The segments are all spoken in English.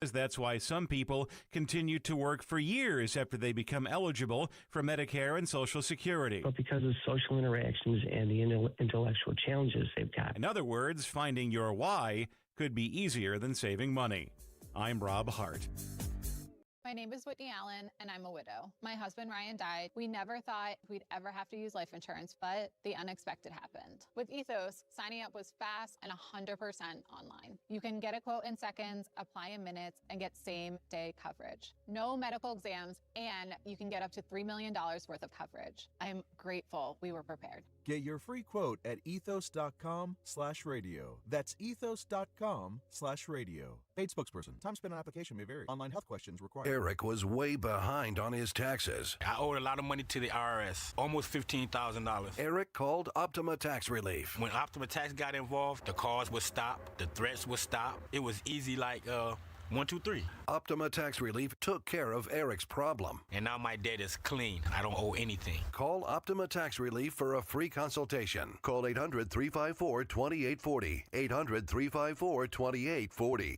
That's why some people continue to work for years after they become eligible for Medicare and Social Security. But because of social interactions and the intellectual challenges they've got. In other words, finding your why could be easier than saving money. I'm Rob Hart. My name is Whitney Allen, and I'm a widow. My husband, Ryan, died. We never thought we'd ever have to use life insurance, but the unexpected happened. With Ethos, signing up was fast and 100% online. You can get a quote in seconds, apply in minutes, and get same-day coverage. No medical exams, and you can get up to $3 million worth of coverage. I'm grateful we were prepared. Get your free quote at ethos.com/radio. That's ethos.com/radio. Paid spokesperson. Time spent on application may vary. Online health questions required. Eric was way behind on his taxes. I owed a lot of money to the IRS, almost $15,000. Eric called Optima Tax Relief. When Optima Tax got involved, the calls would stop, the threats would stop. It was easy like 1, 2, 3. Optima Tax Relief took care of Eric's problem. And now my debt is clean. I don't owe anything. Call Optima Tax Relief for a free consultation. Call 800-354-2840. 800-354-2840.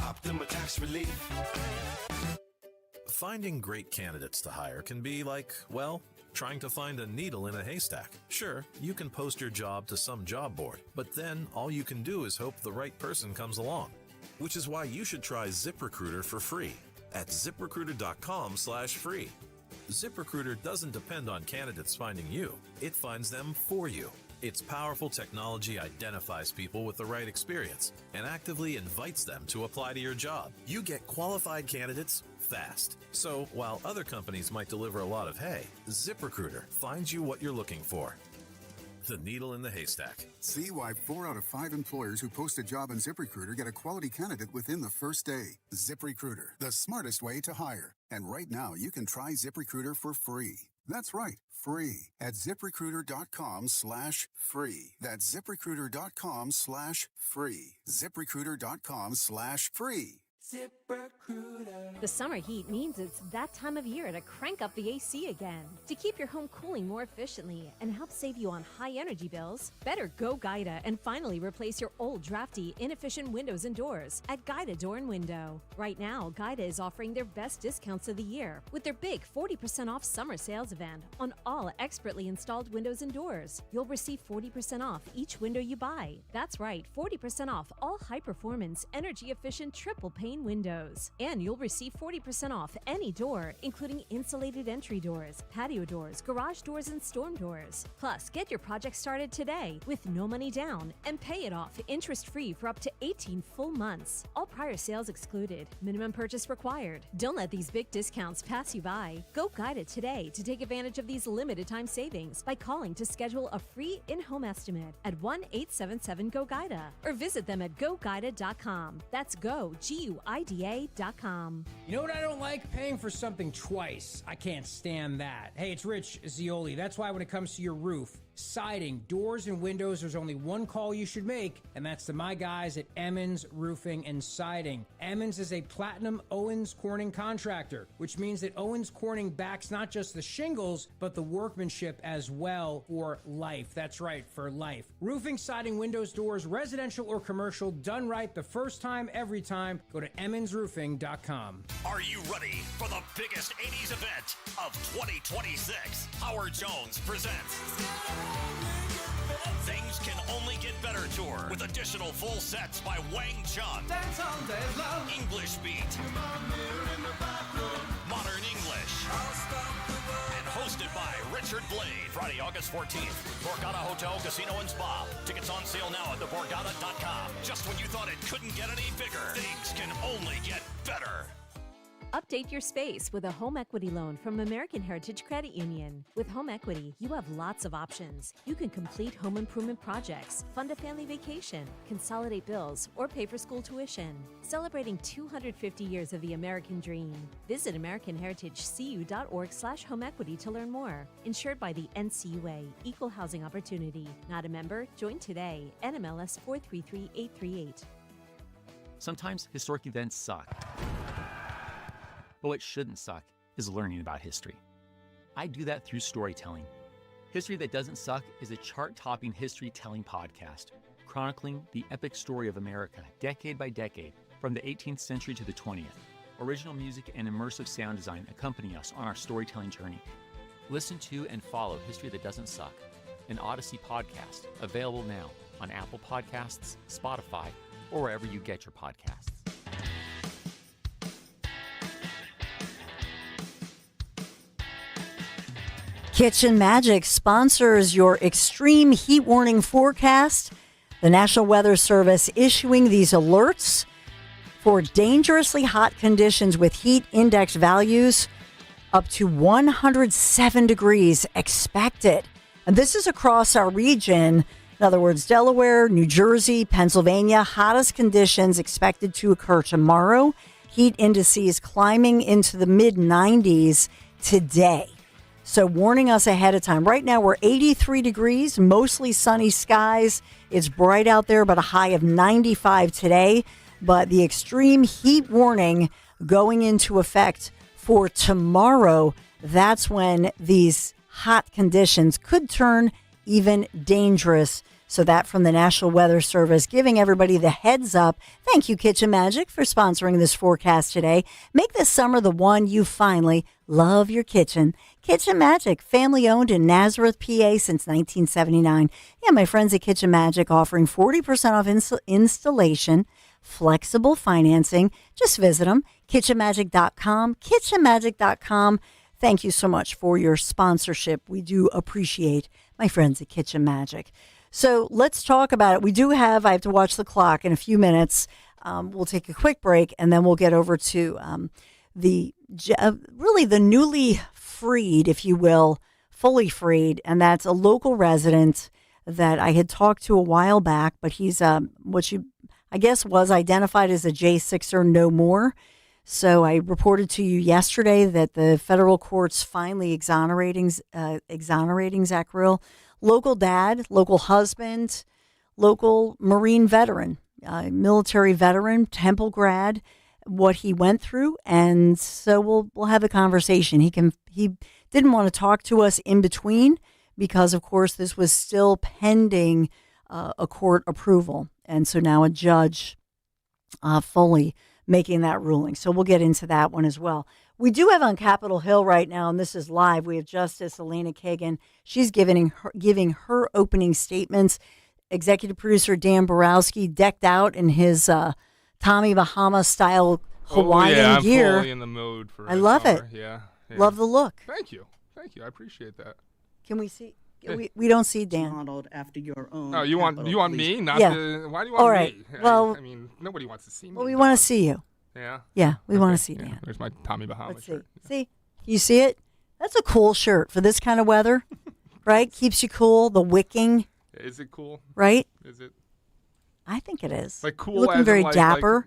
Optima Tax Relief. Finding great candidates to hire can be like, well, trying to find a needle in a haystack. Sure, you can post your job to some job board, but then all you can do is hope the right person comes along. Which is why you should try ZipRecruiter for free at ZipRecruiter.com/free. ZipRecruiter doesn't depend on candidates finding you. It finds them for you. Its powerful technology identifies people with the right experience and actively invites them to apply to your job. You get qualified candidates fast. So while other companies might deliver a lot of hay, ZipRecruiter finds you what you're looking for. The needle in the haystack. See why 4 out of 5 employers who post a job on ZipRecruiter get a quality candidate within the first day. ZipRecruiter, the smartest way to hire. And right now, you can try ZipRecruiter for free. That's right, free at ZipRecruiter.com/free. That's ZipRecruiter.com/free. ZipRecruiter.com/free. ZipRecruiter. The summer heat means it's that time of year to crank up the AC again. To keep your home cooling more efficiently and help save you on high energy bills, better go Guida and finally replace your old, drafty, inefficient windows and doors at Guida Door and Window. Right now, Guida is offering their best discounts of the year with their big 40% off summer sales event on all expertly installed windows and doors. You'll receive 40% off each window you buy. That's right, 40% off all high-performance, energy-efficient triple pane windows. And you'll receive 40% off any door, including insulated entry doors, patio doors, garage doors, and storm doors. Plus, get your project started today with no money down and pay it off interest-free for up to 18 full months. All prior sales excluded. Minimum purchase required. Don't let these big discounts pass you by. Go Guide It today to take advantage of these limited time savings by calling to schedule a free in-home estimate at 1-877-GO-GUIDA or visit them at GoGuida.com. That's go, GUIDA.com. You know what I don't like? Paying for something twice. I can't stand that. Hey, it's Rich Zioli. That's why when it comes to your roof, siding, doors, and windows, there's only one call you should make, and that's to my guys at Emmons Roofing and Siding. Emmons is a Platinum Owens Corning contractor, which means that Owens Corning backs not just the shingles, but the workmanship as well for life. That's right, for life. Roofing, siding, windows, doors, residential or commercial, done right the first time, every time. Go to emmonsroofing.com. Are you ready for the biggest 80s event of 2026? Howard Jones presents Things Can Only Get Better Tour with additional full sets by Wang Chung, English Beat, Modern English, and hosted by Richard Blade. Friday, August 14th, Borgata Hotel, Casino, and Spa. Tickets on sale now at theborgata.com. Just when you thought it couldn't get any bigger, things can only get better. Update your space with a home equity loan from American Heritage Credit Union. With home equity, you have lots of options. You can complete home improvement projects, fund a family vacation, consolidate bills, or pay for school tuition. Celebrating 250 years of the American dream. Visit AmericanHeritageCU.org/home equity to learn more. Insured by the NCUA, Equal Housing Opportunity. Not a member? Join today. NMLS 433838. Sometimes historic events suck. But what shouldn't suck is learning about history. I do that through storytelling. History That Doesn't Suck is a chart-topping history-telling podcast, chronicling the epic story of America decade by decade From the 18th century to the 20th, original music and immersive sound design accompany us on our storytelling journey. Listen to and follow History That Doesn't Suck, an Odyssey podcast, available now on Apple Podcasts, Spotify, or wherever you get your podcasts. Kitchen Magic sponsors your extreme heat warning forecast. The National Weather Service issuing these alerts for dangerously hot conditions with heat index values up to 107 degrees expected. And this is across our region. In other words, Delaware, New Jersey, Pennsylvania, hottest conditions expected to occur tomorrow. Heat indices climbing into the mid-90s today. So warning us ahead of time. Right now we're 83 degrees, mostly sunny skies. It's bright out there, but a high of 95 today. But the extreme heat warning going into effect for tomorrow, that's when these hot conditions could turn even dangerous. So that from the National Weather Service, giving everybody the heads up. Thank you, Kitchen Magic, for sponsoring this forecast today. Make this summer the one you finally love your kitchen. Kitchen Magic, family owned in Nazareth, PA since 1979. Yeah, my friends at Kitchen Magic offering 40% off installation, flexible financing. Just visit them, kitchenmagic.com, kitchenmagic.com. Thank you so much for your sponsorship. We do appreciate my friends at Kitchen Magic. So let's talk about it. I have to watch the clock in a few minutes. We'll take a quick break and then we'll get over to really the newly freed, if you will, fully freed. And that's a local resident that I had talked to a while back, but he's what you, I guess, was identified as a J6er no more. So I reported to you yesterday that the federal courts finally exonerating Zach Rill. Local dad, local husband, local Marine veteran, military veteran, Temple grad, what he went through. And so we'll have a conversation. He didn't want to talk to us in between because, of course, this was still pending a court approval. And so now a judge fully making that ruling. So we'll get into that one as well. We do have on Capitol Hill right now, and this is live, we have Justice Elena Kagan. She's giving her opening statements. Executive producer Dan Borowski decked out in his Tommy Bahama style Hawaiian gear. I'm fully in the mood for I love summer. it. Yeah. Love the look. Thank you. I appreciate that. Can we see? We don't see Dan. Modeled after your own. Oh, you want me? Not yeah. why do you want All right. me? Well, I mean, nobody wants to see me. Well, we want to see you. Yeah? Yeah, we Okay. want to see Dan. Yeah. There's my Tommy Bahama Let's shirt. See? You see it? That's a cool shirt for this kind of weather, right? Keeps you cool. The wicking. Is it cool? Right? Is it? I think it is. Like cool You're looking as very in like, dapper.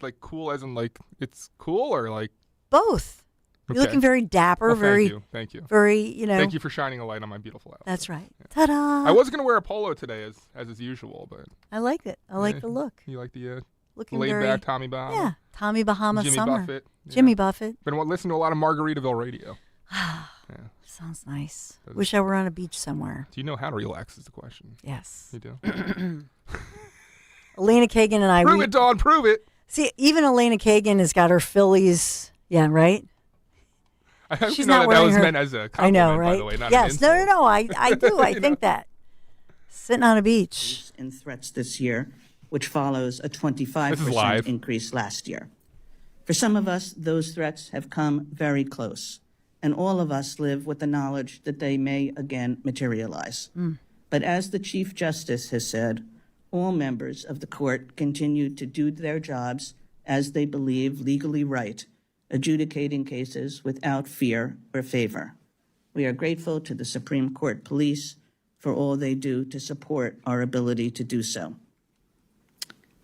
Like cool as in like it's cool or like? Both. You're Okay. looking very dapper, Well, very. Thank you. Very, Thank you for shining a light on my beautiful outfit. That's right. Yeah. Ta-da! I was gonna wear a polo today as is usual, but I like it. I like the look. You like the Looking laid very, back Tommy Bahama? Yeah, Tommy Bahama Jimmy summer. Buffett. Jimmy Buffett. Been listening to a lot of Margaritaville radio. Yeah. Sounds nice. Wish I were on a beach somewhere. Do you know how to relax is the question. Yes. You do? Elena Kagan and I. Prove it, Dawn. Prove it. See, even Elena Kagan has got her Phillies. Yeah, right? I hope She's you know not that wearing was her. meant as a compliment, I know, right? by the way, not an yes. insult. No. I do. I think that. Sitting on a beach. In threats this year, which follows a 25% increase last year. For some of us, those threats have come very close, and all of us live with the knowledge that they may again materialize. But as the Chief Justice has said, all members of the court continue to do their jobs as they believe legally right, adjudicating cases without fear or favor. We are grateful to the Supreme Court Police for all they do to support our ability to do so.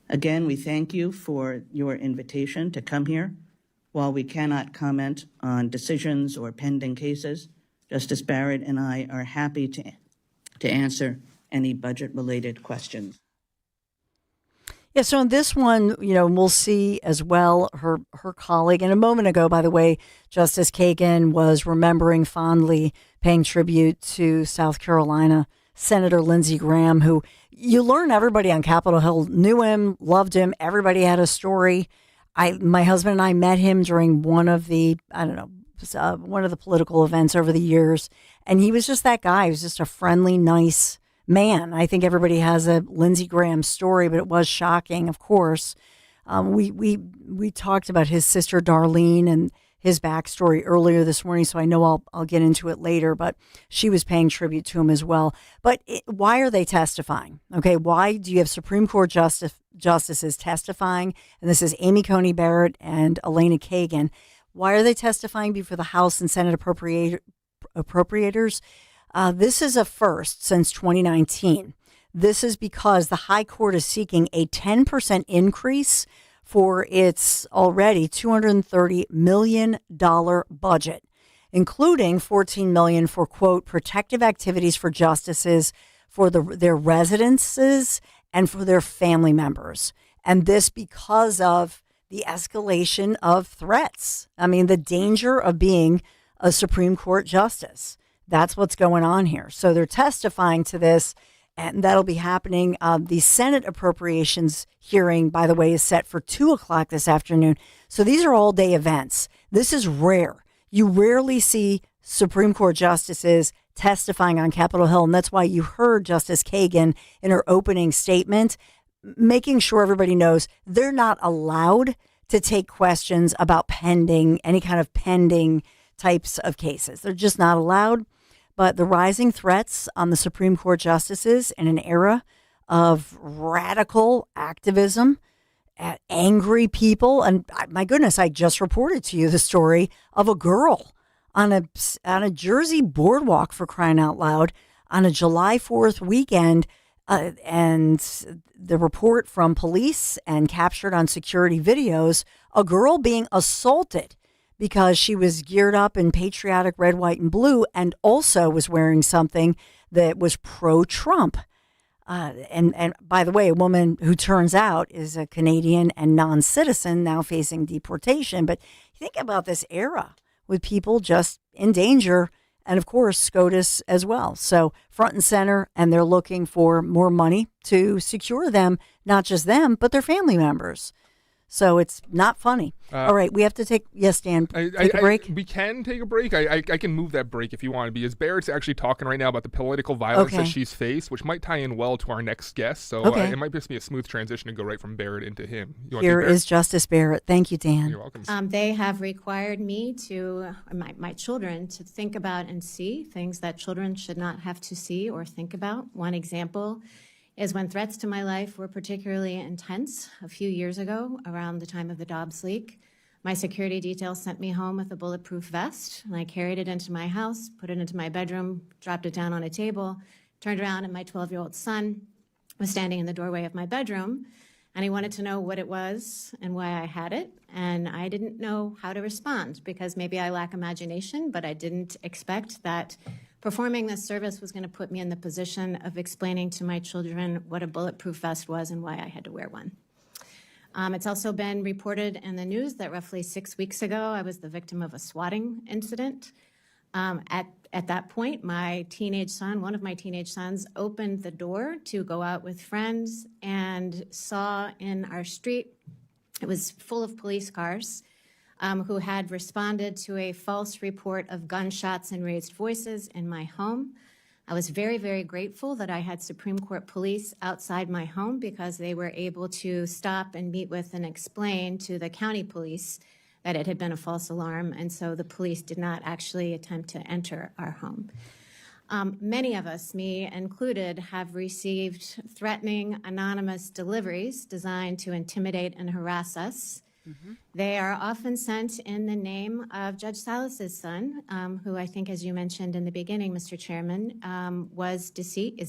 Again, we thank you for your invitation to come here. While we cannot comment on decisions or pending cases, Justice Barrett and I are happy to answer any budget-related questions. Yeah, so in this one, we'll see as well her colleague. And a moment ago, by the way, Justice Kagan was remembering fondly, paying tribute to South Carolina Senator Lindsey Graham, who you learn everybody on Capitol Hill knew him, loved him. Everybody had a story. My husband and I met him during one of the, one of the political events over the years. And he was just that guy. He was just a friendly, nice man. I think everybody has a Lindsey Graham story, but it was shocking, of course. We talked about his sister Darlene and his backstory earlier this morning, so I know I'll get into it later, but she was paying tribute to him as well. But why are they testifying? Okay, why do you have Supreme Court justices testifying? And this is Amy Coney Barrett and Elena Kagan. Why are they testifying before the House and Senate appropriators? This is a first since 2019. This is because the High Court is seeking a 10% increase for its already $230 million budget, including $14 million for, quote, protective activities for justices, for their residences, and for their family members. And this because of the escalation of threats. I mean, the danger of being a Supreme Court justice. That's what's going on here. So they're testifying to this. And that'll be happening. The Senate appropriations hearing, by the way, is set for 2:00 this afternoon. So these are all day events. This is rare. You rarely see Supreme Court justices testifying on Capitol Hill. And that's why you heard Justice Kagan in her opening statement, making sure everybody knows they're not allowed to take questions about any kind of pending types of cases. They're just not allowed. But the rising threats on the Supreme Court justices in an era of radical activism, angry people, and my goodness, I just reported to you the story of a girl on a Jersey boardwalk, for crying out loud, on a July 4th weekend, and the report from police and captured on security videos, a girl being assaulted because she was geared up in patriotic red, white, and blue, and also was wearing something that was pro-Trump. And by the way, a woman who turns out is a Canadian and non-citizen now facing deportation. But think about this era with people just in danger, and of course, SCOTUS as well. So front and center, and they're looking for more money to secure them, not just them, but their family members. So it's not funny. All right, we have to take, yes, Dan, take a break? We can take a break. I can move that break if you want to, because Barrett's actually talking right now about the political violence that she's faced, which might tie in well to our next guest. So it might just be a smooth transition to go right from Barrett into him. Here is Justice Barrett. Thank you, Dan. You're welcome. They have required me my children to think about and see things that children should not have to see or think about. One example is when threats to my life were particularly intense a few years ago, around the time of the Dobbs leak. My security detail sent me home with a bulletproof vest, and I carried it into my house, put it into my bedroom, dropped it down on a table, turned around, and my 12-year-old son was standing in the doorway of my bedroom, and he wanted to know what it was and why I had it, and I didn't know how to respond, because maybe I lack imagination, but I didn't expect that performing this service was going to put me in the position of explaining to my children what a bulletproof vest was and why I had to wear one. It's also been reported in the news that roughly 6 weeks ago, I was the victim of a swatting incident. At that point, one of my teenage sons, opened the door to go out with friends and saw in our street, it was full of police cars, who had responded to a false report of gunshots and raised voices in my home. I was very, very grateful that I had Supreme Court police outside my home, because they were able to stop and meet with and explain to the county police that it had been a false alarm, and so the police did not actually attempt to enter our home. Many of us, me included, have received threatening anonymous deliveries designed to intimidate and harass us. Mm-hmm. They are often sent in the name of Judge Salas's son, who I think, as you mentioned in the beginning, Mr. Chairman, is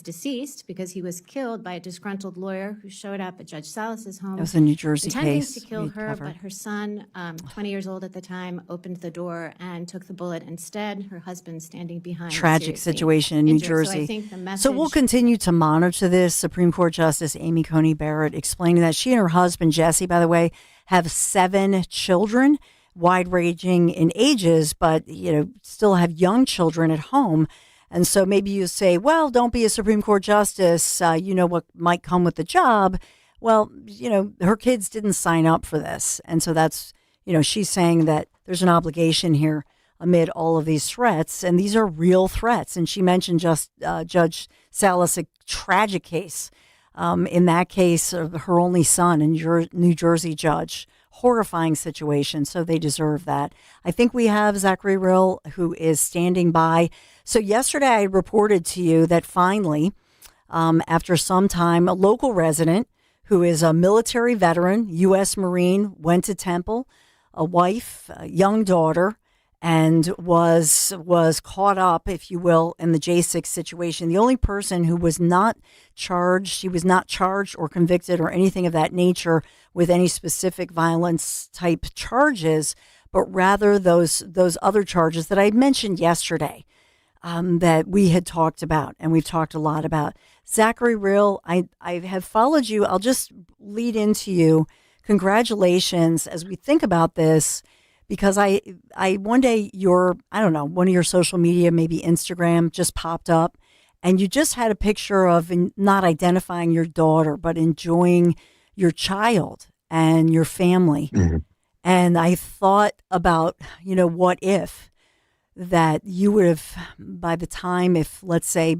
deceased because he was killed by a disgruntled lawyer who showed up at Judge Salas's home. That was a New Jersey intending case. to kill her, but her son, 20 years old at the time, opened the door and took the bullet instead. Her husband standing behind. Tragic situation in New Jersey. So I think the message. So we'll continue to monitor this. Supreme Court Justice Amy Coney Barrett explaining that she and her husband, Jesse, by the way, have 7 children, wide-ranging in ages, but still have young children at home. And so maybe you say, well, don't be a Supreme Court justice. You know what might come with the job. Well, her kids didn't sign up for this. And so that's, she's saying that there's an obligation here amid all of these threats. And these are real threats. And she mentioned Judge Salas, a tragic case. In that case, her only son, a New Jersey judge. Horrifying situation, so they deserve that. I think we have Zachary Rill, who is standing by. So yesterday I reported to you that finally, after some time, a local resident who is a military veteran, U.S. Marine, went to Temple, a wife, a young daughter, and was caught up, if you will, in the J6 situation. The only person who was not charged, she was not charged or convicted or anything of that nature with any specific violence type charges, but rather those other charges that I mentioned yesterday that we had talked about and we've talked a lot about. Zachary Rill, I have followed you. I'll just lead into you. Congratulations as we think about this. Because I one day one of your social media, maybe Instagram, just popped up and you just had a picture of not identifying your daughter, but enjoying your child and your family. Mm-hmm. And I thought about, what if that you would have, by the time, if let's say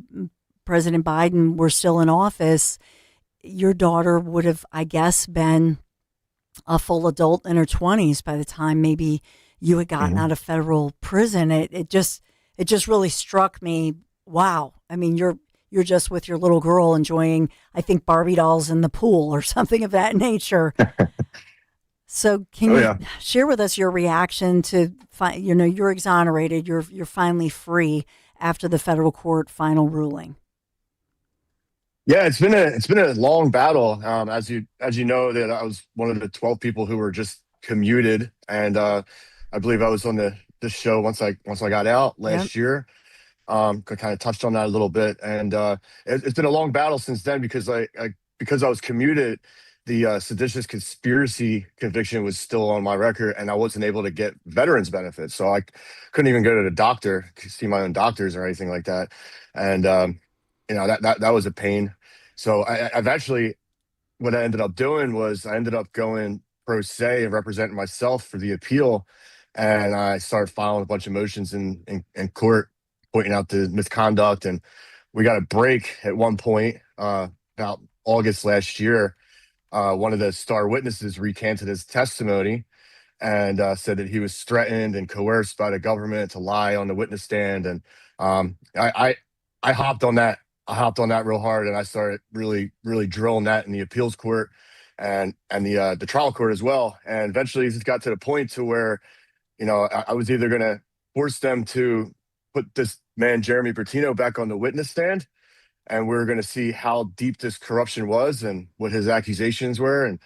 President Biden were still in office, your daughter would have, I guess, been a full adult in her 20s by the time maybe you had gotten out of federal prison. It just really struck me. Wow. I mean, you're just with your little girl enjoying, I think, Barbie dolls in the pool or something of that nature. So can you share with us your reaction to, you're exonerated, you're finally free after the federal court final ruling? Yeah, it's been a long battle. As you know, that I was one of the 12 people who were just commuted, and I believe I was on this show once I got out last year. Kind of touched on that a little bit, and it's been a long battle since then because I was commuted. The seditious conspiracy conviction was still on my record, and I wasn't able to get veterans benefits, so I couldn't even go to the doctor, see my own doctors or anything like that, and that was a pain. So I've actually, what I ended up doing was I ended up going pro se and representing myself for the appeal. And I started filing a bunch of motions in court, pointing out the misconduct. And we got a break at one point, about August last year. One of the star witnesses recanted his testimony and said that he was threatened and coerced by the government to lie on the witness stand. And I hopped on that. I hopped on that real hard, and I started really, really drilling that in the appeals court and the trial court as well. And eventually, it just got to the point to where, I was either going to force them to put this man Jeremy Bertino back on the witness stand, and we were going to see how deep this corruption was and what his accusations were,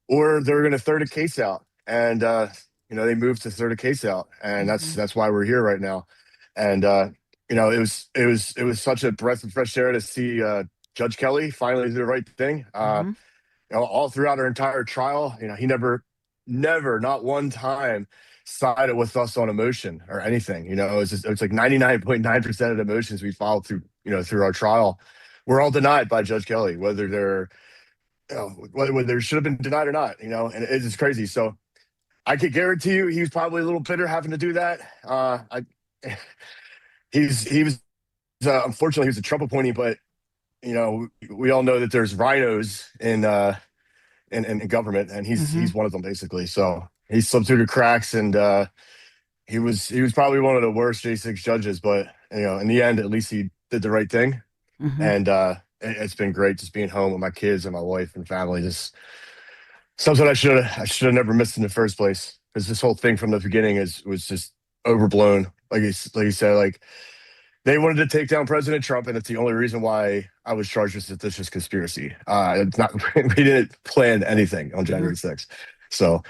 or they were going to throw the case out. And they moved to throw the case out, and that's why we're here right now. And it was such a breath of fresh air to see Judge Kelly finally do the right thing. All throughout our entire trial, he never, not one time sided with us on emotion or anything. It's like 99.9% of the motions we filed through our trial were all denied by Judge Kelly, whether they should have been denied or not. And it's just crazy. So I could guarantee you, he was probably a little bitter having to do that. He was unfortunately he was a Trump appointee, but we all know that there's rhinos in government, and he's one of them basically. So he slipped through the cracks, and he was probably one of the worst J6 judges. But in the end, at least he did the right thing, and it's been great just being home with my kids and my wife and family. Just something I should have never missed in the first place, because this whole thing from the beginning was just overblown. Like you said, like they wanted to take down President Trump, and it's the only reason why I was charged with seditious conspiracy. It's not we didn't plan anything on January 6th. So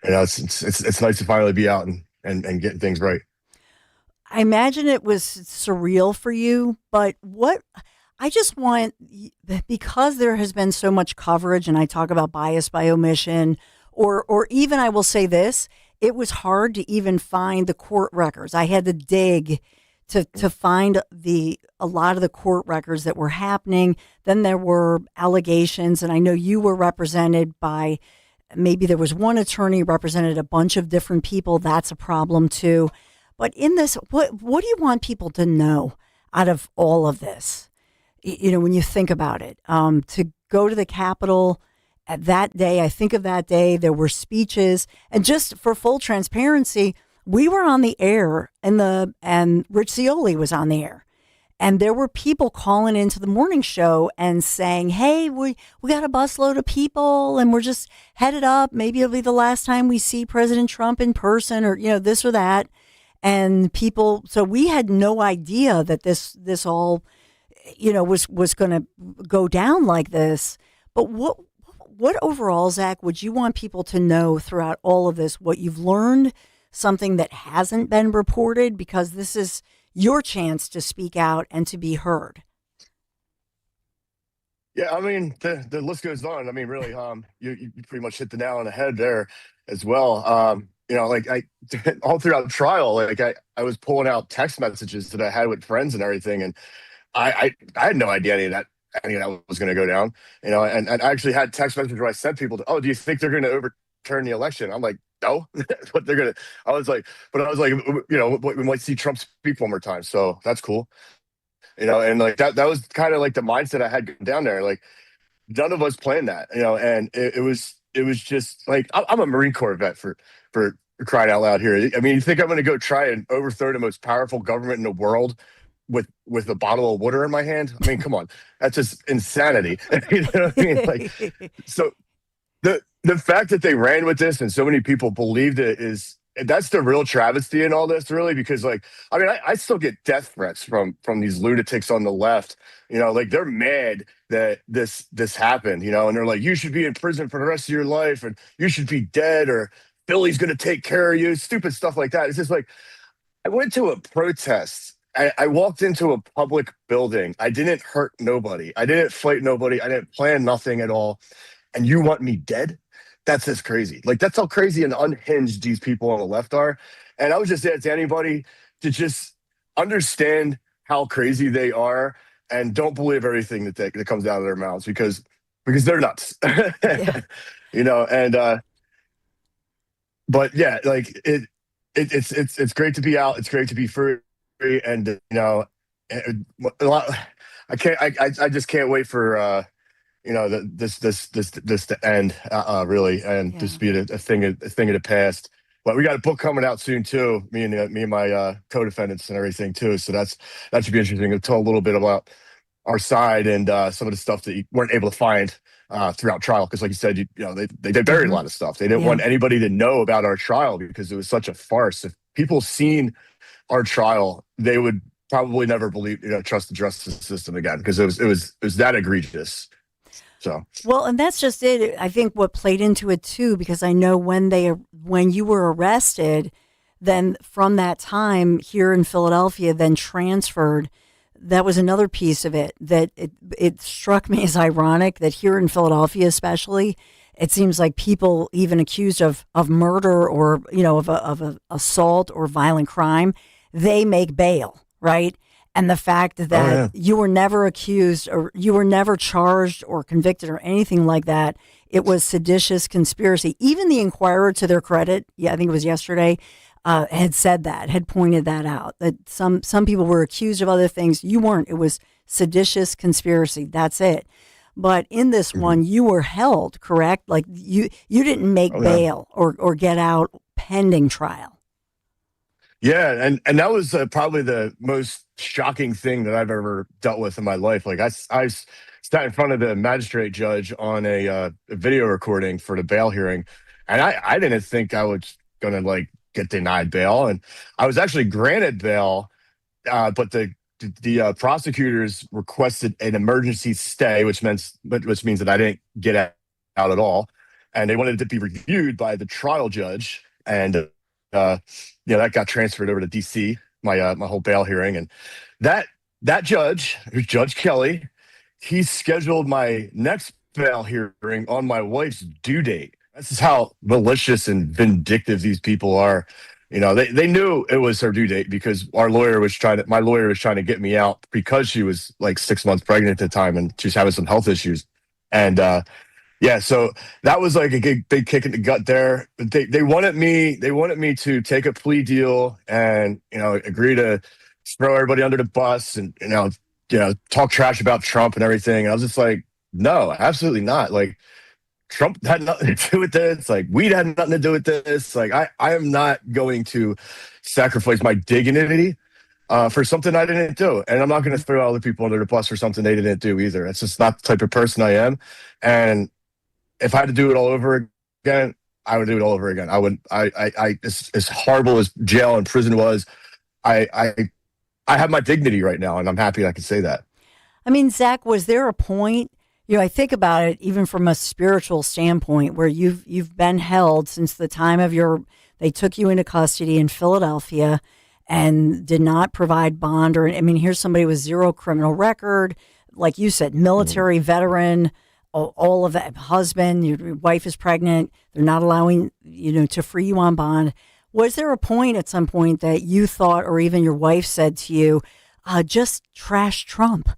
it's nice to finally be out and get things right. I imagine it was surreal for you, but what I just want, because there has been so much coverage, and I talk about bias by omission, or even I will say this, it was hard to even find the court records. I had to dig to find a lot of the court records that were happening. Then there were allegations, and I know you were represented by, maybe there was one attorney represented a bunch of different people. That's a problem too. But in this, what do you want people to know out of all of this? You know, when you think about it, to go to the Capitol at that day, I think of that day, there were speeches, and just for full transparency, we were on the air and Rich Zeoli was on the air. And there were people calling into the morning show and saying, hey, we got a busload of people and we're just headed up. Maybe it'll be the last time we see President Trump in person, or, you know, this or that. And people, so we had no idea that this all, you know, was going to go down like this. But what overall, Zach, would you want people to know throughout all of this, what you've learned, something that hasn't been reported, because this is your chance to speak out and to be heard? Yeah, I mean, the list goes on. I mean, really, you pretty much hit the nail on the head there as well. You know, like all throughout the trial, like I was pulling out text messages that I had with friends and everything, and I had no idea any of that was going to go down. You know, and I actually had text messages where I sent people to, oh, do you think they're going to overturn the election? I'm like, no, but they're gonna. I was like, you know, we might see Trump speak one more time, so that's cool. You know, and like that was kind of like the mindset I had down there. Like, none of us planned that, you know, and it was just like, I'm a Marine Corps vet for crying out loud here. I mean, you think I'm going to go try and overthrow the most powerful government in the world with a bottle of water in my hand? I mean, come on, that's just insanity. You know what I mean? Like, so the fact that they ran with this and so many people believed it that's the real travesty in all this, really, because like, I mean, I still get death threats from these lunatics on the left. You know, like, they're mad that this happened, you know, and they're like, you should be in prison for the rest of your life, and you should be dead, or Billy's going to take care of you, stupid stuff like that. It's just like, I went to a protest. I walked into a public building. I didn't hurt nobody. I didn't fight nobody. I didn't plan nothing at all. And you want me dead? That's just crazy. Like, that's how crazy and unhinged these people on the left are. And I would just say to anybody to just understand how crazy they are, and don't believe everything that comes out of their mouths, because they're nuts. Yeah. You know, and but yeah, like it's great to be out. It's great to be free, and you know, I just can't wait for you know, this to end, really, and just be a thing of the past. But we got a book coming out soon too. Me and my co-defendants and everything too. So that should be interesting. To tell a little bit about our side and some of the stuff that you weren't able to find throughout trial, because like you said, you know, they buried a lot of stuff. They didn't want anybody to know about our trial because it was such a farce. If people seen our trial, they would probably never trust the justice system again, because it was that egregious. So, well, and that's just it. I think what played into it too, because I know when you were arrested, then from that time here in Philadelphia, then transferred. That was another piece of it that it struck me as ironic that here in Philadelphia, especially, it seems like people even accused of murder or, you know, of a assault or violent crime, they make bail, right? And the fact that you were never accused, or you were never charged or convicted or anything like that, it was seditious conspiracy. Even the Inquirer, to their credit, I think it was yesterday, had pointed that out, that some people were accused of other things. You weren't. It was seditious conspiracy. That's it. But in this one, you were held, correct? Like, you didn't make bail or get out pending trial. Yeah, and that was probably the most shocking thing that I've ever dealt with in my life. Like, I sat in front of the magistrate judge on a video recording for the bail hearing, and I didn't think I was gonna like get denied bail, and I was actually granted bail, but the prosecutors requested an emergency stay, which means that I didn't get out at all, and they wanted it to be reviewed by the trial judge, and that got transferred over to DC, my whole bail hearing. And that judge, who's Judge Kelly, he scheduled my next bail hearing on my wife's due date. This is how malicious and vindictive these people are. They knew it was her due date because my lawyer was trying to get me out because she was like 6 months pregnant at the time and she was having some health issues. And, yeah, so that was like a big kick in the gut there. But they wanted me to take a plea deal and, agree to throw everybody under the bus and, talk trash about Trump and everything. And I was just like, no, absolutely not. Like, Trump had nothing to do with this. Like, weed had nothing to do with this. Like, I am not going to sacrifice my dignity for something I didn't do. And I'm not going to throw other people under the bus for something they didn't do either. It's just not the type of person I am. And if I had to do it all over again, I would do it all over again. As horrible as jail and prison was, I have my dignity right now, and I'm happy I can say that. I mean, Zach, was there a point, I think about it even from a spiritual standpoint where you've been held since the time of they took you into custody in Philadelphia and did not provide bond here's somebody with zero criminal record, like you said, military veteran, all of that, husband, your wife is pregnant, they're not allowing, to free you on bond. Was there a point at some point that you thought, or even your wife said to you, just trash Trump?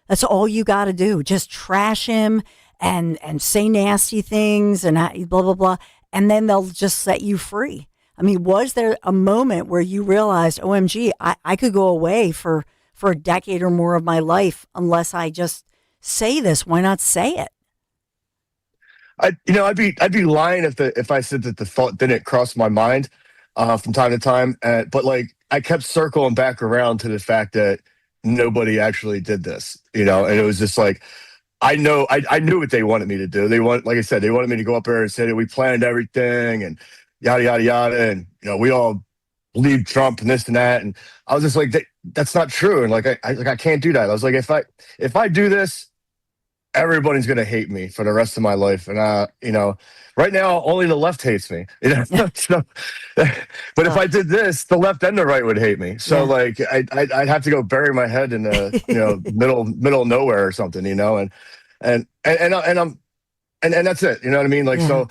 That's all you got to do. Just trash him and say nasty things and blah, blah, blah. And then they'll just set you free. I mean, was there a moment where you realized, OMG, I could go away for a decade or more of my life unless I just say this? Why not say it? I'd be lying if I said that the thought didn't cross my mind from time to time. But like, I kept circling back around to the fact that nobody actually did this, and it was just like, I knew what they wanted me to do. Like I said, they wanted me to go up there and say that we planned everything and yada, yada, yada. And, we all believe Trump and this and that. And I was just like, that's not true. And like, I can't do that. I was like, if I do this, everybody's going to hate me for the rest of my life. And, right now, only the left hates me. So, but if I did this, the left and the right would hate me. So like, I'd have to go bury my head in the, middle of nowhere or something, and that's it. You know what I mean? Like, so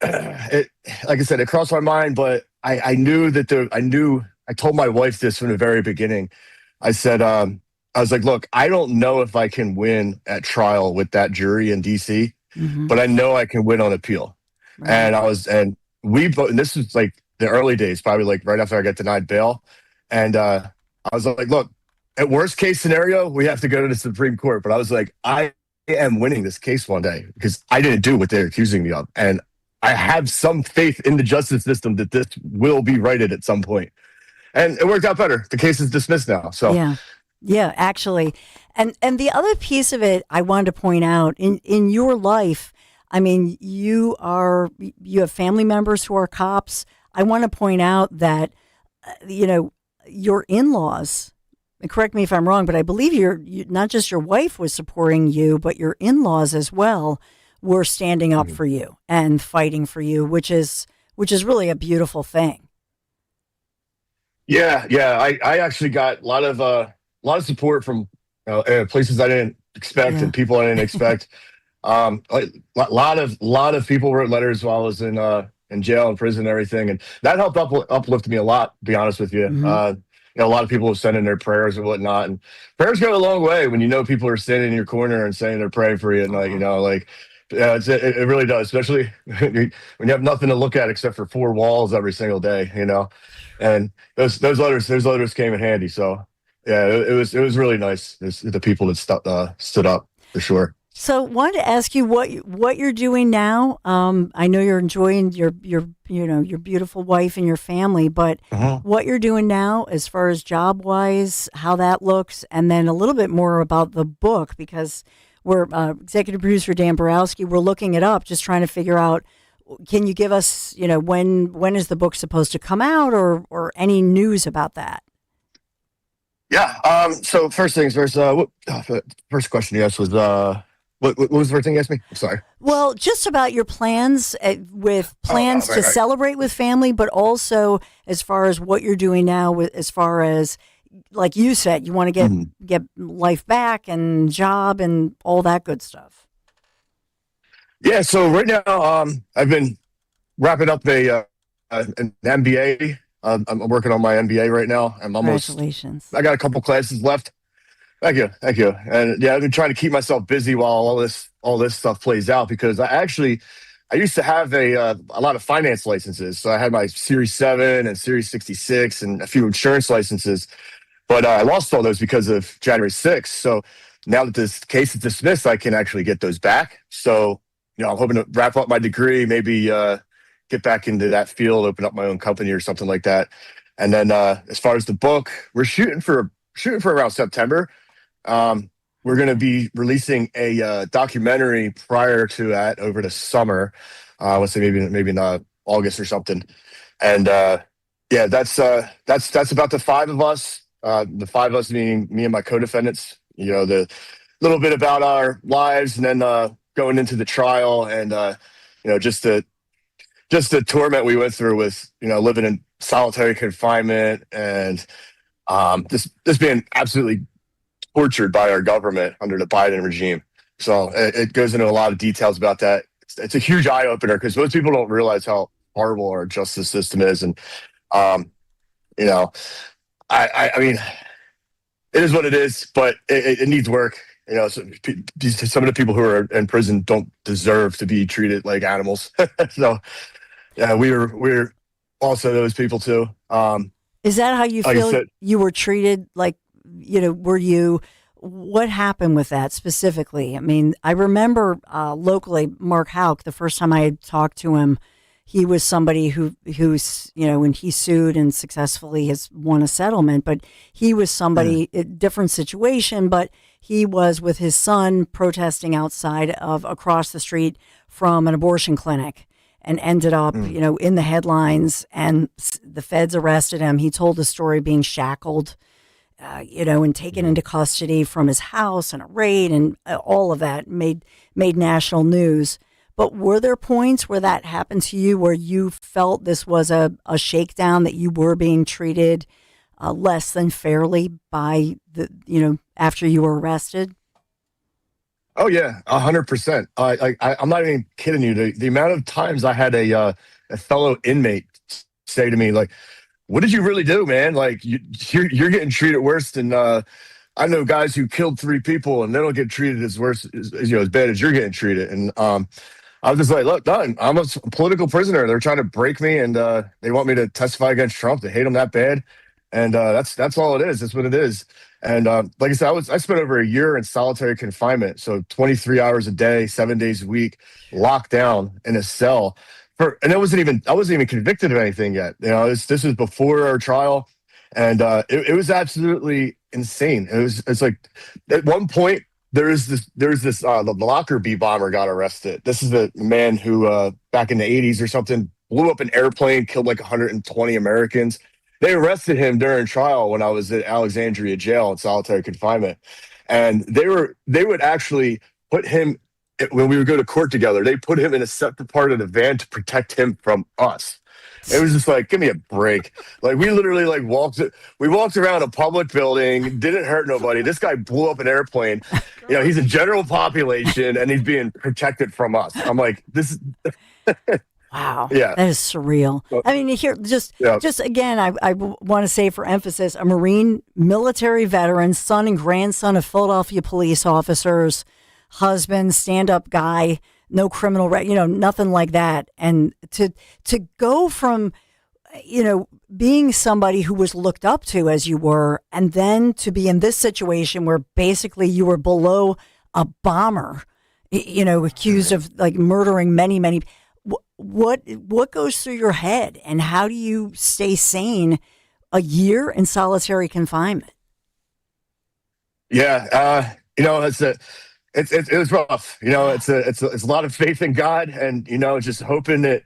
like I said, it crossed my mind, but I knew that I told my wife this from the very beginning. I said, I was like, look, I don't know if I can win at trial with that jury in DC, but I know I can win on appeal. Right. And this was like the early days, probably like right after I got denied bail. And I was like, look, at worst case scenario, we have to go to the Supreme Court. But I was like, I am winning this case one day because I didn't do what they're accusing me of. And I have some faith in the justice system that this will be righted at some point. And it worked out better. The case is dismissed now. So yeah, actually. And the other piece of it I wanted to point out in your life, I mean, you have family members who are cops. I want to point out that, your in-laws, and correct me if I'm wrong, but I believe you not just your wife was supporting you, but your in-laws as well were standing up for you and fighting for you, which is really a beautiful thing. Yeah. I actually got a lot of support from places I didn't expect and people I didn't expect. A lot of people wrote letters while I was in jail and prison and everything, and that helped uplift me a lot. To be honest with you, a lot of people have sent in their prayers and whatnot, and prayers go a long way when people are standing in your corner and saying they're praying for you, and it really does, especially when you have nothing to look at except for four walls every single day, and those letters came in handy. So. Yeah, it was really nice. The people that stood up for sure. So, wanted to ask you what you're doing now. I know you're enjoying your beautiful wife and your family, but what you're doing now as far as job wise, how that looks, and then a little bit more about the book because we're executive producer Dan Borowski. We're looking it up, just trying to figure out. Can you give us, when is the book supposed to come out, or any news about that? Yeah. So first things first. First question you asked was what was the first thing you asked me? I'm sorry. Well, just about your plans to celebrate with family, but also as far as what you're doing now, as far as like you said, you want to get life back and job and all that good stuff. Yeah. So right now, I've been wrapping up a an MBA. I'm working on my MBA right now. Congratulations. I got a couple classes left. Thank you. And yeah, I've been trying to keep myself busy while all this stuff plays out, because I used to have a lot of finance licenses. So I had my Series 7 and Series 66 and a few insurance licenses, but I lost all those because of January 6th. So now that this case is dismissed, I can actually get those back. So, I'm hoping to wrap up my degree, maybe get back into that field, open up my own company or something like that. And then as far as the book, we're shooting for around September. We're going to be releasing a documentary prior to that over the summer. Let's say maybe in August or something. And yeah, that's about the five of us. The five of us meaning me and my co-defendants. The little bit about our lives, and then going into the trial, and just the torment we went through with living in solitary confinement, and this being absolutely tortured by our government under the Biden regime. So it goes into a lot of details about that. It's a huge eye opener, because most people don't realize how horrible our justice system is. And, I mean, it is what it is, but it needs work. So some of the people who are in prison don't deserve to be treated like animals. So yeah, we're also those people too. Is that how you feel you were treated? Like, what happened with that specifically? I mean, I remember locally, Mark Houck, the first time I had talked to him, he was somebody who's, when he sued and successfully has won a settlement, but he was somebody, a different situation, but he was with his son protesting across the street from an abortion clinic, and ended up, in the headlines, and the feds arrested him. He told the story being shackled, and taken into custody from his house, and a raid, and all of that made national news. But were there points where that happened to you, where you felt this was a shakedown, that you were being treated less than fairly by after you were arrested? Oh yeah, 100%. I'm not even kidding you. The amount of times I had a fellow inmate say to me, like, "What did you really do, man? Like, you're getting treated worse than I know guys who killed 3 people, and they don't get treated as bad as you're getting treated." And I was just like, "Look, done. I'm a political prisoner. They're trying to break me, and they want me to testify against Trump. They hate him that bad, and that's all it is. That's what it is." And like I said, I spent over a year in solitary confinement, so 23 hours a day, 7 days a week, locked down in a cell. And I wasn't even convicted of anything yet. This was before our trial, and it was absolutely insane. It's like at one point there was this the Lockerbie bomber got arrested. This is the man who back in the 80s or something blew up an airplane, killed like 120 Americans. They arrested him during trial when I was at Alexandria jail in solitary confinement. And they would actually put him, when we would go to court together, they put him in a separate part of the van to protect him from us. It was just like, give me a break. Like, we literally walked around a public building, didn't hurt nobody. This guy blew up an airplane. He's a general population, and he's being protected from us. I'm like, this is... Wow. Yeah. That is surreal. I mean, here, just again, I want to say for emphasis, a Marine military veteran, son and grandson of Philadelphia police officers, husband, stand-up guy, no criminal, nothing like that. And to go from, being somebody who was looked up to as you were, and then to be in this situation where basically you were below a bomber, accused of like murdering many, many. What goes through your head, and how do you stay sane a year in solitary confinement? Yeah, it was rough. It's a lot of faith in God, and just hoping that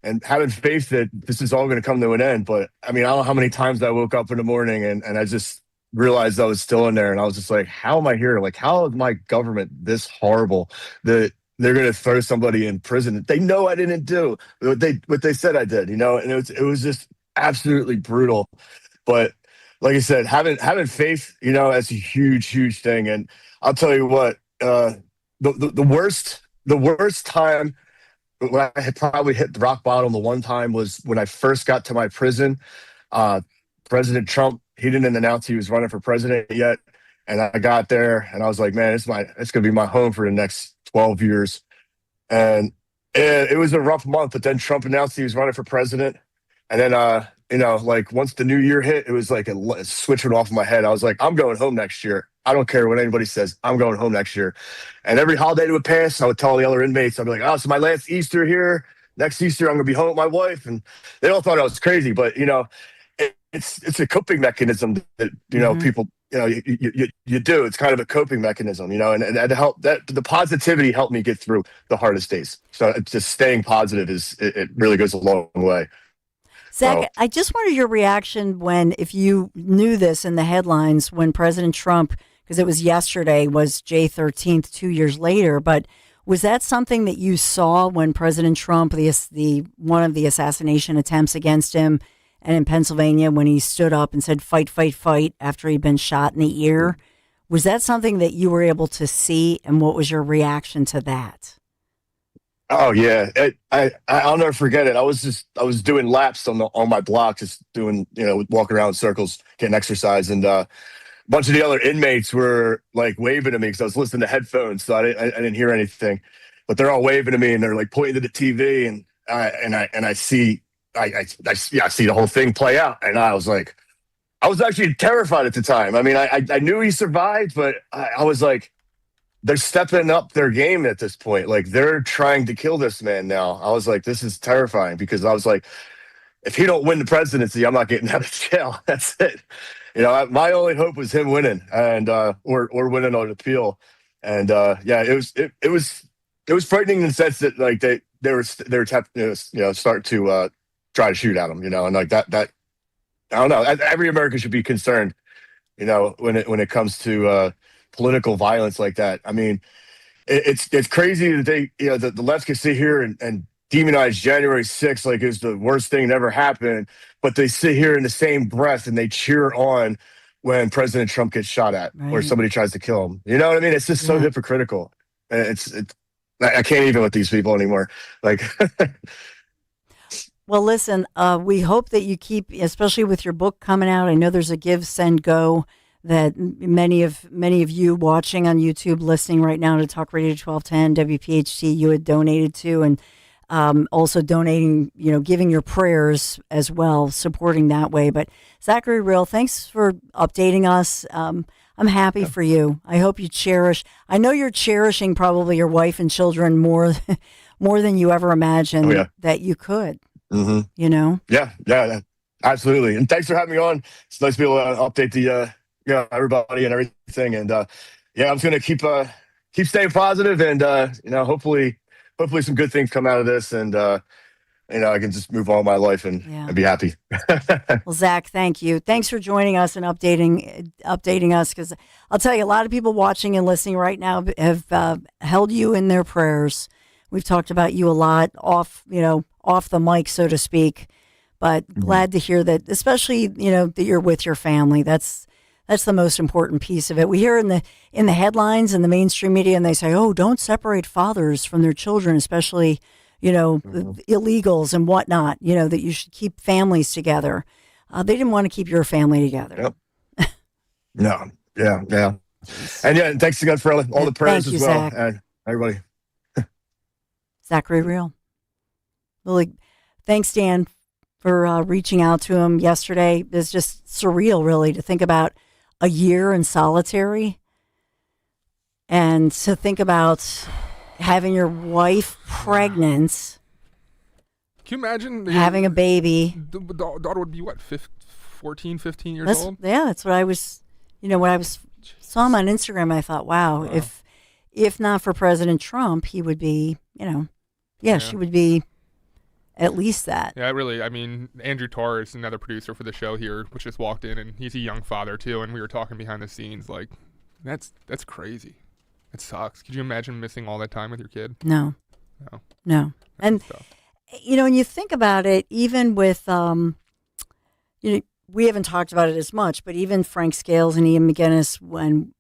and having faith that this is all going to come to an end. But I mean, I don't know how many times I woke up in the morning and I just realized I was still in there, and I was just like, how am I here? Like, how is my government this horrible that they're going to throw somebody in prison that they know I didn't do what they said I did, and it was just absolutely brutal. But like I said, having faith, that's a huge thing. And I'll tell you what, the worst time when I had probably hit the rock bottom the one time was when I first got to my prison. President Trump, he didn't announce he was running for president yet. And I got there and I was like, man, it's going to be my home for the next 12 years. And it was a rough month, but then Trump announced he was running for president. And then, like once the new year hit, it was like a switch went off in my head. I was like, I'm going home next year. I don't care what anybody says. I'm going home next year. And every holiday that would pass, I would tell the other inmates, I'd be like, oh, so my last Easter here. Next Easter, I'm going to be home with my wife. And they all thought I was crazy. But, it's a coping mechanism that, people, you do. It's kind of a coping mechanism, and to help that the positivity helped me get through the hardest days. So just staying positive it really goes a long way. Zach, I just wanted your reaction if you knew this in the headlines when President Trump, because it was yesterday, was J 13th 2 years later, but was that something that you saw when President Trump, the one of the assassination attempts against him, and in Pennsylvania when he stood up and said, fight, fight, fight, after he'd been shot in the ear? Was that something that you were able to see, and what was your reaction to that? Oh yeah, I'll never forget it. I was doing laps on my block, just doing walking around in circles, getting exercise, and a bunch of the other inmates were like waving to me because I was listening to headphones, so I didn't hear anything, but they're all waving to me and they're like pointing to the TV, and I see the whole thing play out, and I was actually terrified at the time. I mean, I knew he survived, but I was like, they're stepping up their game at this point. Like, they're trying to kill this man now. I was like, this is terrifying, because I was like, if he don't win the presidency, I'm not getting out of jail. That's it. My only hope was him winning, and or winning on appeal. And it was frightening in the sense that like they were start to try to shoot at him, and like that I don't know. Every American should be concerned, when it comes to political violence like that. I mean, it's crazy that they, the left can sit here and demonize January 6th like it's the worst thing that ever happened, but they sit here in the same breath and they cheer on when President Trump gets shot at or somebody tries to kill him. You know what I mean? It's just so hypocritical. I can't even with these people anymore. Like, well, listen, we hope that you keep, especially with your book coming out. I know there's a Give, Send, Go that many of you watching on YouTube, listening right now to Talk Radio 1210 WPHT, you had donated to, and also donating, giving your prayers as well, supporting that way. But Zachary Real, thanks for updating us. I'm happy for you. I hope you I know you're cherishing probably your wife and children more than you ever imagined that you could. Mm-hmm. Yeah, absolutely. And thanks for having me on. It's nice to be able to update the everybody and everything. And I'm just gonna keep staying positive, and hopefully some good things come out of this, and I can just move on with my life and be happy. Well, Zach, thank you. Thanks for joining us and updating us, because I'll tell you, a lot of people watching and listening right now have held you in their prayers. We've talked about you a lot off the mic, so to speak, but glad to hear that, especially, that you're with your family. That's the most important piece of it. We hear in the headlines and the mainstream media, and they say, "Oh, don't separate fathers from their children, especially, illegals and whatnot. That you should keep families together." They didn't want to keep your family together. Yep. No. Yeah. And thanks again for all the prayers as well, Zach. And everybody. Zachary Real. Well, thanks, Dan, for reaching out to him yesterday. It's just surreal, really, to think about a year in solitary, and to think about having your wife pregnant. Can you imagine having a baby? The daughter would be what, 14, 15 years old? Yeah, that's what I was. When I saw him on Instagram, I thought, wow. If not for President Trump, he would be. She would be at least that. Yeah, really. I mean, Andrew Torres, another producer for the show here, which just walked in, and he's a young father too. And we were talking behind the scenes, like, that's crazy. It sucks. Could you imagine missing all that time with your kid? No. And when you think about it, even with we haven't talked about it as much, but even Frank Scales and Ian McGinnis, when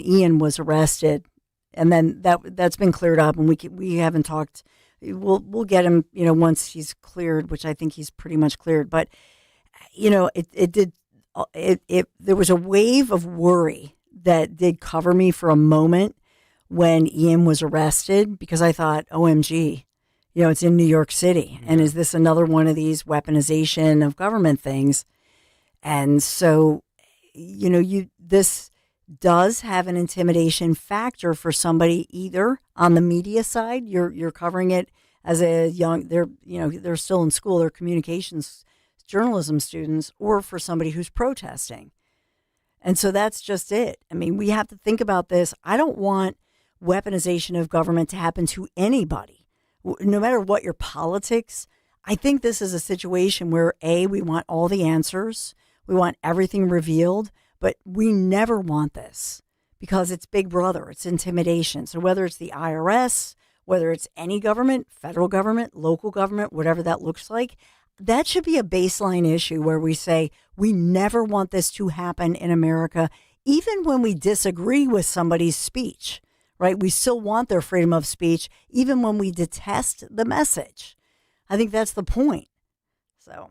Ian was arrested, and then that's been cleared up, and we haven't talked. we'll get him, once he's cleared, which I think he's pretty much cleared. But, there was a wave of worry that did cover me for a moment when Ian was arrested, because I thought, OMG, it's in New York City. And is this another one of these weaponization of government things? And so, this does have an intimidation factor for somebody, either on the media side, you're covering it as a young, they're still in school, they're communications journalism students, or for somebody who's protesting. And so that's just it. I mean, we have to think about this. I don't want weaponization of government to happen to anybody, no matter what your politics. I think this is a situation where, we want all the answers. We want everything revealed, but we never want this because it's Big Brother. It's intimidation. So whether it's the IRS, whether it's any government, federal government, local government, whatever that looks like, that should be a baseline issue where we say we never want this to happen in America, even when we disagree with somebody's speech, right? We still want their freedom of speech, even when we detest the message. I think that's the point. So,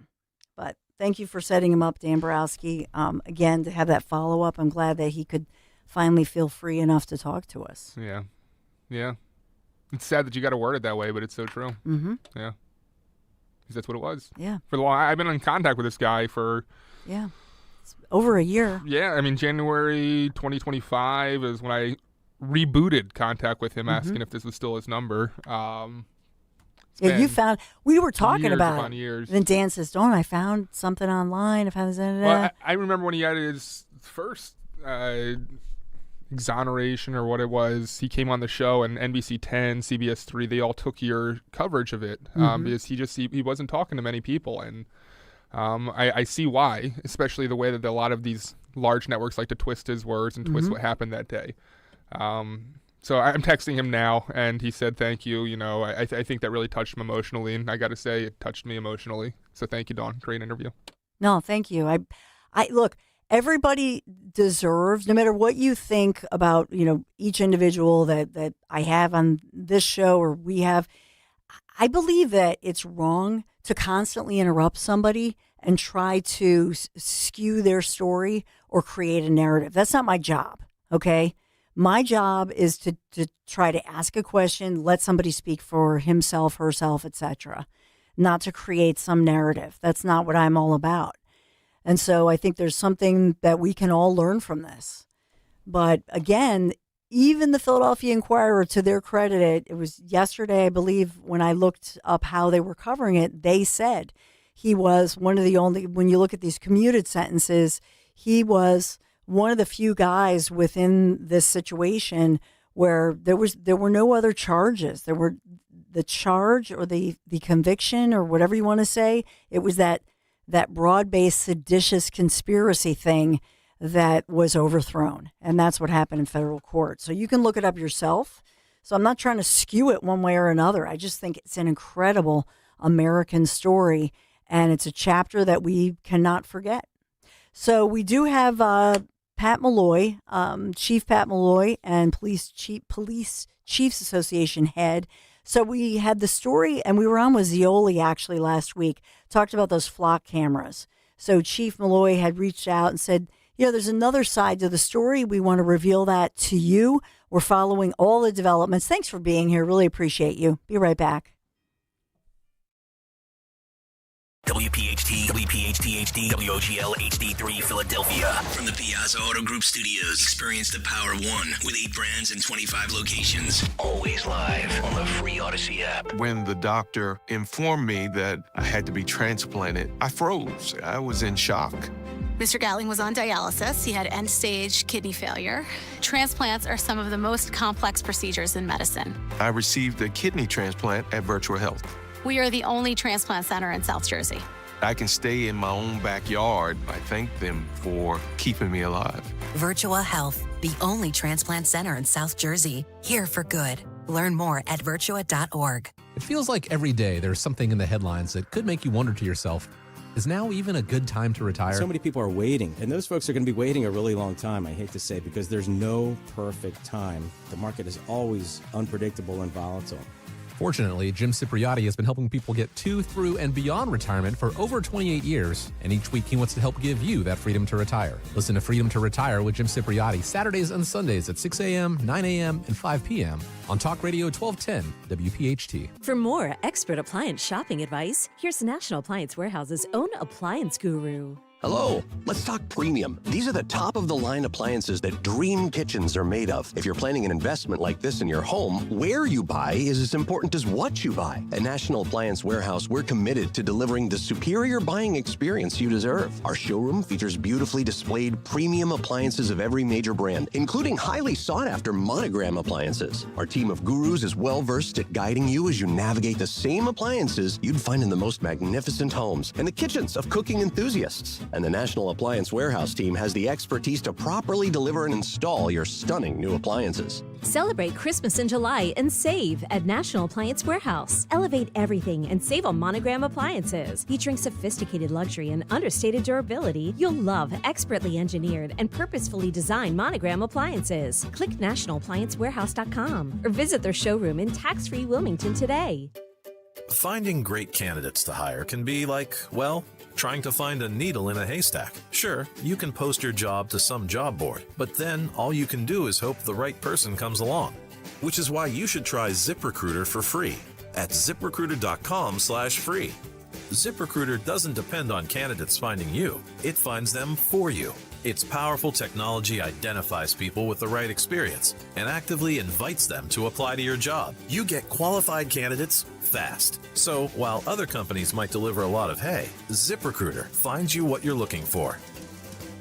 but thank you for setting him up, Dan Borowski. Again, to have that follow-up, I'm glad that he could finally feel free enough to talk to us. Yeah. Yeah. It's sad that you got to word it that way, but it's so true. Mm-hmm. Yeah. Because that's what it was. Yeah. For the long, I've been in contact with this guy for... Yeah. It's over a year. Yeah. I mean, January 2025 is when I rebooted contact with him, asking if this was still his number. You found, we were talking about years. Then Dan says, Dawn, I found something online. I found this. Well, I remember when he had his first exoneration or what it was, he came on the show, and NBC 10, CBS 3, they all took your coverage of it because he wasn't talking to many people. And I see why, especially the way that a lot of these large networks like to twist his words and twist what happened that day. So I'm texting him now, and he said, thank you. I think that really touched him emotionally, and I got to say it touched me emotionally. So thank you, Dawn. Great interview. No, thank you. I look, everybody deserves, no matter what you think about, each individual that I have on this show or we have, I believe that it's wrong to constantly interrupt somebody and try to skew their story or create a narrative. That's not my job, okay? My job is to try to ask a question, let somebody speak for himself, herself, etc., not to create some narrative. That's not what I'm all about. And so I think there's something that we can all learn from this. But again, even the Philadelphia Inquirer, to their credit, it was yesterday, I believe, when I looked up how they were covering it, they said he was one of the only, when you look at these commuted sentences, he was one of the few guys within this situation where there were no other charges. There were the charge or the conviction or whatever you want to say. It was that broad-based seditious conspiracy thing that was overthrown. And that's what happened in federal court. So you can look it up yourself. So I'm not trying to skew it one way or another. I just think it's an incredible American story, and it's a chapter that we cannot forget. So we do have Pat Malloy, Chief Pat Malloy, and Police Chiefs Association head. So we had the story, and we were on with Zioli actually last week, talked about those flock cameras. So Chief Malloy had reached out and said, there's another side to the story. We want to reveal that to you. We're following all the developments. Thanks for being here. Really appreciate you. Be right back. WPHT, WPHT HD, WOGL HD3 Philadelphia. From the Piazza Auto Group Studios, experience the power of one with 8 brands and 25 locations. Always live on the free Odyssey app. When the doctor informed me that I had to be transplanted, I froze. I was in shock. Mr. Gatling was on dialysis. He had end-stage kidney failure. Transplants are some of the most complex procedures in medicine. I received a kidney transplant at Virtual Health. We are the only transplant center in South Jersey. I can stay in my own backyard. I thank them for keeping me alive. Virtual Health, the only transplant center in South Jersey. Here for good. Learn more at virtua.org. It feels like every day there's something in the headlines that could make you wonder to yourself, is now even a good time to retire? So many people are waiting, and those folks are going to be waiting a really long time, I hate to say, because there's no perfect time. The market is always unpredictable and volatile. Fortunately, Jim Cipriotti has been helping people get to, through, and beyond retirement for over 28 years, and each week he wants to help give you that freedom to retire. Listen to Freedom to Retire with Jim Cipriotti Saturdays and Sundays at 6 a.m., 9 a.m., and 5 p.m. on Talk Radio 1210 WPHT. For more expert appliance shopping advice, here's National Appliance Warehouse's own appliance guru. Hello, let's talk premium. These are the top-of-the-line appliances that dream kitchens are made of. If you're planning an investment like this in your home, where you buy is as important as what you buy. At National Appliance Warehouse, we're committed to delivering the superior buying experience you deserve. Our showroom features beautifully displayed premium appliances of every major brand, including highly sought-after Monogram appliances. Our team of gurus is well-versed at guiding you as you navigate the same appliances you'd find in the most magnificent homes and the kitchens of cooking enthusiasts. And the National Appliance Warehouse team has the expertise to properly deliver and install your stunning new appliances. Celebrate Christmas in July and save at National Appliance Warehouse. Elevate everything and save on Monogram appliances. Featuring sophisticated luxury and understated durability, you'll love expertly engineered and purposefully designed Monogram appliances. Click nationalappliancewarehouse.com or visit their showroom in tax-free Wilmington today. Finding great candidates to hire can be like, well, trying to find a needle in a haystack. Sure, you can post your job to some job board, but then all you can do is hope the right person comes along. Which is why you should try ZipRecruiter for free at ziprecruiter.com/free. ZipRecruiter doesn't depend on candidates finding you. It finds them for you. Its powerful technology identifies people with the right experience and actively invites them to apply to your job. You get qualified candidates fast. So while other companies might deliver a lot of hay, ZipRecruiter finds you what you're looking for.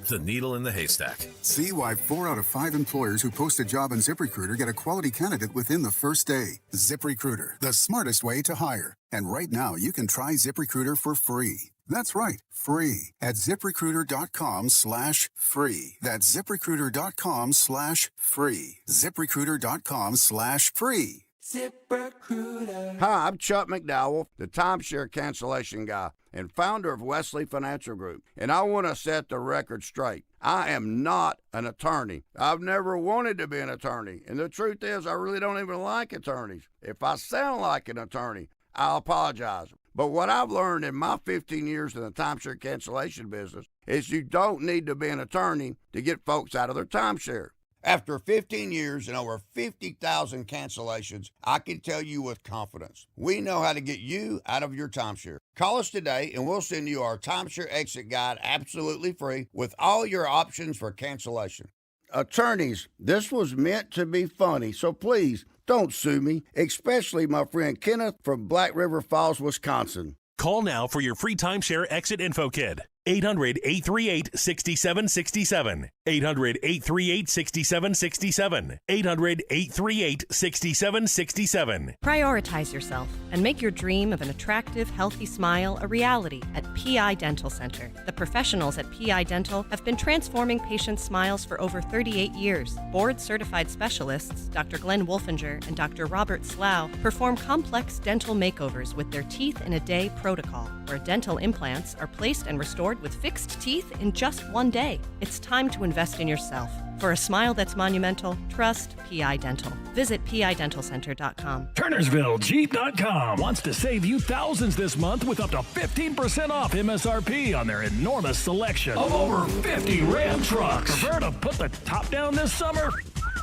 The needle in the haystack. See why 4 out of 5 employers who post a job on ZipRecruiter get a quality candidate within the first day. ZipRecruiter, the smartest way to hire. And right now, you can try ZipRecruiter for free. That's right, free at ZipRecruiter.com/free. That's ZipRecruiter.com/free. ZipRecruiter.com/free. ZipRecruiter. Hi, I'm Chuck McDowell, the timeshare cancellation guy and founder of Wesley Financial Group, and I want to set the record straight. I am not an attorney. I've never wanted to be an attorney, and the truth is I really don't even like attorneys. If I sound like an attorney, I'll apologize. But what I've learned in my 15 years in the timeshare cancellation business is you don't need to be an attorney to get folks out of their timeshare. After 15 years and over 50,000 cancellations, I can tell you with confidence, we know how to get you out of your timeshare. Call us today and we'll send you our timeshare exit guide absolutely free with all your options for cancellation. Attorneys, this was meant to be funny, so please don't sue me, especially my friend Kenneth from Black River Falls, Wisconsin. Call now for your free timeshare exit info kit. 800-838-6767. 800-838-6767. 800-838-6767. Prioritize yourself and make your dream of an attractive, healthy smile a reality at PI Dental Center. The professionals at PI Dental have been transforming patients' smiles for over 38 years. Board-certified specialists, Dr. Glenn Wolfinger and Dr. Robert Slough, perform complex dental makeovers with their Teeth in a Day protocol, where dental implants are placed and restored with fixed teeth in just one day. It's time to invest in yourself. For a smile that's monumental, trust PI Dental. Visit PIDentalCenter.com. TurnersvilleJeep.com wants to save you thousands this month with up to 15% off MSRP on their enormous selection of over 50 Ram trucks. Prefer to put the top down this summer?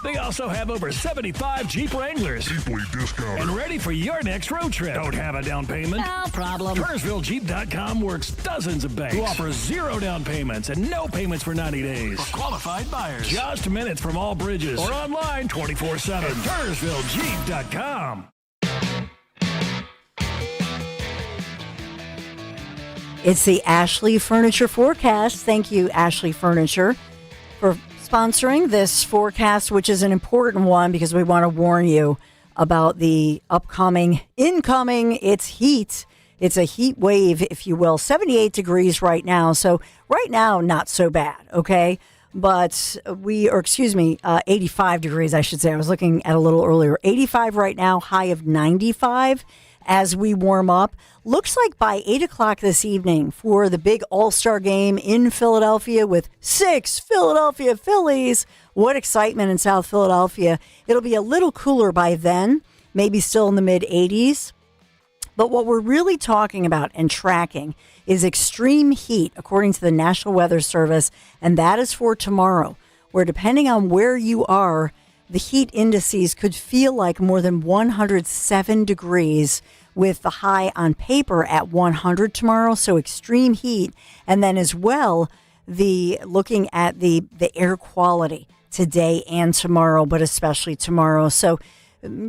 They also have over 75 Jeep Wranglers. Deeply discounted. And ready for your next road trip. Don't have a down payment? No problem. TurnersvilleJeep.com works dozens of banks who offer 0 down payments and no payments for 90 days. For qualified buyers. Just minutes from all bridges. Or online 24/7. TurnersvilleJeep.com. It's the Ashley Furniture Forecast. Thank you, Ashley Furniture, for sponsoring this forecast, which is an important one because we want to warn you about the incoming, it's heat. It's a heat wave, if you will. 78 degrees right now. So right now, not so bad, okay? But 85 degrees, I should say. I was looking at a little earlier. 85 right now, high of 95 as we warm up. Looks like by 8 o'clock this evening for the big All-Star game in Philadelphia with 6 Philadelphia Phillies. What excitement in South Philadelphia. It'll be a little cooler by then. maybe still in the mid 80s. But what we're really talking about and tracking is extreme heat, according to the National Weather Service, and that is for tomorrow, where depending on where you are, the heat indices could feel like more than 107 degrees, with the high on paper at 100 tomorrow. So extreme heat. And then as well, looking at the air quality today and tomorrow, but especially tomorrow. So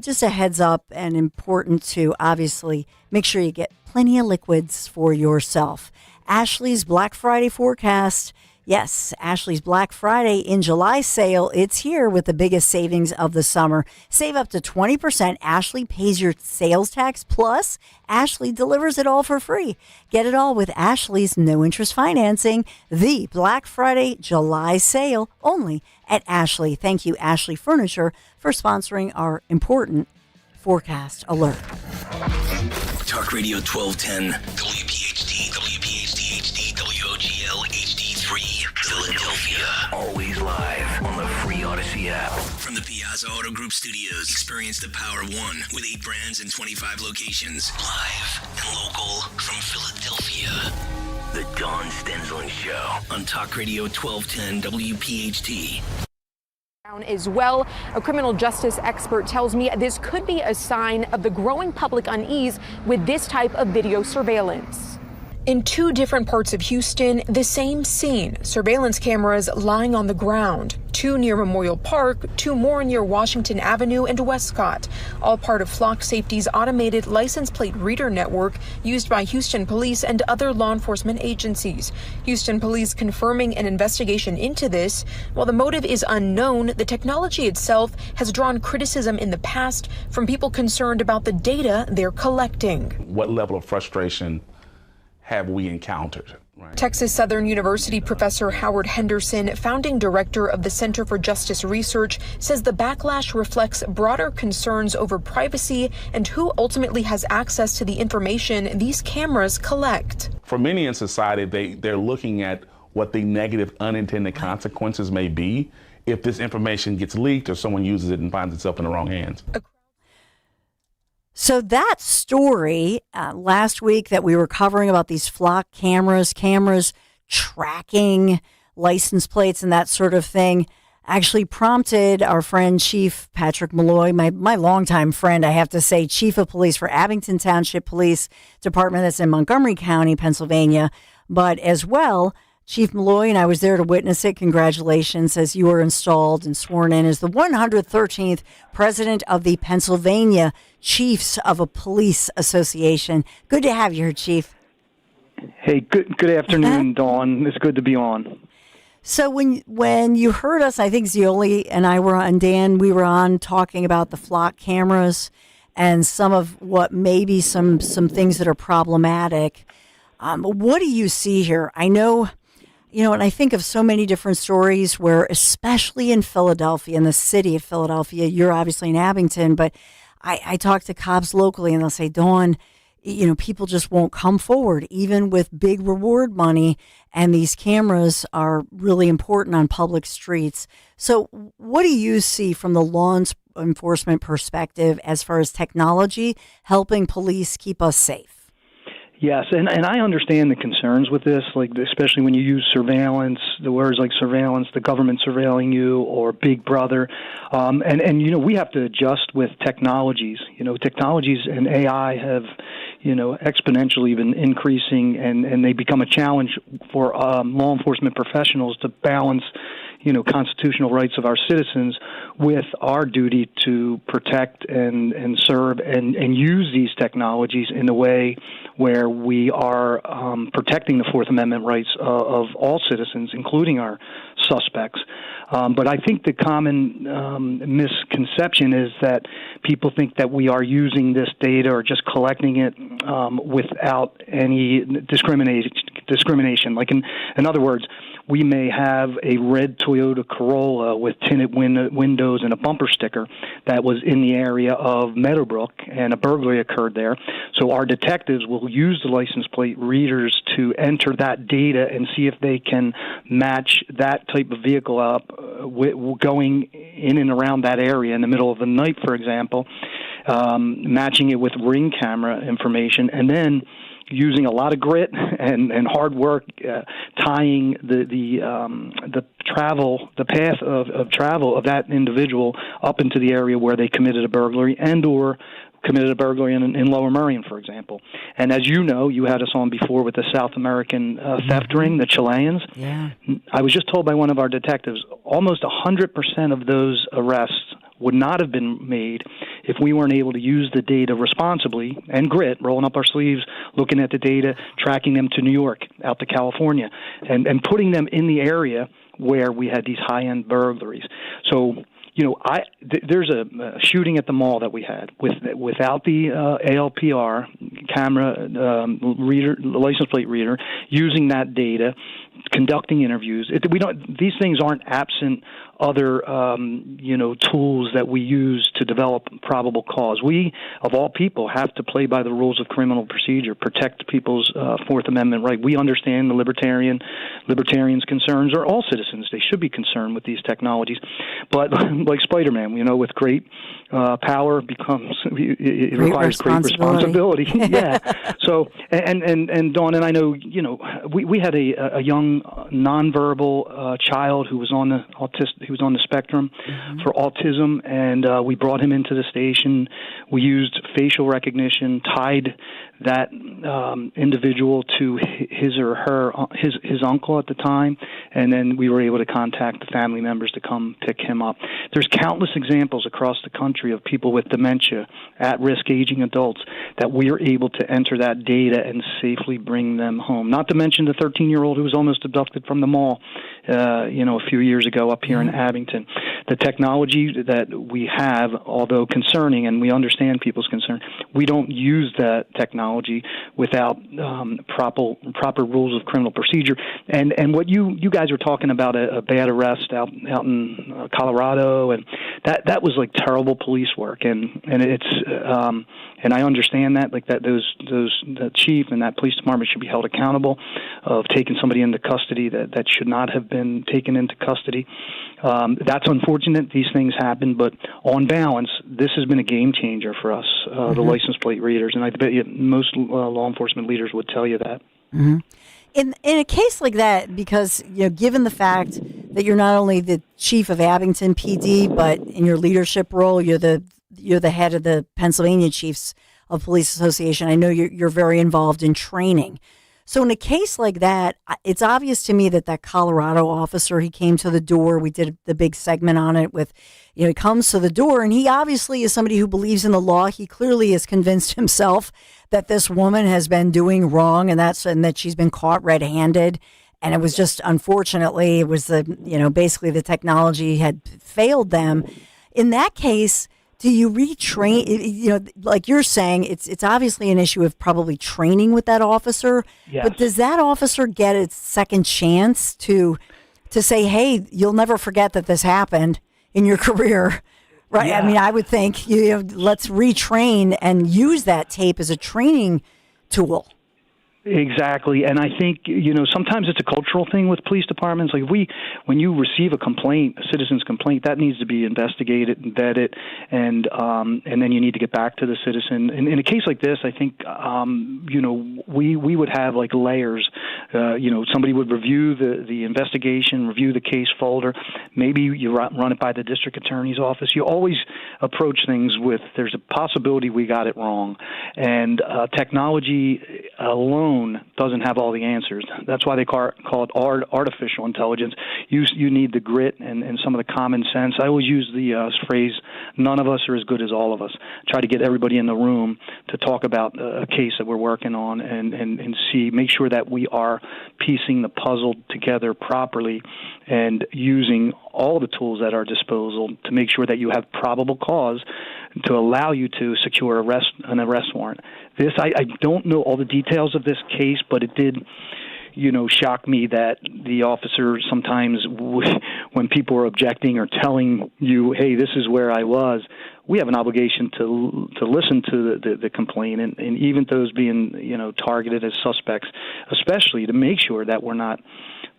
just a heads up, and important to obviously make sure you get plenty of liquids for yourself. Ashley's Black Friday forecast. Yes, Ashley's Black Friday in July sale. It's here with the biggest savings of the summer. Save up to 20%. Ashley pays your sales tax, plus Ashley delivers it all for free. Get it all with Ashley's no-interest financing. The Black Friday July sale only at Ashley. Thank you, Ashley Furniture, for sponsoring our important forecast alert. Talk Radio 1210, WPHT, WPHT HD, WOGL HD3, Philadelphia. Always live on the free Odyssey app. From the Piazza Auto Group Studios, experience the Power of One with 8 brands and 25 locations. Live and local from Philadelphia. The Dawn Stensland Show on Talk Radio 1210 WPHT. As well, a criminal justice expert tells me this could be a sign of the growing public unease with this type of video surveillance. In 2 different parts of Houston, the same scene, surveillance cameras lying on the ground. 2 near Memorial Park, 2 more near Washington Avenue and Westcott, all part of Flock Safety's automated license plate reader network used by Houston police and other law enforcement agencies. Houston police confirming an investigation into this. While the motive is unknown, the technology itself has drawn criticism in the past from people concerned about the data they're collecting. What level of frustration have we encountered? Right. Texas Southern University professor Howard Henderson, founding director of the Center for Justice Research, says the backlash reflects broader concerns over privacy and who ultimately has access to the information these cameras collect. For many in society, they're looking at what the negative unintended consequences may be if this information gets leaked or someone uses it and finds itself in the wrong hands. So that story last week that we were covering about these Flock cameras tracking license plates and that sort of thing, actually prompted our friend Chief Patrick Malloy, my longtime friend, I have to say, Chief of Police for Abington Township Police Department that's in Montgomery County, Pennsylvania, but as well, Chief Malloy, and I was there to witness it. Congratulations, as you were installed and sworn in as the 113th president of the Pennsylvania Chiefs of a Police Association. Good to have you here, Chief. Hey, good afternoon, Dawn. It's good to be on. So when you heard us, I think Zioli and I were on, Dan, we were on talking about the Flock cameras and some of what maybe some things that are problematic. What do you see here? I know, and I think of so many different stories where, especially in Philadelphia, in the city of Philadelphia, you're obviously in Abington, but I talk to cops locally and they'll say, Dawn, people just won't come forward, even with big reward money, and these cameras are really important on public streets. So what do you see from the law enforcement perspective as far as technology helping police keep us safe? Yes, and I understand the concerns with this, like especially when you use surveillance, the words like surveillance, the government surveilling you, or Big Brother, and we have to adjust with technologies. Technologies and AI have exponentially been increasing, and they become a challenge for law enforcement professionals to balance constitutional rights of our citizens with our duty to protect and serve and use these technologies in a way where we are protecting the Fourth Amendment rights of all citizens, including our suspects. But I think the common misconception is that people think that we are using this data or just collecting it without any discrimination. Like in other words, we may have a red Toyota Corolla with tinted windows and a bumper sticker that was in the area of Meadowbrook, and a burglary occurred there. So our detectives will use the license plate readers to enter that data and see if they can match that type of vehicle up going in and around that area in the middle of the night, for example. matching it with Ring camera information, and then using a lot of grit and hard work, tying the path of travel of that individual up into the area where they committed a burglary or committed a burglary in Lower Merion, for example. And as you know, you had us on before with the South American theft ring, the Chileans. Yeah. I was just told by one of our detectives, almost 100% of those arrests would not have been made if we weren't able to use the data responsibly and grit, rolling up our sleeves, looking at the data, tracking them to New York, out to California, and putting them in the area where we had these high-end burglaries. So, there's a shooting at the mall that we had without the ALPR camera reader, license plate reader, using that data, conducting interviews. These things aren't absent other tools that we use to develop probable cause. We, of all people, have to play by the rules of criminal procedure, protect people's Fourth Amendment right. We understand the libertarians' concerns, or all citizens. They should be concerned with these technologies. But like Spider-Man, with great power it requires great responsibility. Yeah. So, and Dawn, and I know, we had a young nonverbal child who was on the spectrum for autism, and we brought him into the station. We used facial recognition, tied that individual to his uncle at the time, and then we were able to contact the family members to come pick him up. There's countless examples across the country of people with dementia, at-risk aging adults, that we're able to enter that data and safely bring them home. Not to mention the 13-year-old who was almost abducted from the mall, a few years ago up here in Abington. The technology that we have, although concerning, and we understand people's concern, we don't use that technology without proper rules of criminal procedure. And what you guys were talking about, a bad arrest out in Colorado, and that was like terrible police work, and it's and I understand that, like that the chief and that police department should be held accountable of taking somebody into custody that should not have been taken into custody. That's unfortunate. These things happen, but on balance, this has been a game changer for us, the license plate readers, and I bet you most law enforcement leaders would tell you that. Mm-hmm. In a case like that, because given the fact that you're not only the chief of Abington PD, but in your leadership role, you're the head of the Pennsylvania Chiefs of Police Association. I know you're very involved in training. So in a case like that, it's obvious to me that Colorado officer, he came to the door. We did the big segment on it with, he comes to the door, and he obviously is somebody who believes in the law. He clearly is convinced himself that this woman has been doing wrong and that she's been caught red-handed. And it was just, unfortunately, it was basically the technology had failed them. In that case, do you retrain? Like you're saying, it's obviously an issue of probably training with that officer. Yes. But does that officer get a second chance to say, hey, you'll never forget that this happened in your career, right? Yeah. I mean, I would think let's retrain and use that tape as a training tool. Exactly, and I think sometimes it's a cultural thing with police departments. Like when you receive a complaint, a citizen's complaint, that needs to be investigated and vetted, and then you need to get back to the citizen. In a case like this, I think we would have like layers. Somebody would review the investigation, review the case folder. Maybe you run it by the district attorney's office. You always approach things with there's a possibility we got it wrong, and technology alone doesn't have all the answers. That's why they call it artificial intelligence. You need the grit and some of the common sense. I always use the phrase, none of us are as good as all of us. Try to get everybody in the room to talk about a case that we're working on and make sure that we are piecing the puzzle together properly and using all the tools at our disposal to make sure that you have probable cause to allow you to secure an arrest warrant. I don't know all the details of this case, but it did, shock me that the officer sometimes, when people are objecting or telling you, hey, this is where I was, we have an obligation to listen to the complainant, and even those being, targeted as suspects, especially to make sure that we're not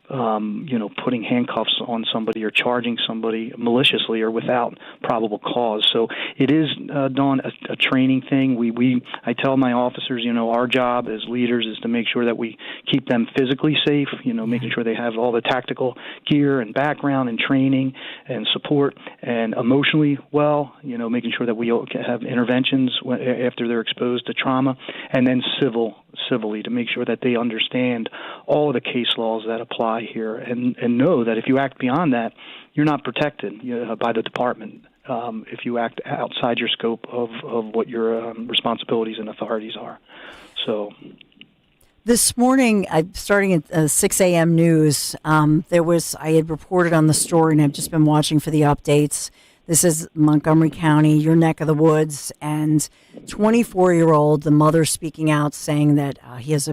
putting handcuffs on somebody or charging somebody maliciously or without probable cause. So it is, Dawn, a training thing. I tell my officers, our job as leaders is to make sure that we keep them physically safe, making sure they have all the tactical gear and background and training and support, and emotionally well, making sure that we have interventions after they're exposed to trauma, and then civilly to make sure that they understand all of the case laws that apply here and know that if you act beyond that, you're not protected by the department if you act outside your scope of what your responsibilities and authorities are. So this morning, starting at 6 a.m. news, I had reported on the story, and I've just been watching for the updates. This is Montgomery County, your neck of the woods, and 24-year-old, the mother speaking out, saying that he has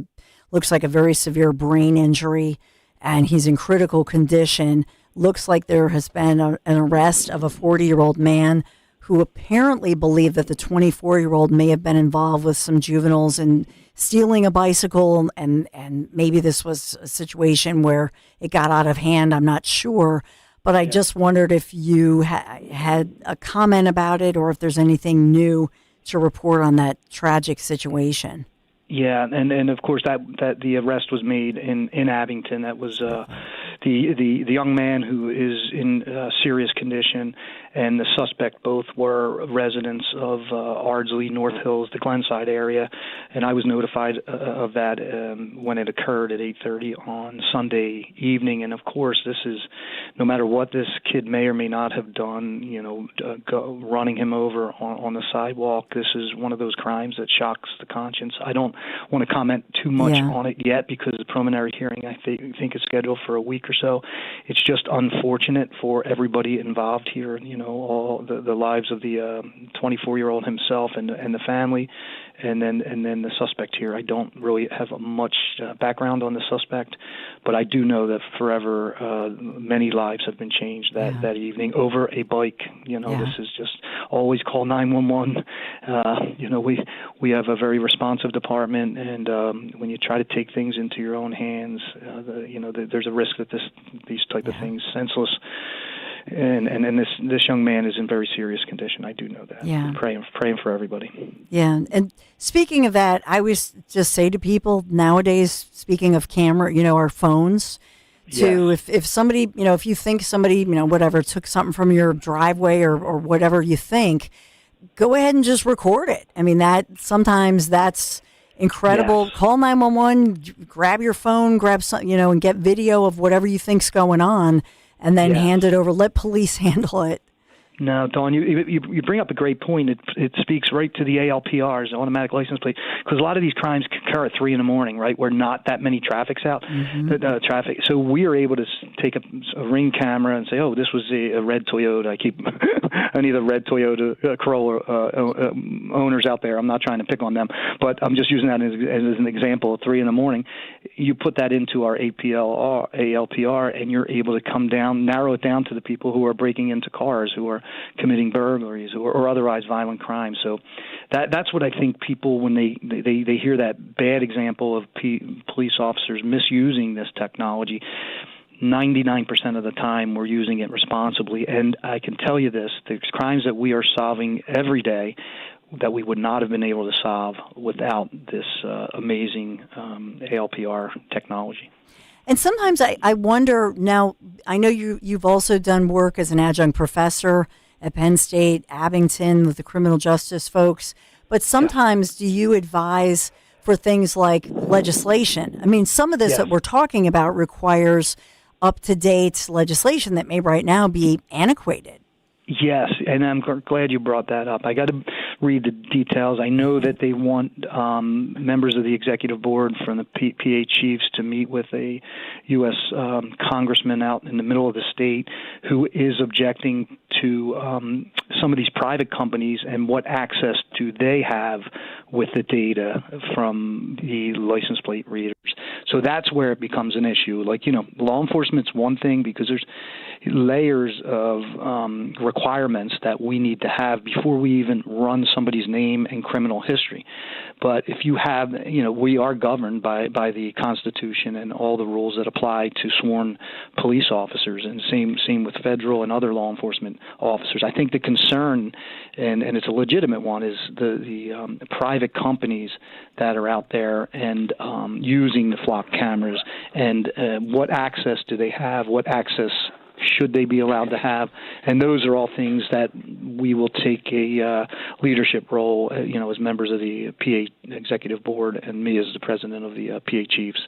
looks like a very severe brain injury, and he's in critical condition. Looks like there has been an arrest of a 40-year-old man who apparently believed that the 24-year-old may have been involved with some juveniles and stealing a bicycle, and maybe this was a situation where it got out of hand. I'm not sure. But I just wondered if you had a comment about it or if there's anything new to report on that tragic situation. Yeah, and of course that the arrest was made in Abington. That was the young man who is in serious condition, and the suspect both were residents of Ardsley, North Hills, the Glenside area, and I was notified of that when it occurred at 8:30 on Sunday evening. And of course, this is, no matter what this kid may or may not have done, running him over on the sidewalk, this is one of those crimes that shocks the conscience. I don't want to comment too much on it yet because the preliminary hearing, I think is scheduled for a week or so. It's just unfortunate for everybody involved here, all the lives of the 24-year-old himself and the family, and then the suspect here. I don't really have much background on the suspect, but I do know that forever many lives have been changed that evening over a bike. This is just always call 911. We have a very responsive department, and when you try to take things into your own hands, there's a risk that these type of things, senseless. And this young man is in very serious condition. I do know that. Yeah. I'm praying for everybody. Yeah. And speaking of that, I always just say to people nowadays, speaking of camera, our phones, if somebody, if you think somebody, whatever, took something from your driveway or whatever you think, go ahead and just record it. I mean, sometimes that's incredible. Yes. Call 911, grab your phone, grab something, and get video of whatever you think's going on. And then hand it over. Let police handle it. No, Dawn, you bring up a great point. It speaks right to the ALPRs, automatic license plate, because a lot of these crimes occur at 3 a.m, right, where not that many traffic's out, traffic. So we are able to take a Ring camera and say, oh, this was a red Toyota. I keep any of the red Toyota Corolla owners out there. I'm not trying to pick on them, but I'm just using that as an example. At 3 a.m, you put that into our ALPR, and you're able to narrow it down to the people who are breaking into cars, who are committing burglaries or otherwise violent crimes. So that's what I think people, when they hear that bad example of police officers misusing this technology, 99% of the time we're using it responsibly. And I can tell you this, there's crimes that we are solving every day that we would not have been able to solve without this amazing ALPR technology. And sometimes I wonder, now, I know you've also done work as an adjunct professor at Penn State, Abington, with the criminal justice folks, but sometimes do you advise for things like legislation? I mean, some of this that we're talking about requires up-to-date legislation that may right now be antiquated. Yes, and I'm glad you brought that up. I got to read the details. I know that they want members of the executive board from the PA chiefs to meet with a U.S. congressman out in the middle of the state who is objecting to some of these private companies and what access do they have with the data from the license plate readers. So that's where it becomes an issue. Like, law enforcement's one thing because layers of requirements that we need to have before we even run somebody's name and criminal history. But if you have, we are governed by the Constitution and all the rules that apply to sworn police officers, and same with federal and other law enforcement officers. I think the concern, and it's a legitimate one, is the private companies that are out there and using the flock cameras, and what access do they have? What access should they be allowed to have? And those are all things that we will take a leadership role, as members of the PA Executive Board and me as the president of the PA Chiefs.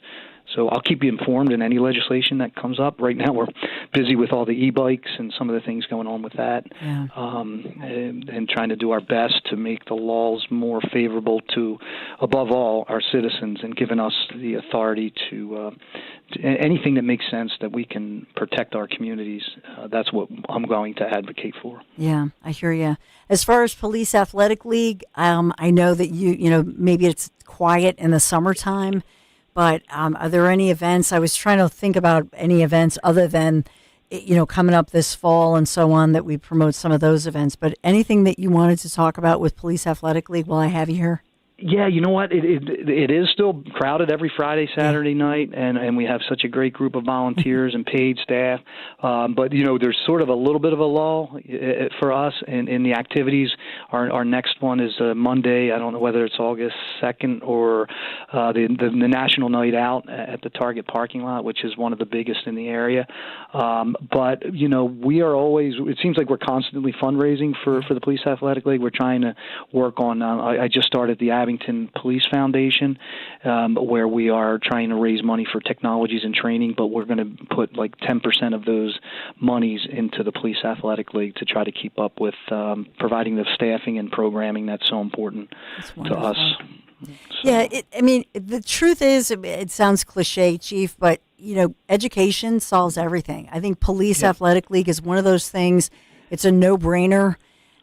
So I'll keep you informed in any legislation that comes up. Right now we're busy with all the e-bikes and some of the things going on with that, and trying to do our best to make the laws more favorable to, above all, our citizens, and giving us the authority to anything that makes sense that we can protect our communities. That's what I'm going to advocate for. Yeah, I hear you. As far as Police Athletic League, I know that maybe it's quiet in the summertime, but are there any events? I was trying to think about any events other than, coming up this fall and so on, that we promote some of those events. But anything that you wanted to talk about with Police Athletic League while I have you here? Yeah, you know what? It is still crowded every Friday, Saturday night, and we have such a great group of volunteers and paid staff. But there's sort of a little bit of a lull for us in the activities. Our next one is Monday. I don't know whether it's August 2nd or the National Night Out at the Target parking lot, which is one of the biggest in the area. But we are always. It seems like we're constantly fundraising for the Police Athletic League. We're trying to work on. I just started the Abington Police Foundation, where we are trying to raise money for technologies and training, but we're going to put like 10% of those monies into the Police Athletic League to try to keep up with providing the staffing and programming that's so important to us. So. Yeah, the truth is, it sounds cliche, Chief, but education solves everything. I think Police Athletic League is one of those things. It's a no-brainer.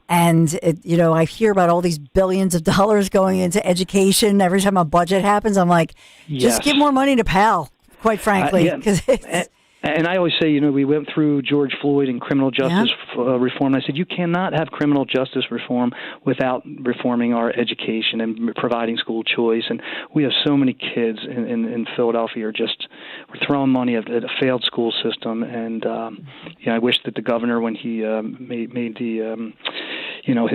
And, I hear about all these billions of dollars going into education. Every time a budget happens, I'm like, just give more money to PAL, quite frankly. And I always say, we went through George Floyd and criminal justice reform. I said, you cannot have criminal justice reform without reforming our education and providing school choice. And we have so many kids in Philadelphia we're throwing money at a failed school system. And I wish that the governor, when he made the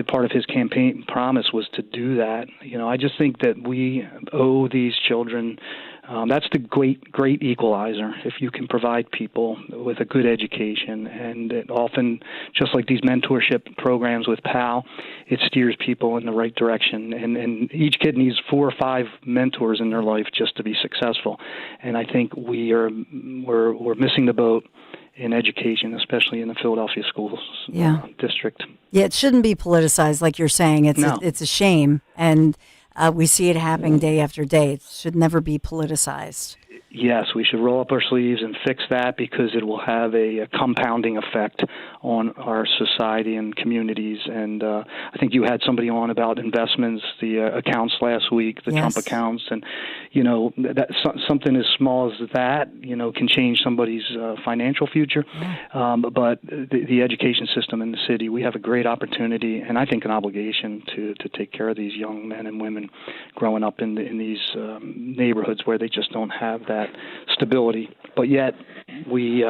part of his campaign promise was to do that. I just think that we owe these children. That's the great equalizer. If you can provide people with a good education, and it often, just like these mentorship programs with PAL, it steers people in the right direction. And each kid needs 4 or 5 mentors in their life just to be successful. And I think we're missing the boat in education, especially in the Philadelphia schools district. Yeah, it shouldn't be politicized, like you're saying. It's a shame, and we see it happening day after day. It should never be politicized. Yes, we should roll up our sleeves and fix that, because it will have a compounding effect on our society and communities. And I think you had somebody on about investments, the accounts last week, the Trump accounts, and that something as small as that can change somebody's financial future. But the education system in the city, we have a great opportunity, and I think an obligation to take care of these young men and women growing up in these neighborhoods where they just don't have that stability. But yet we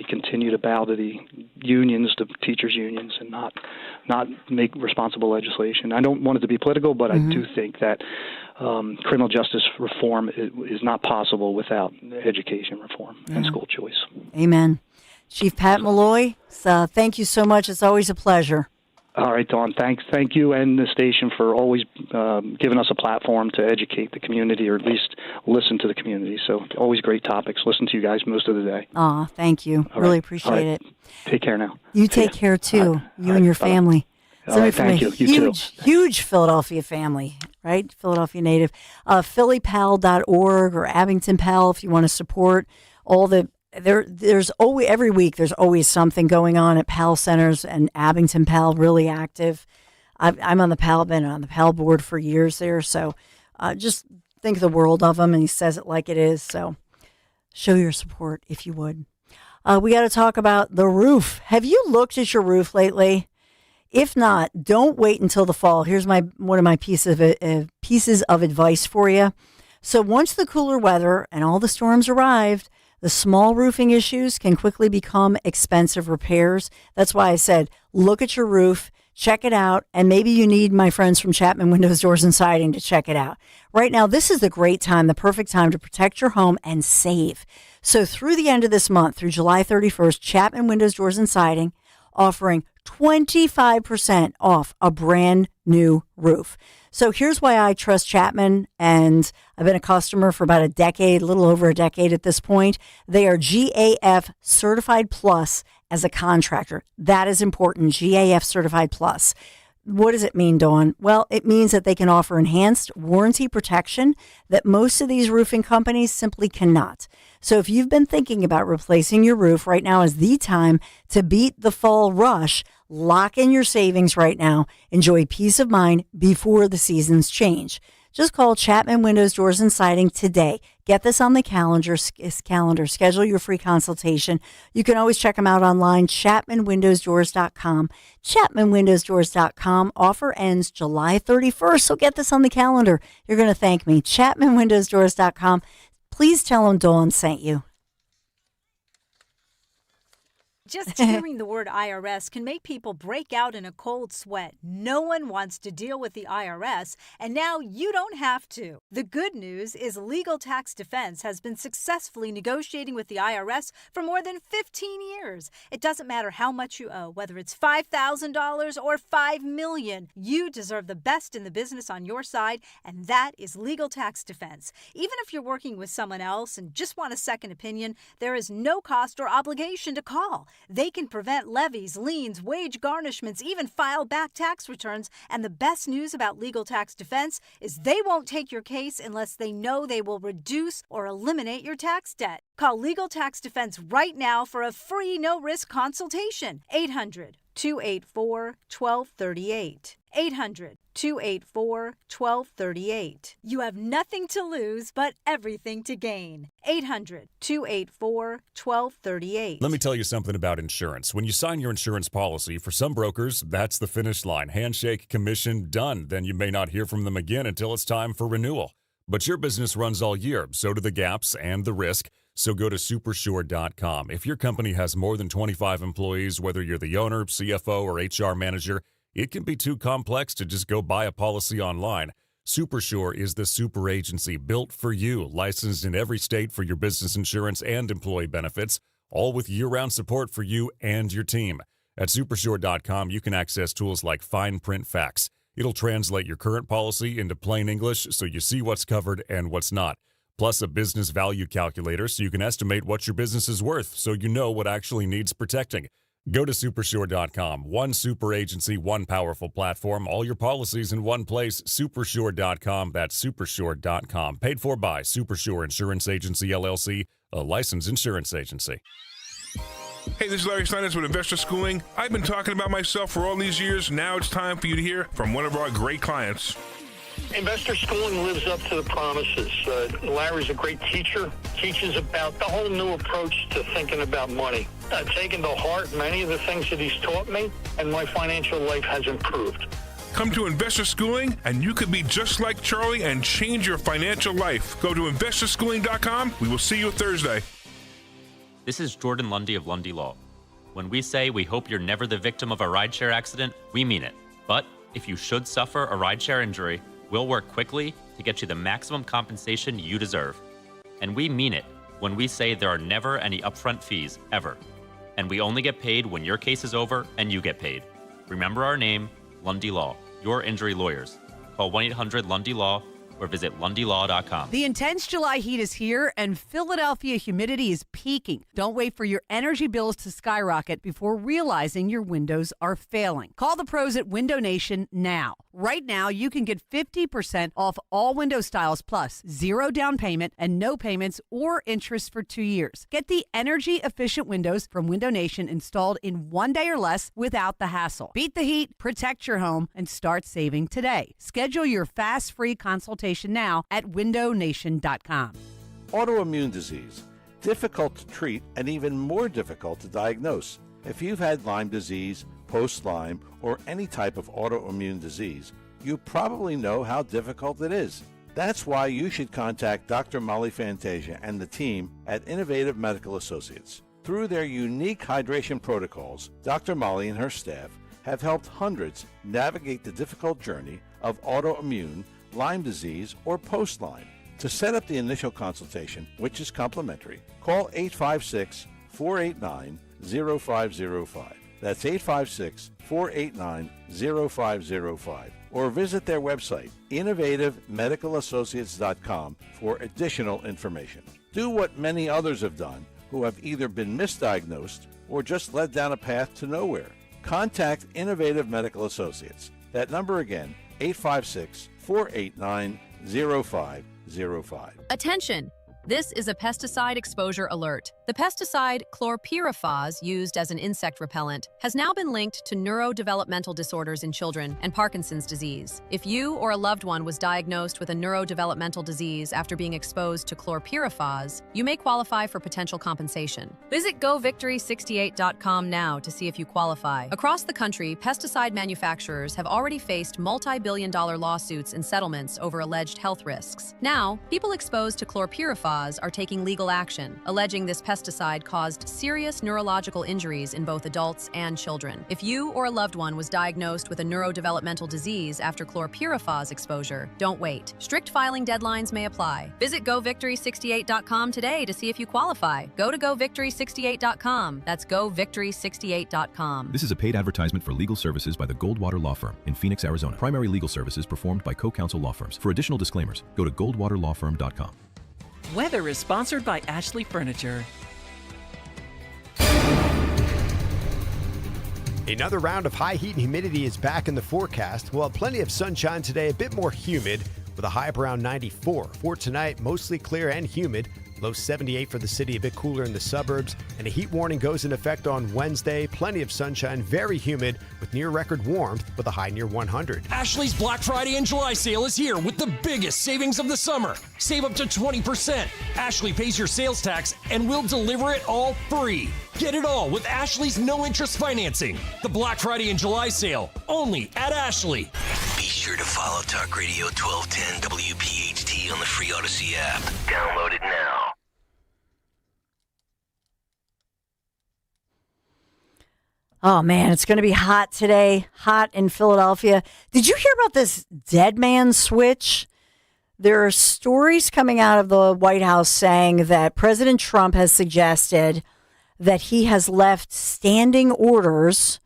continue to bow to the unions, the teachers' unions, and not make responsible legislation. I don't want it to be political, but I do think that criminal justice reform is not possible without education reform and school choice. Amen. Chief Pat Malloy, thank you so much. It's always a pleasure. All right, Dawn. Thank you and the station for always giving us a platform to educate the community, or at least listen to the community. So always great topics. Listen to you guys most of the day. Aw, thank you. Really appreciate it. Take care now. You take care too. You and your family. Thank you. You too. Huge Philadelphia family, right? Philadelphia native. PhillyPal.org or Abington Pal if you want to support all the. There's always, every week there's always something going on at PAL centers, and Abington PAL really active. I'm on the PAL, been on the PAL board for years there, so just think the world of him, and he says it like it is. So show your support if you would. We got to talk about the roof. Have you looked at your roof lately? If not, don't wait until the fall. Here's one of my pieces of advice for you. So once the cooler weather and all the storms arrived, the small roofing issues can quickly become expensive repairs. That's why I said, look at your roof, check it out, and maybe you need my friends from Chapman Windows, Doors, and Siding to check it out. Right now, this is the great time, the perfect time to protect your home and save. So through the end of this month, through July 31st, Chapman Windows, Doors, and Siding offering 25% off a brand new roof. So here's why I trust Chapman, and I've been a customer for about a decade, a little over a decade at this point. They are GAF Certified Plus as a contractor. That is important, GAF Certified Plus. What does it mean, Dawn? Well, it means that they can offer enhanced warranty protection that most of these roofing companies simply cannot. So if you've been thinking about replacing your roof, right now is the time to beat the fall rush. Lock in your savings right now. Enjoy peace of mind before the seasons change. Just call Chapman Windows, Doors, and Siding today. Get this on the calendar. Schedule your free consultation. You can always check them out online, chapmanwindowsdoors.com. chapmanwindowsdoors.com. Offer ends July 31st, so get this on the calendar. You're going to thank me. chapmanwindowsdoors.com. Please tell them Dawn sent you. Just hearing the word IRS can make people break out in a cold sweat. No one wants to deal with the IRS, and now you don't have to. The good news is Legal Tax Defense has been successfully negotiating with the IRS for more than 15 years. It doesn't matter how much you owe, whether it's $5,000 or $5 million. You deserve the best in the business on your side, and that is Legal Tax Defense. Even if you're working with someone else and just want a second opinion, there is no cost or obligation to call. They can prevent levies, liens, wage garnishments, even file back tax returns. And the best news about Legal Tax Defense is they won't take your case unless they know they will reduce or eliminate your tax debt. Call Legal Tax Defense right now for a free no-risk consultation. 800-284-1238. 800-284-1238. You have nothing to lose but everything to gain. 800-284-1238. Let me tell you something about insurance. When you sign your insurance policy, for some brokers, that's the finish line. Handshake, commission, done. Then you may not hear from them again until it's time for renewal. But your business runs all year, so do the gaps and the risk. So go to supersure.com. If your company has more than 25 employees, whether you're the owner, CFO, or HR manager, it can be too complex to just go buy a policy online. Supersure is the super agency built for you, licensed in every state for your business insurance and employee benefits, all with year-round support for you and your team. At supersure.com, you can access tools like fine print facts. It'll translate your current policy into plain English so you see what's covered and what's not. Plus a business value calculator so you can estimate what your business is worth so you know what actually needs protecting. Go to supersure.com. One super agency, one powerful platform, all your policies in one place. Supersure.com. That's supersure.com. Paid for by Supersure Insurance Agency, LLC, a licensed insurance agency. Hey, this is Larry Steinitz with Investor Schooling. I've been talking about myself for all these years. Now it's time for you to hear from one of our great clients. Investor Schooling lives up to the promises. Larry's a great teacher, teaches about the whole new approach to thinking about money. I've taken to heart many of the things that he's taught me, and my financial life has improved. Come to Investor Schooling, and you could be just like Charlie and change your financial life. Go to investorschooling.com. We will see you Thursday. This is Jordan Lundy of Lundy Law. When we say we hope you're never the victim of a rideshare accident, we mean it. But if you should suffer a rideshare injury, we'll work quickly to get you the maximum compensation you deserve. And we mean it when we say there are never any upfront fees, ever. And we only get paid when your case is over and you get paid. Remember our name, Lundy Law, your injury lawyers. Call 1-800-LUNDY-LAW or visit lundylaw.com. The intense July heat is here, and Philadelphia humidity is peaking. Don't wait for your energy bills to skyrocket before realizing your windows are failing. Call the pros at Window Nation now. Right now, you can get 50% off all window styles plus 0 down payment and no payments or interest for 2 years. Get the energy-efficient windows from Window Nation installed in 1 day or less without the hassle. Beat the heat, protect your home, and start saving today. Schedule your fast, free consultation now at windownation.com. Autoimmune disease. difficult to treat and even more difficult to diagnose. If you've had Lyme disease, post-Lyme, or any type of autoimmune disease, you probably know how difficult it is. That's why you should contact Dr. Molly Fantasia and the team at Innovative Medical Associates. Through their unique hydration protocols, Dr. Molly and her staff have helped hundreds navigate the difficult journey of autoimmune, Lyme disease, or post-Lyme. To set up the initial consultation, which is complimentary, call 856-489-0505. That's 856-489-0505. Or visit their website, innovativemedicalassociates.com, for additional information. Do what many others have done who have either been misdiagnosed or just led down a path to nowhere. Contact Innovative Medical Associates. That number again, 856-489-0505. Attention! This is a pesticide exposure alert. The pesticide chlorpyrifos, used as an insect repellent, has now been linked to neurodevelopmental disorders in children and Parkinson's disease. If you or a loved one was diagnosed with a neurodevelopmental disease after being exposed to chlorpyrifos, you may qualify for potential compensation. Visit govictory68.com now to see if you qualify. Across the country, pesticide manufacturers have already faced multi-billion-dollar lawsuits and settlements over alleged health risks. Now, people exposed to chlorpyrifos are taking legal action, alleging this pesticide caused serious neurological injuries in both adults and children. If you or a loved one was diagnosed with a neurodevelopmental disease after chlorpyrifos exposure, don't wait. Strict filing deadlines may apply. Visit govictory68.com today to see if you qualify. Go to govictory68.com. That's govictory68.com. This is a paid advertisement for legal services by the Goldwater Law Firm in Phoenix, Arizona. Primary legal services performed by co-counsel law firms. For additional disclaimers, go to goldwaterlawfirm.com. Weather is sponsored by Ashley Furniture. Another round of high heat and humidity is back in the forecast. We'll have plenty of sunshine today, a bit more humid with a high of around 94. For tonight, mostly clear and humid. Low 78 for the city, a bit cooler in the suburbs. And a heat warning goes in effect on Wednesday. Plenty of sunshine, very humid with near record warmth with a high near 100. Ashley's Black Friday and July sale is here with the biggest savings of the summer. Save up to 20%. Ashley pays your sales tax and we'll deliver it all free. Get it all with Ashley's no-interest financing. The Black Friday and July sale, only at Ashley. Be sure to follow Talk Radio 1210 WPHT on the free Odyssey app. Download it now. Oh, man, it's going to be hot today, hot in Philadelphia. Did you hear about this dead man switch? There are stories coming out of the White House saying that President Trump has suggested that he has left standing orders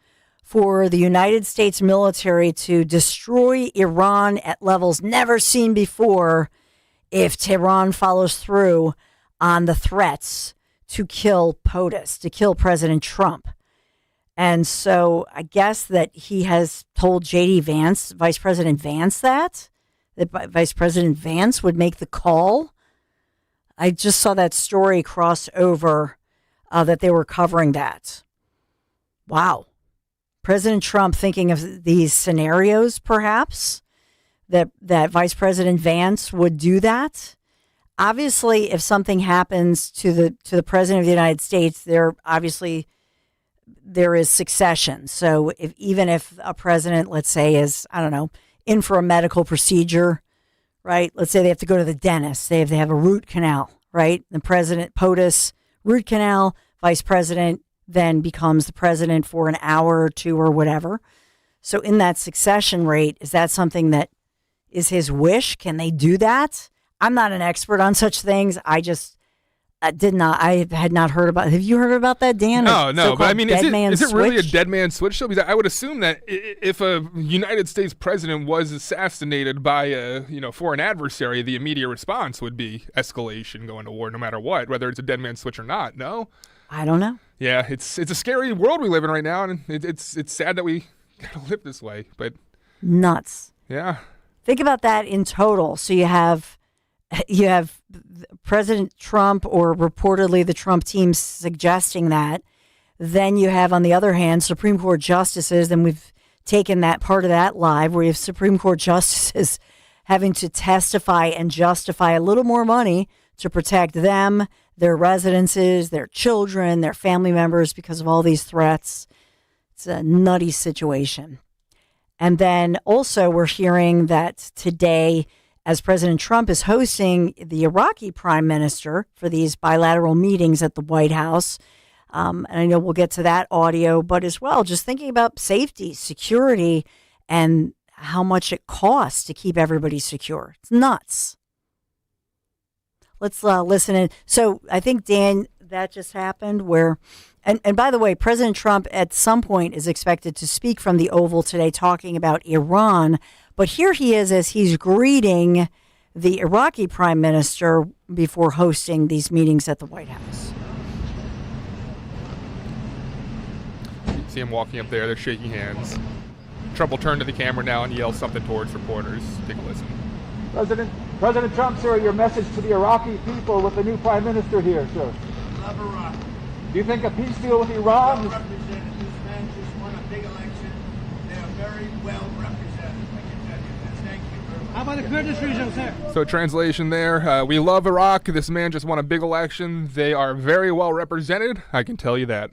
for the United States military to destroy Iran at levels never seen before if Tehran follows through on the threats to kill POTUS, to kill President Trump. And so I guess that he has told J.D. Vance, Vice President Vance, that Vice President Vance would make the call. I just saw that story cross over that they were covering that. Wow. President Trump thinking of these scenarios, perhaps, that Vice President Vance would do that. Obviously, if something happens to the President of the United States, there is succession. So even if a president, let's say, is, I don't know, in for a medical procedure, right? Let's say they have to go to the dentist. They have a root canal, right? The president, POTUS, root canal, vice president then becomes the president for an hour or two or whatever. So in that succession rate, is that something that is his wish? Can they do that? I'm not an expert on such things. I just I had not heard about. Have you heard about that, Dan? No. But I mean, is it really a switch? dead man switch? Though? Because I would assume that if a United States president was assassinated by a foreign adversary, the immediate response would be escalation, going to war, no matter what, whether it's a dead man switch or not. No, I don't know. Yeah, it's a scary world we live in right now, and it's sad that we gotta live this way. But nuts. Yeah. Think about that in total. So you have President Trump, or reportedly the Trump team, suggesting that. Then you have, on the other hand, Supreme Court justices, and we've taken that part of that live, where you have Supreme Court justices having to testify and justify a little more money to protect them, their residences, their children, their family members because of all these threats. It's a nutty situation. And then also we're hearing that today, as President Trump is hosting the Iraqi prime minister for these bilateral meetings at the White House, and I know we'll get to that audio, but as well, just thinking about safety, security, and how much it costs to keep everybody secure. It's nuts. Let's listen in. So I think, Dan, that just happened where, and by the way, President Trump at some point is expected to speak from the Oval today talking about Iran. But here he is as he's greeting the Iraqi prime minister before hosting these meetings at the White House. You see him walking up there. They're shaking hands. Trump will turn to the camera now and yell something towards reporters. Take a listen. President Trump, sir, your message to the Iraqi people with the new prime minister here, sir. Love Iraq. Do you think a peace deal with Iran? Well represented. These men just won a big election. They are very well represented. I can tell you that. Thank you very much. How about the Kurdish region, sir? So translation there, we love Iraq. This man just won a big election. They are very well represented. I can tell you that.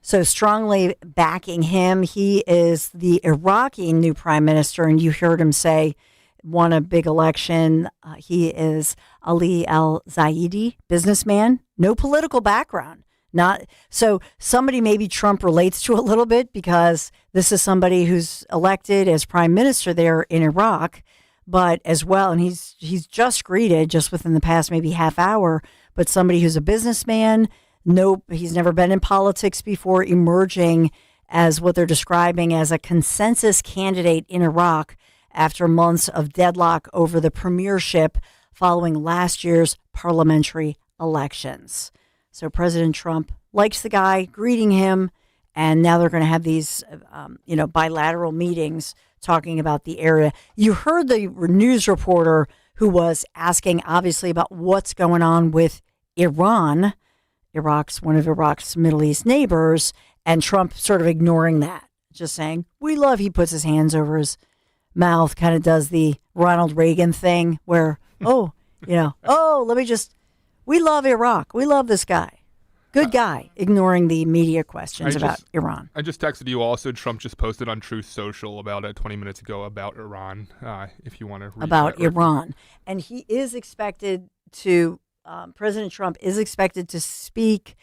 So strongly backing him. He is the Iraqi new prime minister, and you heard him say, won a big election. He is Ali al-Zaidi, businessman, no political background. Not so somebody maybe Trump relates to a little bit because this is somebody who's elected as prime minister there in Iraq, but as well, and he's just greeted just within the past maybe half hour, but somebody who's a businessman. Nope, he's never been in politics before, emerging as what they're describing as a consensus candidate in Iraq after months of deadlock over the premiership following last year's parliamentary elections. So President Trump likes the guy, greeting him, and now they're going to have these, bilateral meetings talking about the area. You heard the news reporter who was asking, obviously, about what's going on with Iran. One of Iraq's Middle East neighbors, and Trump sort of ignoring that, just saying, he puts his hands over his mouth, kind of does the Ronald Reagan thing where, we love Iraq. We love this guy. Good guy, ignoring the media questions about Iran. I just texted you also. Trump just posted on Truth Social about 20 minutes ago about Iran, if you want to read about that. Iran. And he is expected to, President Trump is expected to speak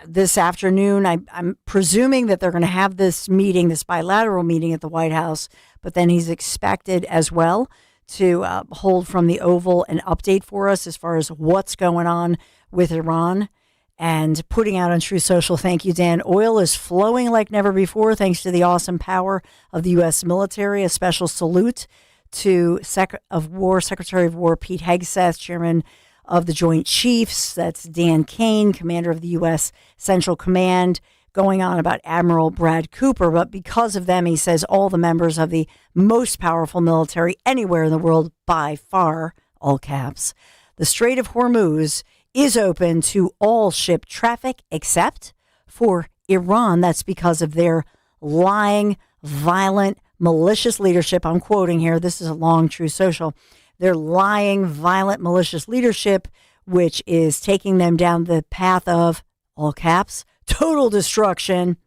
this afternoon. I'm presuming that they're going to have this meeting, this bilateral meeting at the White House, but then he's expected as well to hold from the Oval an update for us as far as what's going on with Iran. And putting out on True Social, thank you, Dan, oil is flowing like never before thanks to the awesome power of the U.S. military. A special salute to Secretary of War Pete Hegseth, Chairman of the Joint Chiefs. That's Dan Kane, commander of the U.S. Central Command, going on about Admiral Brad Cooper. But because of them, he says all the members of the most powerful military anywhere in the world by far, all caps, the Strait of Hormuz is open to all ship traffic except for Iran. That's because of their lying, violent, malicious leadership. I'm quoting here. This is a long True Social. Their lying, violent, malicious leadership, which is taking them down the path of, all caps, total destruction.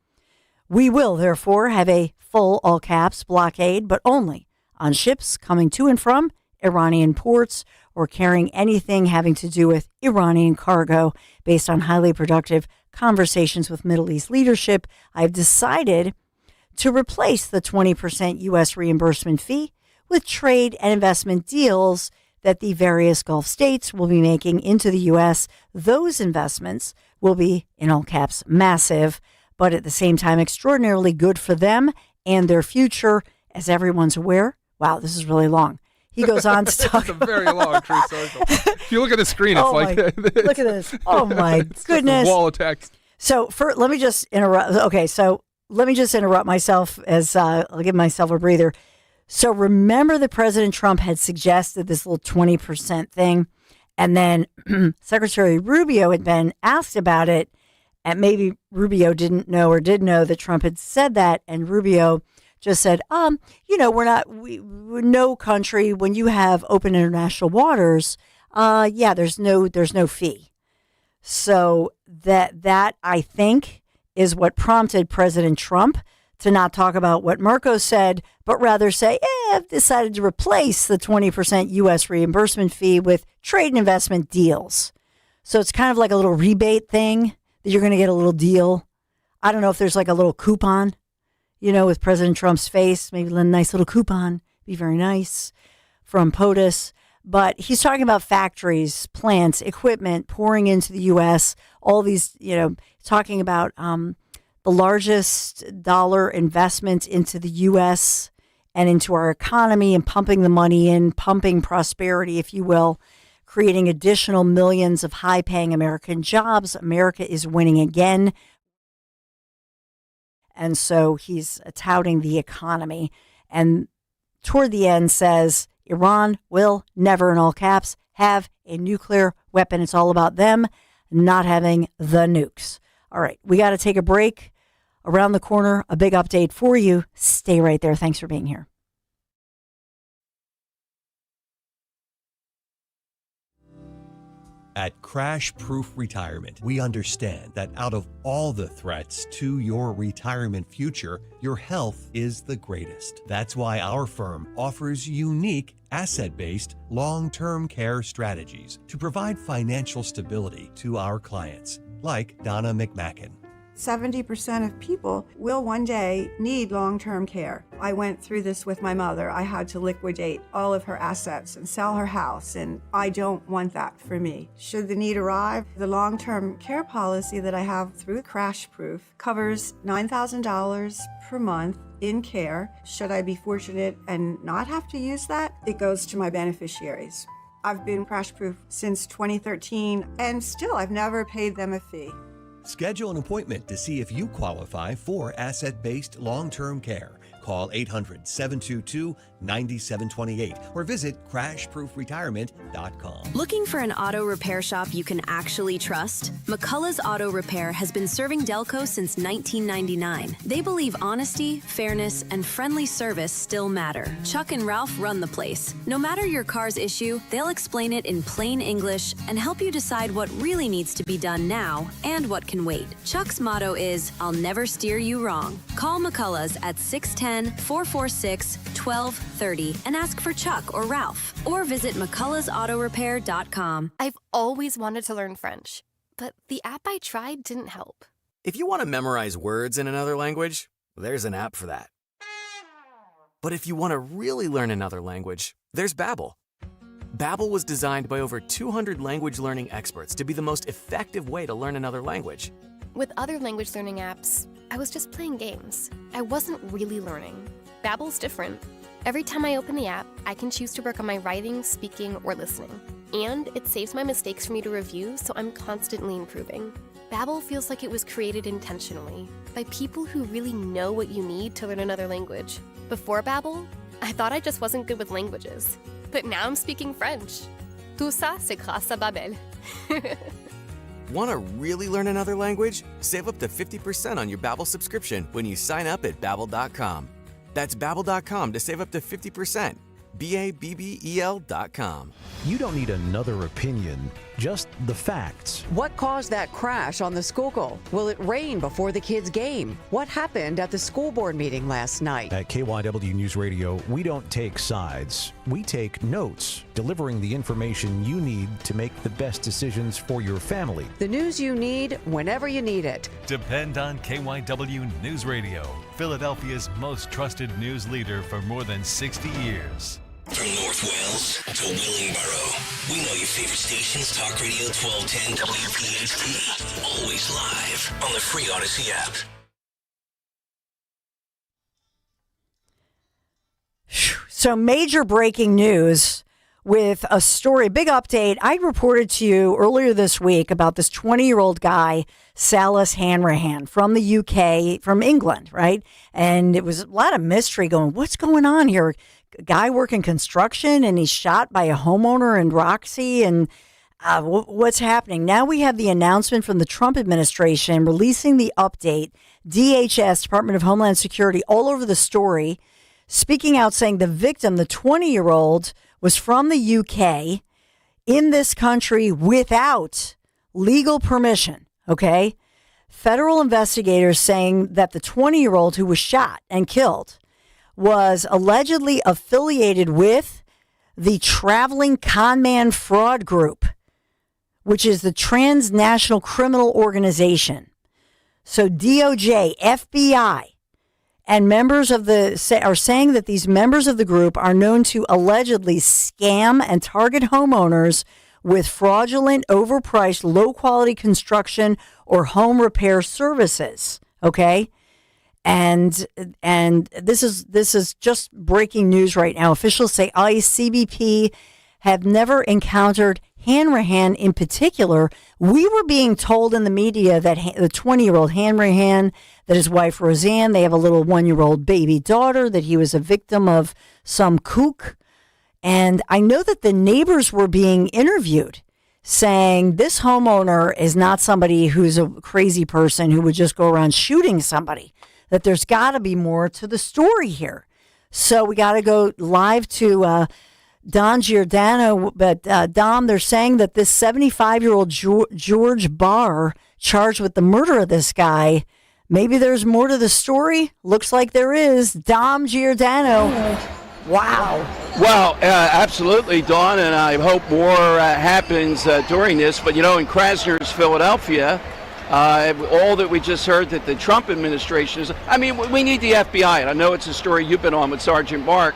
We will, therefore, have a full, all caps, blockade, but only on ships coming to and from Iranian ports or carrying anything having to do with Iranian cargo. Based on highly productive conversations with Middle East leadership, I've decided to replace the 20% U.S. reimbursement fee with trade and investment deals that the various Gulf states will be making into the U.S. Those investments will be, in all caps, massive, but at the same time extraordinarily good for them and their future. As everyone's aware, wow, this is really long. He goes on to talk. It's a very long True Social. If you look at the screen, it's look at this. Oh my goodness. Just a wall of text. So let me just interrupt. Okay, so let me just interrupt myself as I'll give myself a breather. So remember that President Trump had suggested this little 20% thing, and then Secretary Rubio had been asked about it, and maybe Rubio didn't know or did know that Trump had said that, and Rubio just said, no country, when you have open international waters, yeah, there's no fee. So that I think is what prompted President Trump to not talk about what Marco said, but rather say, I've decided to replace the 20% U.S. reimbursement fee with trade and investment deals. So it's kind of like a little rebate thing that you're going to get a little deal. I don't know if there's like a little coupon, with President Trump's face, maybe a nice little coupon, be very nice, from POTUS. But he's talking about factories, plants, equipment pouring into the U.S., all these, talking about the largest dollar investment into the U.S. and into our economy and pumping the money in, pumping prosperity, if you will, creating additional millions of high-paying American jobs. America is winning again. And so he's touting the economy. And toward the end says, Iran will never, in all caps, have a nuclear weapon. It's all about them not having the nukes. All right, we got to take a break. Around the corner, a big update for you. Stay right there. Thanks for being here. At Crash Proof Retirement, we understand that out of all the threats to your retirement future, your health is the greatest. That's why our firm offers unique asset-based long-term care strategies to provide financial stability to our clients, like Donna McMacken. 70% of people will one day need long-term care. I went through this with my mother. I had to liquidate all of her assets and sell her house, and I don't want that for me. Should the need arrive, the long-term care policy that I have through Crash Proof covers $9,000 per month in care. Should I be fortunate and not have to use that, it goes to my beneficiaries. I've been Crash Proof since 2013, and still I've never paid them a fee. Schedule an appointment to see if you qualify for asset-based long-term care. Call 800-722-9728 or visit crashproofretirement.com. Looking for an auto repair shop you can actually trust? McCullough's Auto Repair has been serving Delco since 1999. They believe honesty, fairness, and friendly service still matter. Chuck and Ralph run the place. No matter your car's issue, they'll explain it in plain English and help you decide what really needs to be done now and what can wait. Chuck's motto is, I'll never steer you wrong. Call McCullough's at 610-446-1230 and ask for Chuck or Ralph. Or visit McCulloughsAutorepair.com. I've always wanted to learn French, but the app I tried didn't help. If you want to memorize words in another language, there's an app for that. But if you want to really learn another language, there's Babbel. Babbel was designed by over 200 language learning experts to be the most effective way to learn another language. With other language learning apps, I was just playing games. I wasn't really learning. Babbel's different. Every time I open the app, I can choose to work on my writing, speaking, or listening. And it saves my mistakes for me to review, so I'm constantly improving. Babbel feels like it was created intentionally by people who really know what you need to learn another language. Before Babbel, I thought I just wasn't good with languages. But now I'm speaking French. Tout ça, c'est grâce à Babbel. Want to really learn another language? Save up to 50% on your Babbel subscription when you sign up at Babbel.com. That's Babbel.com to save up to 50%. Babbel.com. You don't need another opinion, just the facts. What caused that crash on the Schuylkill? Will it rain before the kids' game? What happened at the school board meeting last night? At KYW News Radio, we don't take sides. We take notes, delivering the information you need to make the best decisions for your family. The news you need whenever you need it. Depend on KYW News Radio, Philadelphia's most trusted news leader for more than 60 years. From North Wales to Willingboro, we know your favorite stations, Talk Radio 1210 WPHT, always live on the free Odyssey app. So major breaking news with a story, big update. I reported to you earlier this week about this 20-year-old guy, Salas Hanrahan, from the UK, from England, right? And it was a lot of mystery going, what's going on here? A guy working construction and he's shot by a homeowner in Roxy, and what's happening? Now we have the announcement from the Trump administration releasing the update. DHS, Department of Homeland Security, all over the story, speaking out saying the victim, the 20-year-old, was from the UK. in this country without legal permission, okay? Federal investigators saying that the 20-year-old who was shot and killed was allegedly affiliated with the traveling conman fraud group, which is the transnational criminal organization. So DOJ, FBI, and members of are saying that these members of the group are known to allegedly scam and target homeowners with fraudulent, overpriced, low-quality construction or home repair services. Okay, and this is just breaking news right now. Officials say ICE, CBP have never encountered Hanrahan in particular. We were being told in the media that the 20-year-old Hanrahan, that his wife Roseanne, they have a little 1-year-old baby daughter, that he was a victim of some kook. And I know that the neighbors were being interviewed saying this homeowner is not somebody who's a crazy person who would just go around shooting somebody, that there's got to be more to the story here. So we got to go live to Don Giordano. But Dom, they're saying that this 75-year-old George Barr charged with the murder of this guy, maybe there's more to the story. Looks like there is. Dom Giordano. Wow. Well, absolutely, Dawn, and I hope more happens during this. But, in Krasner's Philadelphia, all that we just heard that the Trump administration is, we need the FBI. And I know it's a story you've been on with Sergeant Mark.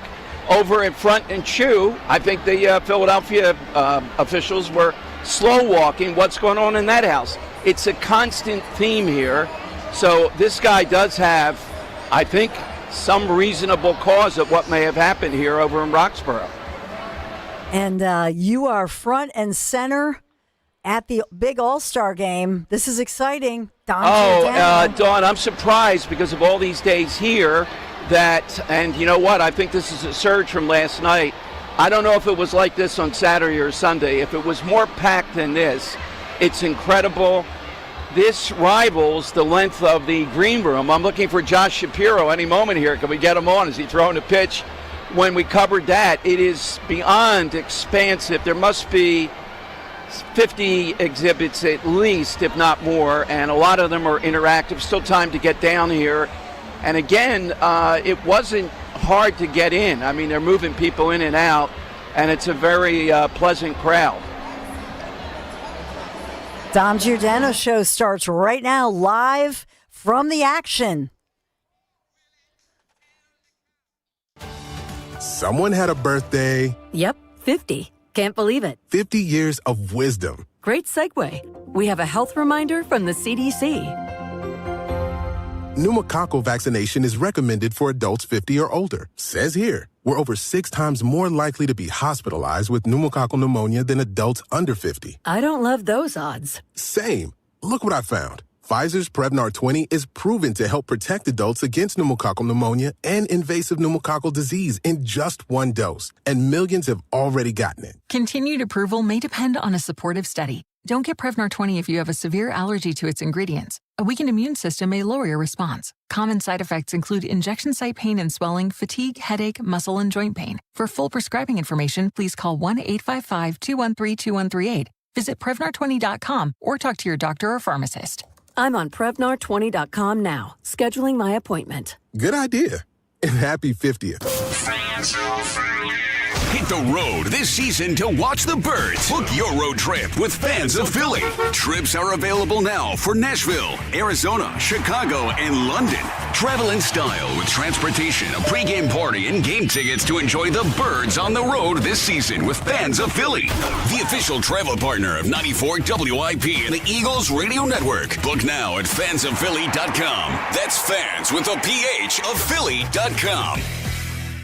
Over in Front and Chew, I think the Philadelphia officials were slow walking what's going on in that house. It's a constant theme here. So this guy does have, I think, some reasonable cause of what may have happened here over in Roxborough. And you are front and center at the big All-Star game. This is exciting. Dawn, I'm surprised because of all these days here and you know what? I think this is a surge from last night. I don't know if it was like this on Saturday or Sunday. If it was more packed than this, it's incredible. This rivals the length of the green room. I'm looking for Josh Shapiro any moment here. Can we get him on? Is he throwing a pitch? When we covered that, it is beyond expansive. There must be 50 exhibits at least, if not more, and a lot of them are interactive. Still time to get down here. And again, it wasn't hard to get in. They're moving people in and out, and it's a very pleasant crowd. Dom Giordano show starts right now, live from the action. Someone had a birthday. Yep, 50. Can't believe it. 50 years of wisdom. Great segue. We have a health reminder from the CDC. Pneumococcal vaccination is recommended for adults 50 or older. Says here, we're over 6 times more likely to be hospitalized with pneumococcal pneumonia than adults under 50. I don't love those odds. Same. Look what I found. Pfizer's Prevnar 20 is proven to help protect adults against pneumococcal pneumonia and invasive pneumococcal disease in just 1 dose. And millions have already gotten it. Continued approval may depend on a supportive study. Don't get Prevnar 20 if you have a severe allergy to its ingredients. A weakened immune system may lower your response. Common side effects include injection site pain and swelling, fatigue, headache, muscle, and joint pain. For full prescribing information, please call 1-855-213-2138. Visit Prevnar20.com or talk to your doctor or pharmacist. I'm on Prevnar20.com now, scheduling my appointment. Good idea. And happy 50th. Hit the road this season to watch the Birds. Book your road trip with Fans of Philly. Trips are available now for Nashville, Arizona, Chicago, and London. Travel in style with transportation, a pregame party, and game tickets to enjoy the Birds on the road this season with Fans of Philly. The official travel partner of 94 WIP and the Eagles Radio Network. Book now at fansofphilly.com. That's fans with a PH of Philly.com.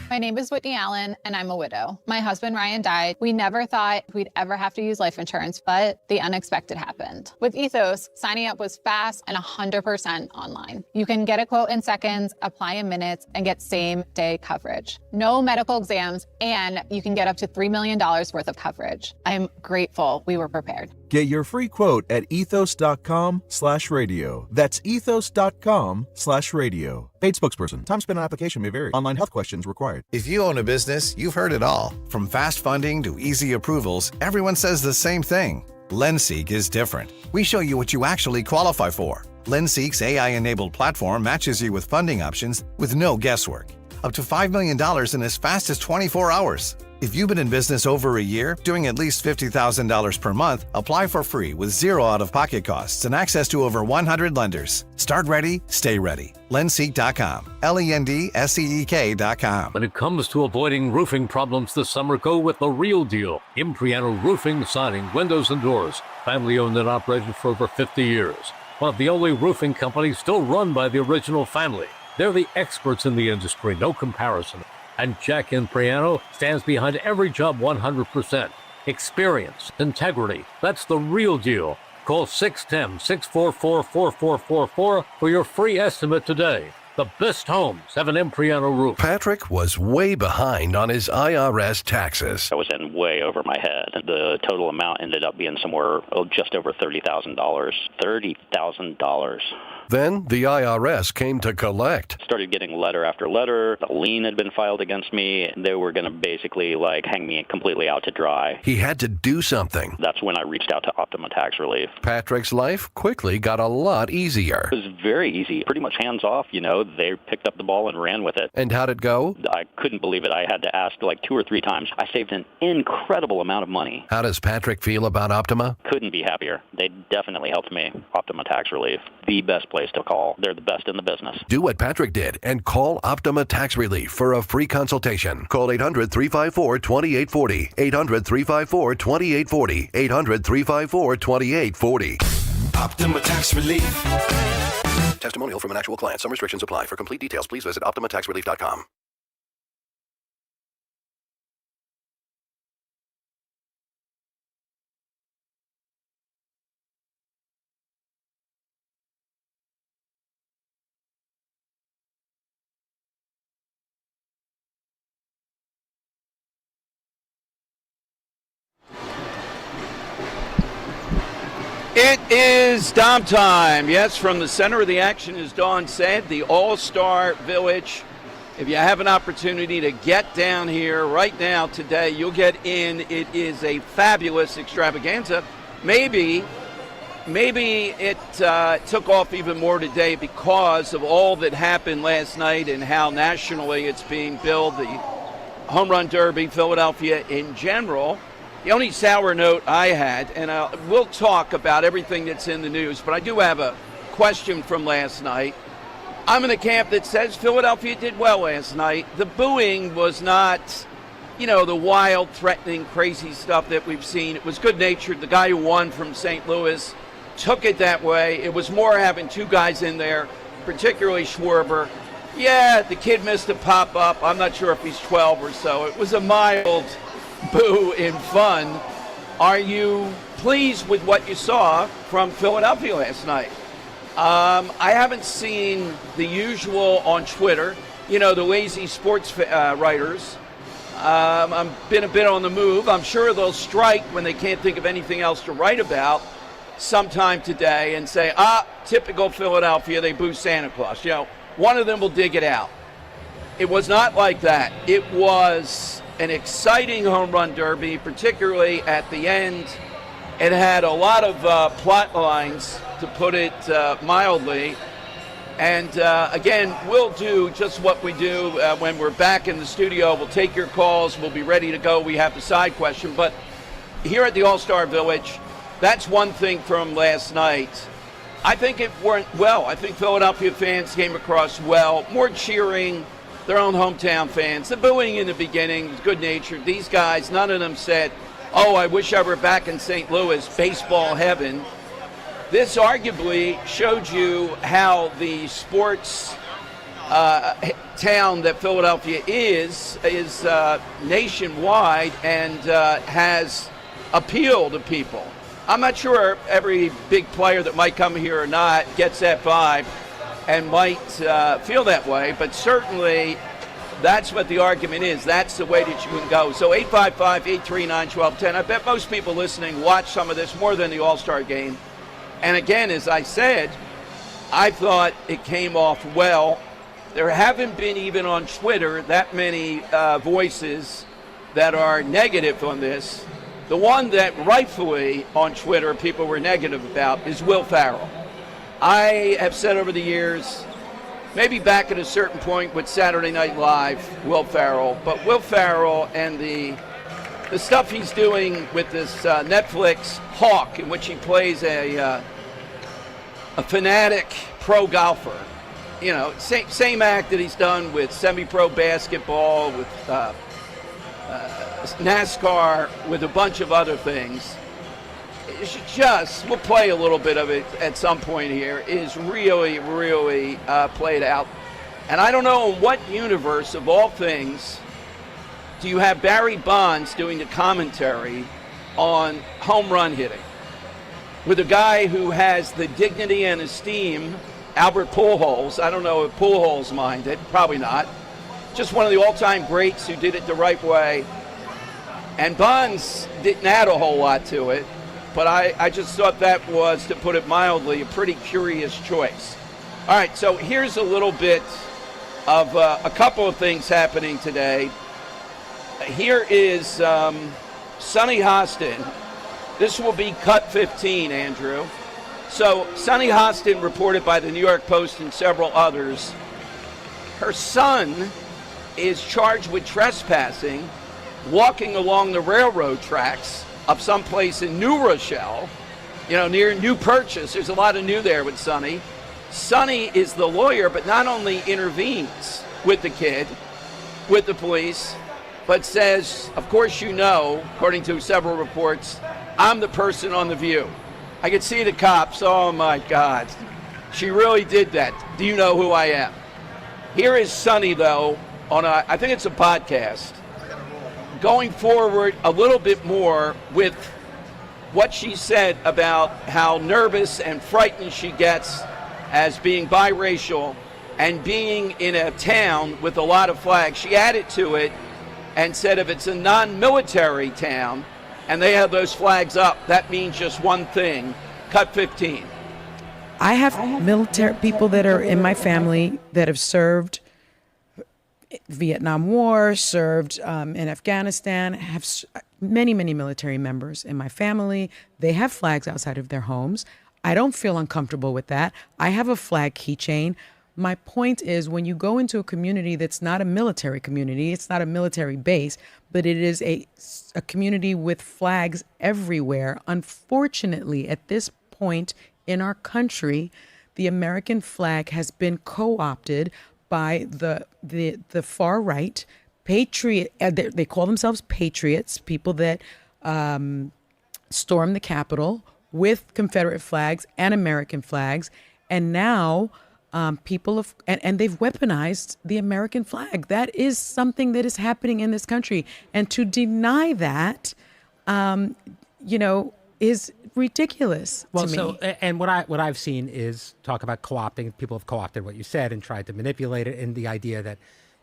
My name is Whitney Allen, and I'm a widow. My husband, Ryan, died. We never thought we'd ever have to use life insurance, but the unexpected happened. With Ethos, signing up was fast and 100% online. You can get a quote in seconds, apply in minutes, and get same-day coverage. No medical exams, and you can get up to $3 million worth of coverage. I'm grateful we were prepared. Get your free quote at ethos.com/radio. That's ethos.com/radio. Paid spokesperson. Time spent on application may vary. Online health questions required. If you own a business, you've heard it all. From fast funding to easy approvals, everyone says the same thing. LendSeek is different. We show you what you actually qualify for. LendSeek's AI-enabled platform matches you with funding options with no guesswork. Up to $5 million in as fast as 24 hours. If you've been in business over a year, doing at least $50,000 per month, apply for free with zero out-of-pocket costs and access to over 100 lenders. Start ready, stay ready. LendSeek.com. LendSeek.com. When it comes to avoiding roofing problems this summer, go with the real deal. Impriano Roofing, Siding, Windows, and Doors. Family owned and operated for over 50 years. One of the only roofing companies still run by the original family. They're the experts in the industry, no comparison. And Jack Impriano stands behind every job 100%. Experience, integrity, that's the real deal. Call 610-644-4444 for your free estimate today. The best homes have an Impriano roof. Patrick was way behind on his IRS taxes. I was in way over my head. The total amount ended up being somewhere just over $30,000. $30,000. Then the IRS came to collect. Started getting letter after letter. A lien had been filed against me. They were going to basically hang me completely out to dry. He had to do something. That's when I reached out to Optima Tax Relief. Patrick's life quickly got a lot easier. It was very easy, pretty much hands off. They picked up the ball and ran with it. And how'd it go? I couldn't believe it. I had to ask 2 or 3 times. I saved an incredible amount of money. How does Patrick feel about Optima? Couldn't be happier. They definitely helped me. Optima Tax Relief, the best place to call. They're the best in the business. Do what Patrick did and call Optima Tax Relief for a free consultation. Call 800-354-2840. 800-354-2840. 800-354-2840. Optima Tax Relief. Testimonial from an actual client. Some restrictions apply. For complete details, please visit OptimaTaxRelief.com. It is Dom time. Yes, from the center of the action, as Dawn said, the All-Star Village. If you have an opportunity to get down here right now today, you'll get in. It is a fabulous extravaganza. Maybe it took off even more today because of all that happened last night and how nationally it's being billed, the Home Run Derby, Philadelphia in general. The only sour note I had, and we'll talk about everything that's in the news, but I do have a question from last night. I'm in a camp that says Philadelphia did well last night. The booing was not, the wild, threatening, crazy stuff that we've seen. It was good-natured. The guy who won from St. Louis took it that way. It was more having 2 guys in there, particularly Schwarber. Yeah, the kid missed a pop-up. I'm not sure if he's 12 or so. It was a mild boo in fun. Are you pleased with what you saw from Philadelphia last night? I haven't seen the usual on Twitter, the lazy sports writers. I've been a bit on the move. I'm sure they'll strike when they can't think of anything else to write about sometime today and say, typical Philadelphia, they boo Santa Claus. One of them will dig it out. It was not like that. It was an exciting home run derby, particularly at the end. It had a lot of plot lines, to put it mildly. And again, we'll do just what we do when we're back in the studio. We'll take your calls. We'll be ready to go. We have the side question. But here at the All-Star Village, that's one thing from last night. I think it went well. I think Philadelphia fans came across well. More cheering. Their own hometown fans. The booing in the beginning was good-natured. These guys, none of them said, I wish I were back in St. Louis, baseball heaven. This arguably showed you how the sports town that Philadelphia is nationwide and has appeal to people. I'm not sure every big player that might come here or not gets that vibe and might feel that way, but certainly That's what the argument is. That's the way that you can go. So 855-839-1210. I bet most people listening watch some of this more than the All-Star game. And again, as I said, I thought it came off well. There haven't been, even on Twitter, that many voices that are negative on this. The one that rightfully on Twitter people were negative about is Will Ferrell. I have said over the years, maybe back at a certain point with Saturday Night Live, Will Ferrell, but Will Ferrell and the stuff he's doing with this Netflix Hawk, in which he plays a fanatic pro golfer. You know, same act that he's done with semi-pro basketball, with NASCAR, with a bunch of other things. We'll play a little bit of it at some point here, is really, really played out. And I don't know in what universe of all things do you have Barry Bonds doing the commentary on home run hitting with a guy who has the dignity and esteem, Albert Pujols. I don't know if Pujols minded, probably not. Just one of the all-time greats who did it the right way. And Bonds didn't add a whole lot to it, but I just thought that was, to put it mildly, a pretty curious choice. All right, so here's a little bit of a couple of things happening today. Here is Sunny Hostin. This will be cut 15, Andrew. So Sunny Hostin, reported by the New York Post and several others, her son is charged with trespassing, walking along the railroad tracks of someplace in New Rochelle, near New Purchase. There's a lot of new there with Sunny. Sunny is the lawyer, but not only intervenes with the kid, with the police, but says, of course according to several reports, I'm the person on The View. I could see the cops. Oh, my God. She really did that. Do you know who I am? Here is Sunny, though, on I think it's a podcast, going forward a little bit more with what she said about how nervous and frightened she gets as being biracial and being in a town with a lot of flags. She added to it and said if it's a non-military town and they have those flags up, that means just one thing. Cut 15. I have military people that are in my family that have served Vietnam War, served in Afghanistan, have many, many military members in my family. They have flags outside of their homes. I don't feel uncomfortable with that. I have a flag keychain. My point is, when you go into a community that's not a military community, it's not a military base, but it is a community with flags everywhere. Unfortunately, at this point in our country, the American flag has been co-opted by the far right, patriot. They call themselves patriots, people that stormed the Capitol with Confederate flags and American flags, and now people have and they've weaponized the American flag. That is something that is happening in this country, and to deny that, is ridiculous to me. And what I've seen is talk about co-opting. People have co-opted what you said and tried to manipulate it in the idea that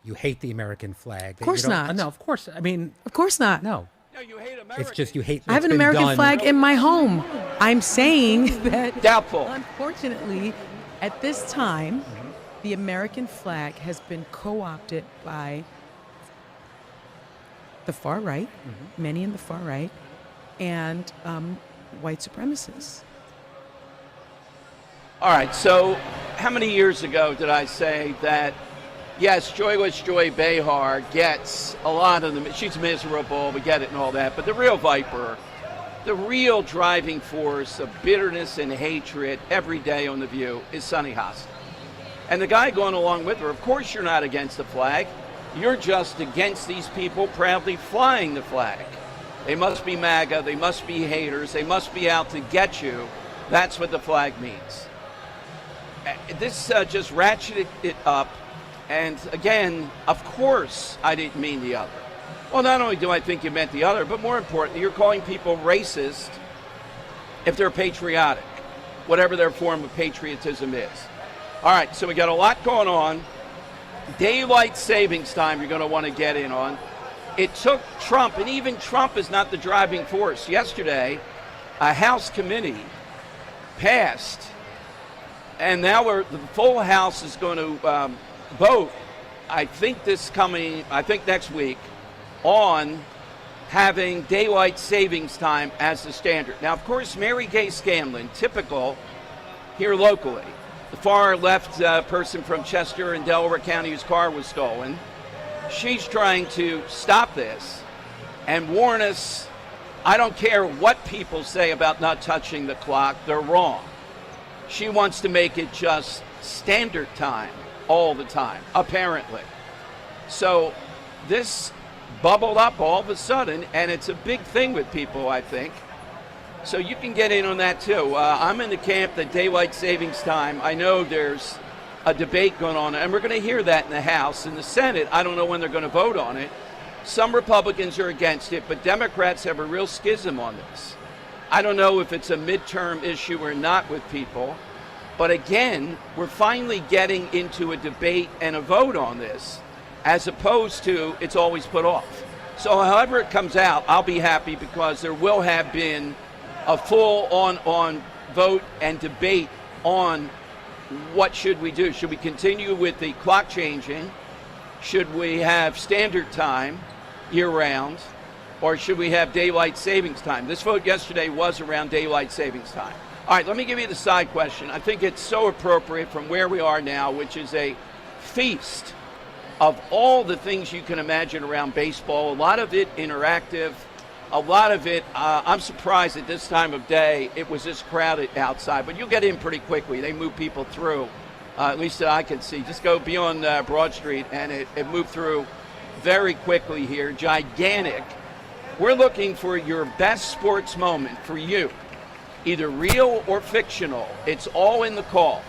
you hate the American flag. Of course not. No, of course. I mean, of course not. No. No, you hate America. It's just you hate. I have an American flag in my home. I'm saying that. Doubtful. Unfortunately, at this time, the American flag has been co-opted by the far right, many in the far right, and white supremacists. All right, so how many years ago did I say that, yes, Joyless Joy Behar gets a lot of them. She's miserable, we get it and all that, but the real viper, the real driving force of bitterness and hatred every day on The View is Sunny Hostin. And the guy going along with her, of course you're not against the flag. You're just against these people proudly flying the flag. They must be MAGA, they must be haters, they must be out to get you. That's what the flag means. This just ratcheted it up. And again, of course I didn't mean the other. Well, not only do I think you meant the other, but more importantly, you're calling people racist if they're patriotic, whatever their form of patriotism is. All right, so we got a lot going on. daylight savings time you're going to want to get in on. It took Trump, and even Trump is not the driving force. Yesterday, a House committee passed, and now the full House is going to vote, I think next week, on having daylight savings time as the standard. Now, of course, Mary Gay Scanlon, typical here locally, the far left person from Chester in Delaware County whose car was stolen, she's trying to stop this and warn us. I don't care what people say about not touching the clock, they're wrong. She wants to make it just standard time all the time, apparently. So this bubbled up all of a sudden, and it's a big thing with people, I think. So you can get in on that too. I'm in the camp that daylight savings time, I know there's a debate going on, and we're going to hear that in the House. In the Senate, I don't know when they're going to vote on it. Some Republicans are against it, but Democrats have a real schism on this. I don't know if it's a midterm issue or not with people, but again, we're finally getting into a debate and a vote on this, as opposed to it's always put off. So however it comes out, I'll be happy, because there will have been a full on vote and debate on what should we do. Should we continue with the clock changing? Should we have standard time year-round? Or should we have daylight savings time? This vote yesterday was around daylight savings time. All right, let me give you the side question. I think it's so appropriate from where we are now, which is a feast of all the things you can imagine around baseball. A lot of it interactive. A lot of it, I'm surprised at this time of day it was this crowded outside, but you'll get in pretty quickly. They move people through, at least that I can see. Just go beyond Broad Street, and it moved through very quickly here. Gigantic. We're looking for your best sports moment for you, either real or fictional. It's all in the call.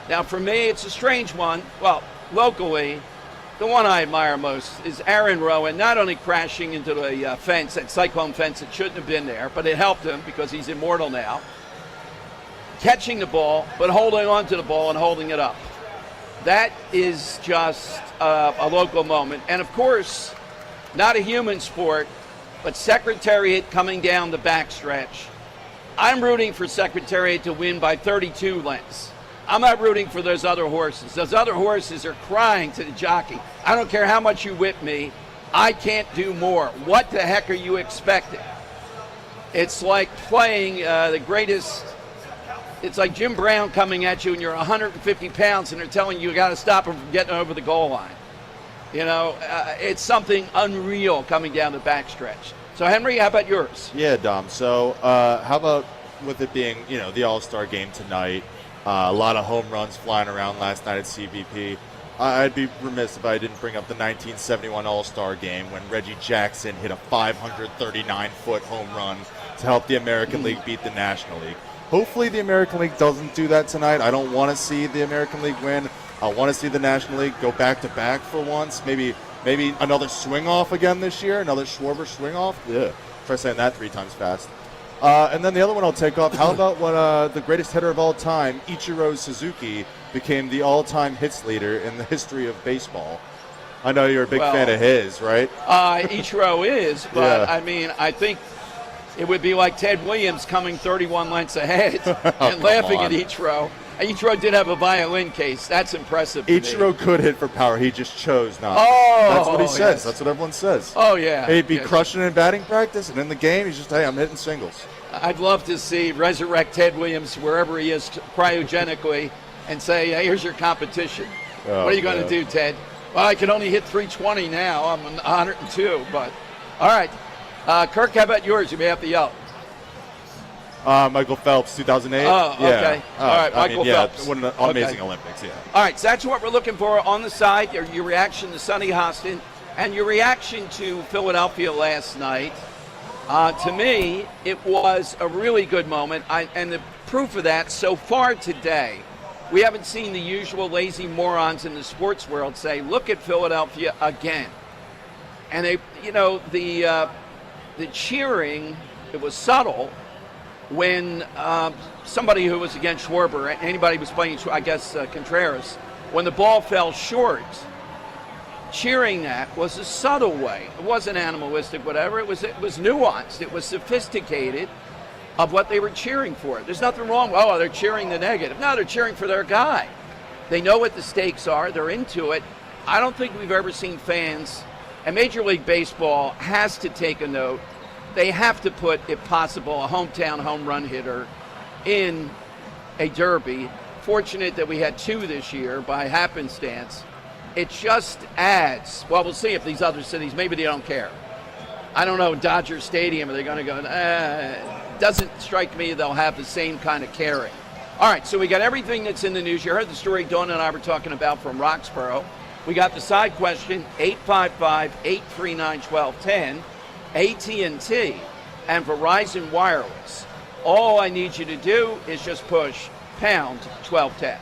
Now, for me, it's a strange one. Well, locally, the one I admire most is Aaron Rowan, not only crashing into the fence, that cyclone fence that shouldn't have been there, but it helped him because he's immortal now. Catching the ball, but holding on to the ball and holding it up. That is just a local moment. And of course, not a human sport, but Secretariat coming down the backstretch. I'm rooting for Secretariat to win by 32 lengths. I'm not rooting for those other horses. Those other horses are crying to the jockey. I don't care how much you whip me. I can't do more. What the heck are you expecting? It's like playing the greatest. It's like Jim Brown coming at you and you're 150 pounds and they're telling you got to stop him from getting over the goal line. You know, it's something unreal coming down the backstretch. So, Henry, how about yours? Yeah, Dom. So how about with it being, the All-Star game tonight? A lot of home runs flying around last night at CBP. I'd be remiss if I didn't bring up the 1971 All-Star game when Reggie Jackson hit a 539-foot home run to help the American League beat the National League. Hopefully the American League doesn't do that tonight. I don't want to see the American League win. I want to see the National League go back-to-back for once. Maybe another swing-off again this year, another Schwarber swing-off. Yeah, try saying that 3 times fast. And then the other one I'll take off, how about when the greatest hitter of all time, Ichiro Suzuki, became the all-time hits leader in the history of baseball? I know you're a big fan of his, right? Ichiro is, but Yeah. I mean, I think it would be like Ted Williams coming 31 lengths ahead and laughing at Ichiro. Ichiro did have a violin case. That's impressive to me. Ichiro could hit for power. He just chose not. Oh, that's what he says. yes. That's what everyone says. Oh, yeah. He'd be Yes. crushing in batting practice, and in the game, he's just, hey, I'm hitting singles. I'd love to see resurrect Ted Williams wherever he is cryogenically and say, hey, here's your competition. Oh, what are you going to man. do, Ted? Well, I can only hit 320 now. I'm 102, but all right. Kirk, how about yours? You may have to yell. Michael Phelps, 2008. Oh, okay. Yeah. All right, Michael Phelps. What an amazing Okay. Olympics, yeah. All right, so that's what we're looking for on the side, your reaction to Sonny Hostin and your reaction to Philadelphia last night. To me, it was a really good moment, and the proof of that so far today, we haven't seen the usual lazy morons in the sports world say, look at Philadelphia again. And they, the cheering, it was subtle, when somebody who was against Schwarber, anybody was playing, I guess, Contreras, when the ball fell short, cheering that was a subtle way. It wasn't animalistic, whatever. It was nuanced. It was sophisticated of what they were cheering for. There's nothing wrong. Oh, they're cheering the negative. No, they're cheering for their guy. They know what the stakes are. They're into it. I don't think we've ever seen fans, and Major League Baseball has to take a note. They have to put, if possible, a hometown home run hitter in a derby. Fortunate that we had 2 this year by happenstance. It just adds, well, we'll see if these other cities, maybe they don't care. I don't know, Dodger Stadium, are they going to go, doesn't strike me they'll have the same kind of caring. All right, so we got everything that's in the news. You heard the story Dawn and I were talking about from Roxborough. We got the side question, 855-839-1210, AT&T and Verizon Wireless. All I need you to do is just push pound 1210.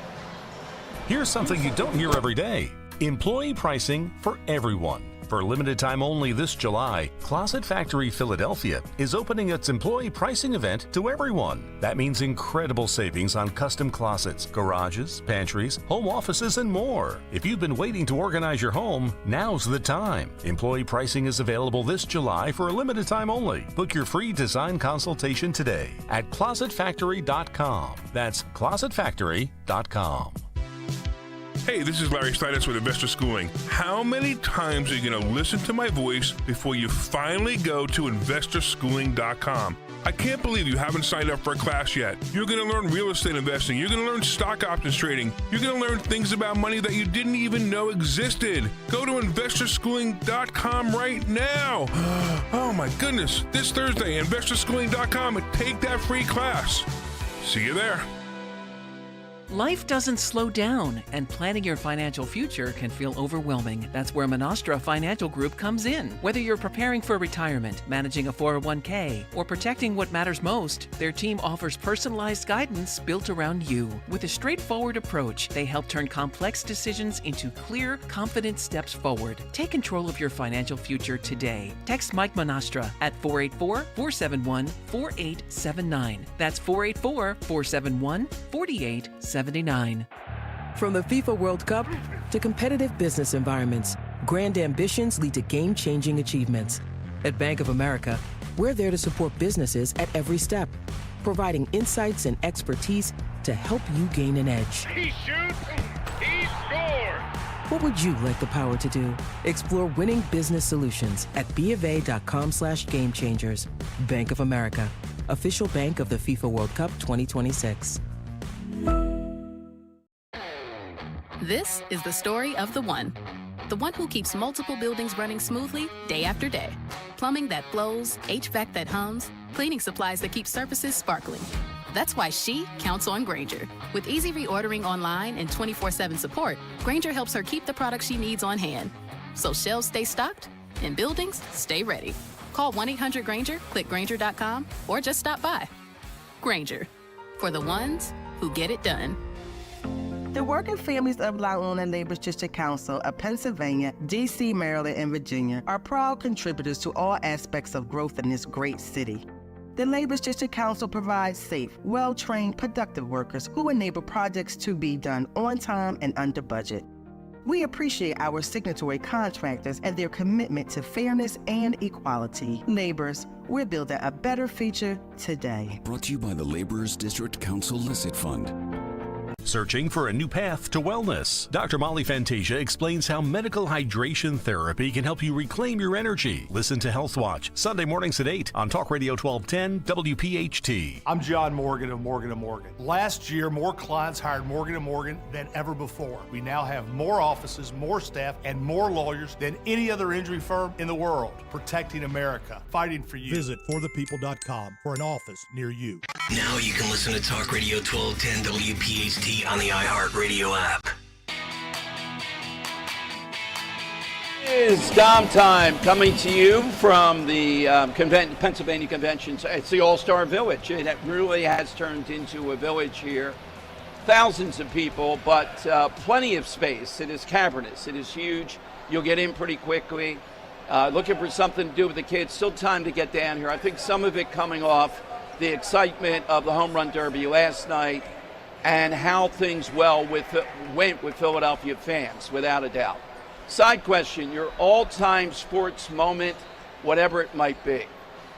Here's something you don't hear every day. Employee pricing for everyone. For a limited time only this July, Closet Factory Philadelphia is opening its employee pricing event to everyone. That means incredible savings on custom closets, garages, pantries, home offices, and more. If you've been waiting to organize your home, now's the time. Employee pricing is available this July for a limited time only. Book your free design consultation today at closetfactory.com. That's closetfactory.com. Hey, this is Larry Steinitz with Investor Schooling. How many times are you going to listen to my voice before you finally go to investorschooling.com? I can't believe you haven't signed up for a class yet. You're going to learn real estate investing. You're going to learn stock options trading. You're going to learn things about money that you didn't even know existed. Go to investorschooling.com right now. Oh my goodness. This Thursday, investorschooling.com, and take that free class. See you there. Life doesn't slow down, and planning your financial future can feel overwhelming. That's where Monastra Financial Group comes in. Whether you're preparing for retirement, managing a 401k, or protecting what matters most, their team offers personalized guidance built around you. With a straightforward approach, they help turn complex decisions into clear, confident steps forward. Take control of your financial future today. Text Mike Monastra at 484-471-4879. That's 484-471-4879. From the FIFA World Cup to competitive business environments, grand ambitions lead to game-changing achievements. At Bank of America, we're there to support businesses at every step, providing insights and expertise to help you gain an edge. He shoots, he scores! What would you like the power to do? Explore winning business solutions at BofA.com/gamechangers. Bank of America, official bank of the FIFA World Cup 2026. This is the story of the one who keeps multiple buildings running smoothly day after day. Plumbing that flows, HVAC that hums, cleaning supplies that keep surfaces sparkling. That's why she counts on Grainger. With easy reordering online and 24/7 support, Grainger helps her keep the products she needs on hand. So shelves stay stocked and buildings stay ready. Call 1-800-GRAINGER, click Grainger.com, or just stop by. Grainger, for the ones who get it done. The working families of La Una Labor District Council of Pennsylvania, D.C., Maryland, and Virginia are proud contributors to all aspects of growth in this great city. The Labor District Council provides safe, well-trained, productive workers who enable projects to be done on time and under budget. We appreciate our signatory contractors and their commitment to fairness and equality. Laborers, we're building a better future today. Brought to you by the Laborers District Council Licit Fund. Searching for a new path to wellness? Dr. Molly Fantasia explains how medical hydration therapy can help you reclaim your energy. Listen to Health Watch, Sunday mornings at 8 on Talk Radio 1210 WPHT. I'm John Morgan of Morgan & Morgan. Last year, more clients hired Morgan & Morgan than ever before. We now have more offices, more staff, and more lawyers than any other injury firm in the world. Protecting America, fighting for you. Visit forthepeople.com for an office near you. Now you can listen to Talk Radio 1210 WPHT on the iHeartRadio app. It's Dom time, coming to you from the Pennsylvania Convention. It's the All-Star Village. It really has turned into a village here. Thousands of people, but plenty of space. It is cavernous. It is huge. You'll get in pretty quickly. Looking for something to do with the kids. Still time to get down here. I think some of it coming off the excitement of the Home Run Derby last night and how things went with Philadelphia fans, without a doubt. Side question, your all-time sports moment, whatever it might be.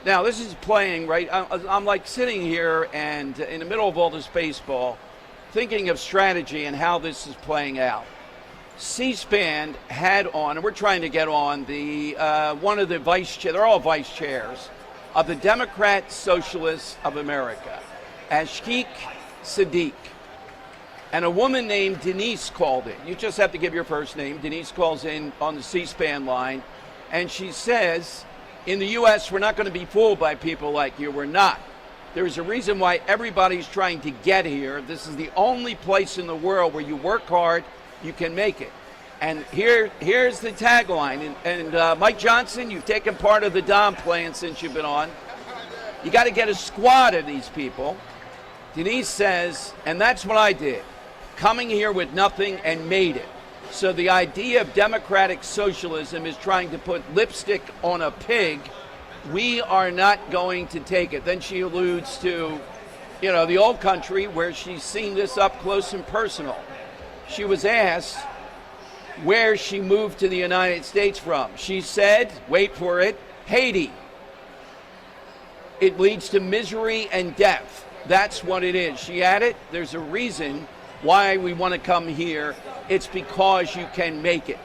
Now, this is playing, right? I'm like sitting here and in the middle of all this baseball, thinking of strategy and how this is playing out. C-SPAN had on, and we're trying to get on, the one of the they're all vice chairs, of the Democrat Socialists of America, Ashik Sadiq. And a woman named Denise called in. You just have to give your first name. Denise calls in on the C-SPAN line, and she says, in the U.S., we're not going to be fooled by people like you. We're not. There's a reason why everybody's trying to get here. This is the only place in the world where you work hard, you can make it. And here's the tagline. And Mike Johnson, you've taken part of the Dom plan since you've been on. You got to get a squad of these people. Denise says, and that's what I did. Coming here with nothing and made it. So the idea of democratic socialism is trying to put lipstick on a pig. We are not going to take it. Then she alludes to, the old country where she's seen this up close and personal. She was asked where she moved to the United States from. She said, wait for it, Haiti. It leads to misery and death. That's what it is. She added, there's a reason why we want to come here. It's because you can make it.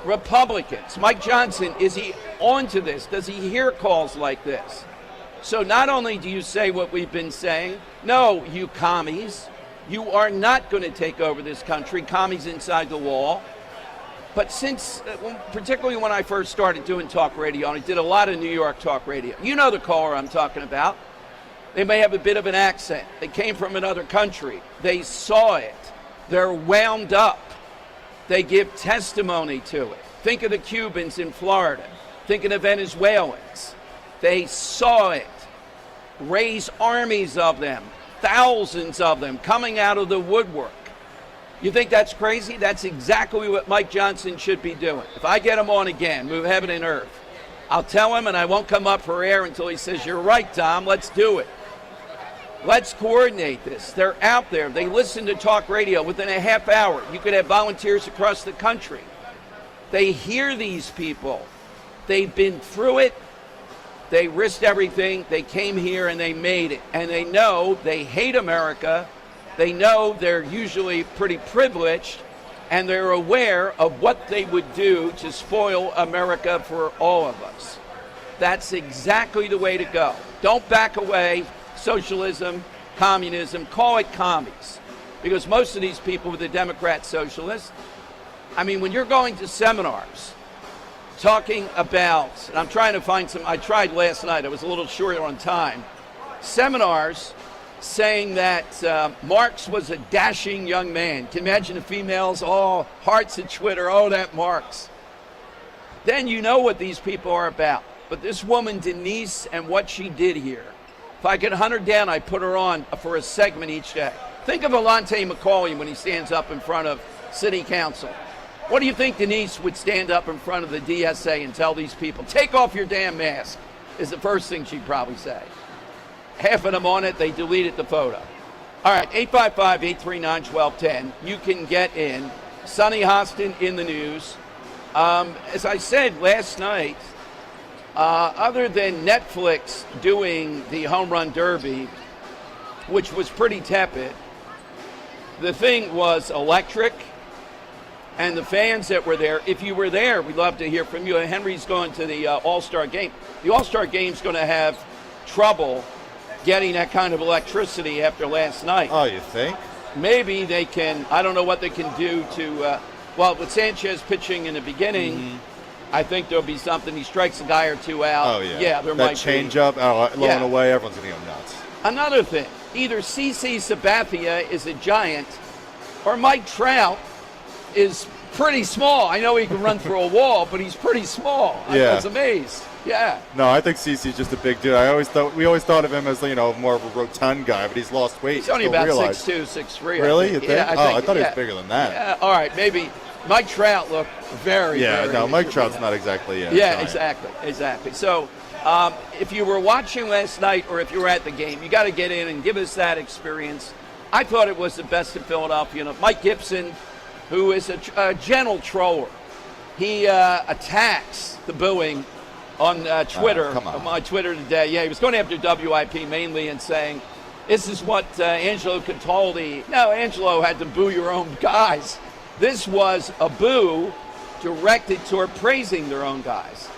Republicans, Mike Johnson, is he onto this? Does he hear calls like this? So not only do you say what we've been saying, no, you commies, you are not going to take over this country, commies inside the wall. But since, particularly when I first started doing talk radio, and I did a lot of New York talk radio, you know the caller I'm talking about. They may have a bit of an accent. They came from another country. They saw it. They're wound up. They give testimony to it. Think of the Cubans in Florida. Think of the Venezuelans. They saw it. Raise armies of them, thousands of them coming out of the woodwork. You think that's crazy? That's exactly what Mike Johnson should be doing. If I get him on again, move heaven and earth, I'll tell him and I won't come up for air until he says, you're right, Tom, let's do it. Let's coordinate this. They're out there. They listen to talk radio within a half hour. You could have volunteers across the country. They hear these people. They've been through it. They risked everything. They came here and they made it. And they know they hate America. They know they're usually pretty privileged. And they're aware of what they would do to spoil America for all of us. That's exactly the way to go. Don't back away. Socialism, communism, call it commies. Because most of these people with the Democrat socialists, I mean, when you're going to seminars talking about, and I'm trying to find some, I tried last night, I was a little short on time, seminars saying that Marx was a dashing young man. Can you imagine the females, all hearts at Twitter, oh, that Marx. Then you know what these people are about. But this woman, Denise, and what she did here, if I could hunt her down, I'd put her on for a segment each day. Think of Alante McCauley when he stands up in front of city council. What do you think Denise would stand up in front of the DSA and tell these people, take off your damn mask, is the first thing she'd probably say. Half of them on it, they deleted the photo. All right, 855-839-1210. You can get in. Sonny Hostin in the news. As I said last night, other than Netflix doing the Home Run Derby, which was pretty tepid, the thing was electric, and the fans that were there, if you were there, we'd love to hear from you. Henry's going to the All-Star Game. The All-Star Game's going to have trouble getting that kind of electricity after last night. Oh, you think? Maybe they can, I don't know what they can do to, with Sanchez pitching in the beginning, I think there'll be something. He strikes a guy or two out. Oh, yeah. Yeah, there that might be. That changeup, low and away, everyone's going to go nuts. Another thing, either CC Sabathia is a giant or Mike Trout is pretty small. I know he can run through a wall, but he's pretty small. I was amazed. Yeah. No, I think CC's just a big dude. We always thought of him as, more of a rotund guy, but he's lost weight. He's only about 6'2", 6'3". Really? You think? Yeah, I thought he was bigger than that. Yeah, all right, maybe. Mike Trout looked very, Mike Trout's not exactly giant. Exactly. So if you were watching last night or if you were at the game, you got to get in and give us that experience. I thought it was the best in Philadelphia. Mike Gibson, who is a gentle troller. he attacks the booing on Twitter, come on. on my Twitter today. Yeah, he was going after WIP mainly and saying, this is what Angelo Cataldi. No, Angelo had to boo your own guys. This was a boo directed toward praising their own guys.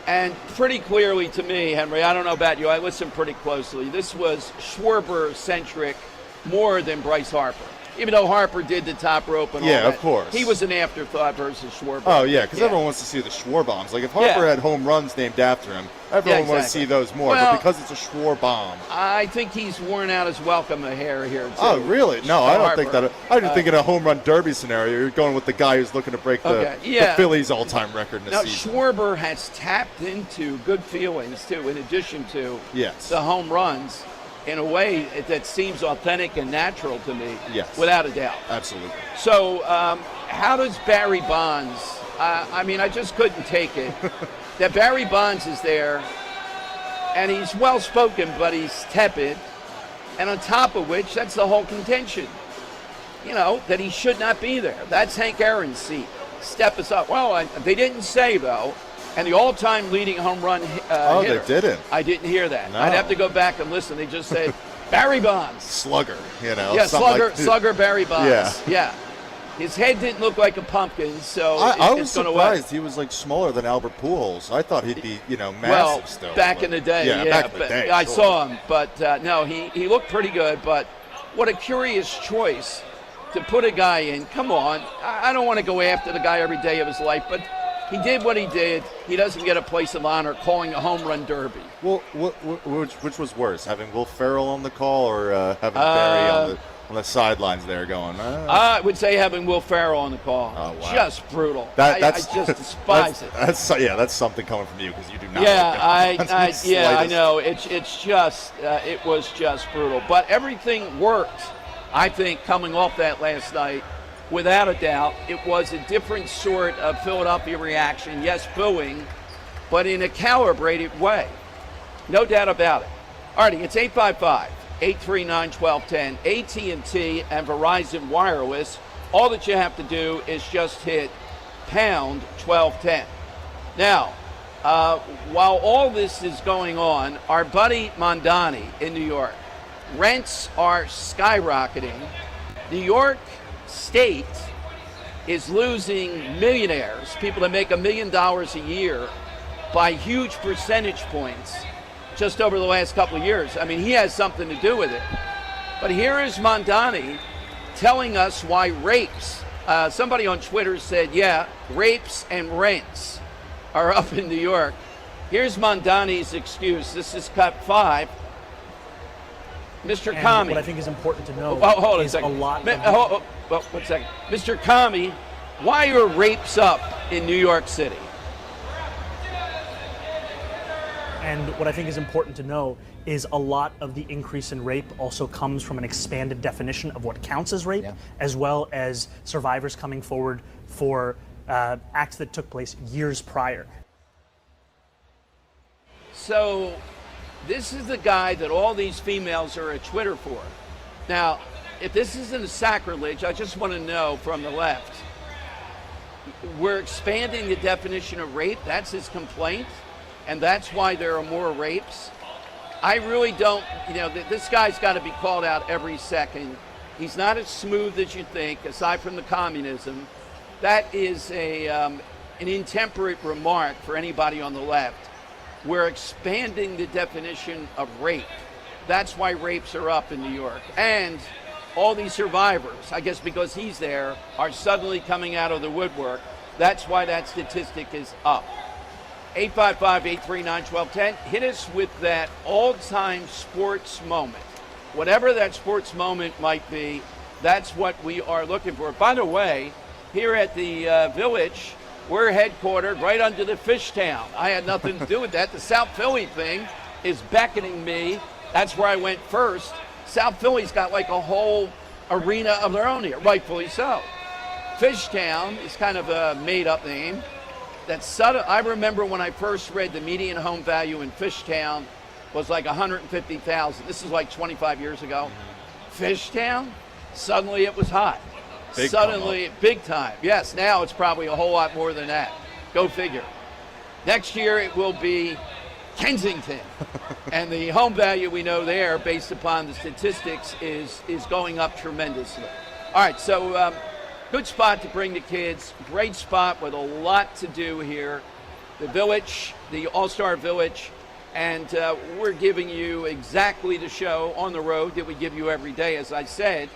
And pretty clearly to me, Henry, I don't know about you, I listened pretty closely. This was Schwarber-centric more than Bryce Harper. Even though Harper did the top rope and all that. Yeah, of course. He was an afterthought versus Schwarber. Oh, yeah, because everyone wants to see the Schwar bombs. Like, if Harper had home runs named after him, everyone wants to see those more. Well, but because it's a Schwar bomb. I think he's worn out his welcome a hair here, too. Oh, really? No, I don't think Harper. that. I didn't think in a home run derby scenario, you're going with the guy who's looking to break the Phillies all-time record in a now, season. Schwarber has tapped into good feelings, too, in addition to Yes. the home runs, in a way that seems authentic and natural to me, Yes. without a doubt. Absolutely. So how does Barry Bonds, I mean, I just couldn't take it, that Barry Bonds is there, and he's well-spoken, but he's tepid, and on top of which, that's the whole contention, you know, that he should not be there. That's Hank Aaron's seat. Step us up. Well, they didn't say, though, and the all-time leading home run hitter. They didn't. I didn't hear that. No. I'd have to go back and listen. They just said, Barry Bonds. Slugger, you know. Yeah, something slugger Barry Bonds. Yeah. Yeah. His head didn't look like a pumpkin, so I was it's going surprised he was like smaller than Albert Pujols. I thought he'd be, you know, massive well, still. back but- in the day, Yeah, back in the day. I sure. saw him, but no, he looked pretty good. But what a curious choice to put a guy in. Come on, I don't want to go after the guy every day of his life, but he did what he did. He doesn't get a place of honor calling a home run derby. Well, which was worse, having Will Ferrell on the call or having Barry on the sidelines there going? I would say having Will Ferrell on the call. Oh, wow. Just brutal. That's I just despise it. That's something coming from you because you do not. Yeah, like I slightest. know. It's just it was just brutal. But everything worked. I think coming off that last night, without a doubt, it was a different sort of Philadelphia reaction. Yes, booing, but in a calibrated way. No doubt about it. Alrighty, it's 855-839-1210, AT&T and Verizon Wireless. All that you have to do is just hit pound 1210. Now, while all this is going on, our buddy Mondani in New York, rents are skyrocketing. New York State is losing millionaires, people that make $1 million a year, by huge percentage points just over the last couple of years. I mean, he has something to do with it. But here is Mondani telling us why rapes. Somebody on Twitter said, yeah, rapes and rents are up in New York. Here's Mondani's excuse. This is cut 5. Mr. Kami. What I think is important to know hold on is a second. a lot Well, 1 second. Mr. Kami, why are rapes up in New York City? And what I think is important to know is a lot of the increase in rape also comes from an expanded definition of what counts as rape, as well as survivors coming forward for acts that took place years prior. So this is the guy that all these females are at Twitter for. Now, if this isn't a sacrilege, I just want to know from the left. We're expanding the definition of rape. That's his complaint. And that's why there are more rapes. I really don't, this guy's got to be called out every second. He's not as smooth as you think, aside from the communism. That is an intemperate remark for anybody on the left. We're expanding the definition of rape. That's why rapes are up in New York. And all these survivors, I guess because he's there, are suddenly coming out of the woodwork. That's why that statistic is up. 855-839-1210. Hit us with that all-time sports moment. Whatever that sports moment might be, that's what we are looking for. By the way, here at the Village, we're headquartered right under the Fish Town. I had nothing to do with that. The South Philly thing is beckoning me. That's where I went first. South Philly's got like a whole arena of their own here, rightfully so. Fishtown is kind of a made-up name. I remember when I first read the median home value in Fishtown was like $150,000. This is like 25 years ago. Fishtown, suddenly it was hot. Suddenly, big time. Yes, now it's probably a whole lot more than that. Go figure. Next year it will be Kensington. And the home value we know there, based upon the statistics, is going up tremendously. All right, so good spot to bring the kids. Great spot with a lot to do here. The Village, the All-Star Village, and we're giving you exactly the show on the road that we give you every day. As I said,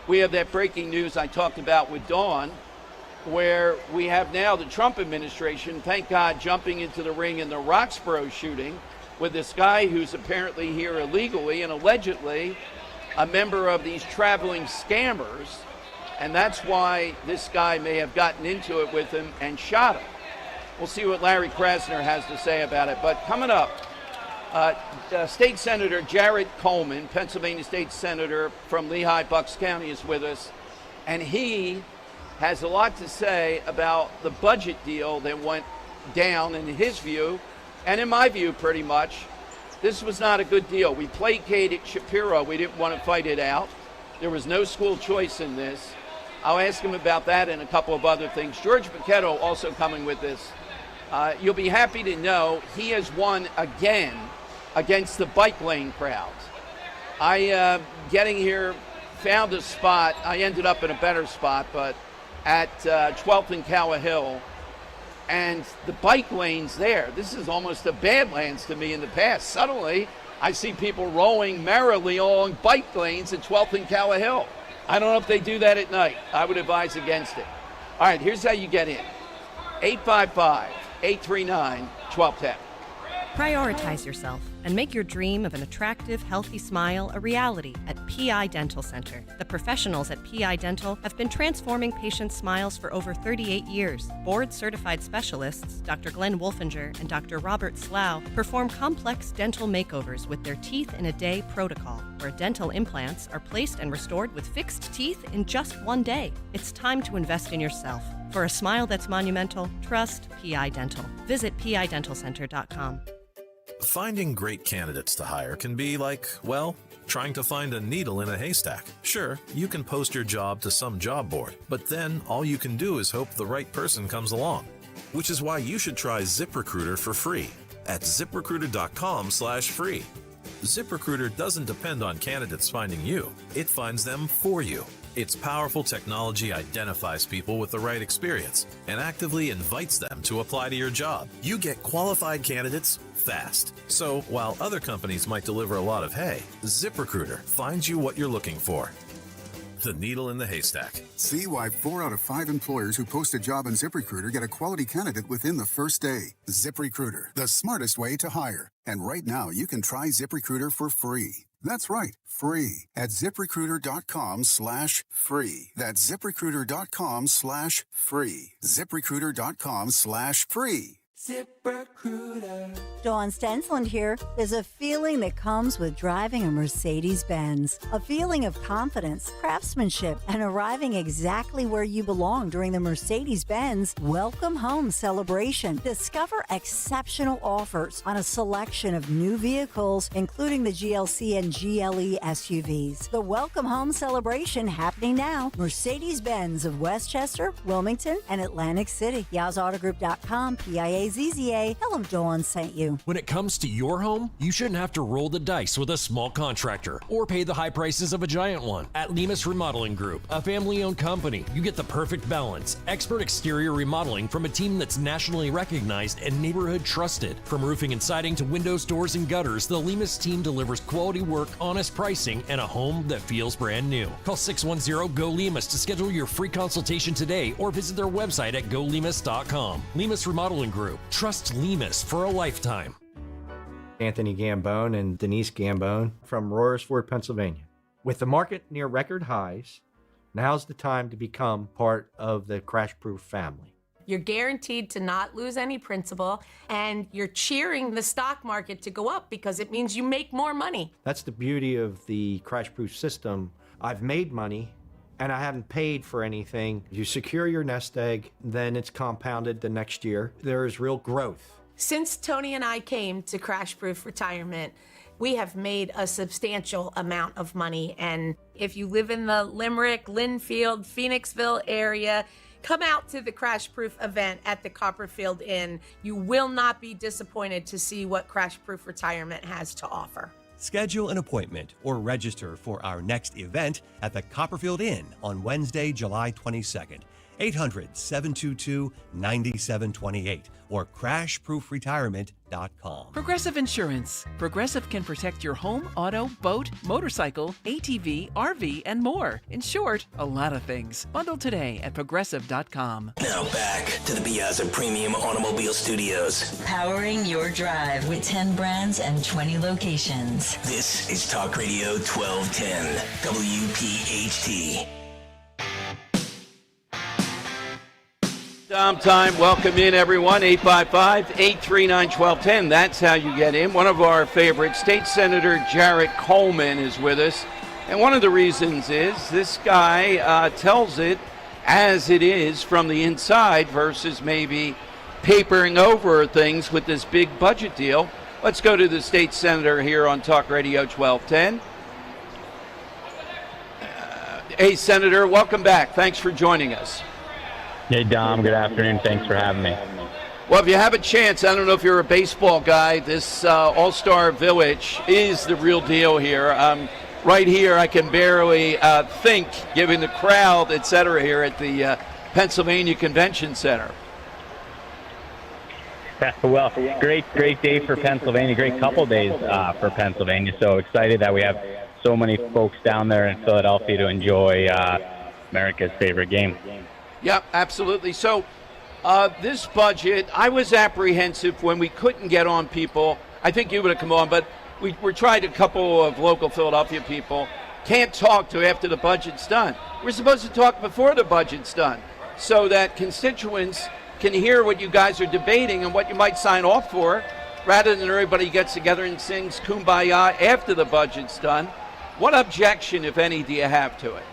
we have that breaking news I talked about with Dawn, where we have now the Trump administration, thank God, jumping into the ring in the Roxborough shooting with this guy who's apparently here illegally and allegedly a member of these traveling scammers. And that's why this guy may have gotten into it with him and shot him. We'll see what Larry Krasner has to say about it. But coming up, State Senator Jared Coleman, Pennsylvania State Senator from Lehigh, Bucks County, is with us. And he has a lot to say about the budget deal that went down in his view, and in my view pretty much. This was not a good deal. We placated Shapiro. We didn't want to fight it out. There was no school choice in this. I'll ask him about that and a couple of other things. George Paquetto also coming with this. You'll be happy to know he has won again against the bike lane crowds. I, getting here, found a spot. I ended up in a better spot, but at 12th and Cowa Hill, and the bike lanes there, this is almost a Badlands to me in the past. Suddenly, I see people rolling merrily along bike lanes at 12th and Cowa Hill. I don't know if they do that at night. I would advise against it. All right, here's how you get in. 855-839-1210. Prioritize yourself and make your dream of an attractive, healthy smile a reality at PI Dental Center. The professionals at PI Dental have been transforming patients' smiles for over 38 years. Board-certified specialists, Dr. Glenn Wolfinger and Dr. Robert Slough, perform complex dental makeovers with their Teeth in a Day protocol, where dental implants are placed and restored with fixed teeth in just one day. It's time to invest in yourself. For a smile that's monumental, trust PI Dental. Visit pidentalcenter.com. Finding great candidates to hire can be like, well, trying to find a needle in a haystack. Sure, you can post your job to some job board, but then all you can do is hope the right person comes along. Which is why you should try ZipRecruiter for free at ZipRecruiter.com/free. ZipRecruiter doesn't depend on candidates finding you. It finds them for you. Its powerful technology identifies people with the right experience and actively invites them to apply to your job. You get qualified candidates fast. So while other companies might deliver a lot of hay, ZipRecruiter finds you what you're looking for. The needle in the haystack. See why 4 out of 5 employers who post a job on ZipRecruiter get a quality candidate within the first day. ZipRecruiter, the smartest way to hire. And right now, you can try ZipRecruiter for free. That's right, free at ZipRecruiter.com/free. That's ZipRecruiter.com/free. ZipRecruiter.com/free. ZipRecruiter. Dawn Stensland here. There's a feeling that comes with driving a Mercedes-Benz. A feeling of confidence, craftsmanship, and arriving exactly where you belong during the Mercedes-Benz Welcome Home celebration. Discover exceptional offers on a selection of new vehicles, including the GLC and GLE SUVs. The Welcome Home celebration happening now. Mercedes-Benz of Westchester, Wilmington, and Atlantic City. YazAutoGroup.com, PIAZZA. Tell them Dawn sent you. When it comes to your home, you shouldn't have to roll the dice with a small contractor or pay the high prices of a giant one. At Lemus Remodeling Group, a family-owned company, you get the perfect balance. Expert exterior remodeling from a team that's nationally recognized and neighborhood trusted. From roofing and siding to windows, doors, and gutters, the Lemus team delivers quality work, honest pricing, and a home that feels brand new. Call 610-GO-LEMUS to schedule your free consultation today or visit their website at golemus.com. Lemus Remodeling Group. Trust Lemus for a lifetime. Anthony Gambone and Denise Gambone from Royersford, Pennsylvania. With the market near record highs, now's the time to become part of the Crash Proof family. You're guaranteed to not lose any principal, and you're cheering the stock market to go up because it means you make more money. That's the beauty of the Crash Proof system. I've made money and I haven't paid for anything. You secure your nest egg, then it's compounded the next year. There is real growth. Since Tony and I came to Crash Proof Retirement, we have made a substantial amount of money. And if you live in the Limerick, Linfield, Phoenixville area, come out to the Crash Proof event at the Copperfield Inn. You will not be disappointed to see what Crash Proof Retirement has to offer. Schedule an appointment or register for our next event at the Copperfield Inn on Wednesday, July 22nd. 800-722-9728 or crashproofretirement.com. Progressive Insurance. Progressive can protect your home, auto, boat, motorcycle, ATV, RV, and more. In short, a lot of things. Bundle today at progressive.com. Now back to the Piazza Premium Automobile Studios. Powering your drive with 10 brands and 20 locations. This is Talk Radio 1210, WPHT. Dom time. Welcome in, everyone. 855-839-1210. That's how you get in. One of our favorites, State Senator Jarrett Coleman, is with us. And one of the reasons is this guy tells it as it is from the inside versus maybe papering over things with this big budget deal. Let's go to the State Senator here on Talk Radio 1210. Hey, Senator, welcome back. Thanks for joining us. Hey, Dom. Good afternoon. Thanks for having me. Well, if you have a chance, I don't know if you're a baseball guy, this All-Star Village is the real deal here. Right here, I can barely think, given the crowd, et cetera, here at the Pennsylvania Convention Center. Well, great day for Pennsylvania. Great couple days for Pennsylvania. So excited that we have so many folks down there in Philadelphia to enjoy America's favorite game. Yeah, absolutely. So this budget, I was apprehensive when we couldn't get on people. I think you would have come on, but we tried a couple of local Philadelphia people. Can't talk to after the budget's done. We're supposed to talk before the budget's done so that constituents can hear what you guys are debating and what you might sign off for, rather than everybody gets together and sings Kumbaya after the budget's done. What objection, if any, do you have to it?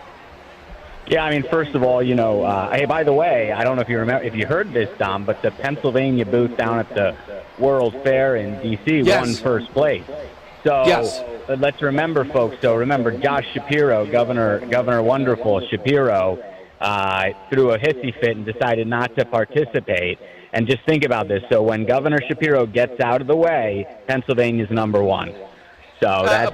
Yeah, I mean, first of all, hey, by the way, I don't know if you heard this, Dom, but the Pennsylvania booth down at the World Fair in D.C. won first place. So let's remember, folks. So remember, Josh Shapiro, Governor Wonderful Shapiro, threw a hissy fit and decided not to participate. And just think about this. So when Governor Shapiro gets out of the way, Pennsylvania's number one. So that's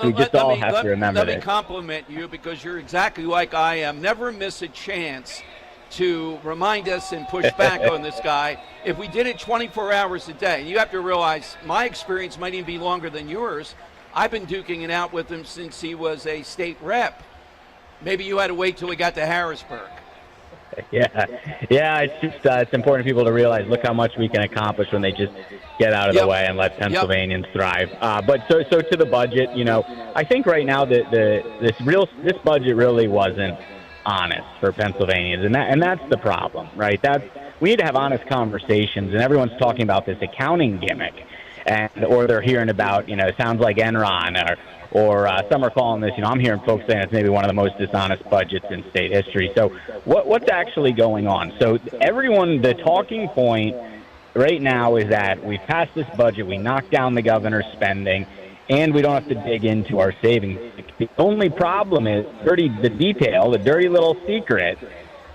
we just all have to remember Let me compliment you, because you're exactly like I am. Never miss a chance to remind us and push back on this guy. If we did it 24 hours a day, and you have to realize my experience might even be longer than yours. I've been duking it out with him since he was a state rep. Maybe you had to wait till we got to Harrisburg. Yeah. It's just it's important for people to realize. Look how much we can accomplish when they just get out of the way and let Pennsylvanians thrive. But so to the budget, I think right now that this budget really wasn't honest for Pennsylvanians, and that's the problem, right? We need to have honest conversations, and everyone's talking about this accounting gimmick, or they're hearing about it sounds like Enron or some are calling this, I'm hearing folks saying it's maybe one of the most dishonest budgets in state history. So what's actually going on? So the talking point right now is that we've passed this budget, we knocked down the governor's spending, and we don't have to dig into our savings. The only problem is the dirty little secret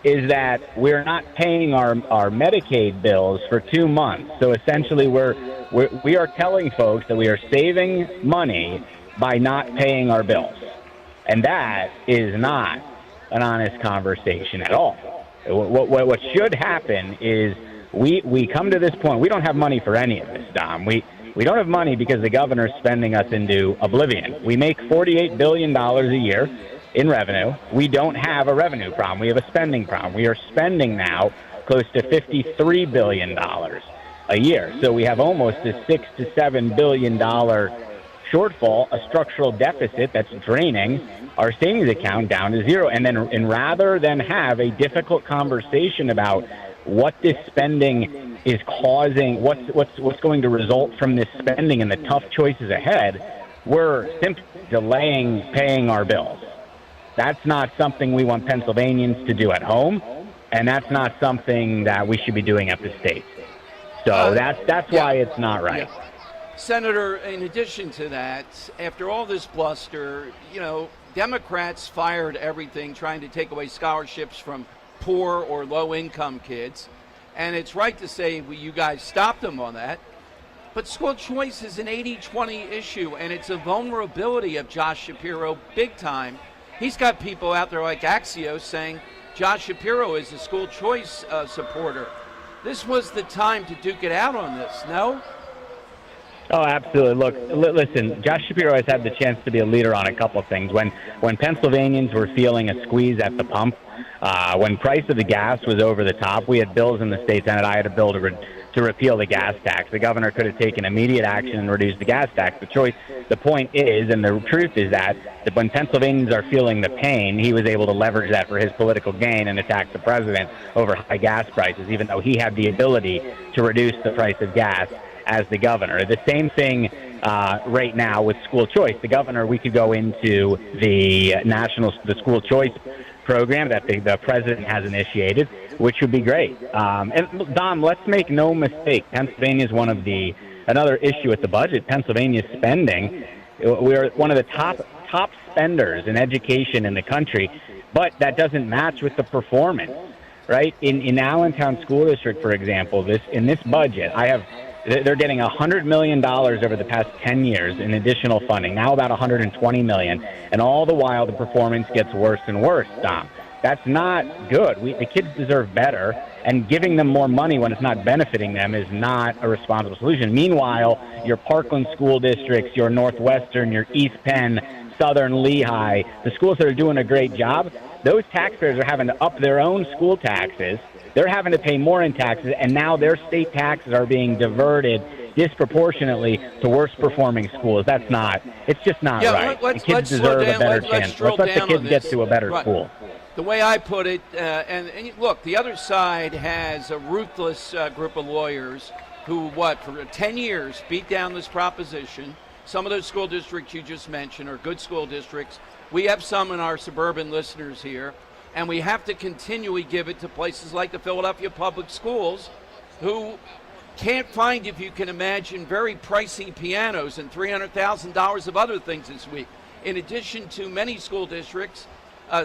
is that we're not paying our Medicaid bills for 2 months. So essentially we are telling folks that we are saving money by not paying our bills. And that is not an honest conversation at all. What should happen is we come to this point. We don't have money for any of this, Dom. We don't have money because the governor's spending us into oblivion. We make $48 billion a year in revenue. We don't have a revenue problem. We have a spending problem. We are spending now close to $53 billion a year. So we have almost a $6 to $7 billion shortfall, a structural deficit that's draining our savings account down to zero. And rather than have a difficult conversation about what this spending is causing, what's going to result from this spending and the tough choices ahead, we're simply delaying paying our bills. That's not something we want Pennsylvanians to do at home, and that's not something that we should be doing at the state. So that's why it's not right. Senator, in addition to that, after all this bluster, Democrats fired everything trying to take away scholarships from poor or low-income kids. And it's right to say you guys stopped them on that. But school choice is an 80-20 issue, and it's a vulnerability of Josh Shapiro big time. He's got people out there like Axios saying Josh Shapiro is a school choice supporter. This was the time to duke it out on this, no? Oh, absolutely. Look, listen, Josh Shapiro has had the chance to be a leader on a couple of things. When Pennsylvanians were feeling a squeeze at the pump, when price of the gas was over the top, we had bills in the state Senate. I had a bill to repeal the gas tax. The governor could have taken immediate action and reduced the gas tax. The point is, and the truth is that when Pennsylvanians are feeling the pain, he was able to leverage that for his political gain and attack the president over high gas prices, even though he had the ability to reduce the price of gas as the governor. The same thing right now with school choice. The governor, we could go into the school choice program that the president has initiated, which would be great. And Dom, let's make no mistake, Pennsylvania is another issue with the budget. Pennsylvania's spending. We're one of the top spenders in education in the country, but that doesn't match with the performance, right? In Allentown School District, for example, in this budget, they're getting $100 million over the past 10 years in additional funding, now about $120 million, and all the while the performance gets worse and worse, Dom. That's not good. The kids deserve better, and giving them more money when it's not benefiting them is not a responsible solution. Meanwhile, your Parkland school districts, your Northwestern, your East Penn, Southern Lehigh, the schools that are doing a great job, those taxpayers are having to up their own school taxes. They're having to pay more in taxes, and now their state taxes are being diverted disproportionately to worse-performing schools. It's just not right. The kids deserve a better chance. Let's let the kids get to a better school. The way I put it, and look, the other side has a ruthless group of lawyers who, for 10 years beat down this proposition. Some of those school districts you just mentioned are good school districts. We have some in our suburban listeners here. And we have to continually give it to places like the Philadelphia Public Schools, who can't find, if you can imagine, very pricey pianos and $300,000 of other things this week. In addition to many school districts,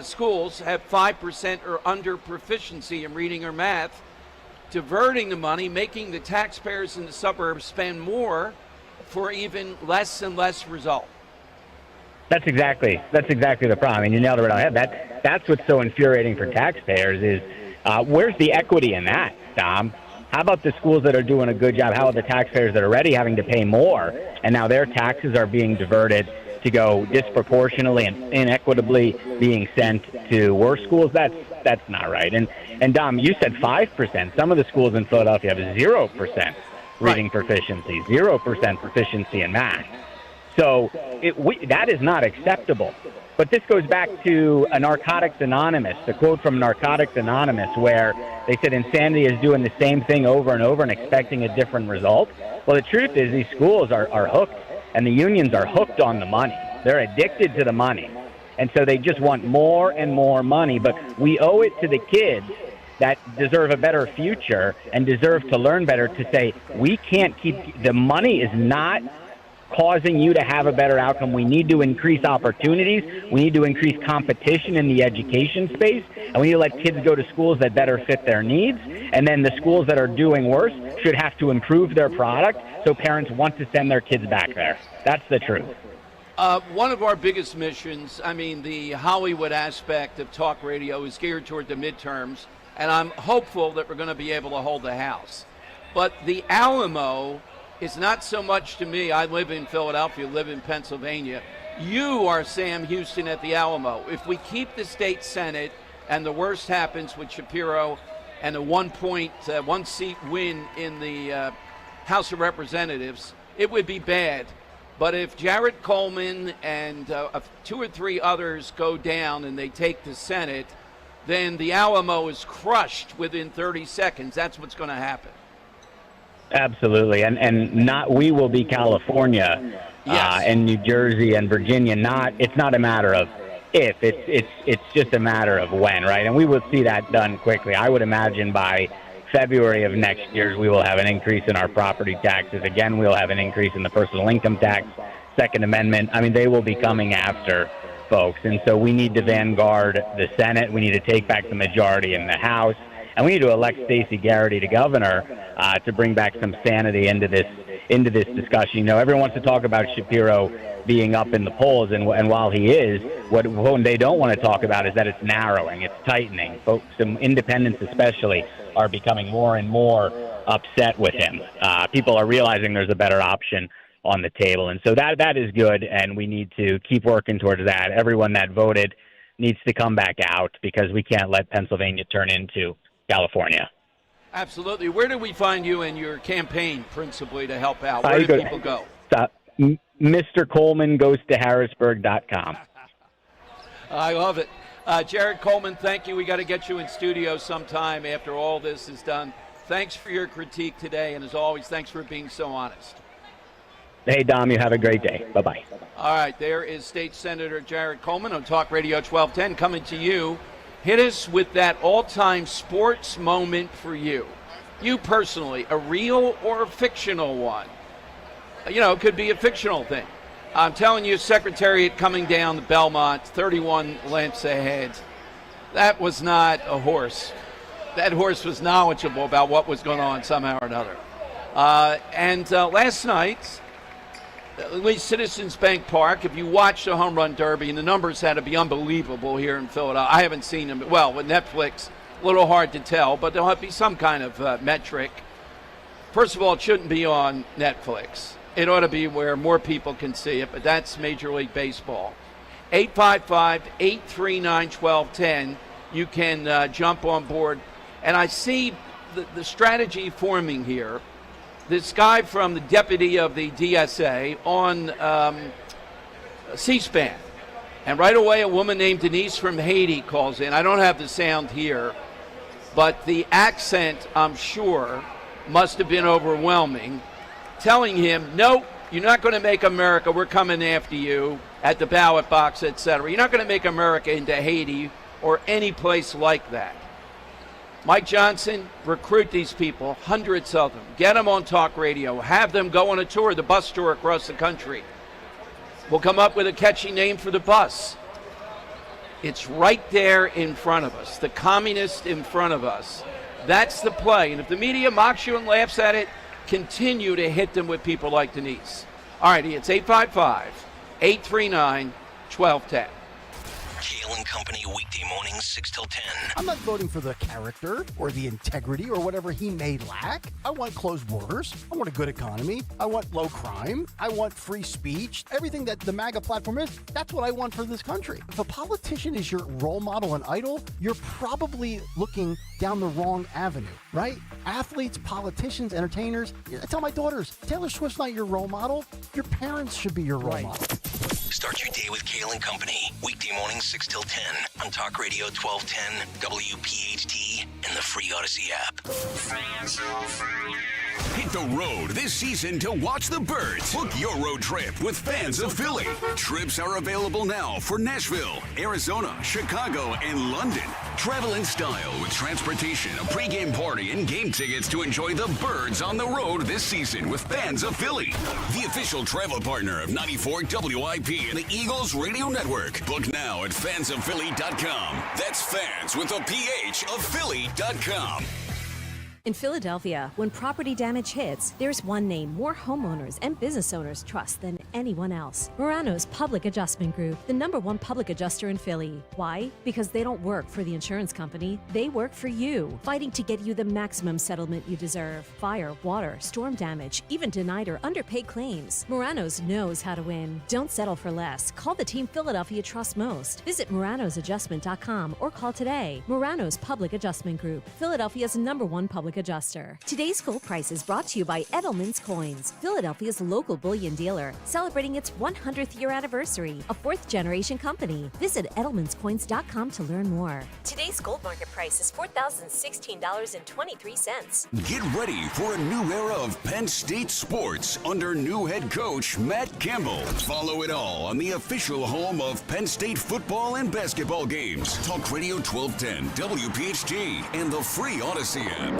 schools have 5% or under proficiency in reading or math, diverting the money, making the taxpayers in the suburbs spend more for even less and less result. That's exactly the problem. I mean, you nailed it right on the head. That's what's so infuriating for taxpayers is where's the equity in that, Dom? How about the schools that are doing a good job? How about the taxpayers that are already having to pay more, and now their taxes are being diverted to go disproportionately and inequitably being sent to worse schools? That's not right. And Dom, you said 5%. Some of the schools in Philadelphia have 0% reading proficiency, 0% proficiency in math. So that is not acceptable. But this goes back to a Narcotics Anonymous, a quote from Narcotics Anonymous, where they said insanity is doing the same thing over and over and expecting a different result. Well, the truth is these schools are hooked, and the unions are hooked on the money. They're addicted to the money. And so they just want more and more money. But we owe it to the kids that deserve a better future and deserve to learn better to say, we can't keep – the money is not – causing you to have a better outcome. We need to increase opportunities. We need to increase competition in the education space. And we need to let kids go to schools that better fit their needs. And then the schools that are doing worse should have to improve their product so parents want to send their kids back there. That's the truth. One of our biggest missions, the Hollywood aspect of talk radio is geared toward the midterms. And I'm hopeful that we're going to be able to hold the House. But the Alamo is not so much to me. I live in Philadelphia, live in Pennsylvania. You are Sam Houston at the Alamo. If we keep the state Senate and the worst happens with Shapiro and a 1 seat win in the House of Representatives, it would be bad. But if Jared Coleman and 2 or 3 others go down and they take the Senate, then the Alamo is crushed within 30 seconds. That's what's going to happen. Absolutely, and not we will be California, yes. And New Jersey and Virginia. It's not a matter of if, it's just a matter of when, right? And we will see that done quickly. I would imagine by February of next year, we will have an increase in our property taxes. Again, we'll have an increase in the personal income tax, Second Amendment. I mean, they will be coming after folks. And so we need to vanguard the Senate. We need to take back the majority in the House. And we need to elect Stacey Garrity to governor to bring back some sanity into this discussion. You know, everyone wants to talk about Shapiro being up in the polls, and while he is, what they don't want to talk about is that it's narrowing, it's tightening. Folks, some independents especially, are becoming more and more upset with him. People are realizing there's a better option on the table, and so that is good, and we need to keep working towards that. Everyone that voted needs to come back out because we can't let Pennsylvania turn into California. Absolutely. Where do we find you in your campaign, principally, to help out? Where do people go? Mr. Coleman goes to Harrisburg.com. I love it. Jared Coleman, thank you. We got to get you in studio sometime after all this is done. Thanks for your critique today, and as always, thanks for being so honest. Hey, Dom, you have a great day. Bye-bye. All right, there is State Senator Jared Coleman on Talk Radio 1210 coming to you. Hit us with that all-time sports moment for you. You personally, a real or a fictional one? You know, it could be a fictional thing. I'm telling you, Secretariat coming down the Belmont, 31 lengths ahead. That was not a horse. That horse was knowledgeable about what was going on somehow or another. And last night, at least Citizens Bank Park, if you watch the Home Run Derby, and the numbers had to be unbelievable here in Philadelphia. I haven't seen them. Well, with Netflix, a little hard to tell, but there'll have to be some kind of metric. First of all, it shouldn't be on Netflix. It ought to be where more people can see it, but that's Major League Baseball. 855-839-1210. You can jump on board. And I see the strategy forming here. This guy from the deputy of the DSA on C-SPAN. And right away, a woman named Denise from Haiti calls in. I don't have the sound here, but the accent, I'm sure, must have been overwhelming, telling him, no, you're not going to make America. We're coming after you at the ballot box, etc. You're not going to make America into Haiti or any place like that. Mike Johnson, recruit these people, hundreds of them. Get them on talk radio. Have them go on a tour, the bus tour across the country. We'll come up with a catchy name for the bus. It's right there in front of us, the communist in front of us. That's the play. And if the media mocks you and laughs at it, continue to hit them with people like Denise. All righty, it's 855-839-1210. Kale and Company, weekday mornings 6 till 10. I'm not voting for the character or the integrity or whatever he may lack. I want closed borders. I want a good economy. I want low crime. I want free speech. Everything that the MAGA platform is, that's what I want for this country. If a politician is your role model and idol, you're probably looking down the wrong avenue, right? Athletes, politicians, entertainers. I tell my daughters, Taylor Swift's not your role model. Your parents should be your role model. Start your day with Kale and Company, weekday mornings 6 till 10 on Talk Radio 1210, WPHT, and the free Odyssey app. Hit the road this season to watch the Birds. Book your road trip with Fans of Philly. Trips are available now for Nashville, Arizona, Chicago, and London. Travel in style with transportation, a pregame party, and game tickets to enjoy the Birds on the road this season with Fans of Philly, the official travel partner of 94 WIP and the Eagles Radio Network. Book now at fansofphilly.com. That's fans with a PH of Philly.com. In Philadelphia, when property damage hits, there's one name more homeowners and business owners trust than anyone else. Morano's Public Adjustment Group, the #1 public adjuster in Philly. Why? Because they don't work for the insurance company. They work for you, fighting to get you the maximum settlement you deserve. Fire, water, storm damage, even denied or underpaid claims. Morano's knows how to win. Don't settle for less. Call the team Philadelphia trusts most. Visit Morano'sAdjustment.com or call today. Morano's Public Adjustment Group, Philadelphia's #1 public adjuster. Today's Gold Price is brought to you by Edelman's Coins, Philadelphia's local bullion dealer, selling celebrating its 100th year anniversary. A fourth-generation company. Visit Edelman'sCoins.com to learn more. Today's gold market price is $4,016.23. Get ready for a new era of Penn State sports under new head coach Matt Campbell. Follow it all on the official home of Penn State football and basketball games. Talk Radio 1210, WPHT, and the free Odyssey app.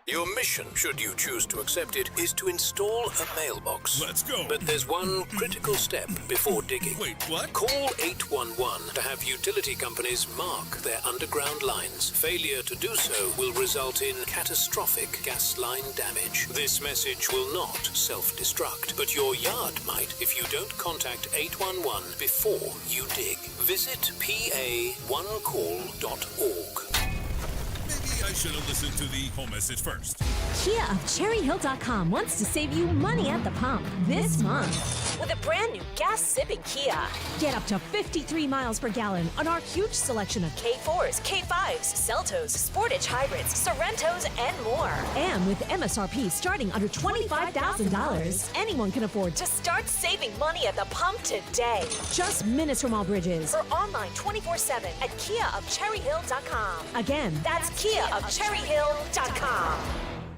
Your mission, should you choose to accept it, is to install a mailbox. Let's go. But there's one critical step before digging. Wait, what? Call 811 to have utility companies mark their underground lines. Failure to do so will result in catastrophic gas line damage. This message will not self-destruct, but your yard might if you don't contact 811 before you dig. Visit pa1call.org. Maybe I should have listened to the home message first. Kia of CherryHill.com wants to save you money at the pump this month with a brand new gas-sipping Kia. Get up to 53 miles per gallon on our huge selection of K4s, K5s, Seltos, Sportage hybrids, Sorrentos, and more. And with MSRP starting under $25,000, anyone can afford to start saving money at the pump today. Just minutes from all bridges or online 24/7 at KiaofCherryHill.com. Again, that's KiaofCherryHill.com.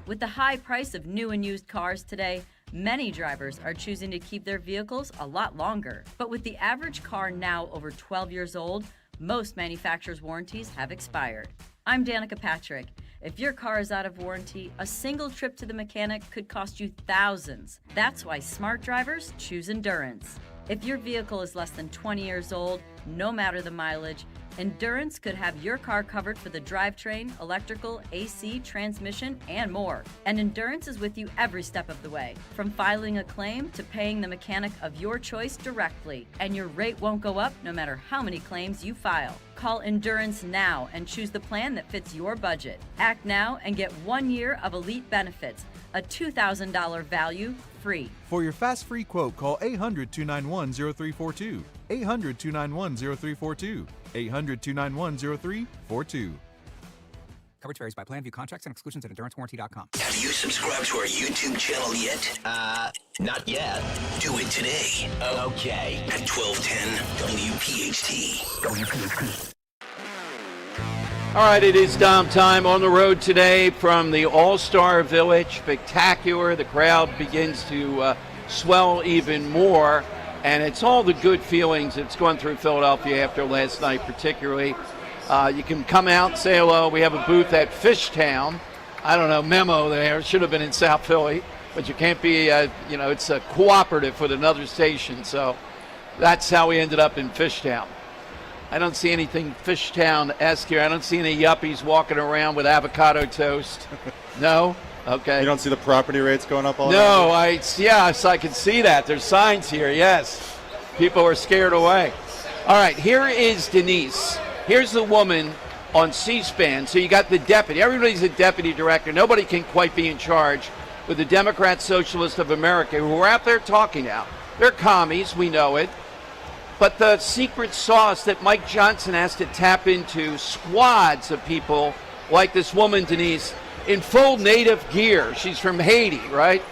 With the high price of new and used cars today, many drivers are choosing to keep their vehicles a lot longer. But with the average car now over 12 years old, most manufacturers' warranties have expired. I'm Danica Patrick. If your car is out of warranty, a single trip to the mechanic could cost you thousands. That's why smart drivers choose Endurance. If your vehicle is less than 20 years old, no matter the mileage, Endurance could have your car covered for the drivetrain, electrical, AC, transmission, and more. And Endurance is with you every step of the way, from filing a claim to paying the mechanic of your choice directly. And your rate won't go up no matter how many claims you file. Call Endurance now and choose the plan that fits your budget. Act now and get 1 year of elite benefits, a $2,000 value free. For your fast free quote, call 800-291-0342. 800-291-0342. 800-291-0342. Coverage varies by plan. View contracts and exclusions at EnduranceWarranty.com. Have you subscribed to our YouTube channel yet? Not yet. Do it today. Okay. At 1210 WPHT. All right, it is Dom time on the road today from the All-Star Village. Spectacular. The crowd begins to swell even more. And it's all the good feelings that's going through Philadelphia after last night particularly. You can come out and say hello. We have a booth at Fishtown. I don't know, memo there. Should have been in South Philly. But you can't be, it's a cooperative with another station. So that's how we ended up in Fishtown. I don't see anything Fishtown-esque here. I don't see any yuppies walking around with avocado toast. No? Okay. You don't see the property rates going up all No, yes, I can see that. There's signs here, yes. People are scared away. All right, here is Denise. Here's the woman on C-SPAN. So you got the deputy. Everybody's a deputy director. Nobody can quite be in charge with the Democrat Socialist of America, who are out there talking now. They're commies, we know it. But the secret sauce that Mike Johnson has to tap into, squads of people like this woman, Denise, in full native gear. She's from Haiti, right?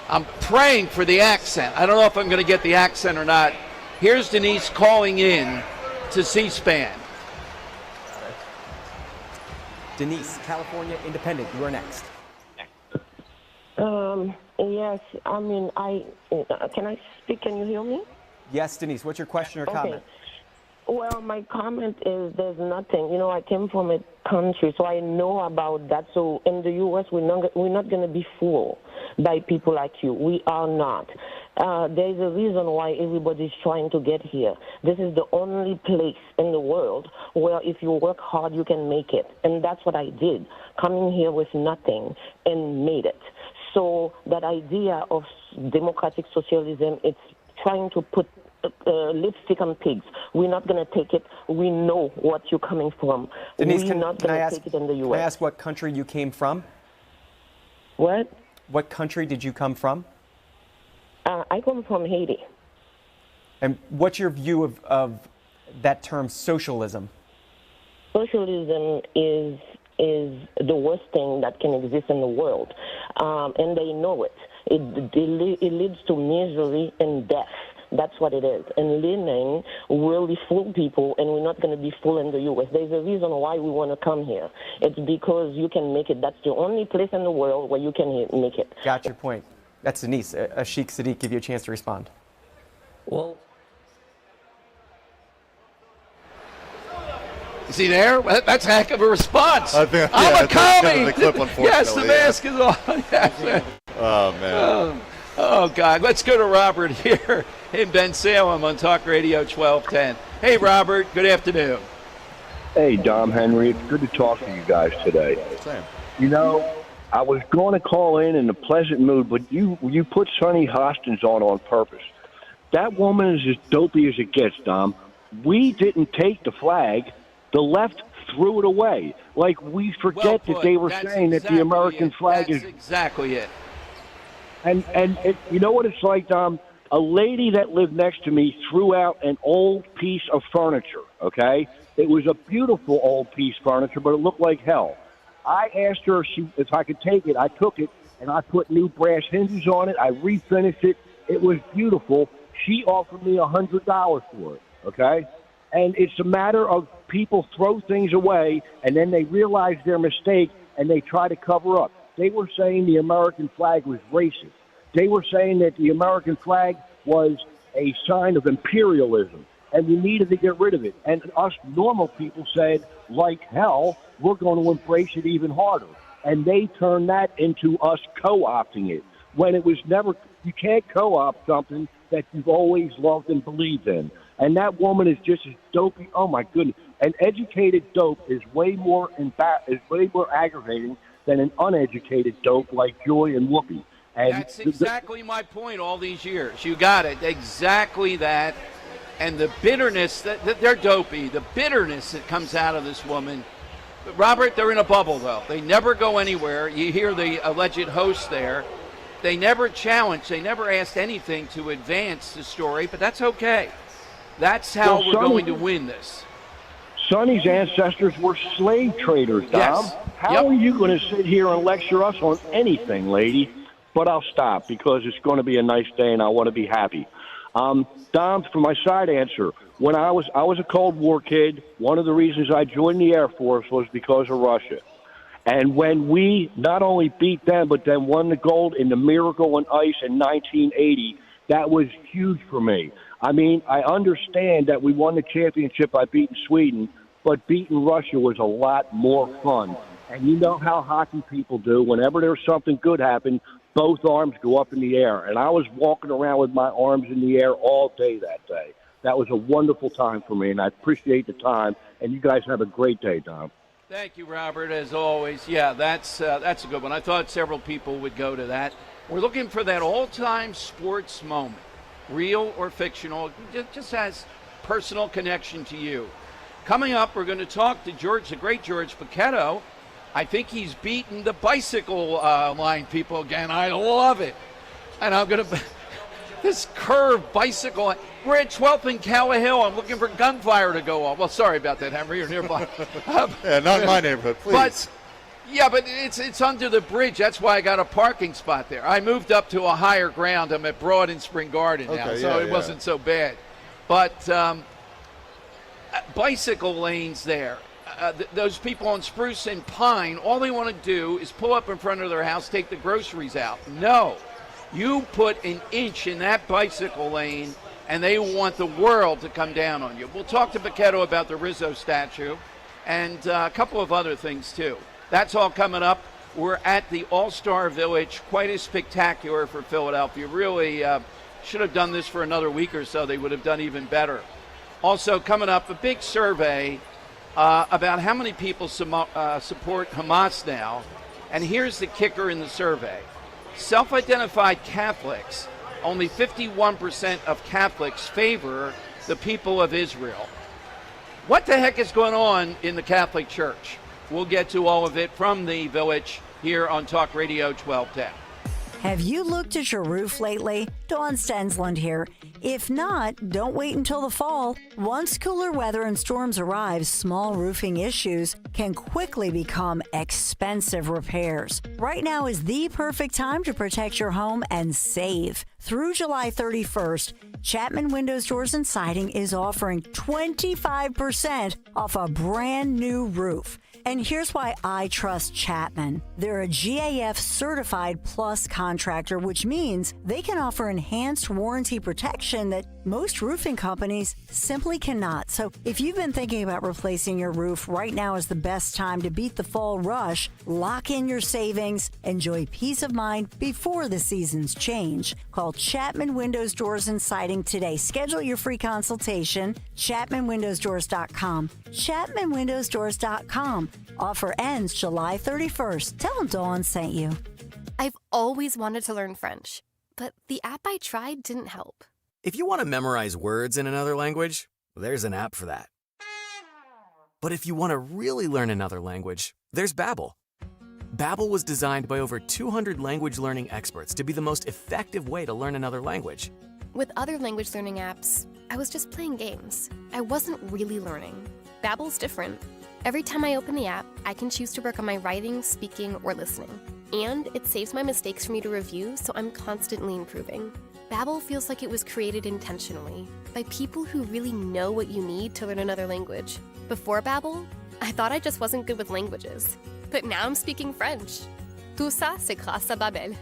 I'm praying for the accent. I don't know if I'm going to get the accent or not. Here's Denise calling in to C-SPAN. Denise, California Independent, you are next. Yes, I mean, can I speak? Can you hear me? Yes, Denise, what's your question or comment? Well, my comment is there's nothing. I came from a country, so I know about that. So in the U.S., we're not going to be fooled by people like you. We are not. There's a reason why everybody's trying to get here. This is the only place in the world where if you work hard, you can make it. And that's what I did, coming here with nothing and made it. So that idea of democratic socialism, it's trying to put lipstick on pigs. We're not going to take it. We know what you're coming from. Denise, we're not going to take it in the U.S. Can I ask what country you came from? What? What country did you come from? I come from Haiti. And what's your view of that term, socialism? Socialism is the worst thing that can exist in the world, and they know it. It leads to misery and death. That's what it is. And leaning really fool people, and we're not going to be fooled in the U.S. There's a reason why we want to come here. It's because you can make it. That's the only place in the world where you can make it. Got your point. That's Denise. Sheikh Sadiq, give you a chance to respond. Well, is he there? That's a heck of a response. I think, I'm a coming. The clip, Yes, the mask is on. Yes. Oh, man. Oh, God. Let's go to Robert here in Ben Salem on Talk Radio 1210. Hey, Robert. Good afternoon. Hey, Dom Henry. It's good to talk to you guys today. Same. You know, I was going to call in a pleasant mood, but you put Sonny Hostins on purpose. That woman is as dopey as it gets, Dom. We didn't take the flag. The left threw it away. Like, we forget that they were saying that the American flag is... That's exactly it. And you know what it's like, Dom? A lady that lived next to me threw out an old piece of furniture, okay? It was a beautiful old piece of furniture, but it looked like hell. I asked her if I could take it. I took it, and I put new brass hinges on it. I refinished it. It was beautiful. She offered me $100 for it, okay? And it's a matter of people throw things away, and then they realize their mistake, and they try to cover up. They were saying the American flag was racist. They were saying that the American flag was a sign of imperialism, and we needed to get rid of it. And us normal people said, like hell, we're going to embrace it even harder. And they turned that into us co-opting it, when it was never – you can't co-opt something that you've always loved and believed in. And that woman is just as dopey. Oh, my goodness. An educated dope is way more aggravating than an uneducated dope like Joy and Whoopi. And that's exactly my point all these years. You got it. Exactly that. And the bitterness, that they're dopey, the bitterness that comes out of this woman. But Robert, they're in a bubble, though. They never go anywhere. You hear the alleged host there. They never challenged. They never asked anything to advance the story, but that's okay. That's how we're going to win this. Sonny's ancestors were slave traders, Dom. Yes. How are you going to sit here and lecture us on anything, lady? But I'll stop because it's going to be a nice day and I want to be happy. Dom, for my side answer, when I was a Cold War kid, one of the reasons I joined the Air Force was because of Russia. And when we not only beat them, but then won the gold in the Miracle on Ice in 1980, that was huge for me. I mean, I understand that we won the championship by beating Sweden, but beating Russia was a lot more fun. And you know how hockey people do. Whenever there's something good happen, both arms go up in the air. And I was walking around with my arms in the air all day that day. That was a wonderful time for me, and I appreciate the time. And you guys have a great day, Dom. Thank you, Robert, as always. Yeah, that's a good one. I thought several people would go to that. We're looking for that all-time sports moment, real or fictional. It just has personal connection to you. Coming up, we're going to talk to the great George Paquetto. I think he's beaten the bicycle line people again. I love it. And I'm going to this curved bicycle. We're at 12th and Cowa Hill. I'm looking for gunfire to go off. Well, sorry about that, Henry. You're nearby. Yeah, not in my neighborhood, please. But it's under the bridge. That's why I got a parking spot there. I moved up to a higher ground. I'm at Broad and Spring Garden now, so it wasn't so bad. But bicycle lanes there. Those people on Spruce and Pine, all they want to do is pull up in front of their house, take the groceries out. No. You put an inch in that bicycle lane, and they want the world to come down on you. We'll talk to Paquetto about the Rizzo statue and a couple of other things, too. That's all coming up. We're at the All-Star Village, quite a spectacular for Philadelphia. Really should have done this for another week or so. They would have done even better. Also coming up, a big survey about how many people support Hamas now. And here's the kicker in the survey. Self-identified Catholics, only 51% of Catholics favor the people of Israel. What the heck is going on in the Catholic Church? We'll get to all of it from the Village here on Talk Radio 1210. Have you looked at your roof lately? Dawn Stensland here. If not, don't wait until the fall. Once cooler weather and storms arrive, small roofing issues can quickly become expensive repairs. Right now is the perfect time to protect your home and save. Through July 31st, Chapman Windows, Doors, and Siding is offering 25% off a brand new roof. And here's why I trust Chapman. They're a GAF certified plus contractor, which means they can offer enhanced warranty protection that most roofing companies simply cannot. So if you've been thinking about replacing your roof, right now is the best time to beat the fall rush. Lock in your savings. Enjoy peace of mind before the seasons change. Call Chapman Windows, Doors, and Siding today. Schedule your free consultation. ChapmanWindowsDoors.com. ChapmanWindowsDoors.com. Offer ends July 31st. Tell them Dawn sent you. I've always wanted to learn French, but the app I tried didn't help. If you want to memorize words in another language, there's an app for that. But if you want to really learn another language, there's Babbel. Babbel was designed by over 200 language learning experts to be the most effective way to learn another language. With other language learning apps, I was just playing games. I wasn't really learning. Babbel's different. Every time I open the app, I can choose to work on my writing, speaking, or listening. And it saves my mistakes for me to review, so I'm constantly improving. Babbel feels like it was created intentionally by people who really know what you need to learn another language. Before Babbel, I thought I just wasn't good with languages. But now I'm speaking French. Tout ça, c'est grâce à Babbel.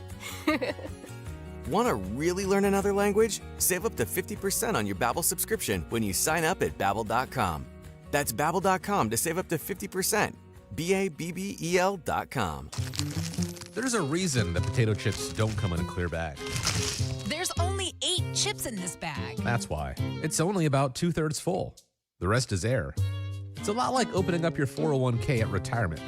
Want to really learn another language? Save up to 50% on your Babbel subscription when you sign up at Babbel.com. That's Babbel.com to save up to 50%. Babbel.com. There's a reason that potato chips don't come in a clear bag. There's only 8 chips in this bag. That's why. It's only about 2/3 full. The rest is air. It's a lot like opening up your 401k at retirement.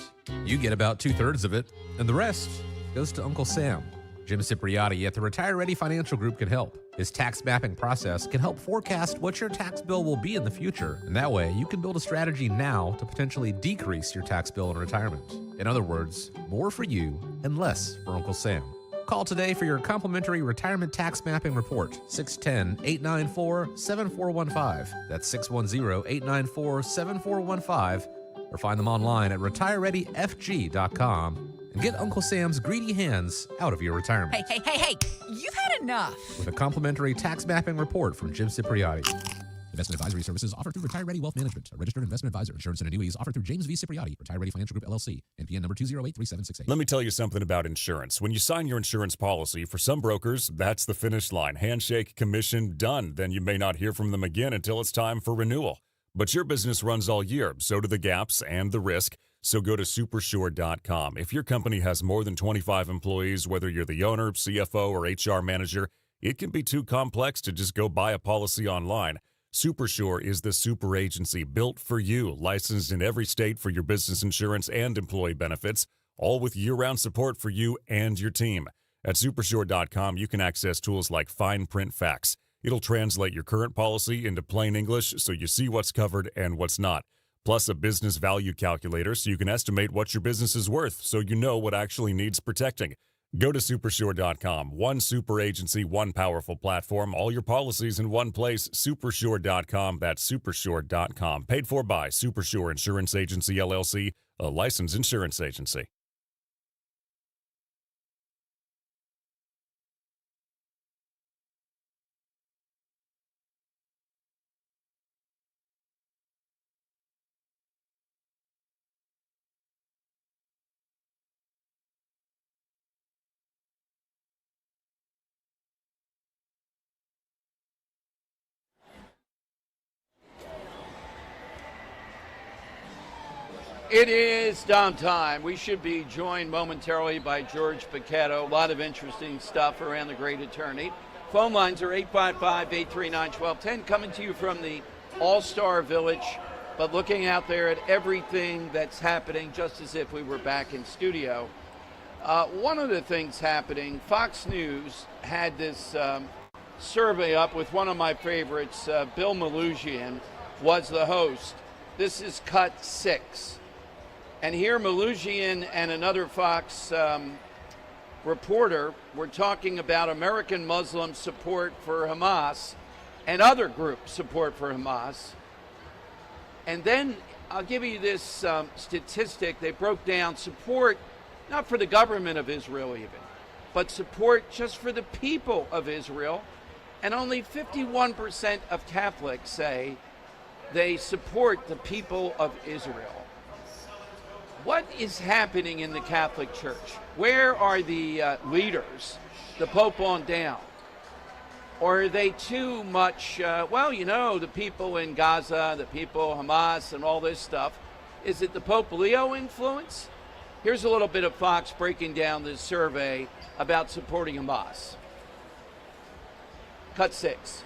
You get about 2/3 of it, and the rest goes to Uncle Sam. Jim Cipriotti at the Retire Ready Financial Group can help. His tax mapping process can help forecast what your tax bill will be in the future, and that way you can build a strategy now to potentially decrease your tax bill in retirement. In other words, more for you and less for Uncle Sam. Call today for your complimentary retirement tax mapping report, 610-894-7415. That's 610-894-7415, or find them online at retirereadyfg.com. And get Uncle Sam's greedy hands out of your retirement. Hey, you've had enough. With a complimentary tax mapping report from Jim Cipriotti. Investment advisory services offered through Retire Ready Wealth Management, a registered investment advisor. Insurance and annuities offered through James V. Cipriotti, Retire Ready Financial Group, LLC, NPN number 2083768. Let me tell you something about insurance. When you sign your insurance policy, for some brokers, that's the finish line. Handshake, commission, done. Then you may not hear from them again until it's time for renewal. But your business runs all year, so do the gaps and the risk. So go to Supersure.com. If your company has more than 25 employees, whether you're the owner, CFO, or HR manager, it can be too complex to just go buy a policy online. Supersure is the super agency built for you, licensed in every state for your business insurance and employee benefits, all with year-round support for you and your team. At Supersure.com, you can access tools like fine print facts. It'll translate your current policy into plain English so you see what's covered and what's not. Plus a business value calculator so you can estimate what your business is worth so you know what actually needs protecting. Go to Supersure.com. One super agency, one powerful platform, all your policies in one place. Supersure.com. That's Supersure.com. Paid for by Supersure Insurance Agency, LLC, a licensed insurance agency. It is downtime. We should be joined momentarily by George Paquetto. A lot of interesting stuff around the great attorney. Phone lines are 855-839-1210, coming to you from the All-Star Village, but looking out there at everything that's happening just as if we were back in studio. One of the things happening, Fox News had this survey up with one of my favorites, Bill Malusian, was the host. This is cut 6. And here Malusian and another Fox reporter were talking about American Muslim support for Hamas and other group support for Hamas. And then I'll give you this statistic. They broke down support, not for the government of Israel even, but support just for the people of Israel. And only 51% of Catholics say they support the people of Israel. What is happening in the Catholic Church? Where are the leaders, the Pope on down? Or are they too much, the people in Gaza, the people, Hamas, and all this stuff? Is it the Pope Leo influence? Here's a little bit of Fox breaking down this survey about supporting Hamas. Cut 6.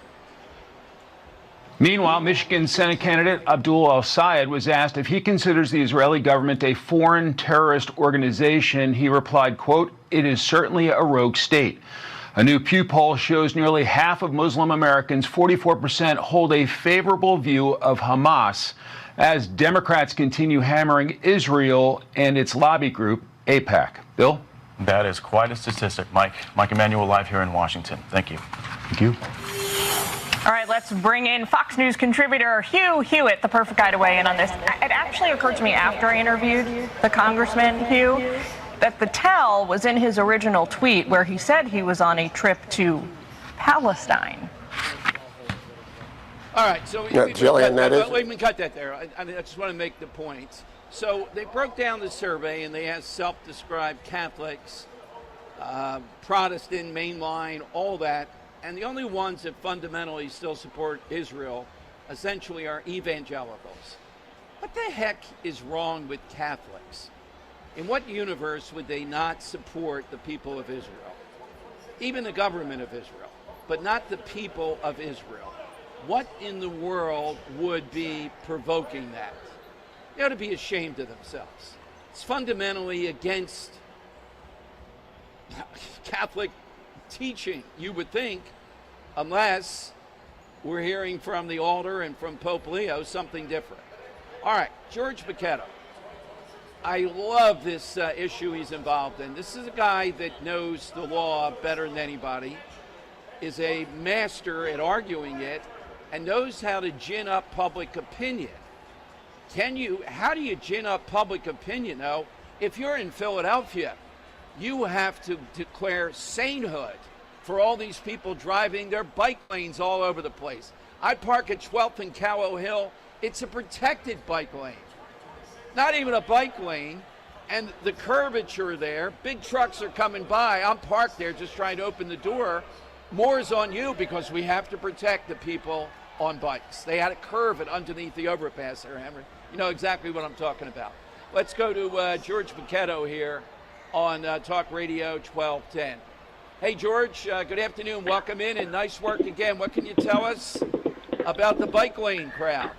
Meanwhile, Michigan Senate candidate Abdul El-Sayed was asked if he considers the Israeli government a foreign terrorist organization. He replied, quote, "It is certainly a rogue state." A new Pew poll shows nearly half of Muslim Americans, 44%, hold a favorable view of Hamas as Democrats continue hammering Israel and its lobby group, AIPAC. Bill? That is quite a statistic, Mike. Mike Emanuel live here in Washington. Thank you. Thank you. All right, let's bring in Fox News contributor Hugh Hewitt, the perfect guy to weigh in on this. It actually occurred to me after I interviewed the congressman, Hugh, that the tell was in his original tweet where he said he was on a trip to Palestine. All right, so we can cut that there. I just want to make the point. So they broke down the survey and they asked self-described Catholics, Protestant, mainline, all that. And the only ones that fundamentally still support Israel essentially are evangelicals. What the heck is wrong with Catholics? In what universe would they not support the people of Israel? Even the government of Israel, but not the people of Israel. What in the world would be provoking that? They ought to be ashamed of themselves. It's fundamentally against Catholic teaching, you would think, unless we're hearing from the altar and from Pope Leo something different. All right, George Bachetto. I love this issue he's involved in. This is a guy that knows the law better than anybody, is a master at arguing it, and knows how to gin up public opinion. How do you gin up public opinion, though? If you're in Philadelphia, you have to declare sainthood for all these people driving their bike lanes all over the place. I park at 12th and Callow Hill. It's a protected bike lane. Not even a bike lane. And the curvature there, big trucks are coming by. I'm parked there just trying to open the door. More is on you because we have to protect the people on bikes. They had a curve it underneath the overpass there, Henry. You know exactly what I'm talking about. Let's go to George Bachetto here on Talk Radio 1210. Hey, George, good afternoon. Welcome in and nice work again. What can you tell us about the bike lane crowd?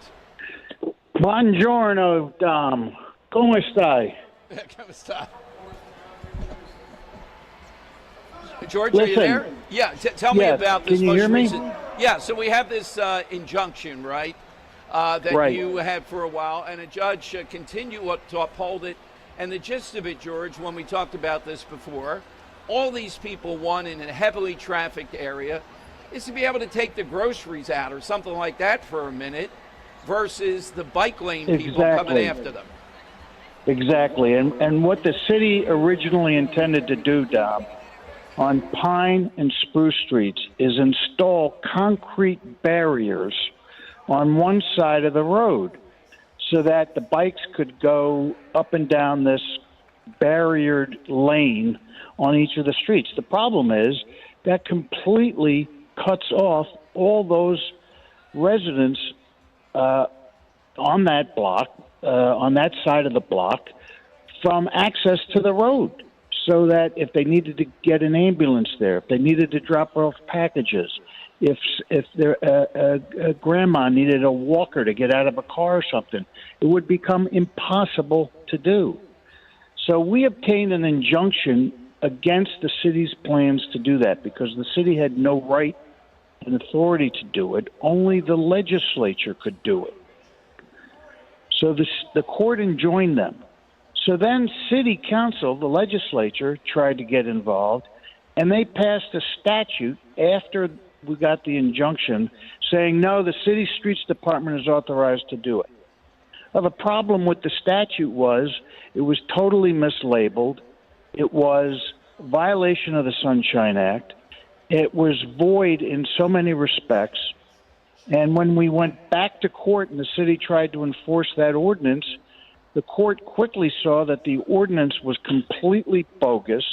Buongiorno, Dom. Come stai? Come stai? George, are you there? Yeah, tell me about this most recent. Yeah, so we have this injunction, right, that you had for a while, and a judge continued to uphold it. And the gist of it, George, when we talked about this before, all these people want in a heavily trafficked area is to be able to take the groceries out or something like that for a minute versus the bike lane people coming after them. Exactly. And what the city originally intended to do, Dom, on Pine and Spruce Streets is install concrete barriers on one side of the road so that the bikes could go up and down this barriered lane on each of the streets. The problem is that completely cuts off all those residents on that block, on that side of the block, from access to the road. So that if they needed to get an ambulance there, if they needed to drop off packages, if their grandma needed a walker to get out of a car or something, it would become impossible to do. So we obtained an injunction against the city's plans to do that because the city had no right and authority to do it. Only the legislature could do it. So the court enjoined them. So then city council, the legislature, tried to get involved, and they passed a statute after we got the injunction saying, no, the city streets department is authorized to do it. Well, the problem with the statute was it was totally mislabeled. It was a violation of the Sunshine Act. It was void in so many respects. And when we went back to court and the city tried to enforce that ordinance, the court quickly saw that the ordinance was completely bogus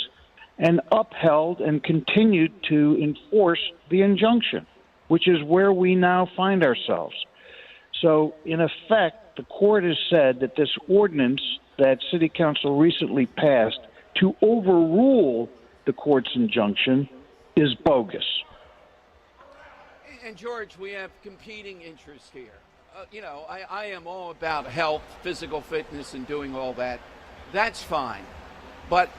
and upheld and continued to enforce the injunction, which is where we now find ourselves. So, in effect, the court has said that this ordinance that City Council recently passed to overrule the court's injunction is bogus. And, George, we have competing interests here. I am all about health, physical fitness, and doing all that. That's fine. But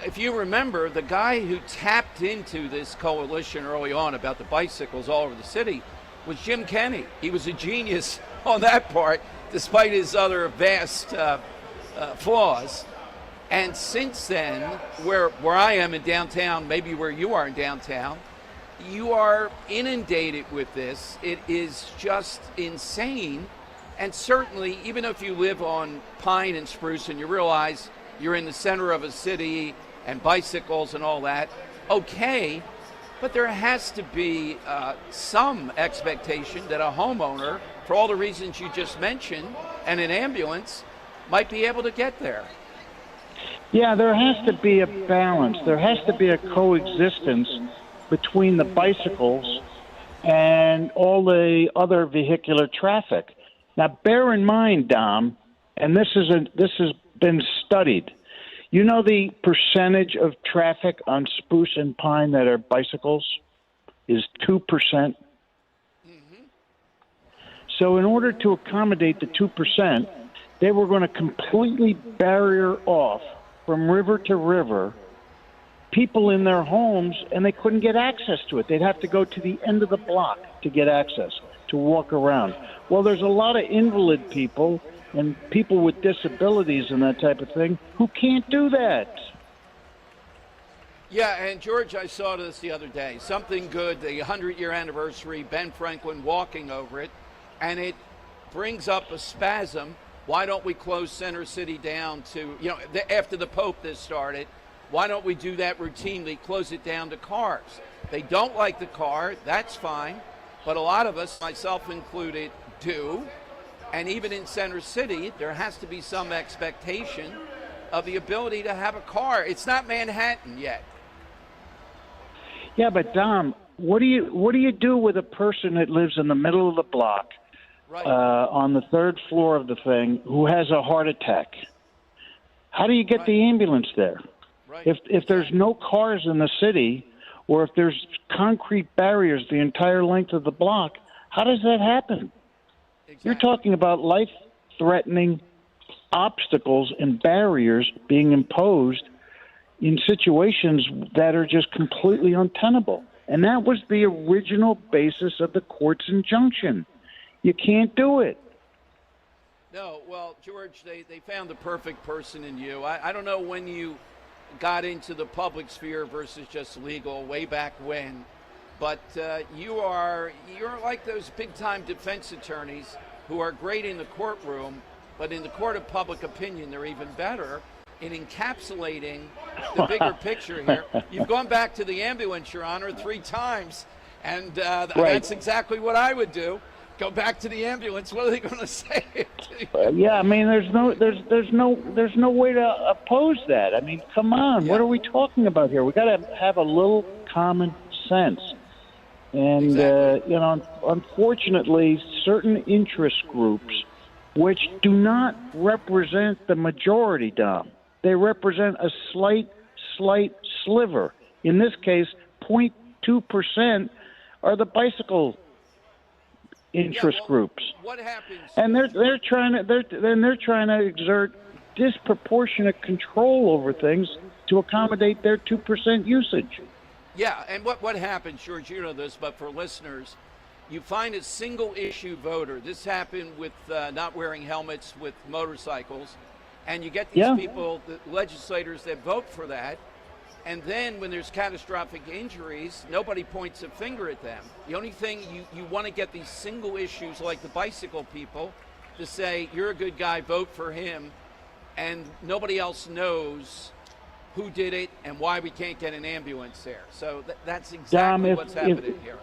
if you remember, the guy who tapped into this coalition early on about the bicycles all over the city was Jim Kenney. He was a genius on that part, despite his other vast flaws. And since then, where I am in downtown, maybe where you are in downtown, you are inundated with this. It is just insane. And certainly, even if you live on Pine and Spruce and you realize you're in the center of a city and bicycles and all that, okay, but there has to be some expectation that a homeowner, for all the reasons you just mentioned, and an ambulance might be able to get there. Yeah, there has to be a balance. There has to be a coexistence between the bicycles and all the other vehicular traffic. Now, bear in mind, Dom, and this has been studied. You know the percentage of traffic on Spruce and Pine that are bicycles is 2%. Mm-hmm. So in order to accommodate the 2%, they were going to completely barrier off from river to river people in their homes, and they couldn't get access to it. They'd have to go to the end of the block to get access, to walk around. Well, there's a lot of invalid people and people with disabilities and that type of thing who can't do that. Yeah, and George, I saw this the other day. Something good, the 100-year anniversary, Ben Franklin walking over it, and it brings up a spasm. Why don't we close Center City down to, after the Pope this started, why don't we do that routinely, close it down to cars? They don't like the car, that's fine, but a lot of us, myself included, do. And even in Center City, there has to be some expectation of the ability to have a car. It's not Manhattan yet. Yeah, but Dom, what do you do with a person that lives in the middle of the block, right, on the third floor of the thing, who has a heart attack? How do you get the ambulance there? Right. If there's no cars in the city, or if there's concrete barriers the entire length of the block, how does that happen? Exactly. You're talking about life-threatening obstacles and barriers being imposed in situations that are just completely untenable. And that was the original basis of the court's injunction. You can't do it. No, well, George, they found the perfect person in you. I don't know when you got into the public sphere versus just legal way back when, but you're like those big-time defense attorneys who are great in the courtroom, but in the court of public opinion, they're even better in encapsulating the bigger picture here. You've gone back to the ambulance, Your Honor, 3 times, and that's exactly what I would do. Go back to the ambulance. What are they going to say? Yeah, I mean, there's no way to oppose that. I mean, come on, What are we talking about here? We got to have a little common sense. And exactly. Unfortunately, certain interest groups, which do not represent the majority, Dom, they represent a slight sliver. In this case, 0.2% are the bicycle interest groups. What happens? And they're trying to exert disproportionate control over things to accommodate their 2% usage. Yeah, and what happens, George, you know this, but for listeners, you find a single issue voter. This happened with not wearing helmets with motorcycles. And you get these people, the legislators that vote for that, and then when there's catastrophic injuries, nobody points a finger at them. The only thing you want to get these single issues like the bicycle people to say, you're a good guy, vote for him, and nobody else knows who did it and why we can't get an ambulance there. So that's exactly what's happening here.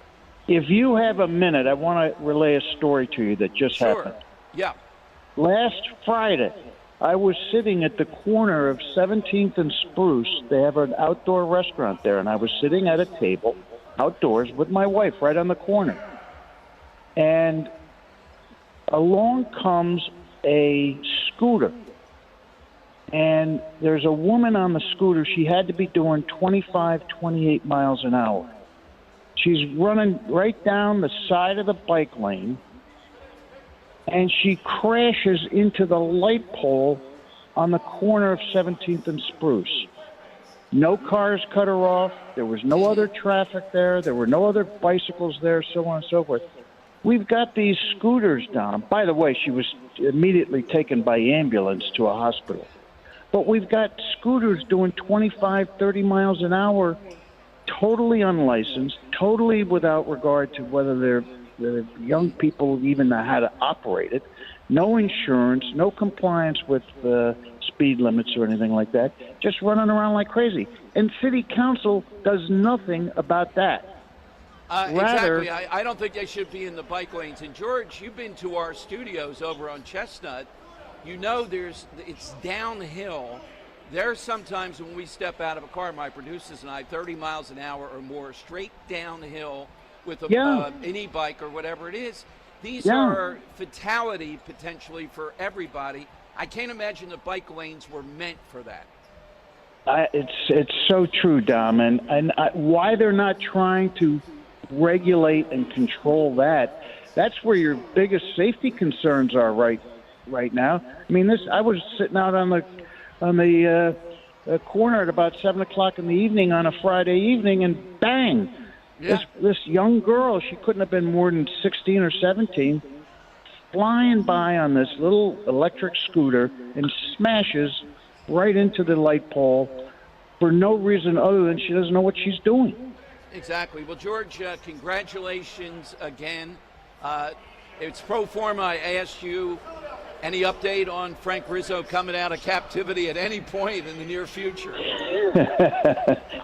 If you have a minute, I want to relay a story to you that just happened. Yeah. Last Friday, I was sitting at the corner of 17th and Spruce. They have an outdoor restaurant there, and I was sitting at a table outdoors with my wife right on the corner. And along comes a scooter. And there's a woman on the scooter. She had to be doing 25, 28 miles an hour. She's running right down the side of the bike lane, and she crashes into the light pole on the corner of 17th and Spruce. No cars cut her off. There was no other traffic there. There were no other bicycles there, so on and so forth. We've got these scooters down. By the way, she was immediately taken by ambulance to a hospital. But we've got scooters doing 25, 30 miles an hour, totally unlicensed, totally without regard to whether they're the young people even know how to operate it. No insurance, no compliance with speed limits or anything like that. Just running around like crazy. And city council does nothing about that. Exactly. I don't think they should be in the bike lanes. And George, you've been to our studios over on Chestnut. You know it's downhill. There's sometimes when we step out of a car, my producers and I, 30 miles an hour or more, straight downhill with an e-bike or whatever it is. These are fatality potentially for everybody. I can't imagine the bike lanes were meant for that. It's so true, Dom, and why they're not trying to regulate and control that's where your biggest safety concerns are right now. I mean, I was sitting out on the corner at about 7 o'clock in the evening on a Friday evening, and bang, this young girl, she couldn't have been more than 16 or 17, flying by on this little electric scooter and smashes right into the light pole for no reason other than she doesn't know what she's doing. Exactly. Well, George, congratulations again. It's pro forma. I asked you, any update on Frank Rizzo coming out of captivity at any point in the near future?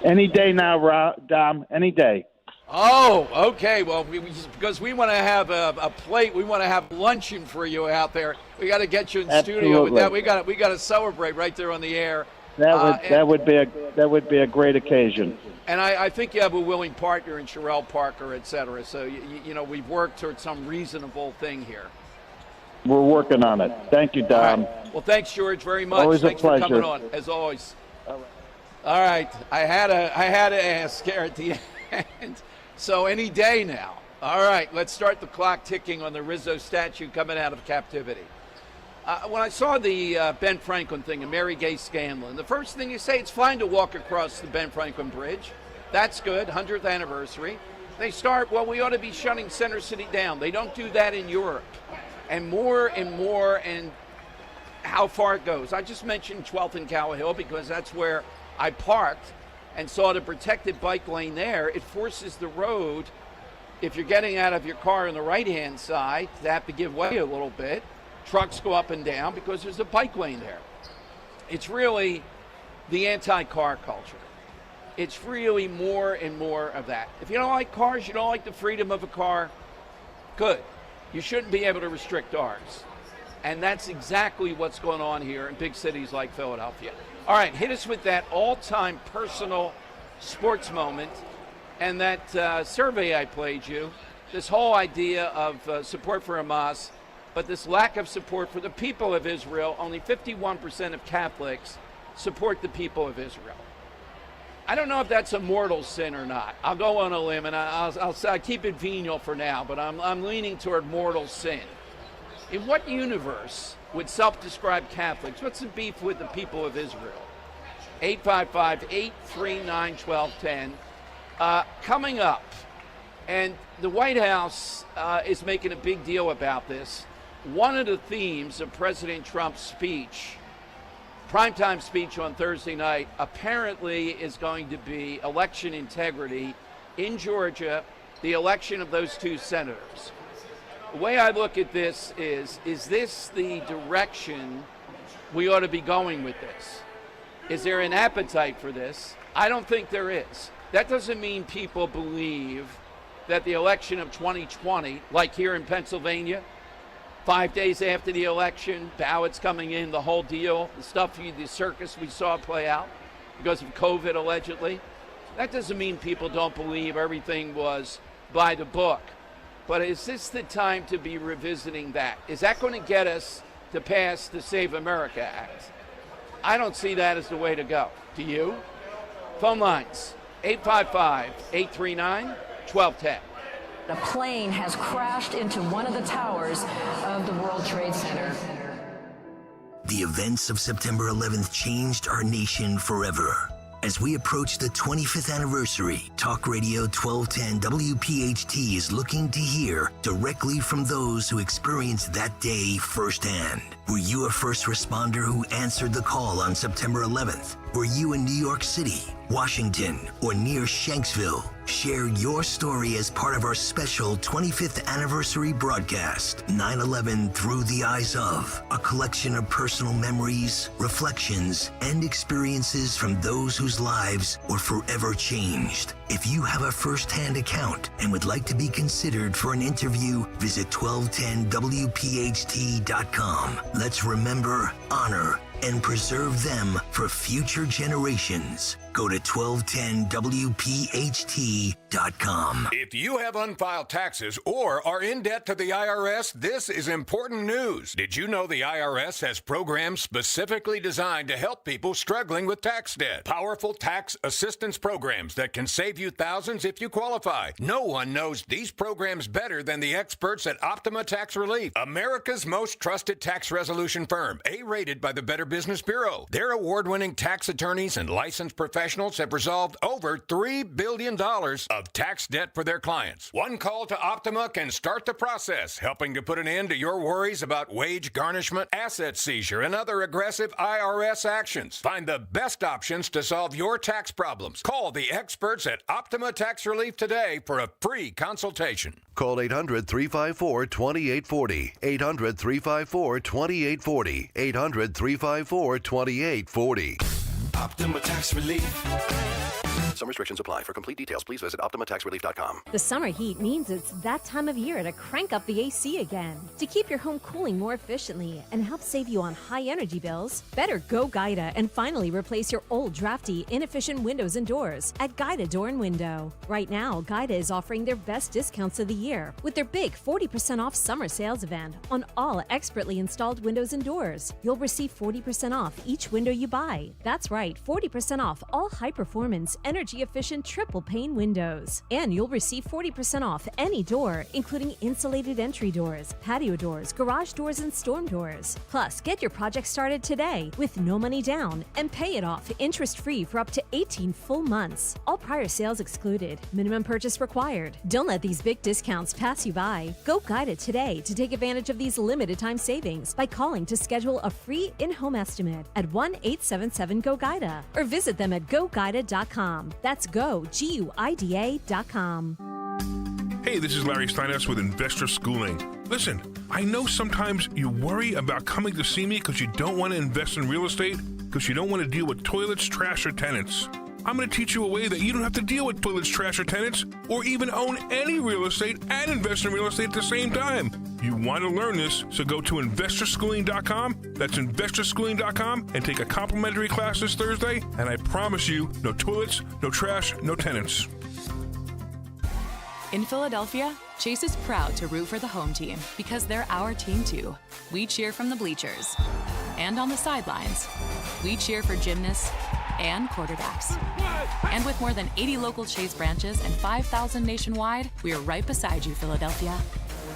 Any day now, Dom, any day. Oh, okay. Well, because we want to have a plate, we want to have luncheon for you out there. We got to get you in studio with that. We got to celebrate right there on the air. That would be a great occasion. And I think you have a willing partner in Sherelle Parker, et cetera. So you know we've worked towards some reasonable thing here. We're working on it. Thank you, Dom. Right. Well, thanks, George, very much. Always thanks a pleasure. for coming on, as always. All right. I had to ask here at the end. So any day now. All right, let's start the clock ticking on the Rizzo statue coming out of captivity. When I saw the Ben Franklin thing and Mary Gay Scanlon, the first thing you say, it's fine to walk across the Ben Franklin Bridge. That's good, 100th anniversary. They start, well, we ought to be shutting Center City down. They don't do that in Europe. And more, and how far it goes. I just mentioned 12th and Cowhill because that's where I parked and saw the protected bike lane there. It forces the road, if you're getting out of your car on the right-hand side, to have to give way a little bit. Trucks go up and down because there's a bike lane there. It's really the anti-car culture. It's really more and more of that. If you don't like cars, you don't like the freedom of a car, good. You shouldn't be able to restrict ours. And that's exactly what's going on here in big cities like Philadelphia. All right, hit us with that all-time personal sports moment and that survey I played you, this whole idea of support for Hamas, but this lack of support for the people of Israel. Only 51% of Catholics support the people of Israel. I don't know if that's a mortal sin or not. I'll go on a limb, and I'll keep it venial for now, but I'm leaning toward mortal sin. In what universe would self-described Catholics, what's the beef with the people of Israel? 855-839-1210. Coming up, and the White House is making a big deal about this. One of the themes of President Trump's speech primetime speech on Thursday night apparently is going to be election integrity in Georgia, the election of those two senators. The way I look at this is this the direction we ought to be going with this? Is there an appetite for this? I don't think there is. That doesn't mean people believe that the election of 2020, like here in Pennsylvania, 5 days after the election, ballots coming in, the whole deal, the stuff, the circus we saw play out because of COVID allegedly, that doesn't mean people don't believe everything was by the book. But is this the time to be revisiting that? Is that going to get us to pass the Save America Act? I don't see that as the way to go. Do you? Phone lines, 855-839-1210. A plane has crashed into one of the towers of the World Trade Center. The events of September 11th changed our nation forever. As we approach the 25th anniversary, Talk Radio 1210 WPHT is looking to hear directly from those who experienced that day firsthand. Were you a first responder who answered the call on September 11th? Were you in New York City, Washington, or near Shanksville? Share your story as part of our special 25th anniversary broadcast, 9/11 Through the Eyes of, a collection of personal memories, reflections, and experiences from those whose lives were forever changed. If you have a first-hand account and would like to be considered for an interview, visit 1210WPHT.com. Let's remember, honor, and preserve them for future generations. Go to 1210WPHT.com. If you have unfiled taxes or are in debt to the IRS, this is important news. Did you know the IRS has programs specifically designed to help people struggling with tax debt? Powerful tax assistance programs that can save you thousands if you qualify. No one knows these programs better than the experts at Optima Tax Relief, America's most trusted tax resolution firm, A-rated by the Better Business Bureau. Their award-winning tax attorneys and licensed professionals have resolved over $3 billion of tax debt for their clients. One call to Optima can start the process, helping to put an end to your worries about wage garnishment, asset seizure, and other aggressive IRS actions. Find the best options to solve your tax problems. Call the experts at Optima Tax Relief today for a free consultation. Call 800-354-2840. 800-354-2840. 800-354-2840. Optima Tax Relief. Some restrictions apply. For complete details, please visit OptimaTaxRelief.com. The summer heat means it's that time of year to crank up the AC again. To keep your home cooling more efficiently and help save you on high energy bills, better go Guida and finally replace your old, drafty, inefficient windows and doors at Guida Door and Window. Right now, Guida is offering their best discounts of the year with their big 40% off summer sales event on all expertly installed windows and doors. You'll receive 40% off each window you buy. That's right, 40% off all high-performance, energy-efficient triple-pane windows. And you'll receive 40% off any door, including insulated entry doors, patio doors, garage doors, and storm doors. Plus, get your project started today with no money down and pay it off interest-free for up to 18 full months. All prior sales excluded. Minimum purchase required. Don't let these big discounts pass you by. Go Guida today to take advantage of these limited-time savings by calling to schedule a free in-home estimate at 1-877-GO-GUIDA or visit them at GoGuida.com. That's GoGuida.com. Hey, this is Larry Steinhaus with Investor Schooling. Listen, I know sometimes you worry about coming to see me because you don't want to invest in real estate, because you don't want to deal with toilets, trash, or tenants. I'm going to teach you a way that you don't have to deal with toilets, trash, or tenants, or even own any real estate and invest in real estate at the same time. You want to learn this, so go to investorschooling.com. That's investorschooling.com and take a complimentary class this Thursday, and I promise you, no toilets, no trash, no tenants. In Philadelphia, Chase is proud to root for the home team because they're our team too. We cheer from the bleachers and on the sidelines. We cheer for gymnasts and quarterbacks. And with more than 80 local Chase branches and 5,000 nationwide, we are right beside you, Philadelphia.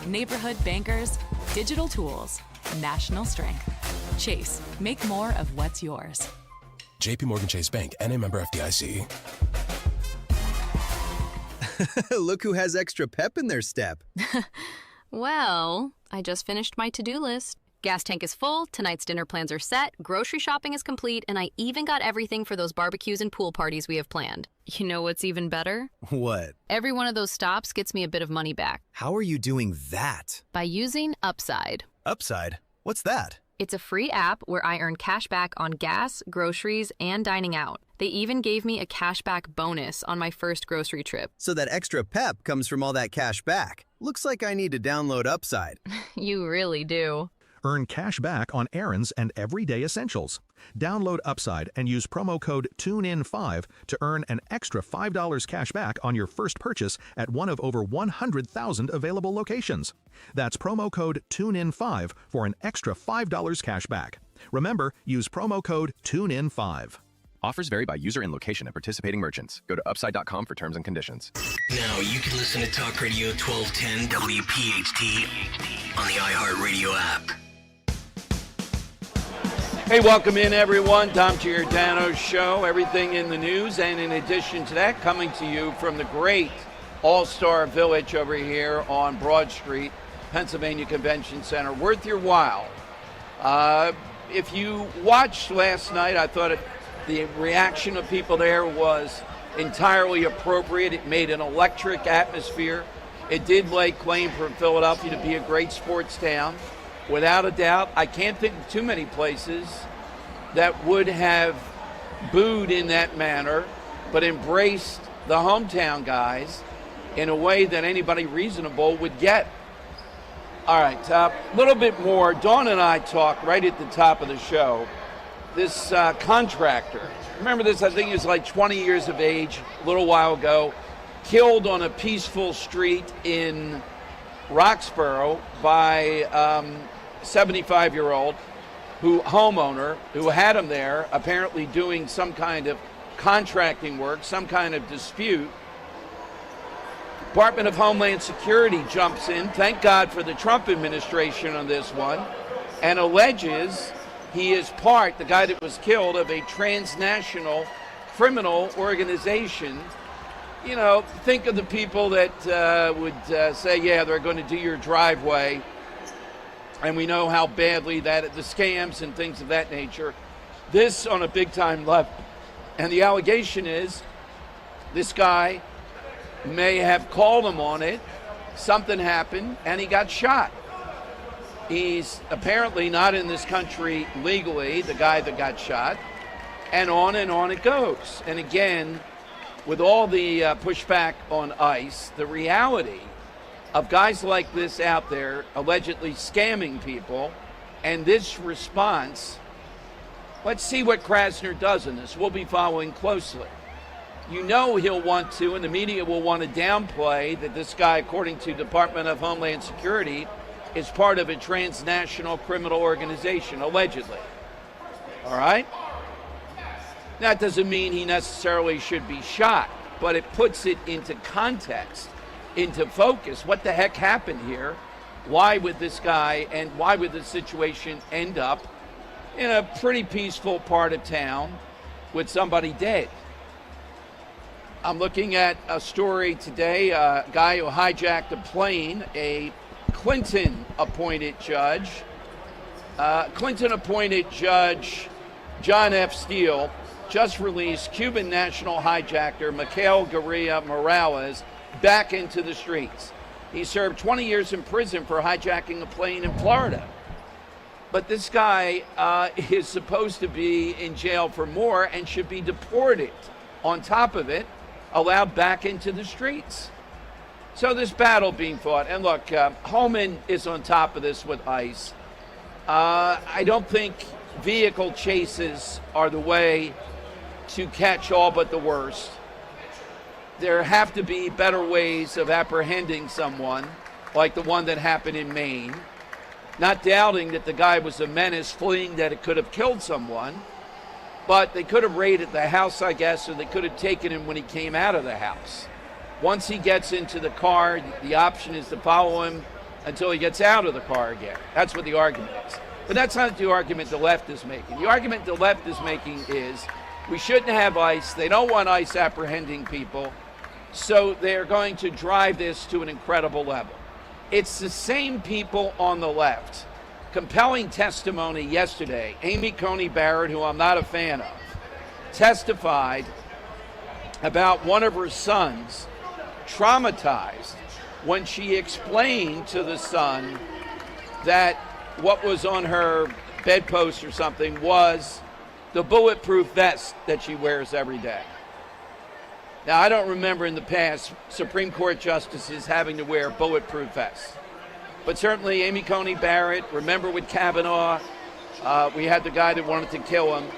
Neighborhood bankers, digital tools, national strength. Chase, make more of what's yours. JP Morgan Chase Bank, N.A. member FDIC. Look who has extra pep in their step. Well, I just finished my to-do list. Gas tank is full, tonight's dinner plans are set, grocery shopping is complete, and I even got everything for those barbecues and pool parties we have planned. You know what's even better? What? Every one of those stops gets me a bit of money back. How are you doing that? By using Upside. Upside? What's that? It's a free app where I earn cash back on gas, groceries, and dining out. They even gave me a cashback bonus on my first grocery trip. So that extra pep comes from all that cash back. Looks like I need to download Upside. You really do. Earn cash back on errands and everyday essentials. Download Upside and use promo code TUNEIN5 to earn an extra $5 cash back on your first purchase at one of over 100,000 available locations. That's promo code TUNEIN5 for an extra $5 cash back. Remember, use promo code TUNEIN5. Offers vary by user and location at participating merchants. Go to upside.com for terms and conditions. Now you can listen to Talk Radio 1210 WPHT on the iHeartRadio app. Hey, welcome in, everyone. Tom Giordano's show, everything in the news. And in addition to that, coming to you from the great All-Star Village over here on Broad Street, Pennsylvania Convention Center. Worth your while. If you watched last night, I thought the reaction of people there was entirely appropriate. It made an electric atmosphere. It did lay claim for Philadelphia to be a great sports town. Without a doubt, I can't think of too many places that would have booed in that manner, but embraced the hometown guys in a way that anybody reasonable would get. All right, a little bit more. Dawn and I talked right at the top of the show. This contractor, remember this, I think he was like 20 years of age, a little while ago, killed on a peaceful street in Roxborough by 75-year-old homeowner who had him there, apparently doing some kind of contracting work, some kind of dispute. Department of Homeland Security jumps in, thank God for the Trump administration on this one, and alleges he is part, the guy that was killed, of a transnational criminal organization. You know, think of the people that would say, yeah, they're going to do your driveway. And we know how badly that, the scams and things of that nature. This on a big time level. And the allegation is this guy may have called him on it. Something happened and he got shot. He's apparently not in this country legally, the guy that got shot. And on it goes. And again, with all the pushback on ICE, the reality of guys like this out there allegedly scamming people, and this response, let's see what Krasner does in this. We'll be following closely. You know he'll want to, and the media will want to downplay that this guy, according to Department of Homeland Security, is part of a transnational criminal organization, allegedly. All right? That doesn't mean he necessarily should be shot, but it puts it into context, into focus. What the heck happened here? Why would this guy and why would this situation end up in a pretty peaceful part of town with somebody dead? I'm looking at a story today, a guy who hijacked a plane, a Clinton-appointed judge. Clinton-appointed judge John F. Steele just released Cuban national hijacker Miguel Guerrilla Morales back into the streets. He served 20 years in prison for hijacking a plane in Florida. But this guy is supposed to be in jail for more and should be deported. On top of it, allowed back into the streets. So this battle being fought, and look, Holman is on top of this with ICE. I don't think vehicle chases are the way to catch all but the worst. There have to be better ways of apprehending someone, like the one that happened in Maine. Not doubting that the guy was a menace, fleeing that it could have killed someone, but they could have raided the house, I guess, or they could have taken him when he came out of the house. Once he gets into the car, the option is to follow him until he gets out of the car again. That's what the argument is. But that's not the argument the left is making. The argument the left is making is we shouldn't have ICE. They don't want ICE apprehending people. So they're going to drive this to an incredible level. It's the same people on the left compelling testimony yesterday. Amy Coney Barrett, who I'm not a fan of, testified about one of her sons traumatized when she explained to the son that what was on her bedpost or something was the bulletproof vest that she wears every day. Now, I don't remember in the past Supreme Court justices having to wear bulletproof vests. But certainly Amy Coney Barrett, remember with Kavanaugh, we had the guy that wanted to kill him.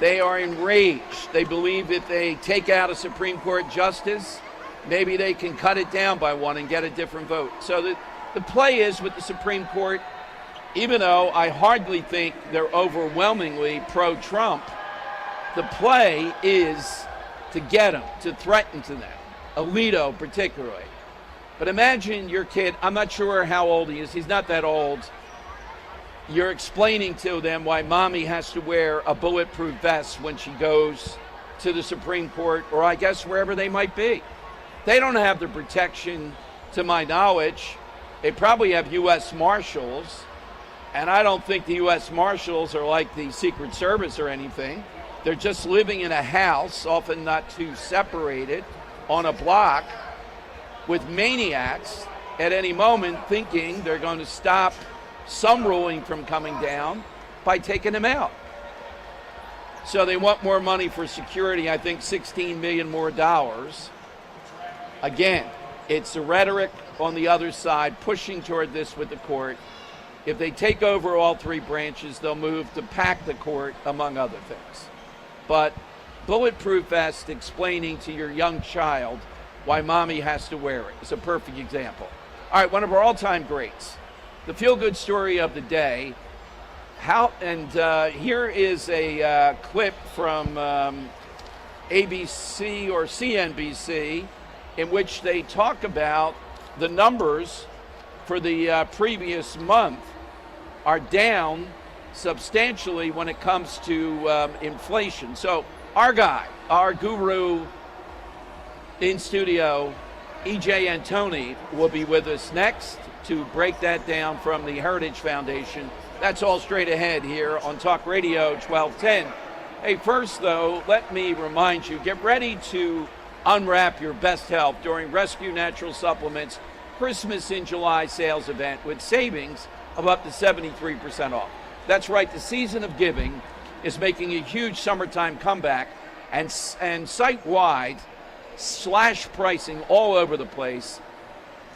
They are enraged. They believe if they take out a Supreme Court justice, maybe they can cut it down by one and get a different vote. So the play is with the Supreme Court, even though I hardly think they're overwhelmingly pro-Trump, the play is to get them, to threaten to them, Alito particularly. But imagine your kid, I'm not sure how old he is, he's not that old. You're explaining to them why mommy has to wear a bulletproof vest when she goes to the Supreme Court, or I guess wherever they might be. They don't have the protection, to my knowledge. They probably have U.S. Marshals, and I don't think the U.S. Marshals are like the Secret Service or anything. They're just living in a house, often not too separated, on a block, with maniacs at any moment thinking they're going to stop some ruling from coming down by taking them out. So they want more money for security, I think $16 million more. Again, it's the rhetoric on the other side pushing toward this with the court. If they take over all three branches, they'll move to pack the court, among other things. But bulletproof vest explaining to your young child why mommy has to wear it is a perfect example. All right, one of our all-time greats, the feel-good story of the day. Here is a clip from ABC or CNBC in which they talk about the numbers for the previous month are down substantially when it comes to inflation. So our guy, our guru in studio, E.J. Antoni, will be with us next to break that down from the Heritage Foundation. That's all straight ahead here on Talk Radio 1210. Hey, first though, let me remind you, get ready to unwrap your best health during Rescue Natural Supplements Christmas in July sales event with savings of up to 73% off. That's right, the season of giving is making a huge summertime comeback, and site-wide slash pricing all over the place.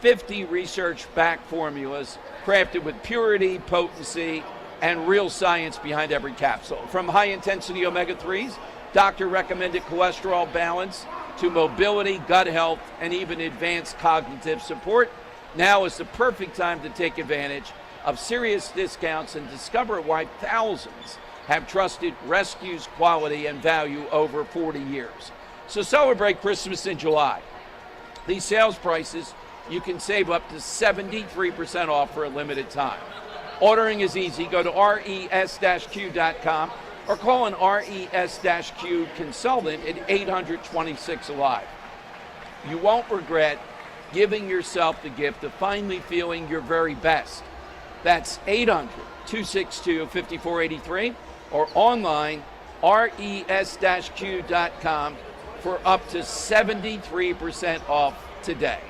50 research-backed formulas crafted with purity, potency, and real science behind every capsule. From high-intensity omega-3s, doctor-recommended cholesterol balance, to mobility, gut health, and even advanced cognitive support, now is the perfect time to take advantage of serious discounts and discover why thousands have trusted Rescue's quality and value over 40 years. So celebrate Christmas in July. These sales prices, you can save up to 73% off for a limited time. Ordering is easy. Go to res-q.com or call an res-q consultant at 800-26-ALIVE. You won't regret giving yourself the gift of finally feeling your very best. That's 800-262-5483 or online res-q.com for up to 73% off today.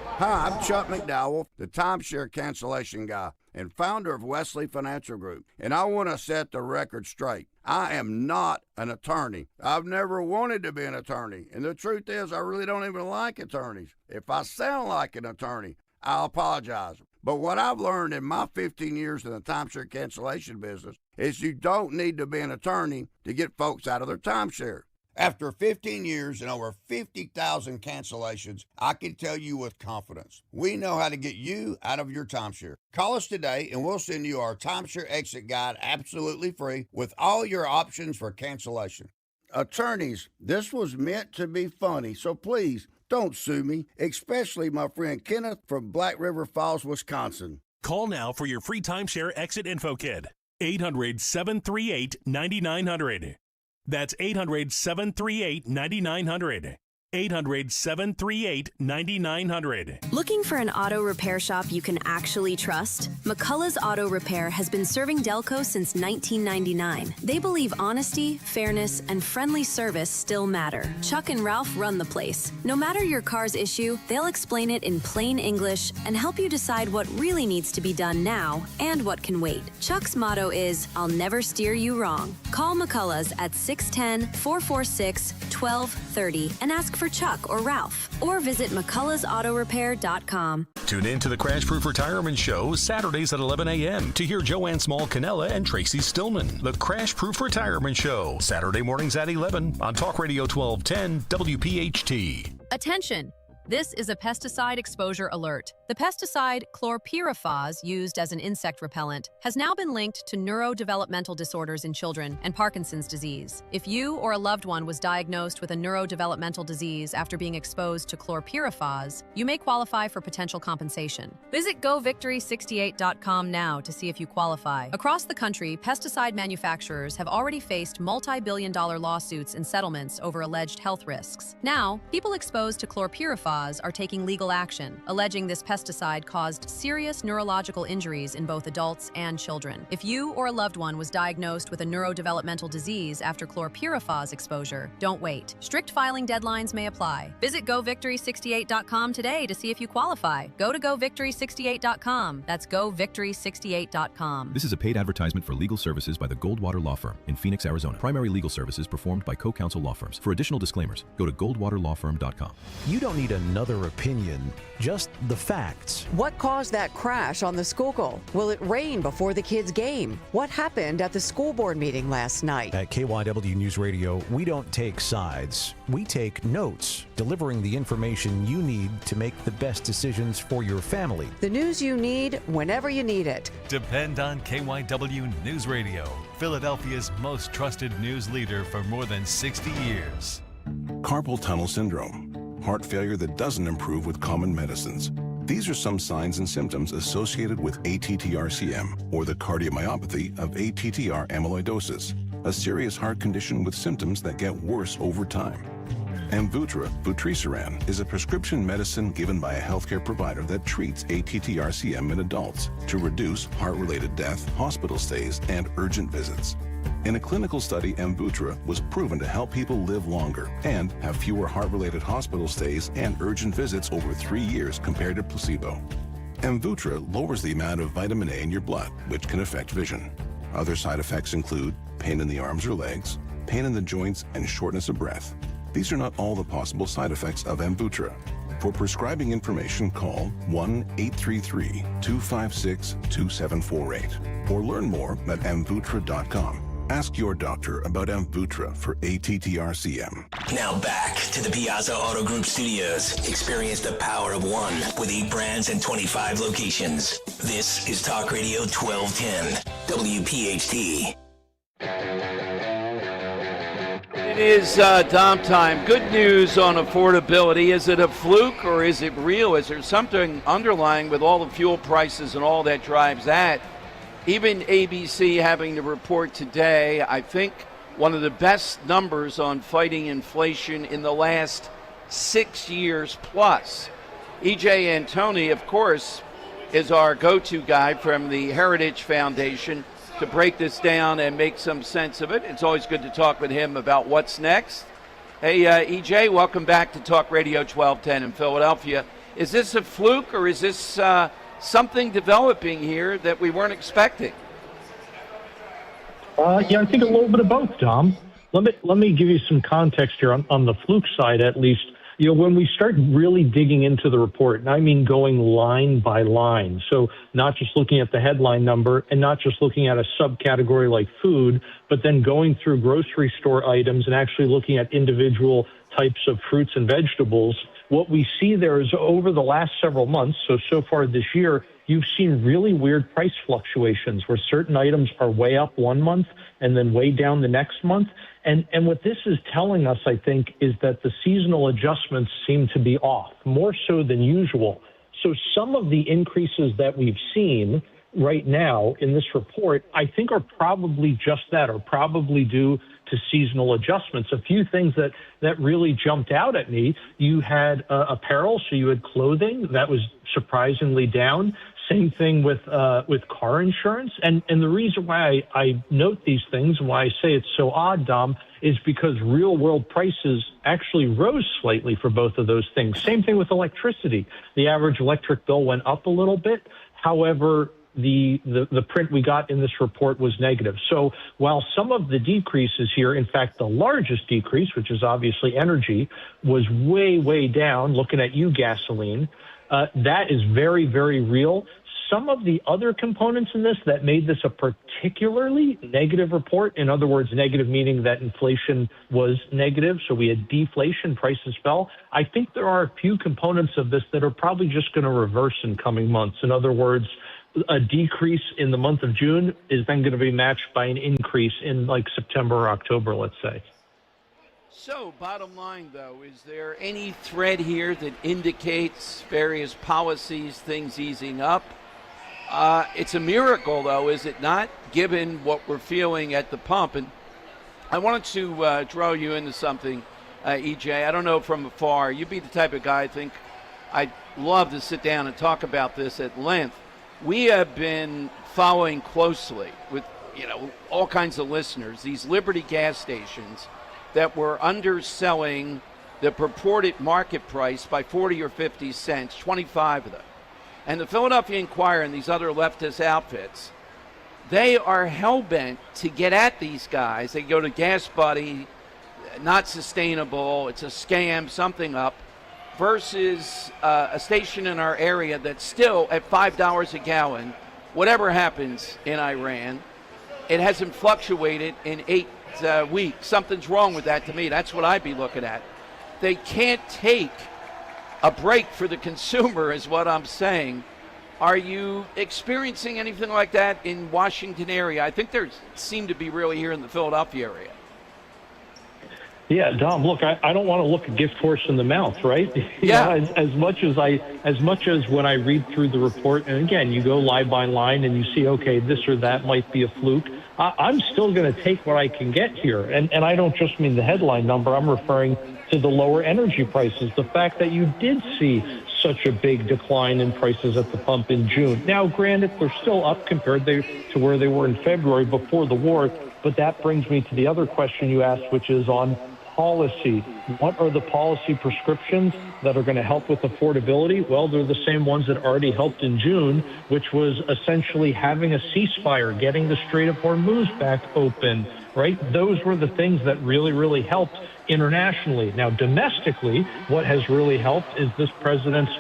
Hi, I'm Chuck McDowell, the timeshare cancellation guy and founder of Wesley Financial Group, and I want to set the record straight. I am not an attorney. I've never wanted to be an attorney, and the truth is I really don't even like attorneys. If I sound like an attorney, I'll apologize. But what I've learned in my 15 years in the timeshare cancellation business is you don't need to be an attorney to get folks out of their timeshare. After 15 years and over 50,000 cancellations, I can tell you with confidence, we know how to get you out of your timeshare. Call us today and we'll send you our timeshare exit guide absolutely free with all your options for cancellation. Attorneys, this was meant to be funny, so please don't sue me, especially my friend Kenneth from Black River Falls, Wisconsin. Call now for your free timeshare exit info kit. 800-738-9900. That's 800-738-9900. 800-738-9900. Looking for an auto repair shop you can actually trust? McCullough's Auto Repair has been serving Delco since 1999. They believe honesty, fairness, and friendly service still matter. Chuck and Ralph run the place. No matter your car's issue, they'll explain it in plain English and help you decide what really needs to be done now and what can wait. Chuck's motto is, I'll never steer you wrong. Call McCullough's at 610-446-1230 and ask for Chuck or Ralph, or visit McCulloughsAutorepair.com. Tune in to the Crash Proof Retirement Show Saturdays at 11 a.m. to hear Joanne Small-Canella and Tracy Stillman. The Crash Proof Retirement Show, Saturday mornings at 11 on Talk Radio 1210 WPHT. Attention! This is a pesticide exposure alert. The pesticide chlorpyrifos, used as an insect repellent, has now been linked to neurodevelopmental disorders in children and Parkinson's disease. If you or a loved one was diagnosed with a neurodevelopmental disease after being exposed to chlorpyrifos, you may qualify for potential compensation. Visit govictory68.com now to see if you qualify. Across the country, pesticide manufacturers have already faced multi-billion-dollar lawsuits and settlements over alleged health risks. Now, people exposed to chlorpyrifos are taking legal action, alleging this pesticide caused serious neurological injuries in both adults and children. If you or a loved one was diagnosed with a neurodevelopmental disease after chlorpyrifos exposure, don't wait. Strict filing deadlines may apply. Visit govictory68.com today to see if you qualify. Go to govictory68.com. That's govictory68.com. This is a paid advertisement for legal services by the Goldwater Law Firm in Phoenix, Arizona. Primary legal services performed by co-counsel law firms. For additional disclaimers, go to goldwaterlawfirm.com. You don't need another opinion, just the facts. What caused that crash on the Schuylkill? Will it rain before the kids' game? What happened at the school board meeting last night? At KYW News Radio, we don't take sides. We take notes, delivering the information you need to make the best decisions for your family. The news you need whenever you need it. Depend on KYW News Radio, Philadelphia's most trusted news leader for more than 60 years. Carpal tunnel syndrome. Heart failure that doesn't improve with common medicines. These are some signs and symptoms associated with ATTR-CM, or the cardiomyopathy of ATTR amyloidosis, a serious heart condition with symptoms that get worse over time. Amvuttra, vutrisiran, is a prescription medicine given by a healthcare provider that treats ATTR-CM in adults to reduce heart-related death, hospital stays, and urgent visits. In a clinical study, Amvuttra was proven to help people live longer and have fewer heart-related hospital stays and urgent visits over 3 years compared to placebo. Amvuttra lowers the amount of vitamin A in your blood, which can affect vision. Other side effects include pain in the arms or legs, pain in the joints, and shortness of breath. These are not all the possible side effects of Amvuttra. For prescribing information, call 1-833-256-2748 or learn more at amvuttra.com. Ask your doctor about Amvuttra for ATTR-CM. Now back to the Piazza Auto Group studios. Experience the power of one with 8 brands and 25 locations. This is Talk Radio 1210, WPHT. It is Dom time. Good news on affordability. Is it a fluke or is it real? Is there something underlying with all the fuel prices and all that drives that? Even ABC having to report today, I think, one of the best numbers on fighting inflation in the last 6 years plus. E.J. Antoni, of course, is our go-to guy from the Heritage Foundation to break this down and make some sense of it. It's always good to talk with him about what's next. Hey, E.J., welcome back to Talk Radio 1210 in Philadelphia. Is this a fluke or is this something developing here that we weren't expecting? Yeah, I think a little bit of both, Dom. Let me give you some context here on the fluke side, at least. You know, when we start really digging into the report, and I mean going line by line, so not just looking at the headline number and not just looking at a subcategory like food, but then going through grocery store items and actually looking at individual types of fruits and vegetables, what we see there is over the last several months, so far this year, you've seen really weird price fluctuations where certain items are way up one month and then way down the next month. And what this is telling us, I think, is that the seasonal adjustments seem to be off, more so than usual. So some of the increases that we've seen right now in this report, I think are probably just that, or probably due to seasonal adjustments. A few things that really jumped out at me. You had apparel, so you had clothing that was surprisingly down. Same thing with car insurance. And the reason why I note these things and why I say it's so odd, Dom, is because real world prices actually rose slightly for both of those things. Same thing with electricity. The average electric bill went up a little bit. However, the print we got in this report was negative. So while some of the decreases here, in fact, the largest decrease, which is obviously energy, was way, way down, looking at you, gasoline, that is very, very real. Some of the other components in this that made this a particularly negative report, in other words, negative meaning that inflation was negative, so we had deflation, prices fell. I think there are a few components of this that are probably just going to reverse in coming months. In other words, a decrease in the month of June is then going to be matched by an increase in like September or October, let's say. So, bottom line, though, is there any thread here that indicates various policies, things easing up? It's a miracle, though, is it not, given what we're feeling at the pump? And I wanted to draw you into something, EJ. I don't know from afar. You'd be the type of guy I think I'd love to sit down and talk about this at length. We have been following closely with, all kinds of listeners, these Liberty gas stations that were underselling the purported market price by 40 or 50 cents, 25 of them. And the Philadelphia Inquirer and these other leftist outfits, they are hell-bent to get at these guys. They go to Gas Buddy, not sustainable, it's a scam, something up, versus a station in our area that's still at $5 a gallon. Whatever happens in Iran, it hasn't fluctuated in 8 weeks. Something's wrong with that to me. That's what I'd be looking at. They can't take a break for the consumer is what I'm saying. Are you experiencing anything like that in Washington area? I think there seem to be really here in the Philadelphia area. Yeah, Dom, look, I don't want to look a gift horse in the mouth, right? Yeah. As much as when I read through the report, and again, you go line by line and you see, okay, this or that might be a fluke. I'm still going to take what I can get here. And I don't just mean the headline number. I'm referring to the lower energy prices, the fact that you did see such a big decline in prices at the pump in June. Now, granted, they're still up compared to where they were in February before the war. But that brings me to the other question you asked, which is on policy. What are the policy prescriptions that are going to help with affordability? Well, they're the same ones that already helped in June, which was essentially having a ceasefire, getting the Strait of Hormuz back open, right? Those were the things that really, really helped internationally. Now, domestically, what has really helped is this president's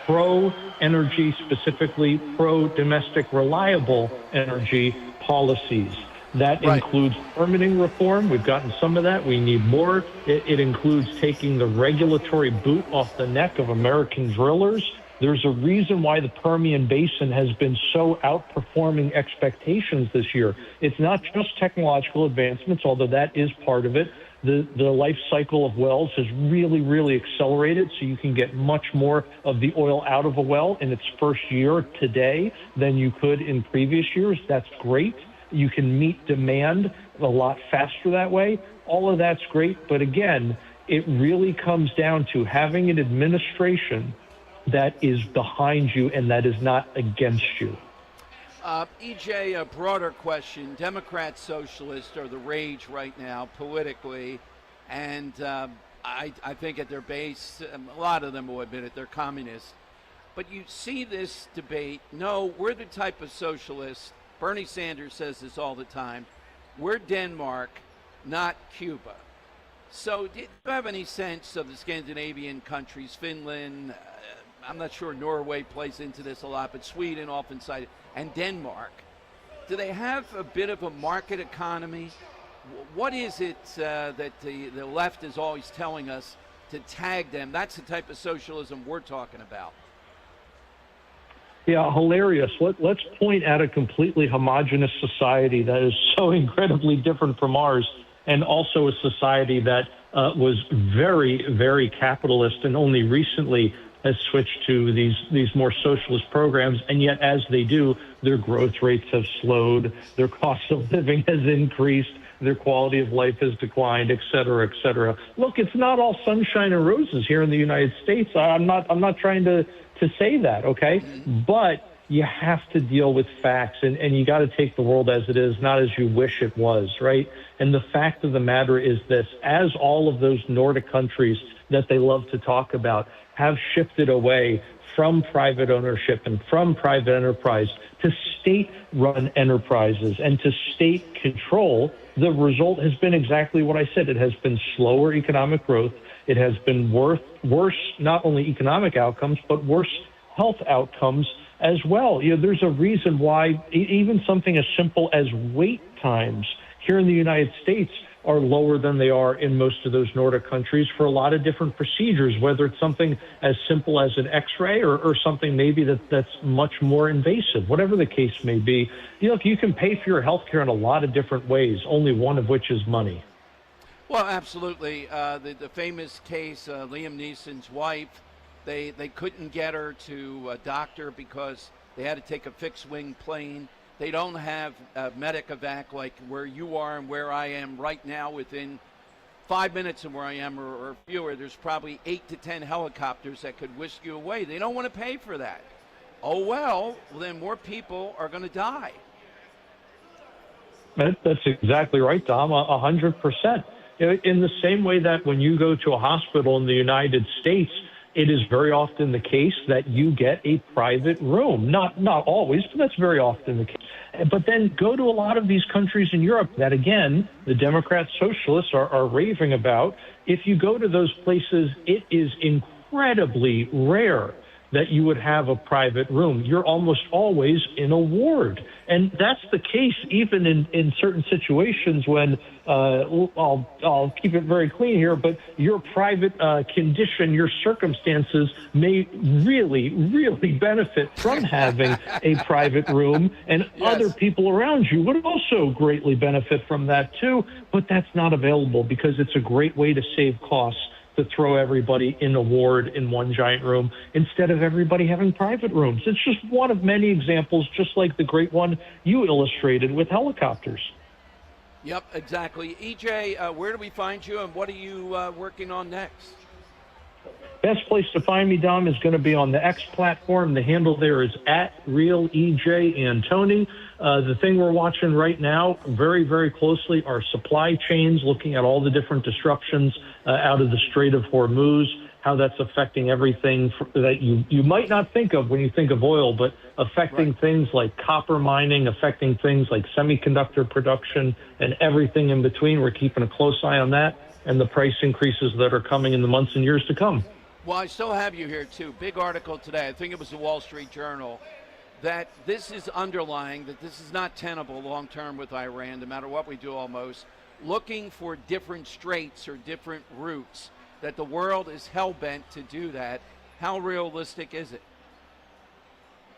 pro-energy, specifically pro-domestic reliable energy policies. That includes permitting reform. We've gotten some of that. We need more. It includes taking the regulatory boot off the neck of American drillers. There's a reason why the Permian Basin has been so outperforming expectations this year. It's not just technological advancements, although that is part of it. The life cycle of wells has really, really accelerated, so you can get much more of the oil out of a well in its first year today than you could in previous years. That's great. You can meet demand a lot faster that way. All of that's great. But again, it really comes down to having an administration that is behind you and that is not against you. EJ, a broader question. Democrats, socialists are the rage right now politically. And I think at their base, a lot of them will admit it, they're communists. But you see this debate. No, we're the type of socialists. Bernie Sanders says this all the time. We're Denmark, not Cuba. So do you have any sense of the Scandinavian countries, Finland, I'm not sure Norway plays into this a lot, but Sweden often cited, and Denmark. Do they have a bit of a market economy? What is it that the left is always telling us to tag them? That's the type of socialism we're talking about. Yeah, hilarious. Let's point at a completely homogenous society that is so incredibly different from ours, and also a society that was very, very capitalist and only recently has switched to these more socialist programs, and yet as they do, their growth rates have slowed, their cost of living has increased, their quality of life has declined, et cetera, et cetera. Look, it's not all sunshine and roses here in the United States. I'm not trying to say that, okay? But you have to deal with facts, and you got to take the world as it is, not as you wish it was, right? And the fact of the matter is this: as all of those Nordic countries that they love to talk about have shifted away from private ownership and from private enterprise to state-run enterprises and to state control, the result has been exactly what I said. It has been slower economic growth. It has been worse, not only economic outcomes, but worse health outcomes as well. There's a reason why even something as simple as wait times here in the United States are lower than they are in most of those Nordic countries for a lot of different procedures, whether it's something as simple as an X-ray or something maybe that's much more invasive, whatever the case may be. You can pay for your health care in a lot of different ways, only one of which is money. Well, absolutely. The famous case, Liam Neeson's wife, they couldn't get her to a doctor because they had to take a fixed-wing plane. They don't have Medic-Evac like where you are and where I am right now. Within 5 minutes of where I am or fewer, there's probably 8 to 10 helicopters that could whisk you away. They don't want to pay for that. Oh, well, then more people are going to die. That's exactly right, Dom, 100%. In the same way that when you go to a hospital in the United States, it is very often the case that you get a private room. Not always, but that's very often the case. But then go to a lot of these countries in Europe that, again, the Democrat socialists are raving about. If you go to those places, it is incredibly rare that you would have a private room. You're almost always in a ward. And that's the case even in certain situations when, I'll keep it very clean here, but your private condition, your circumstances may really, really benefit from having a private room, and other people around you would also greatly benefit from that too, but that's not available because it's a great way to save costs to throw everybody in a ward in one giant room instead of everybody having private rooms. It's just one of many examples, just like the great one you illustrated with helicopters. Yep, exactly. EJ, where do we find you and what are you working on next? Best place to find me, Dom, is going to be on the X platform. The handle there is @RealEJAntoni. The thing we're watching right now very, very closely are supply chains, looking at all the different disruptions out of the Strait of Hormuz, how that's affecting everything that you might not think of when you think of oil, but affecting things like copper mining, affecting things like semiconductor production, and everything in between. We're keeping a close eye on that and the price increases that are coming in the months and years to come. Well, I still have you here, too. Big article today, I think it was the Wall Street Journal, that this is underlying, that this is not tenable long-term with Iran, no matter what we do almost, looking for different straits or different routes, that the world is hell-bent to do that. How realistic is it?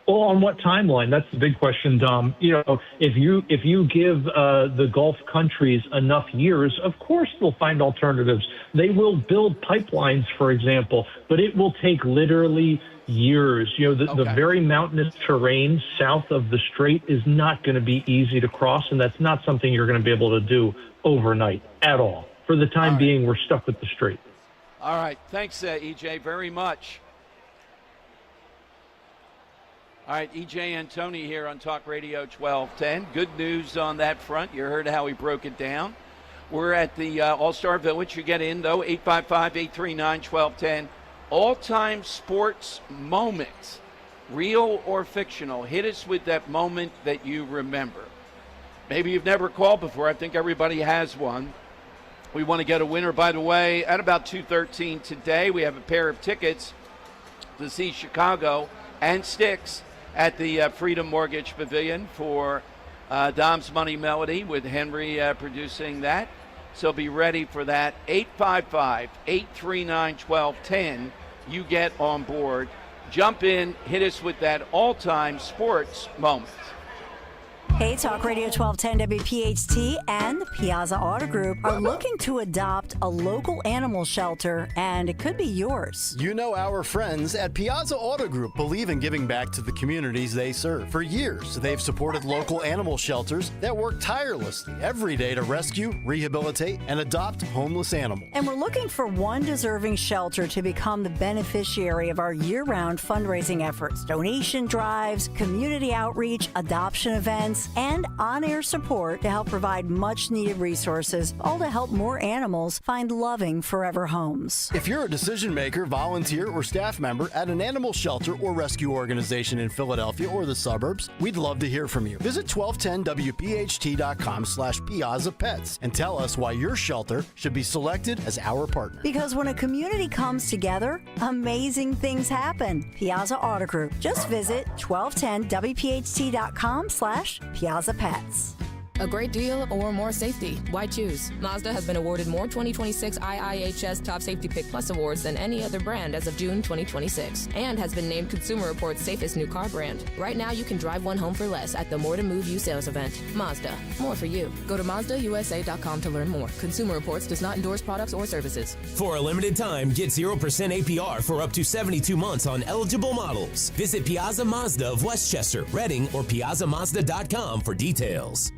Well, on what timeline? That's the big question, Dom. If you give the Gulf countries enough years, of course they'll find alternatives. They will build pipelines, for example, but it will take literally years. The very mountainous terrain south of the strait is not going to be easy to cross, and that's not something you're going to be able to do overnight at all. For the time being, we're stuck with the strait. All right. Thanks, EJ, very much. All right, E.J. Antoni here on Talk Radio 1210. Good news on that front. You heard how he broke it down. We're at the All-Star Village. You get in, though, 855-839-1210. All-time sports moments, real or fictional. Hit us with that moment that you remember. Maybe you've never called before. I think everybody has one. We want to get a winner, by the way, at about 2:13 today. We have a pair of tickets to see Chicago and Styx at the Freedom Mortgage Pavilion for Dom's Money Melody, with Henry producing that. So be ready for that. 855-839-1210. You get on board. Jump in, hit us with that all-time sports moment. Hey, Talk Radio 1210 WPHT and the Piazza Auto Group are looking to adopt a local animal shelter, and it could be yours. You know, our friends at Piazza Auto Group believe in giving back to the communities they serve. For years, they've supported local animal shelters that work tirelessly every day to rescue, rehabilitate, and adopt homeless animals. And we're looking for one deserving shelter to become the beneficiary of our year-round fundraising efforts, donation drives, community outreach, adoption events, and on-air support to help provide much-needed resources, all to help more animals find loving forever homes. If you're a decision maker, volunteer, or staff member at an animal shelter or rescue organization in Philadelphia or the suburbs, we'd love to hear from you. Visit 1210wpht.com/Piazza Pets and tell us why your shelter should be selected as our partner. Because when a community comes together, amazing things happen. Piazza Auto Group. Just visit 1210wpht.com/Piazza Pets. A great deal or more safety? Why choose? Mazda has been awarded more 2026 IIHS Top Safety Pick Plus awards than any other brand as of June 2026, and has been named Consumer Reports' safest new car brand. Right now, you can drive one home for less at the More to Move You sales event. Mazda, more for you. Go to MazdaUSA.com to learn more. Consumer Reports does not endorse products or services. For a limited time, get 0% APR for up to 72 months on eligible models. Visit Piazza Mazda of Westchester, Reading, or PiazzaMazda.com for details.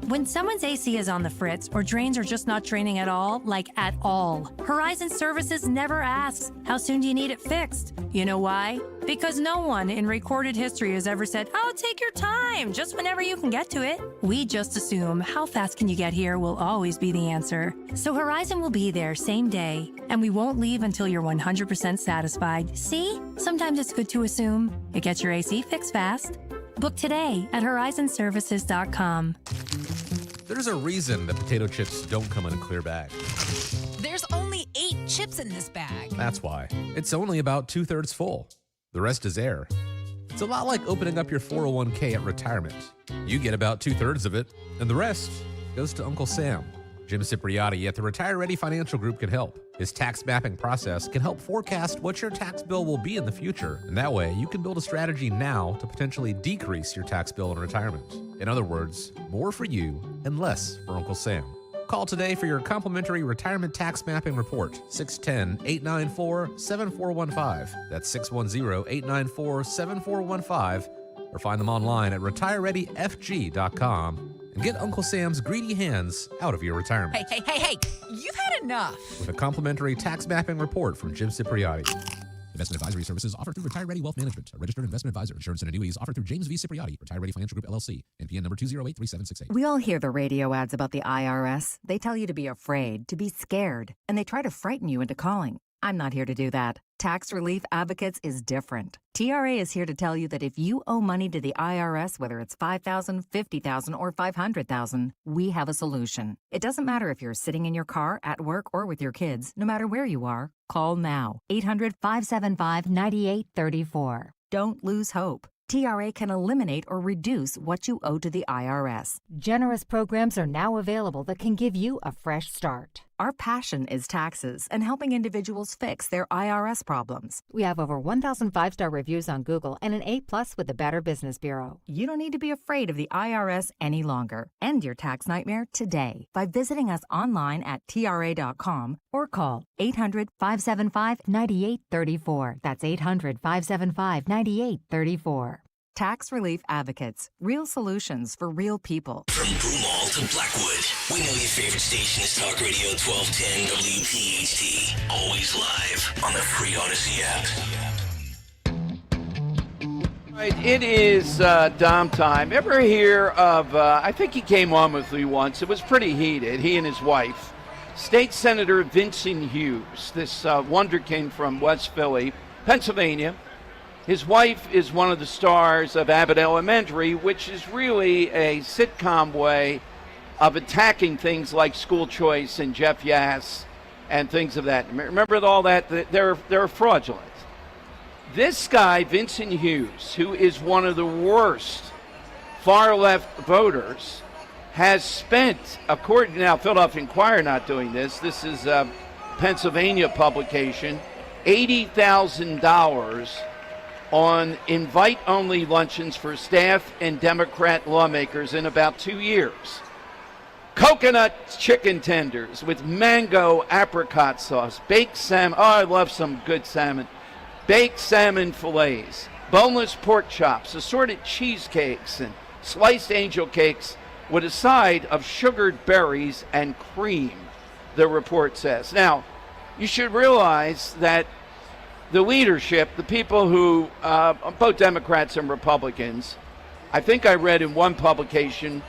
When someone's AC is on the fritz or drains are just not draining at all, like at all, Horizon Services never asks, how soon do you need it fixed? You know why? Because no one in recorded history has ever said, oh, take your time, just whenever you can get to it. We just assume how fast can you get here will always be the answer. So Horizon will be there same day, and we won't leave until you're 100% satisfied. See? Sometimes it's good to assume. It gets your AC fixed fast. Book today at horizonservices.com. There's a reason that potato chips don't come in a clear bag. There's only 8 chips in this bag. That's why. It's only about 2/3 full. The rest is air. It's a lot like opening up your 401k at retirement. You get about 2/3 of it, and the rest goes to Uncle Sam. Jim Cipriotti at the Retire Ready Financial Group can help. His tax mapping process can help forecast what your tax bill will be in the future, and that way you can build a strategy now to potentially decrease your tax bill in retirement. In other words, more for you and less for Uncle Sam. Call today for your complimentary retirement tax mapping report, 610-894-7415. That's 610-894-7415, or find them online at retirereadyfg.com. And get Uncle Sam's greedy hands out of your retirement. Hey, you've had enough. With a complimentary tax mapping report from Jim Cipriotti. Investment advisory services offered through Retire Ready Wealth Management, a registered investment advisor. Insurance and annuities offered through James V. Cipriotti, Retire Ready Financial Group, LLC, NPN number 2083768. We all hear the radio ads about the IRS. They tell you to be afraid, to be scared, and they try to frighten you into calling. I'm not here to do that. Tax Relief Advocates is different. TRA is here to tell you that if you owe money to the IRS, whether it's $5,000, $50,000, or $500,000, we have a solution. It doesn't matter if you're sitting in your car, at work, or with your kids. No matter where you are, call now. 800-575-9834. Don't lose hope. TRA can eliminate or reduce what you owe to the IRS. Generous programs are now available that can give you a fresh start. Our passion is taxes and helping individuals fix their IRS problems. We have over 1,000 5-star reviews on Google and an A+ with the Better Business Bureau. You don't need to be afraid of the IRS any longer. End your tax nightmare today by visiting us online at TRA.com or call 800-575-9834. That's 800-575-9834. Tax Relief Advocates. Real solutions for real people. From Broomall to Blackwood, we know your favorite station is Talk Radio 1210 WPHT. Always live on the free Odyssey app. All right, it is Dom time. Ever hear of, I think he came on with me once. It was pretty heated, he and his wife. State Senator Vincent Hughes. This wonder came from West Philly, Pennsylvania. His wife is one of the stars of Abbott Elementary, which is really a sitcom way of attacking things like school choice and Jeff Yass and things of that. Remember all that? They're fraudulent. This guy, Vincent Hughes, who is one of the worst far-left voters, has spent, according to now Philadelphia Inquirer not doing this, this is a Pennsylvania publication, $80,000 on invite-only luncheons for staff and Democrat lawmakers in about 2 years. Coconut chicken tenders with mango apricot sauce, baked salmon. Oh, I love some good salmon. Baked salmon fillets, boneless pork chops, assorted cheesecakes, and sliced angel cakes with a side of sugared berries and cream, the report says. Now, you should realize that the leadership, the people who, both Democrats and Republicans, I think I read in one publication,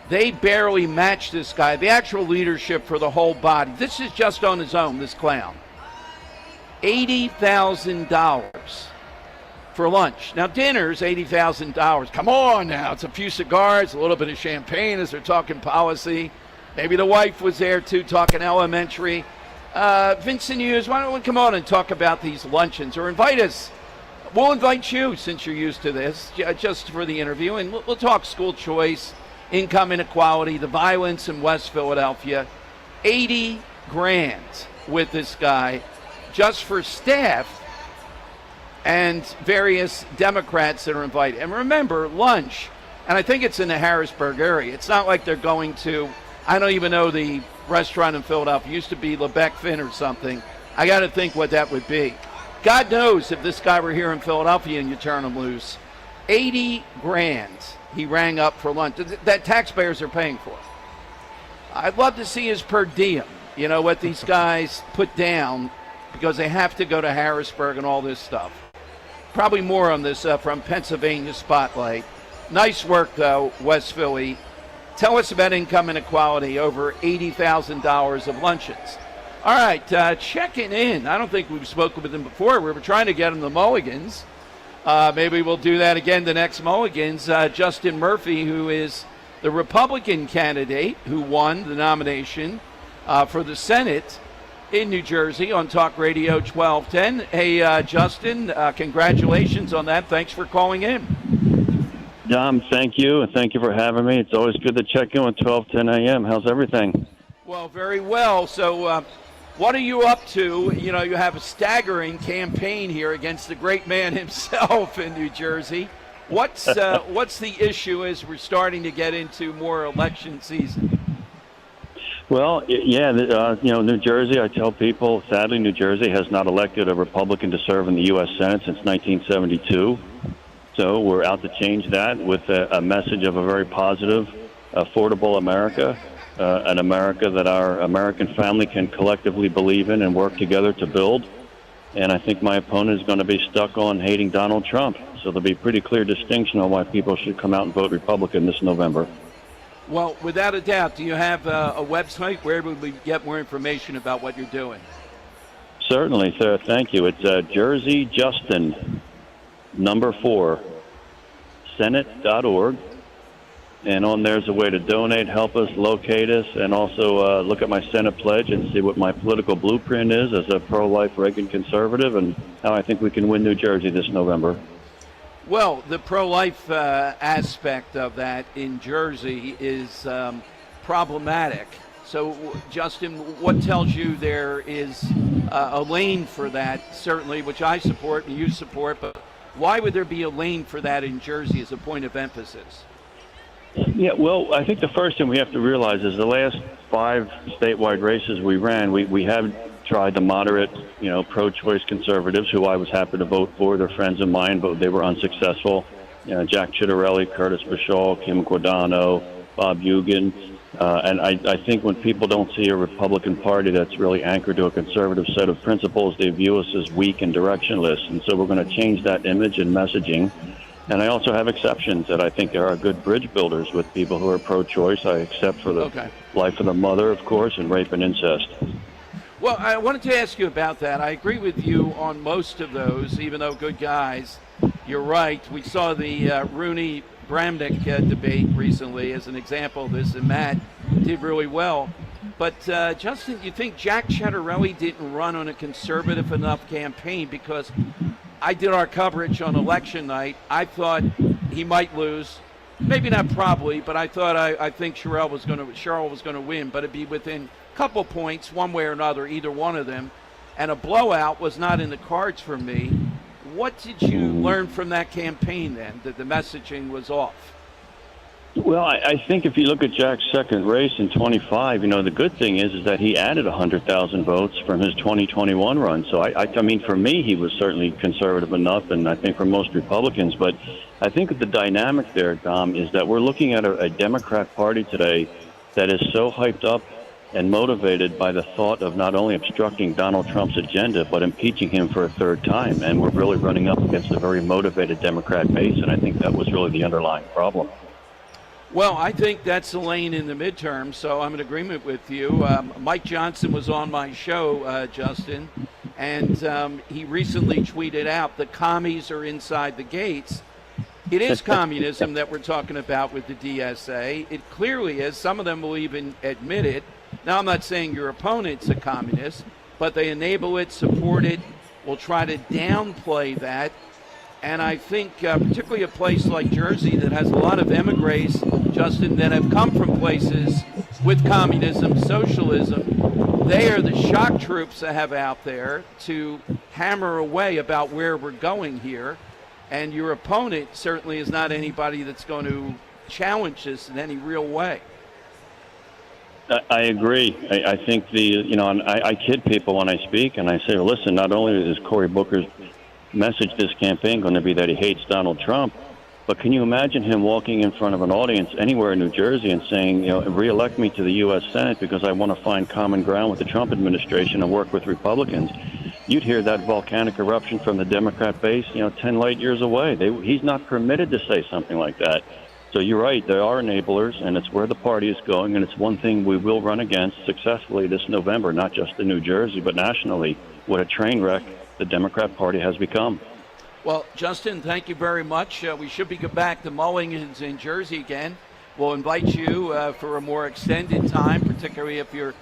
they barely match this guy, the actual leadership for the whole body. This is just on his own, this clown. $80,000 for lunch. Now, dinner's $80,000. Come on now. It's a few cigars, a little bit of champagne as they're talking policy. Maybe the wife was there, too, talking elementary. Vincent Hughes, why don't we come on and talk about these luncheons, or invite us. We'll invite you, since you're used to this, just for the interview, and we'll talk school choice, income inequality, the violence in West Philadelphia. $80,000 with this guy just for staff and various Democrats that are invited. And remember, lunch, and I think it's in the Harrisburg area. It's not like they're going to, I don't even know the restaurant in Philadelphia. It used to be Lebec Finn or something. I got to think what that would be. God knows if this guy were here in Philadelphia and you turn him loose. $80,000 he rang up for lunch that taxpayers are paying for. I'd love to see his per diem, you know, what these guys put down because they have to go to Harrisburg and all this stuff. Probably more on this from Pennsylvania Spotlight. Nice work, though, West Philly. Tell us about income inequality, over $80,000 of luncheons. All right, checking in. I don't think we've spoken with him before. We were trying to get him the Mulligans. Maybe we'll do that again the next Mulligans. Justin Murphy, who is the Republican candidate who won the nomination for the Senate in New Jersey on Talk Radio 1210. Hey, Justin, congratulations on that. Thanks for calling in. Dom, thank you, and thank you for having me. It's always good to check in with 1210 a.m. How's everything? Well, very well. So what are you up to? You know, you have a staggering campaign here against the great man himself in New Jersey. What's the issue as we're starting to get into more election season? Well, yeah, New Jersey, I tell people, sadly, New Jersey has not elected a Republican to serve in the U.S. Senate since 1972. So we're out to change that with a message of a very positive, affordable America, an America that our American family can collectively believe in and work together to build. And I think my opponent is going to be stuck on hating Donald Trump. So there'll be a pretty clear distinction on why people should come out and vote Republican this November. Well, without a doubt, do you have a website? Where would we get more information about what you're doing? Certainly, sir. Thank you. It's Jersey Justin, number 4, Senate.org. And on there's a way to donate, help us, locate us, and also look at my Senate pledge and see what my political blueprint is as a pro-life Reagan conservative and how I think we can win New Jersey this November. Well, the pro-life aspect of that in Jersey is problematic. So, Justin, what tells you there is a lane for that, certainly, which I support and you support, but why would there be a lane for that in Jersey as a point of emphasis? Yeah, well, I think the first thing we have to realize is the last 5 statewide races we ran, we have tried the moderate, pro-choice conservatives who I was happy to vote for. They're friends of mine, but they were unsuccessful. Jack Ciattarelli, Curtis Bashal, Kim Giordano, Bob Eugen. And I think when people don't see a Republican Party that's really anchored to a conservative set of principles, they view us as weak and directionless. And so we're going to change that image and messaging. And I also have exceptions that I think there are good bridge builders with people who are pro-choice. I accept for the life of the mother, of course, and rape and incest. Well, I wanted to ask you about that. I agree with you on most of those, even though good guys. You're right. We saw the Rooney-Bramnick debate recently as an example of this, and Matt did really well. But, Justin, you think Jack Ciattarelli didn't run on a conservative enough campaign? Because I did our coverage on election night. I thought he might lose. Maybe not probably, but I think Cheryl was going to win, but it'd be within a couple points, one way or another, either one of them. And a blowout was not in the cards for me. What did you learn from that campaign then, that the messaging was off? Well, I think if you look at Jack's second race in 25, the good thing is that he added 100,000 votes from his 2021 run. So, I mean, for me, he was certainly conservative enough, and I think for most Republicans. But I think that the dynamic there, Dom, is that we're looking at a Democrat Party today that is so hyped up and motivated by the thought of not only obstructing Donald Trump's agenda, but impeaching him for a third time. And we're really running up against a very motivated Democrat base, and I think that was really the underlying problem. Well, I think that's the lane in the midterm, so I'm in agreement with you. Mike Johnson was on my show, Justin, and he recently tweeted out the commies are inside the gates. It is communism that we're talking about with the DSA. It clearly is. Some of them will even admit it. Now, I'm not saying your opponent's a communist, but they enable it, support it, will try to downplay that. And I think particularly a place like Jersey that has a lot of emigres, Justin, that have come from places with communism, socialism, they are the shock troops that have out there to hammer away about where we're going here. And your opponent certainly is not anybody that's going to challenge this in any real way. I agree. I think I kid people when I speak, and I say, well, listen, not only is Cory Booker's message this campaign going to be that he hates Donald Trump, but can you imagine him walking in front of an audience anywhere in New Jersey and saying, reelect me to the U.S. Senate because I want to find common ground with the Trump administration and work with Republicans? You'd hear that volcanic eruption from the Democrat base, 10 light years away. He's not permitted to say something like that. So you're right, there are enablers, and it's where the party is going, and it's one thing we will run against successfully this November, not just in New Jersey, but nationally, what a train wreck the Democrat Party has become. Well, Justin, thank you very much. We should be back to Mullingans in Jersey again. We'll invite you for a more extended time, particularly if your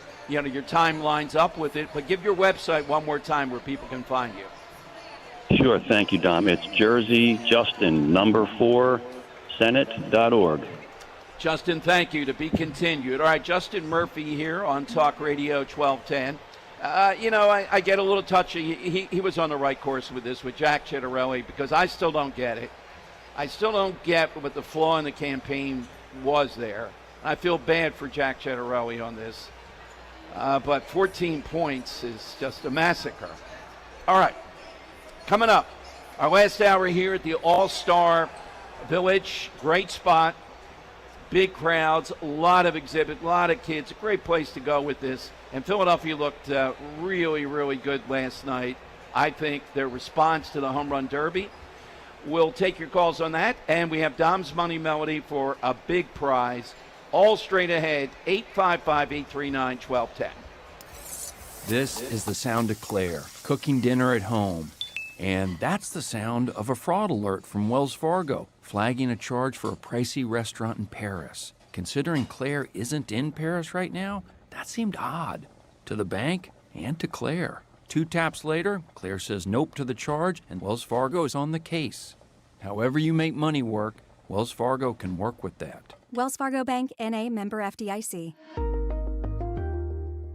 time lines up with it. But give your website one more time where people can find you. Sure, thank you, Dom. It's Jersey Justin, number 4, Senate.org. Justin, thank you. To be continued. All right, Justin Murphy here on Talk Radio 1210. I get a little touchy. He was on the right course with this, with Jack Ciattarelli, because I still don't get it. I still don't get what the flaw in the campaign was there. I feel bad for Jack Ciattarelli on this. But 14 points is just a massacre. All right, coming up, our last hour here at the All-Star Village. Great spot, big crowds, a lot of exhibit, a lot of kids. A great place to go with this. And Philadelphia looked really, really good last night. I think their response to the Home Run Derby. We'll take your calls on that. And we have Dom's Money Melody for a big prize. All straight ahead, 855-839-1210. This is the sound of Claire, cooking dinner at home. And that's the sound of a fraud alert from Wells Fargo, flagging a charge for a pricey restaurant in Paris. Considering Claire isn't in Paris right now, that seemed odd to the bank and to Claire. 2 taps later, Claire says nope to the charge, and Wells Fargo is on the case. However you make money work, Wells Fargo can work with that. Wells Fargo Bank, N.A., member FDIC.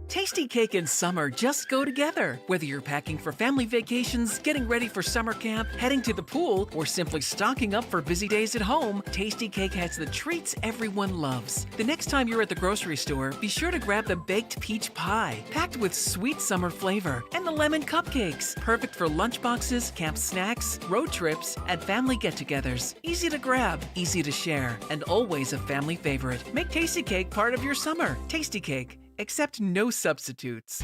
Tasty cake and summer just go together. Whether you're packing for family vacations, getting ready for summer camp, heading to the pool, or simply stocking up for busy days at home, Tasty Cake has the treats everyone loves. The next time you're at the grocery store, be sure to grab the baked peach pie, packed with sweet summer flavor, and the lemon cupcakes, perfect for lunchboxes, camp snacks, road trips, and family get-togethers. Easy to grab, easy to share, and always a family favorite. Make Tasty Cake part of your summer. Tasty Cake. Except no substitutes.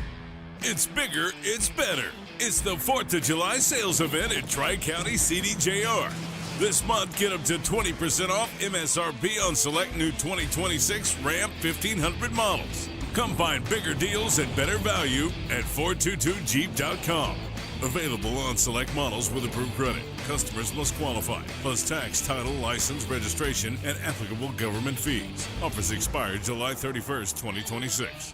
It's bigger, it's better. It's the 4th of July sales event at Tri-County CDJR. This month, get up to 20% off MSRP on select new 2026 Ram 1500 models. Come find bigger deals and better value at 422jeep.com. Available on select models with approved credit. Customers must qualify, plus tax, title, license, registration, and applicable government fees. Offers expire July 31st, 2026.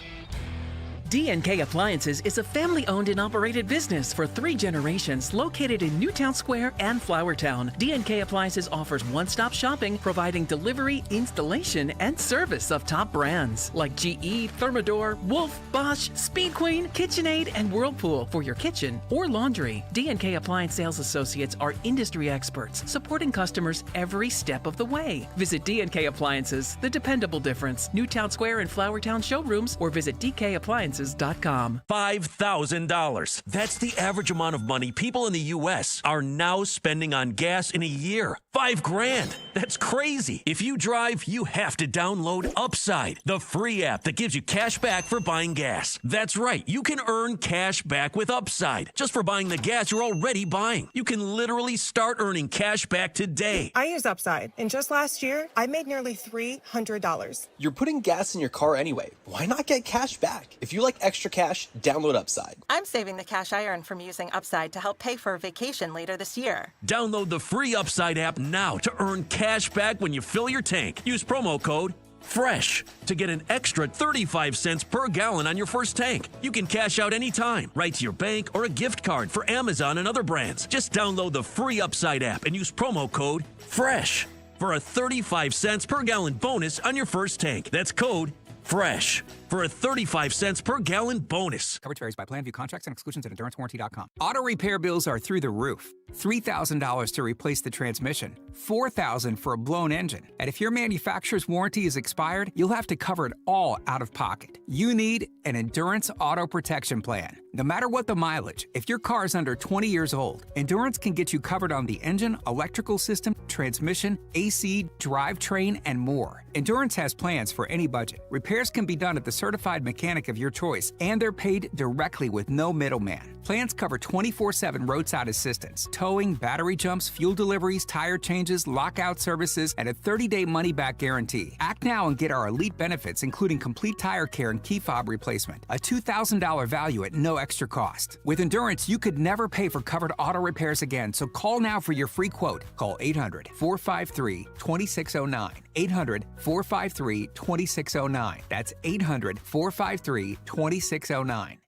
D&K Appliances is a family-owned and operated business for 3 generations located in Newtown Square and Flowertown. D&K Appliances offers one-stop shopping, providing delivery, installation, and service of top brands like GE, Thermador, Wolf, Bosch, Speed Queen, KitchenAid, and Whirlpool for your kitchen or laundry. D&K Appliance sales associates are industry experts, supporting customers every step of the way. Visit D&K Appliances, the dependable difference. Newtown Square and Flowertown showrooms, or visit dkappliances.com. $5,000. That's the average amount of money people in the U.S. are now spending on gas in a year. $5,000. That's crazy. If you drive, you have to download Upside, the free app that gives you cash back for buying gas. That's right. You can earn cash back with Upside just for buying the gas you're already buying. You can literally start earning cash back today. I use Upside, and just last year, I made nearly $300. You're putting gas in your car anyway. Why not get cash back? If you like extra cash, download Upside. I'm saving the cash I earn from using Upside to help pay for a vacation later this year. Download the free Upside app now to earn cash back when you fill your tank. Use promo code FRESH to get an extra 35 cents per gallon on your first tank. You can cash out anytime, right to your bank or a gift card for Amazon and other brands. Just download the free Upside app and use promo code FRESH for a 35 cents per gallon bonus on your first tank. That's code FRESH for a 35 cents per gallon bonus. Coverage varies by plan. View contracts and exclusions at EnduranceWarranty.com. Auto repair bills are through the roof. $3,000 to replace the transmission. $4,000 for a blown engine. And if your manufacturer's warranty is expired, you'll have to cover it all out of pocket. You need an Endurance Auto Protection Plan. No matter what the mileage, if your car is under 20 years old, Endurance can get you covered on the engine, electrical system, transmission, AC, drivetrain, and more. Endurance has plans for any budget. Repairs can be done at the certified mechanic of your choice, and they're paid directly with no middleman. Plans cover 24/7 roadside assistance, towing, battery jumps, fuel deliveries, tire changes, lockout services, and a 30-day money-back guarantee. Act now and get our elite benefits, including complete tire care and key fob replacement. A $2,000 value at no extra cost. With Endurance, you could never pay for covered auto repairs again, so call now for your free quote. Call 800-453-2609. 800-453-2609. That's 800-453-2609.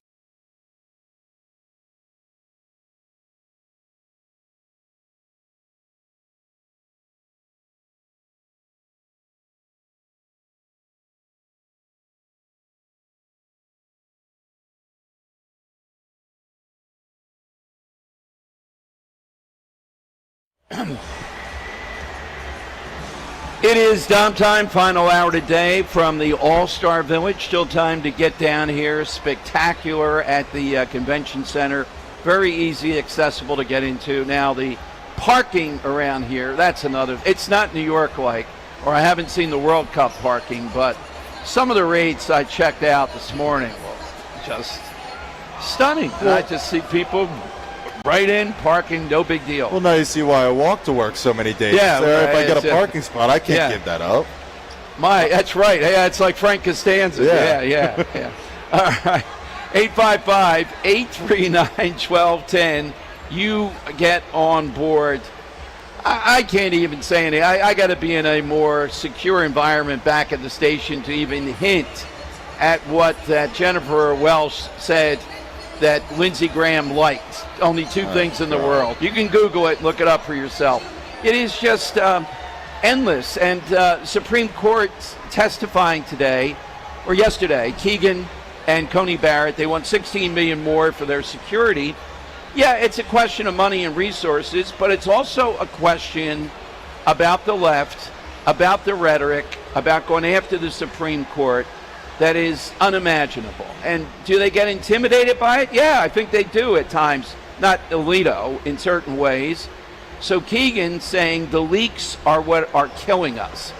It is downtime, final hour today from the All-Star Village. Still time to get down here. Spectacular at the convention center. Very easy, accessible to get into. Now, the parking around here, that's another. It's not New York-like, or I haven't seen the World Cup parking, but some of the rates I checked out this morning were just stunning. I just see people right in, parking, no big deal. Well, now you see why I walk to work so many days. Yeah, so if I get a parking spot, I can't give that up. That's right. Yeah, it's like Frank Costanza. Yeah. All right. 855-839-1210. You get on board. I can't even say anything. I got to be in a more secure environment back at the station to even hint at what Jennifer Welsh said that Lindsey Graham liked. Only two things in the world. You can Google it and look it up for yourself. It is just endless. And Supreme Court testifying today, or yesterday, Keegan and Coney Barrett, they want $16 million more for their security. Yeah, it's a question of money and resources, but it's also a question about the left, about the rhetoric, about going after the Supreme Court that is unimaginable. And do they get intimidated by it? Yeah, I think they do at times. Not Alito in certain ways. So Keegan saying the leaks are what are killing us.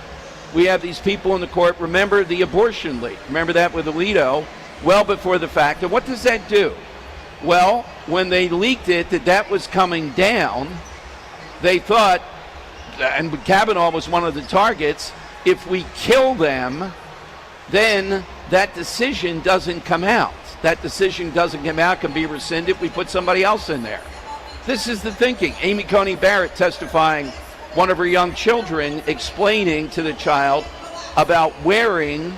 We have these people in the court. Remember the abortion leak. Remember that with Alito well before the fact. And what does that do? Well, when they leaked it that was coming down, they thought, and Kavanaugh was one of the targets, if we kill them, then that decision doesn't come out. That decision doesn't come out, can be rescinded. We put somebody else in there. This is the thinking. Amy Coney Barrett testifying, one of her young children explaining to the child about wearing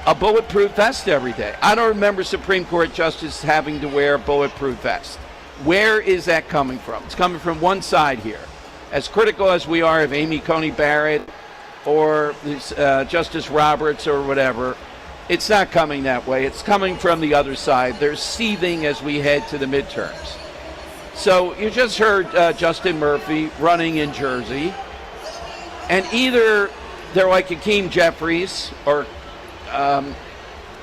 a bulletproof vest every day. I don't remember Supreme Court justices having to wear a bulletproof vest. Where is that coming from? It's coming from one side here. As critical as we are of Amy Coney Barrett or Justice Roberts or whatever, it's not coming that way. It's coming from the other side. They're seething as we head to the midterms. So you just heard Justin Murphy running in Jersey, and either they're like Hakeem Jeffries or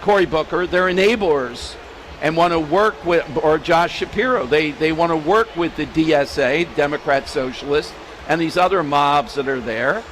Cory Booker, they're enablers and want to work with, or Josh Shapiro, they want to work with the DSA, Democrat Socialists, and these other mobs that are there.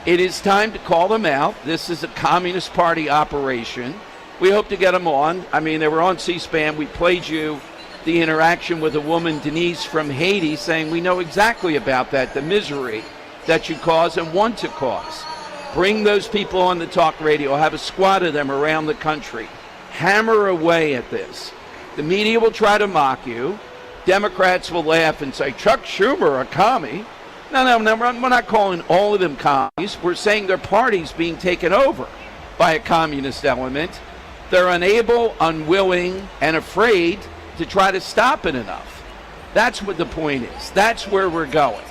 It is time to call them out. This is a Communist Party operation. We hope to get them on. I mean, they were on C-SPAN. We played you the interaction with a woman, Denise from Haiti, saying we know exactly about that, the misery that you cause and want to cause. Bring those people on the talk radio. Have a squad of them around the country. Hammer away at this. The media will try to mock you. Democrats will laugh and say, Chuck Schumer, a commie. No, we're not calling all of them commies. We're saying their party's being taken over by a communist element. They're unable, unwilling, and afraid to try to stop it enough. That's what the point is. That's where we're going.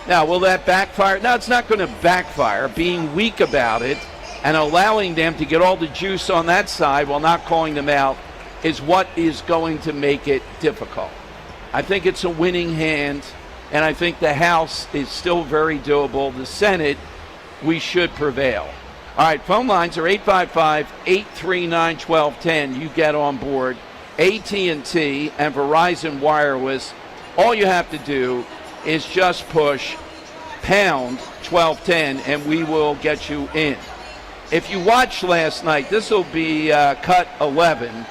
Now, will that backfire? No, it's not going to backfire. Being weak about it and allowing them to get all the juice on that side while not calling them out is what is going to make it difficult. I think it's a winning hand, and I think the House is still very doable. The Senate, we should prevail. All right, phone lines are 855-839-1210. You get on board. AT&T and Verizon Wireless, all you have to do is just push pound 1210 and we will get you in. If you watched last night, this will be cut 11.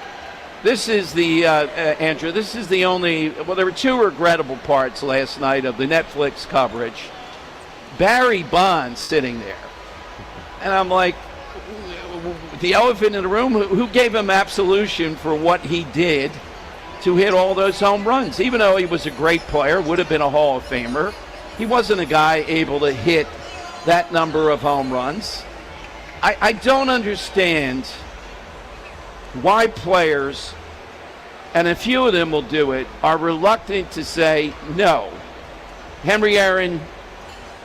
This is the, Andrew, this is the only, well, there were two regrettable parts last night of the Netflix coverage. Barry Bonds sitting there. And I'm like, the elephant in the room, who gave him absolution for what he did to hit all those home runs? Even though he was a great player, would have been a Hall of Famer, he wasn't a guy able to hit that number of home runs. I don't understand why players, and a few of them will do it, are reluctant to say, no, Henry Aaron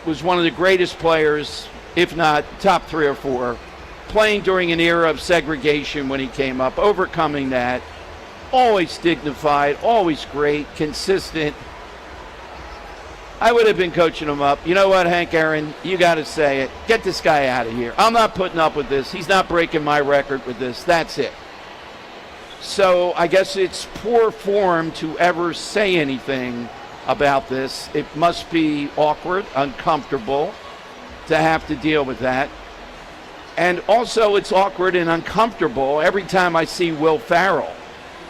was one of the greatest players, if not top 3 or 4, playing during an era of segregation when he came up, overcoming that, always dignified, always great, consistent. I would have been coaching him up. You know what, Hank Aaron, you got to say it. Get this guy out of here. I'm not putting up with this. He's not breaking my record with this. That's it. So I guess it's poor form to ever say anything about this. It must be awkward, uncomfortable to have to deal with that. And also it's awkward and uncomfortable every time I see Will Ferrell.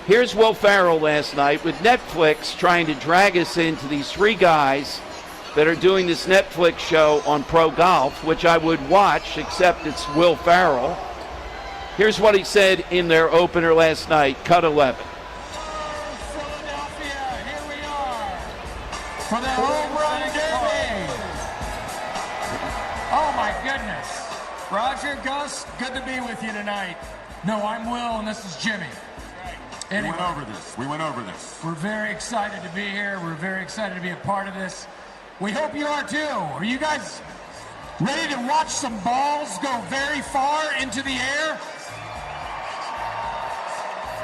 Here's Will Ferrell last night with Netflix trying to drag us into these 3 guys that are doing this Netflix show on Pro Golf, which I would watch, except it's Will Ferrell. Here's what he said in their opener last night, cut 11. Philadelphia, here we are for the home run derby. Oh my goodness. Roger, Gus, good to be with you tonight. No, I'm Will, and this is Jimmy. Anyway, we went over this. We're very excited to be here. We're very excited to be a part of this. We hope you are too. Are you guys ready to watch some balls go very far into the air?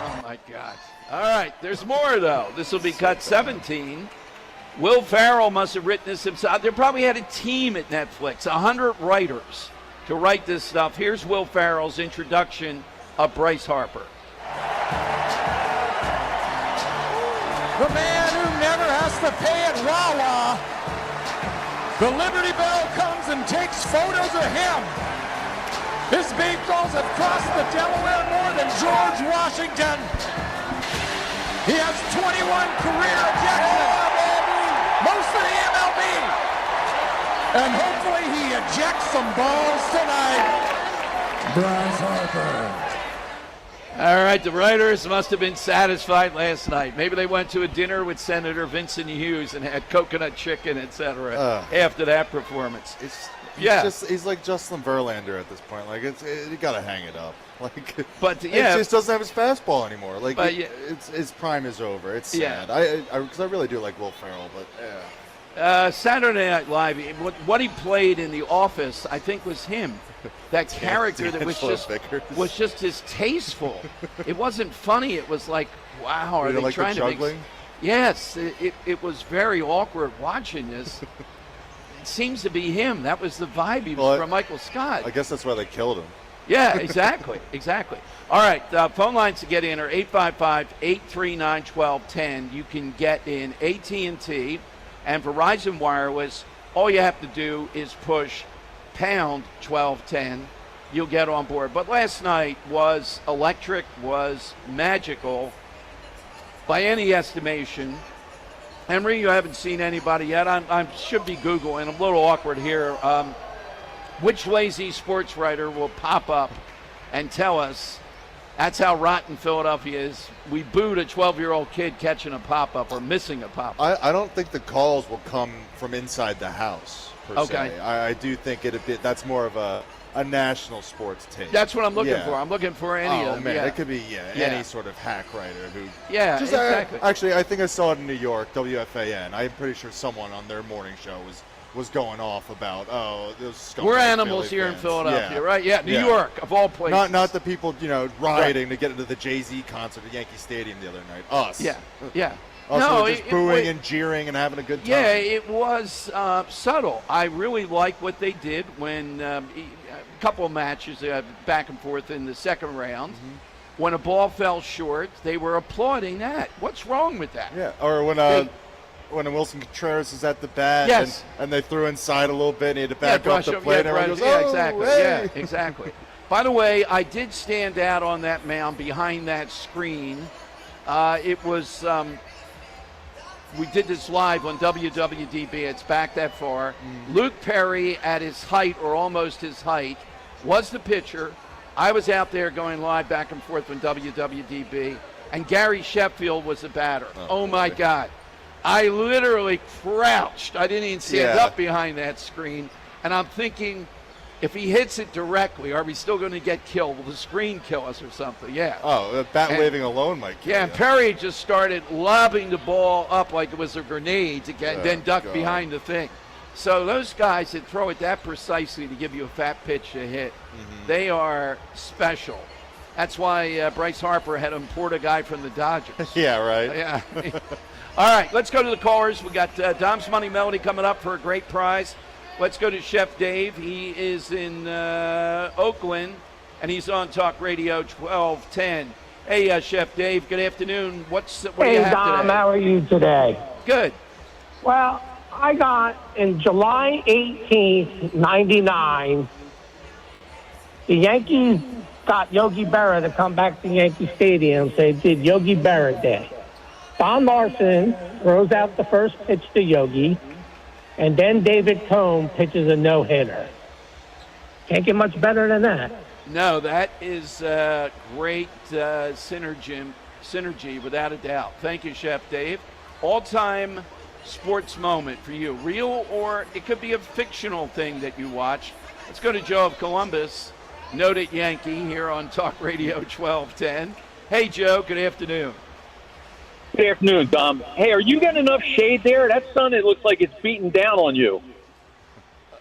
Oh my God. All right, there's more though. This will be cut 17. Will Ferrell must have written this himself. They probably had a team at Netflix, 100 writers to write this stuff. Here's Will Ferrell's introduction of Bryce Harper. The man who never has to pay at Wawa. The Liberty Bell comes and takes photos of him. His baseballs have crossed the Delaware more than George Washington. He has 21 career ejections. Most of the MLB. And hopefully he ejects some balls tonight. Bryce Harper. All right, the writers must have been satisfied last night. Maybe they went to a dinner with Senator Vincent Hughes and had coconut chicken, etc. After that performance. He's like Justin Verlander at this point. Like you gotta hang it up. Like, but it just doesn't have his fastball anymore. Like, his prime is over. It's sad. Because I really do like Will Ferrell, but yeah. Saturday Night Live, what he played in The Office, I think was him. That character that was just distasteful. It wasn't funny. It was like, wow, are they trying to make? Yes, it was very awkward watching this. It seems to be him. That was the vibe he was from Michael Scott. I guess that's why they killed him. Yeah, exactly. All right, phone lines to get in are 855-839-1210. You can get in AT&T and Verizon Wireless. All you have to do is push pound 1210. You'll get on board. But last night was electric, was magical by any estimation. Henry, you haven't seen anybody yet. I should be Googling. I'm a little awkward here. Which lazy sports writer will pop up and tell us that's how rotten Philadelphia is? We booed a 12-year-old kid catching a pop-up or missing a pop-up. I don't think the calls will come from inside the house, per se. I do think that's more of a national sports take. That's what I'm looking for. I'm looking for any of them. Man, it could be any sort of hack writer who. Yeah, exactly. Actually, I think I saw it in New York, WFAN. I'm pretty sure someone on their morning show was going off about those we're animals here in Philadelphia, right? Yeah, New York of all places. Not the people rioting to get into the Jay-Z concert at Yankee Stadium the other night. Us. Yeah. Us were just booing and jeering and having a good time. Yeah, it was subtle. I really like what they did when a couple of matches back and forth in the second round. Mm-hmm. When a ball fell short, they were applauding that. What's wrong with that? Yeah, or when Wilson Contreras is at the bat and they threw inside a little bit and he had to back off the plate and everyone goes, exactly. Hey. Yeah, exactly. By the way, I did stand out on that mound behind that screen. It was, we did this live on WWDB. It's back that far. Luke Perry at his height or almost his height was the pitcher. I was out there going live back and forth on WWDB. And Gary Sheffield was the batter. Oh my God. I literally crouched. I didn't even stand up behind that screen. And I'm thinking, if he hits it directly, are we still going to get killed? Will the screen kill us or something? Yeah. Oh, bat waving alone might kill you. And Perry just started lobbing the ball up like it was a grenade to get, then duck behind the thing. So those guys that throw it that precisely to give you a fat pitch to hit, they are special. That's why Bryce Harper had to import a guy from the Dodgers. Yeah, right. Yeah. All right, let's go to the callers. We got Dom's Money Melody coming up for a great prize. Let's go to Chef Dave. He is in Oakland, and he's on Talk Radio 1210. Hey, Chef Dave, good afternoon. What do you have Dom, today? how are you today? Good. Well, I got in July 18th, 99, the Yankees got Yogi Berra to come back to Yankee Stadium, so they did Yogi Berra Day. Don Larson throws out the first pitch to Yogi, and then David Cone pitches a no-hitter. Can't get much better than that. No, that is great synergy, without a doubt. Thank you, Chef Dave. All-time sports moment for you, real or it could be a fictional thing that you watch. Let's go to Joe of Columbus, noted Yankee, here on Talk Radio 1210. Hey, Joe, good afternoon. Good afternoon, Dom. Hey, are you getting enough shade there? That sun, it looks like it's beating down on you.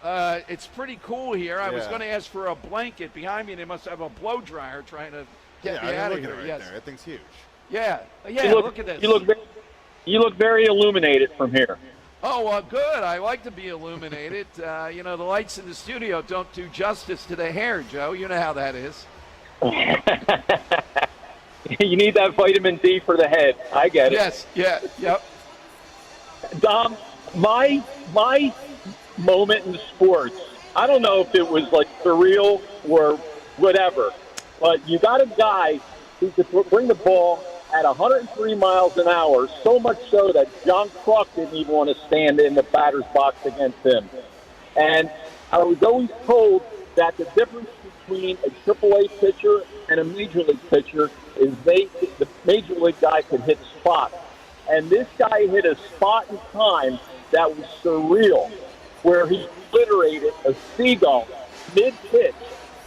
It's pretty cool here. I was going to ask for a blanket behind me. They must have a blow dryer trying to get me out of here. Right there. That thing's huge. Yeah. Look at this. You look very illuminated from here. Oh, good. I like to be illuminated. The lights in the studio don't do justice to the hair, Joe. You know how that is. You need that vitamin D for the head. I get it. Yes. Yeah. Yep. Dom, my moment in sports, I don't know if it was like surreal or whatever, but you got a guy who could bring the ball at 103 miles an hour, so much so that John Kruk didn't even want to stand in the batter's box against him. And I was always told that the difference between a AAA pitcher and a Major League pitcher is the Major League guy could hit spots. And this guy hit a spot in time that was surreal. where he obliterated a seagull mid-pitch.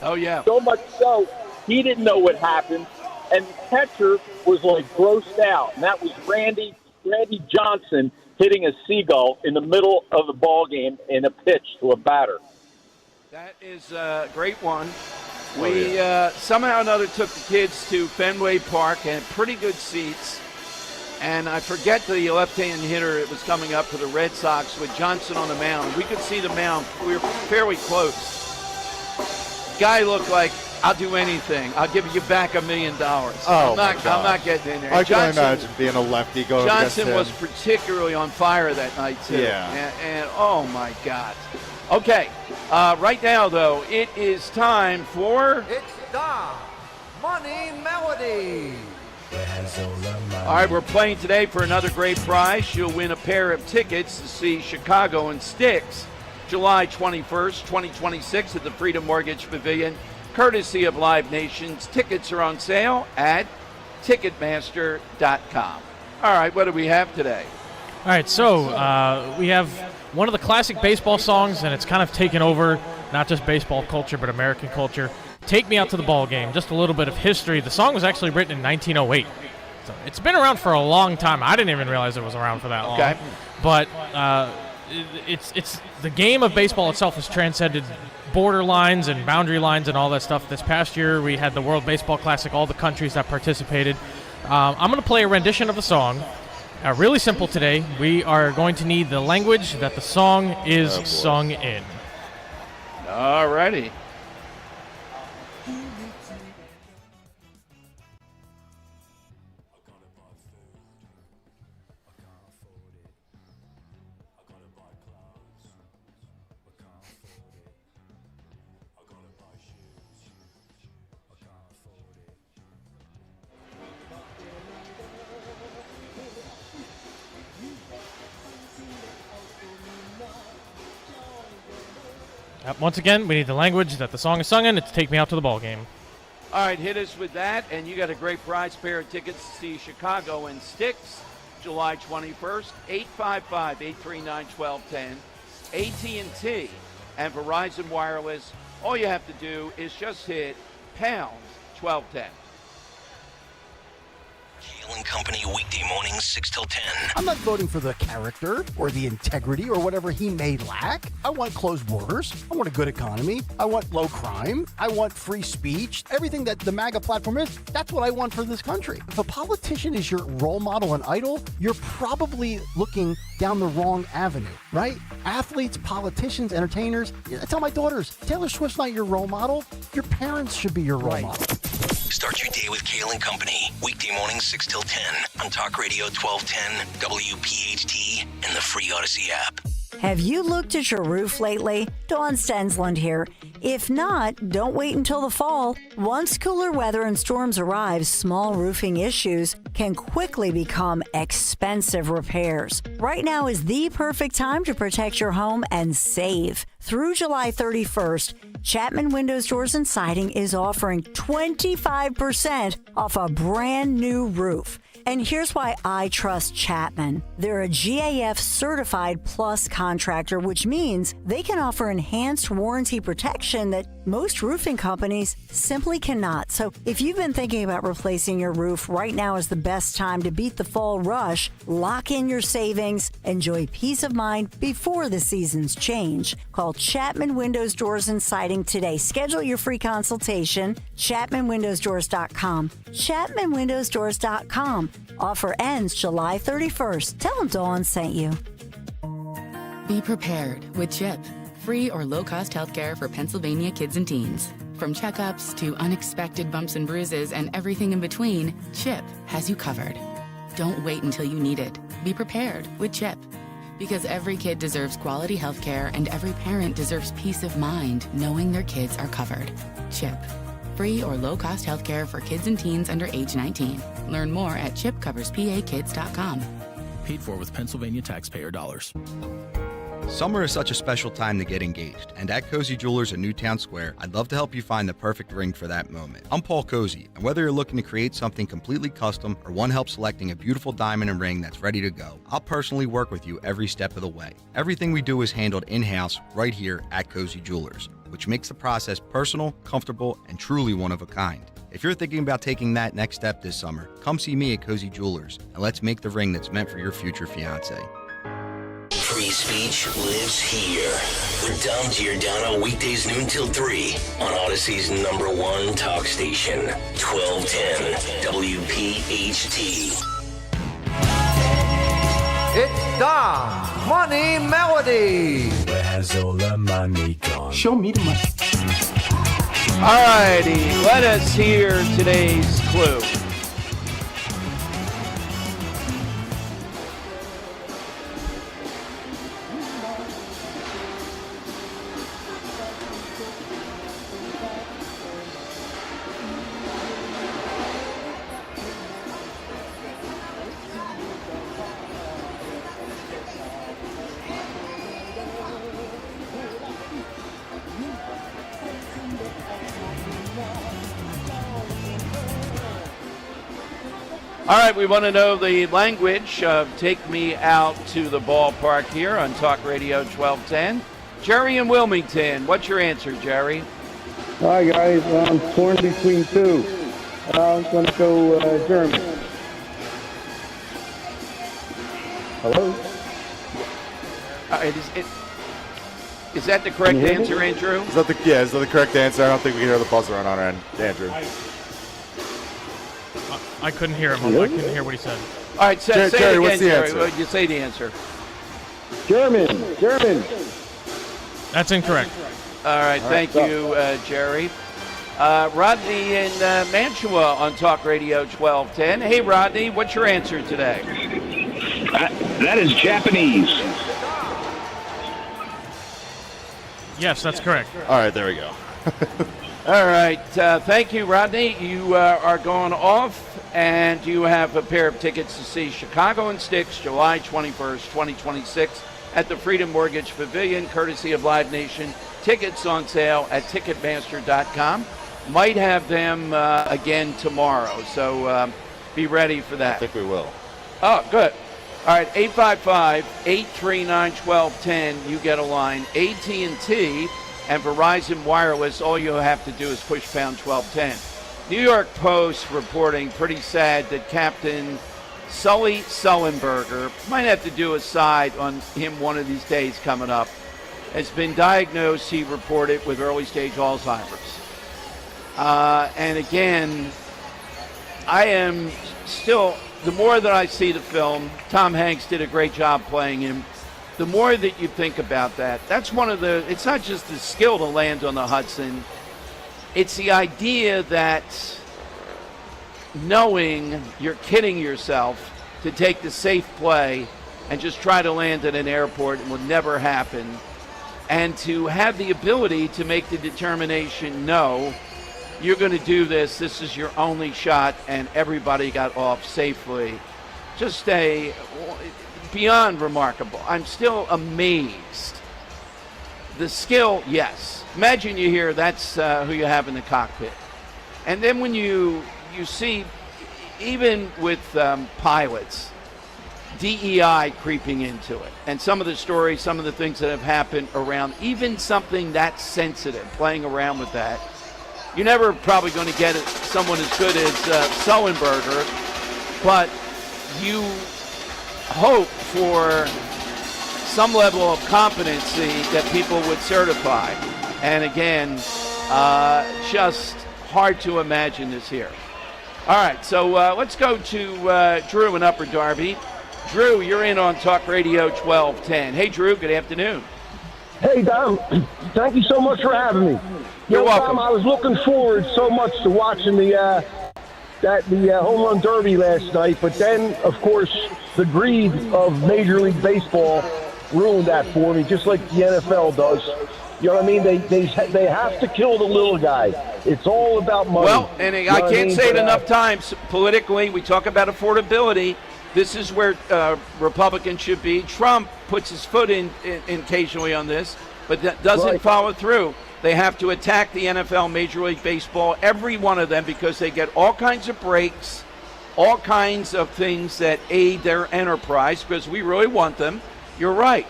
Oh, yeah. So much so, he didn't know what happened, and the catcher was, like, grossed out. And that was Randy Johnson hitting a seagull in the middle of the ball game in a pitch to a batter. That is a great one. We somehow or another took the kids to Fenway Park and pretty good seats. And I forget the left-hand hitter that was coming up for the Red Sox with Johnson on the mound. We could see the mound. We were fairly close. Guy looked like, I'll do anything. I'll give you back $1 million. Oh, I'm not getting in there. I can imagine being a lefty going against him. Johnson was particularly on fire that night, too. Yeah. And oh, my God. Okay. Right now, though, it is time for... It's the Money Melody. All right, we're playing today for another great prize. You'll win a pair of tickets to see Chicago and Styx, July 21st, 2026 at the Freedom Mortgage Pavilion, courtesy of Live Nations. Tickets are on sale at Ticketmaster.com. All right, what do we have today? All right, so we have one of the classic baseball songs, and it's kind of taken over not just baseball culture, but American culture. Take Me Out to the Ball Game, just a little bit of history. The song was actually written in 1908. So it's been around for a long time. I didn't even realize it was around for that long. Okay. But it's the game of baseball itself has transcended border lines and boundary lines and all that stuff. This past year, we had the World Baseball Classic, all the countries that participated. I'm going to play a rendition of the song. Really simple today. We are going to need the language that the song is sung in. All righty. Once again, we need the language that the song is sung in. It's Take Me Out to the Ball Game. All right, hit us with that, and you got a great prize pair of tickets to see Chicago and Styx, July 21st, 855-839-1210, AT&T, and Verizon Wireless. All you have to do is just hit pound 1210. Kale and Company, weekday mornings, 6 till 10. I'm not voting for the character or the integrity or whatever he may lack. I want closed borders. I want a good economy. I want low crime. I want free speech. Everything that the MAGA platform is, that's what I want for this country. If a politician is your role model and idol, you're probably looking down the wrong avenue, right? Athletes, politicians, entertainers. I tell my daughters, Taylor Swift's not your role model. Your parents should be your role model. Start your day with Kale and Company, weekday mornings 6 till 10 on Talk Radio 1210, WPHT, and the free Odyssey app. Have you looked at your roof lately? Dawn Stensland here. If not, don't wait until the fall. Once cooler weather and storms arrive, small roofing issues can quickly become expensive repairs. Right now is the perfect time to protect your home and save. Through July 31st, Chapman Windows, Doors, and Siding is offering 25% off a brand new roof. And here's why I trust Chapman. They're a GAF certified plus contractor, which means they can offer enhanced warranty protection that most roofing companies simply cannot. So if you've been thinking about replacing your roof, right now is the best time to beat the fall rush. Lock in your savings. Enjoy peace of mind before the seasons change. Call Chapman Windows, Doors, and Siding today. Schedule your free consultation. ChapmanWindowsDoors.com. ChapmanWindowsDoors.com. Offer ends July 31st. Tell them Dawn sent you. Be prepared with CHIP. Free or low-cost healthcare for Pennsylvania kids and teens. From checkups to unexpected bumps and bruises and everything in between, CHIP has you covered. Don't wait until you need it. Be prepared with CHIP. Because every kid deserves quality healthcare and every parent deserves peace of mind knowing their kids are covered. CHIP. Free or low-cost healthcare for kids and teens under age 19. Learn more at chipcoverspakids.com. Paid for with Pennsylvania taxpayer dollars. Summer is such a special time to get engaged, and at Cozy Jewelers in Newtown Square, I'd love to help you find the perfect ring for that moment. I'm Paul Cozy, and whether you're looking to create something completely custom or want help selecting a beautiful diamond and ring that's ready to go, I'll personally work with you every step of the way. Everything we do is handled in-house right here at Cozy Jewelers, which makes the process personal, comfortable, and truly one of a kind. If you're thinking about taking that next step this summer, come see me at Cozy Jewelers, and let's make the ring that's meant for your future fiancé. Free speech lives here with Dom Giordano, weekdays noon till 3 on Odyssey's #1 talk station, 1210 WPHT. It's Dom Money Melody. Where has all the money gone? Show me the money. All righty, let us hear today's clue. All right, we want to know the language of Take Me Out to the Ballpark here on Talk Radio 1210. Jerry in Wilmington, what's your answer, Jerry? Hi, guys. I'm torn between two. I'm going to go German. Hello? Is that the correct answer, Andrew? Is that the correct answer? I don't think we can hear the buzzer on our end, Andrew. I couldn't hear him. I couldn't hear what he said. All right, say Jerry, it again, what's the Jerry. answer? You say the answer. German. That's incorrect. All right, thank you, Jerry. Rodney in Mantua on Talk Radio 1210. Hey, Rodney, what's your answer today? That is Japanese. Yes, that's correct. All right, there we go. All right, thank you, Rodney. You are going off, and you have a pair of tickets to see Chicago and Styx, July 21st, 2026, at the Freedom Mortgage Pavilion, courtesy of Live Nation. Tickets on sale at Ticketmaster.com. Might have them again tomorrow, so be ready for that. I think we will. Oh, good. All right, 855-839-1210. You get a line. AT&T and Verizon Wireless, all you have to do is push pound 1210. New York Post reporting, pretty sad, that Captain Sully Sullenberger, might have to do a side on him one of these days coming up, has been diagnosed, he reported, with early-stage Alzheimer's. And again, I am still, the more that I see the film, Tom Hanks did a great job playing him. The more that you think about that, that's one of the, it's not just the skill to land on the Hudson, it's the idea that knowing you're kidding yourself to take the safe play and just try to land at an airport, it will never happen, and to have the ability to make the determination, no, you're going to do this, this is your only shot, and everybody got off safely. Just beyond remarkable. I'm still amazed. The skill, yes. Imagine you hear that's who you have in the cockpit. And then when you see, even with pilots, DEI creeping into it. And some of the stories, some of the things that have happened around, even something that sensitive, playing around with that. You're never probably going to get someone as good as Sullenberger, but you hope for some level of competency that people would certify. And again, just hard to imagine this here. All right, so let's go to Drew in Upper Darby. Drew, you're in on Talk Radio 1210. Hey, Drew, good afternoon. Hey, Dom. Thank you so much for having me. You're welcome. Dom, I was looking forward so much to watching the home run derby last night, but then, of course, the greed of Major League Baseball ruined that for me, just like the NFL does. You know what I mean? They have to kill the little guy. It's all about money. Well, and I can't say it enough times. Politically, we talk about affordability. This is where Republicans should be. Trump puts his foot in occasionally on this, but that doesn't follow through. They have to attack the NFL, Major League Baseball, every one of them, because they get all kinds of breaks, all kinds of things that aid their enterprise, because we really want them. You're right.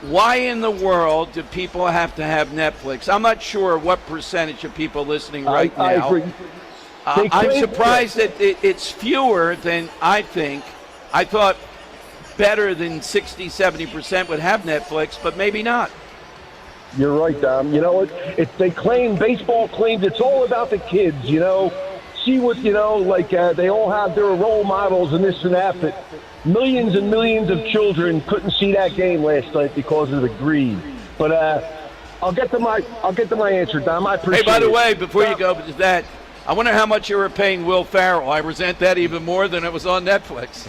Why in the world do people have to have Netflix? I'm not sure what percentage of people listening right now. I agree. I'm surprised that it's fewer than I think. I thought better than 60, 70% would have Netflix, but maybe not. You're right, Dom. You know, baseball claims it's all about the kids, you know. See what, you know, like they all have their role models and this and that, but millions and millions of children couldn't see that game last night because of the greed. But I'll get to my answer, Dom. I appreciate it. Hey, by the way, before you go with that, I wonder how much you were paying Will Ferrell. I resent that even more than it was on Netflix.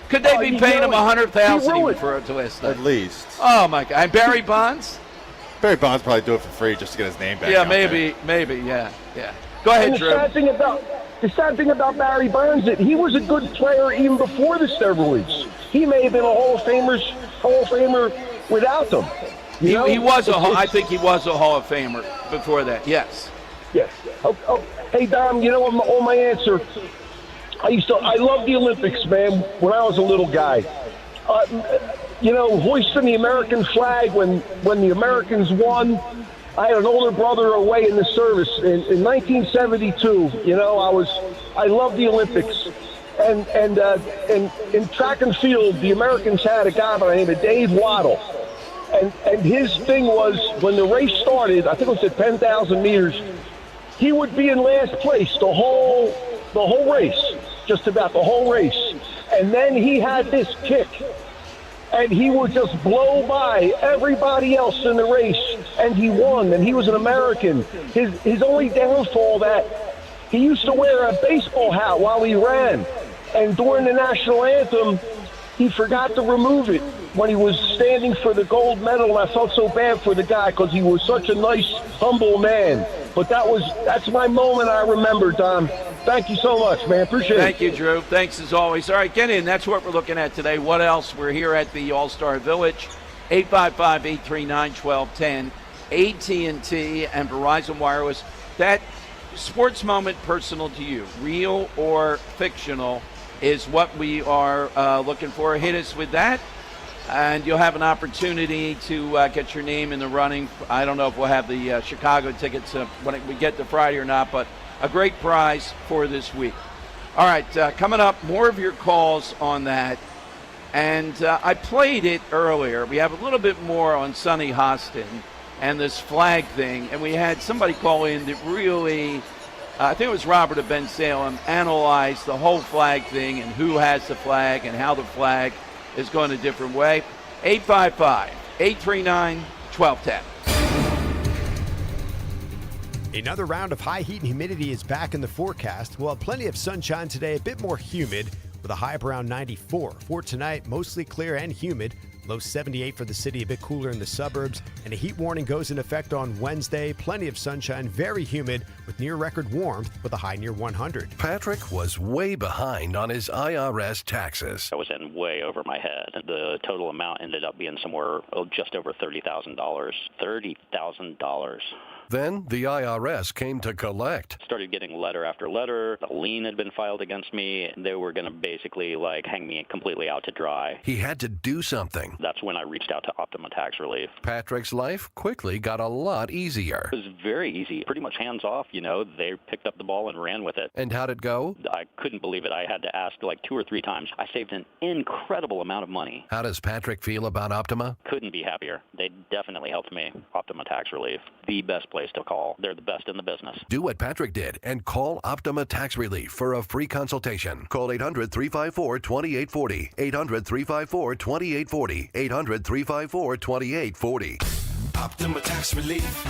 Could they be paying him $100,000 for it last night? At least. Oh my God! And Barry Bonds? Barry Bonds probably do it for free just to get his name back. Yeah, out maybe, yeah. Go ahead, and Drew. The sad thing about Barry Bonds is he was a good player even before the steroids. He may have been a Hall of Famer without them. He was I think he was a Hall of Famer before that. Yes. Yes. Oh, hey Dom, you know on my answer, I love the Olympics, man. When I was a little guy, you know, hoisting the American flag when the Americans won. I had an older brother away in the service in 1972. You know, I loved the Olympics, and in track and field, the Americans had a guy by the name of Dave Waddle, and his thing was when the race started, I think it was at 10,000 meters, he would be in last place the whole race, just about the whole race, and then he had this kick. And he would just blow by everybody else in the race, and he won, and he was an American. His only downfall that he used to wear a baseball hat while he ran, and during the national anthem, he forgot to remove it when he was standing for the gold medal, and I felt so bad for the guy because he was such a nice, humble man. But that's my moment I remember, Don. Thank you so much, man. Appreciate it. Thank you, Drew. Thanks as always. All right, get in. That's what we're looking at today. What else? We're here at the All-Star Village, 855-839-1210, AT&T and Verizon Wireless. That sports moment personal to you, real or fictional, is what we are looking for. Hit us with that, and you'll have an opportunity to get your name in the running. I don't know if we'll have the Chicago tickets when we get to Friday or not, but a great prize for this week. All right, coming up, more of your calls on that. And I played it earlier. We have a little bit more on Sonny Hostin and this flag thing. And we had somebody call in that really, I think it was Robert of Ben Salem, analyzed the whole flag thing and who has the flag and how the flag is going a different way. 855-839-1210. Another round of high heat and humidity is back in the forecast. We'll have plenty of sunshine today, a bit more humid with a high of around 94. For tonight, mostly clear and humid. Low 78 for the city, a bit cooler in the suburbs. And a heat warning goes in effect on Wednesday. Plenty of sunshine, very humid with near record warmth with a high near 100. Patrick was way behind on his IRS taxes. I was in way over my head. The total amount ended up being somewhere just over $30,000. $30,000. Then the IRS came to collect. Started getting letter after letter. A lien had been filed against me. They were going to basically hang me completely out to dry. He had to do something. That's when I reached out to Optima Tax Relief. Patrick's life quickly got a lot easier. It was very easy, pretty much hands off. They picked up the ball and ran with it. And how'd it go? I couldn't believe it. I had to ask 2 or 3 times. I saved an incredible amount of money. How does Patrick feel about Optima? Couldn't be happier. They definitely helped me. Optima Tax Relief, the best place to call. They're the best in the business. Do what Patrick did and call Optima Tax Relief for a free consultation. Call 800-354-2840. 800-354-2840. 800-354-2840. Optima Tax Relief.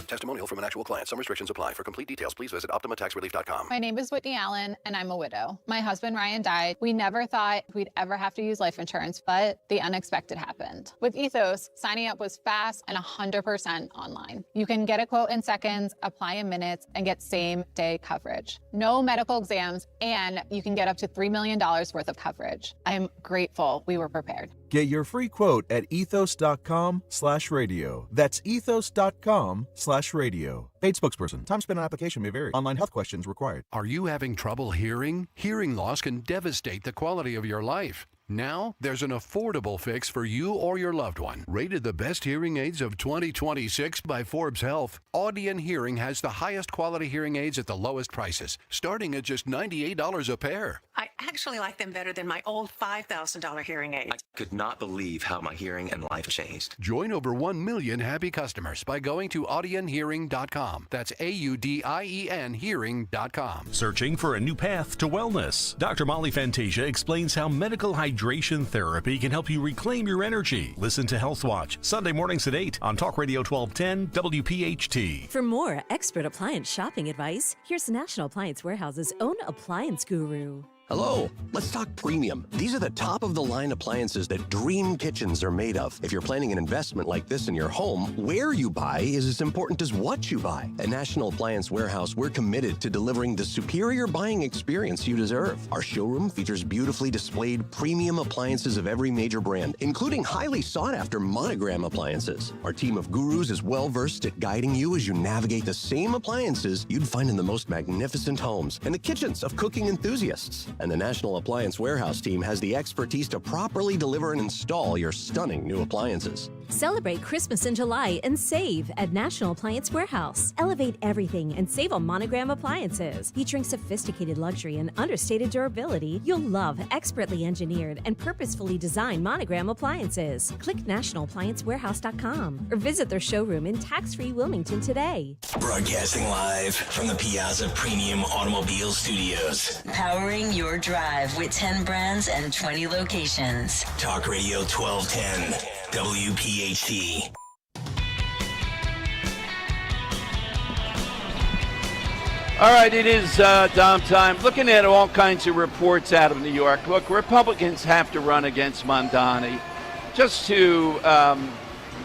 Testimonial from an actual client. Some restrictions apply. For complete details, please visit OptimaTaxRelief.com. My name is Whitney Allen, and I'm a widow. My husband, Ryan, died. We never thought we'd ever have to use life insurance, but the unexpected happened. With Ethos, signing up was fast and 100% online. You can get a quote in seconds, apply in minutes, and get same-day coverage. No medical exams, and you can get up to $3 million worth of coverage. I'm grateful we were prepared. Get your free quote at ethos.com/radio. That's ethos.com/radio. Paid spokesperson. Time spent on application may vary. Online health questions required. Are you having trouble hearing? Hearing loss can devastate the quality of your life. Now, there's an affordable fix for you or your loved one. Rated the best hearing aids of 2026 by Forbes Health, Audion Hearing has the highest quality hearing aids at the lowest prices, starting at just $98 a pair. I actually like them better than my old $5,000 hearing aids. I could not believe how my hearing and life changed. Join over 1 million happy customers by going to audionhearing.com. That's AUDIEN hearing.com. Searching for a new path to wellness? Dr. Molly Fantasia explains how medical hydration therapy can help you reclaim your energy. Listen to Health Watch, Sunday mornings at 8 on Talk Radio 1210 WPHT. For more expert appliance shopping advice, here's National Appliance Warehouse's own appliance guru. Hello, let's talk premium. These are the top-of-the-line appliances that dream kitchens are made of. If you're planning an investment like this in your home, where you buy is as important as what you buy. At National Appliance Warehouse, we're committed to delivering the superior buying experience you deserve. Our showroom features beautifully displayed premium appliances of every major brand, including highly sought-after Monogram appliances. Our team of gurus is well-versed at guiding you as you navigate the same appliances you'd find in the most magnificent homes and the kitchens of cooking enthusiasts. And the National Appliance Warehouse team has the expertise to properly deliver and install your stunning new appliances. Celebrate Christmas in July and save at National Appliance Warehouse. Elevate everything and save on Monogram appliances. Featuring sophisticated luxury and understated durability, you'll love expertly engineered and purposefully designed Monogram appliances. Click nationalappliancewarehouse.com or visit their showroom in tax-free Wilmington today. Broadcasting live from the Piazza Premium Automobile Studios. Powering your drive with 10 brands and 20 locations. Talk Radio 1210, WPHT. All right, it is Dom time. Looking at all kinds of reports out of New York. Look, Republicans have to run against Mondani just to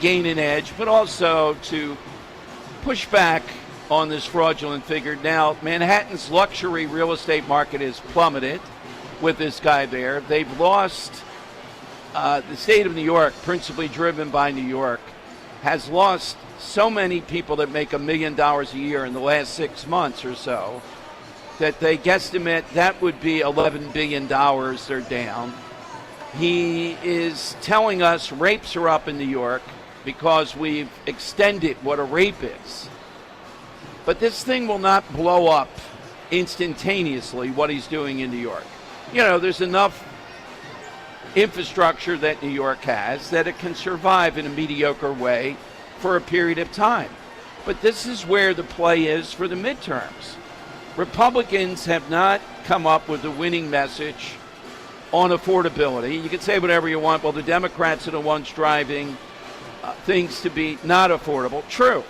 gain an edge, but also to push back on this fraudulent figure. Now, Manhattan's luxury real estate market has plummeted with this guy there. They've lost, the state of New York, principally driven by New York, has lost so many people that make $1 million a year in the last 6 months or so that they guesstimate that would be $11 billion they're down. He is telling us rapes are up in New York because we've extended what a rape is. But this thing will not blow up instantaneously, what he's doing in New York. You know, there's enough infrastructure that New York has that it can survive in a mediocre way for a period of time. But this is where the play is for the midterms. Republicans have not come up with a winning message on affordability. You can say whatever you want. Well, the Democrats are the ones driving things to be not affordable. True.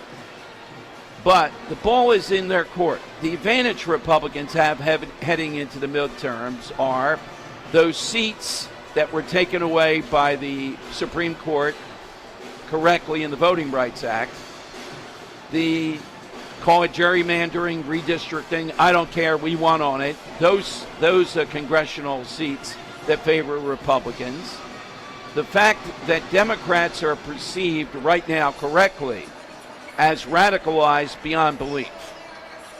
But the ball is in their court. The advantage Republicans have heading into the midterms are those seats that were taken away by the Supreme Court correctly in the Voting Rights Act. The, call it gerrymandering, redistricting, I don't care, we won on it. Those congressional seats that favor Republicans. The fact that Democrats are perceived right now correctly as radicalized beyond belief.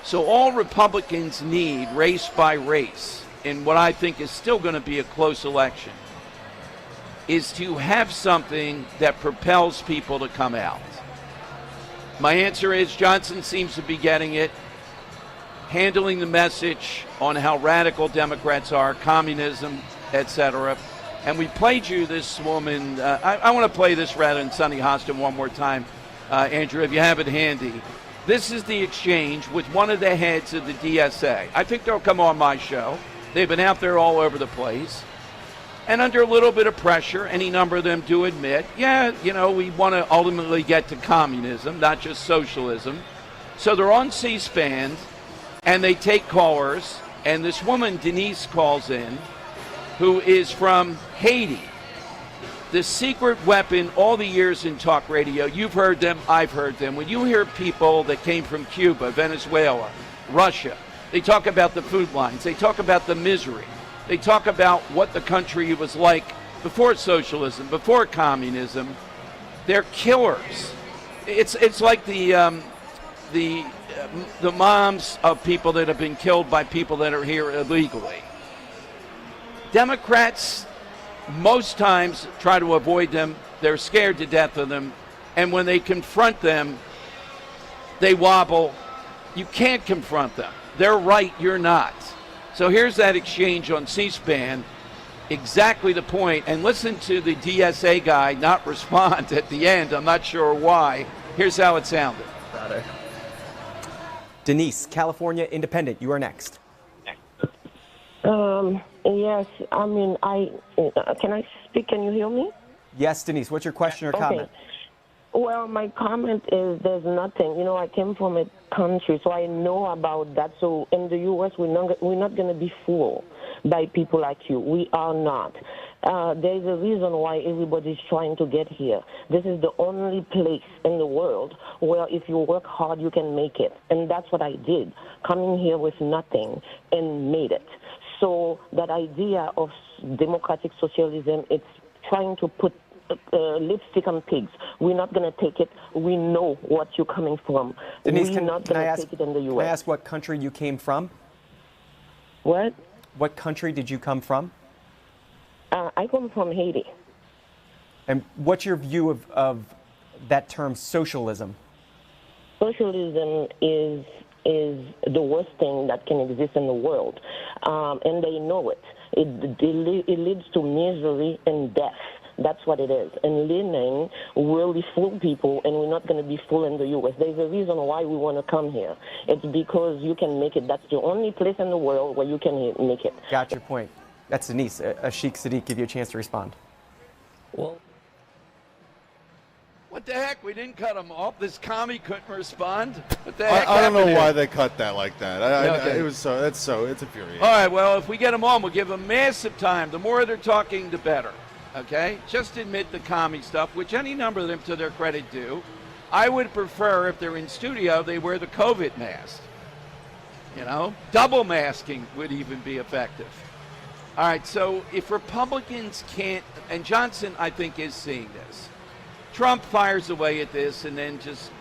So all Republicans need, race by race, in what I think is still going to be a close election, is to have something that propels people to come out. My answer is Johnson seems to be getting it, handling the message on how radical Democrats are, communism, etc. And we played you this woman. I want to play this rather than Sonny Hostin one more time. Andrew, if you have it handy. This is the exchange with one of the heads of the DSA. I think they'll come on my show. They've been out there all over the place. And under a little bit of pressure, any number of them do admit, yeah, we want to ultimately get to communism, not just socialism. So they're on C-SPAN, and they take callers, and this woman, Denise, calls in, who is from Haiti. The secret weapon all the years in talk radio, you've heard them, I've heard them. When you hear people that came from Cuba, Venezuela, Russia, they talk about the food lines, they talk about the misery. They talk about what the country was like before socialism, before communism. They're killers. It's like the moms of people that have been killed by people that are here illegally. Democrats most times try to avoid them. They're scared to death of them. And when they confront them, they wobble. You can't confront them. They're right, you're not. So here's that exchange on C-SPAN, exactly the point. And listen to the DSA guy not respond at the end. I'm not sure why. Here's how it sounded. Denise, California Independent, you are next. Yes, I mean, can I speak? Can you hear me? Yes, Denise, what's your question or comment? Well, my comment is there's nothing. I came from a country, so I know about that. So in the U.S., we're not going to be fooled by people like you. We are not. There's a reason why everybody's trying to get here. This is the only place in the world where if you work hard, you can make it. And that's what I did, coming here with nothing and made it. So that idea of democratic socialism, it's trying to put lipstick on pigs. We're not going to take it. We know what you're coming from. Denise, we're not going to take it in the U.S. Can I ask what country you came from? What? What country did you come from? I come from Haiti. And what's your view of that term, socialism? Socialism is the worst thing that can exist in the world, and they know it. It leads to misery and death. That's what it is. And Lenin really fooled people, and we're not going to be fooled in the U.S. There's a reason why we want to come here. It's because you can make it. That's the only place in the world where you can make it. Got your point. That's Denise. Ashik Sadiq, give you a chance to respond. Well, what the heck? We didn't cut him off. This commie couldn't respond. What the heck? I don't know why here? they cut that like that. It's infuriating. All right, well, if we get them on, we'll give them massive time. The more they're talking, the better. Okay? Just admit the commie stuff, which any number of them, to their credit, do. I would prefer, if they're in studio, they wear the COVID mask. Double masking would even be effective. All right, so if Republicans can't, and Johnson, I think, is seeing this. Trump fires away at this and then just,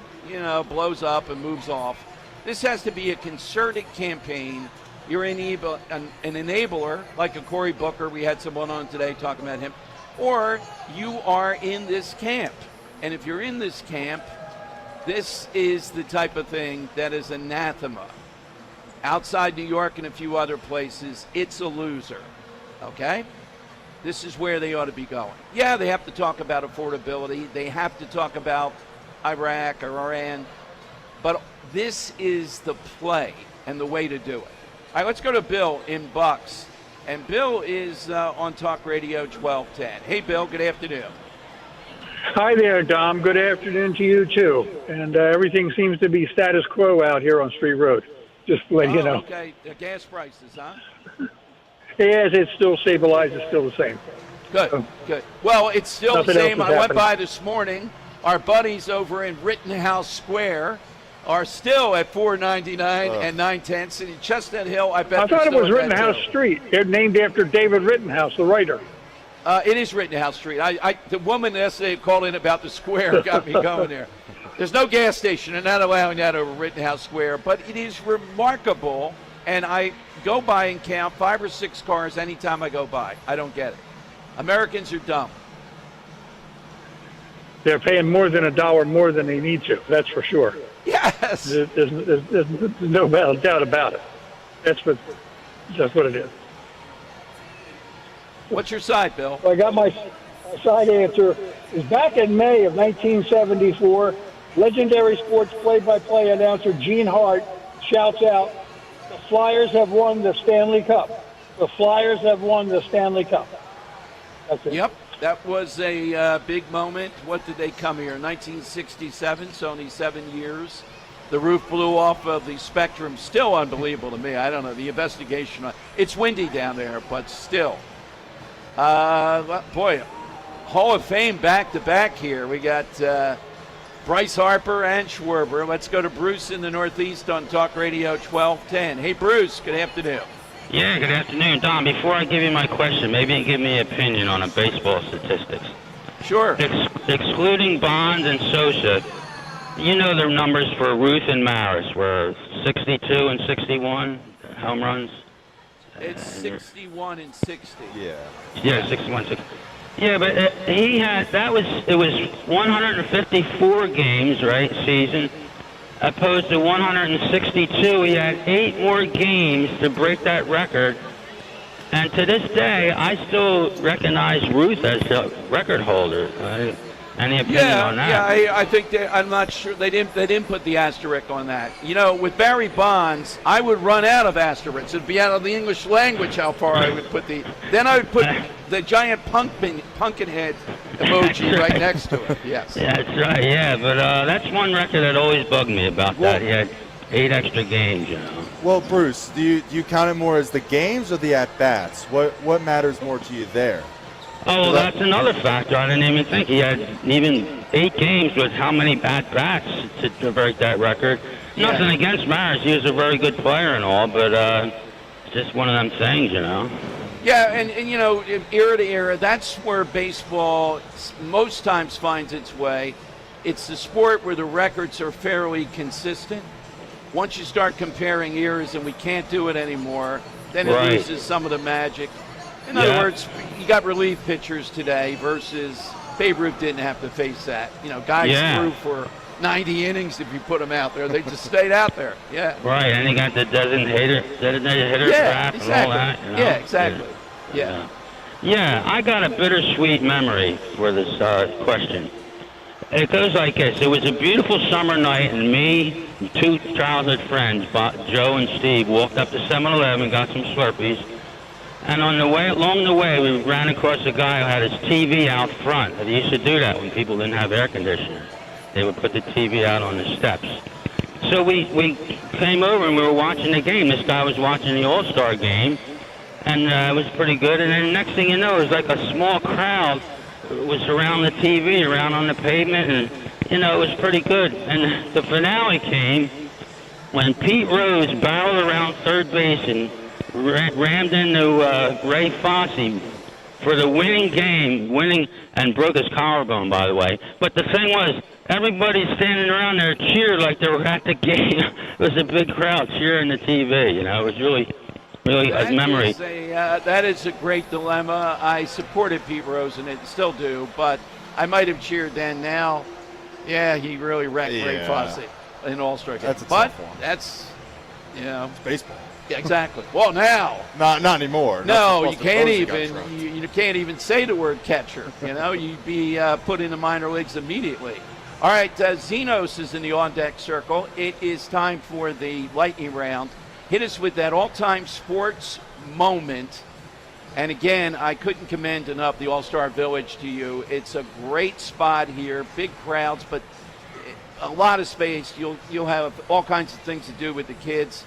blows up and moves off. This has to be a concerted campaign. You're an enabler, like a Cory Booker. We had someone on today talking about him. Or you are in this camp. And if you're in this camp, this is the type of thing that is anathema. Outside New York and a few other places, it's a loser. Okay? This is where they ought to be going. Yeah, they have to talk about affordability. They have to talk about Iraq or Iran. But this is the play and the way to do it. All right, let's go to Bill in Bucks. And Bill is on Talk Radio 1210. Hey, Bill, good afternoon. Hi there, Dom. Good afternoon to you, too. And everything seems to be status quo out here on Street Road. Just to let you know. Okay, the gas prices, huh? Yes, it's still stabilized. It's still the same. Good, good. Well, it's still the same. I went by this morning. Our buddies over in Rittenhouse Square are still at $4.99 and 9/10. And in Chestnut Hill, I bet. I thought it was Rittenhouse Street. They're named after David Rittenhouse, the writer. It is Rittenhouse Street. The woman yesterday called in about the square got me going there. There's no gas station. They're not allowing that over Rittenhouse Square. But it is remarkable, and I go by and count 5 or 6 cars anytime I go by. I don't get it. Americans are dumb. They're paying more than $1 more than they need to. That's for sure. Yes. There's no doubt about it. That's what it is. What's your side, Bill? I got my side answer. Is back in May of 1974, legendary sports play-by-play announcer Gene Hart shouts out, "The Flyers have won the Stanley Cup. The Flyers have won the Stanley Cup." Yep, that was a big moment. What did they come here? 1967, so only 7 years. The roof blew off of the Spectrum. Still unbelievable to me. I don't know, the investigation. It's windy down there, but still. Boy, Hall of Fame back-to-back here. We got Bryce Harper and Schwarber. Let's go to Bruce in the Northeast on Talk Radio 1210. Hey, Bruce, good afternoon. Yeah, good afternoon, Don. Before I give you my question, maybe you give me an opinion on the baseball statistics. Sure. Excluding Bonds and Sosa, you know their numbers for Ruth and Maris were 62 and 61 home runs. It's 61 and 60. Yeah, 61, 60. Yeah, but it was 154 games, right, season, opposed to 162. He had 8 more games to break that record. And to this day, I still recognize Ruth as a record holder. Any opinion on that? Yeah, I think I'm not sure they didn't put the asterisk on that. You know, with Barry Bonds, I would run out of asterisks. It'd be out of the English language how far I would put then I would put the giant pumpkin head emoji right next to it. Yes. Yeah, that's right. Yeah, but that's one record that always bugged me about that. He had 8 extra games, you know. Well, Bruce, do you count it more as the games or the at-bats? What matters more to you there? Oh, that's another factor. I didn't even think he had even 8 games with how many at-bats to break that record. Nothing against Maris. He was a very good player and all, but it's just one of them things, you know. Yeah, and you know, era to era, that's where baseball most times finds its way. It's the sport where the records are fairly consistent. Once you start comparing eras, and we can't do it anymore, then it loses some of the magic. In other words, you got relief pitchers today versus Babe Ruth didn't have to face that. You know, guys threw for 90 innings if you put them out there. They just stayed out there. Yeah. Right, and you got the designated hitter crap and all that. You know? Yeah, exactly. Yeah. Yeah, I got a bittersweet memory for this question. It goes like this. It was a beautiful summer night, and me and 2 childhood friends, Joe and Steve, walked up to 7-Eleven, got some Slurpees. And along the way, we ran across a guy who had his TV out front. They used to do that when people didn't have air conditioning. They would put the TV out on the steps. So we came over and we were watching the game. This guy was watching the All-Star game, and it was pretty good. And then the next thing you know, it was like a small crowd was around the TV, around on the pavement, and, you know, it was pretty good. And the finale came when Pete Rose barreled around third base and rammed into Ray Fosse for the winning, and broke his collarbone, by the way. But the thing was, everybody standing around there cheered like they were at the game. It was a big crowd cheering the TV, you know. It was really a memory. That is a great dilemma. I supported Pete Rose and it still do, but I might have cheered then. Now, he really wrecked Ray Fosse in All-Star game. That's a tough one. That's, you know. It's baseball. Yeah, exactly. Well, now. Not anymore. No, you can't even. You can't even say the word catcher. You know, you'd be put in the minor leagues immediately. All right, Zenos is in the on-deck circle. It is time for the lightning round. Hit us with that all-time sports moment. And again, I couldn't commend enough the All-Star Village to you. It's a great spot here, big crowds, but a lot of space. You'll have all kinds of things to do with the kids.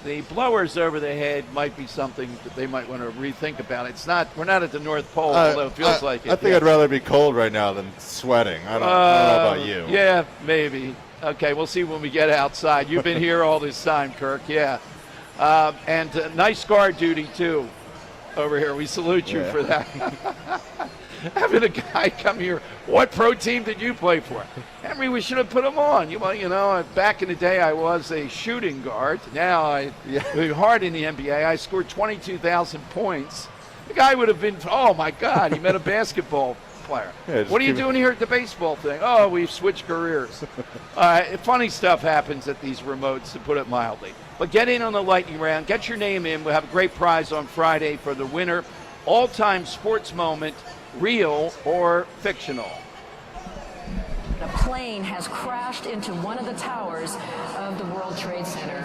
The blowers over the head might be something that they might want to rethink about. It's not. We're not at the North Pole, although it feels like it. I think I'd rather be cold right now than sweating. I don't know about you. Yeah, maybe. Okay, we'll see when we get outside. You've been here all this time, Kirk. Yeah. And nice guard duty, too, over here. We salute you for that. Having a guy come here, what pro team did you play for? Henry, we should have put him on. Well, you know, back in the day, I was a shooting guard. Now I'm hard in the NBA. I scored 22,000 points. The guy would have been, oh, my God, he met a basketball player. What are you doing here at the baseball thing? Oh, we've switched careers. Funny stuff happens at these remotes, to put it mildly. But get in on the lightning round. Get your name in. We'll have a great prize on Friday for the winner. All-time sports moment, real or fictional? A plane has crashed into one of the towers of the World Trade Center.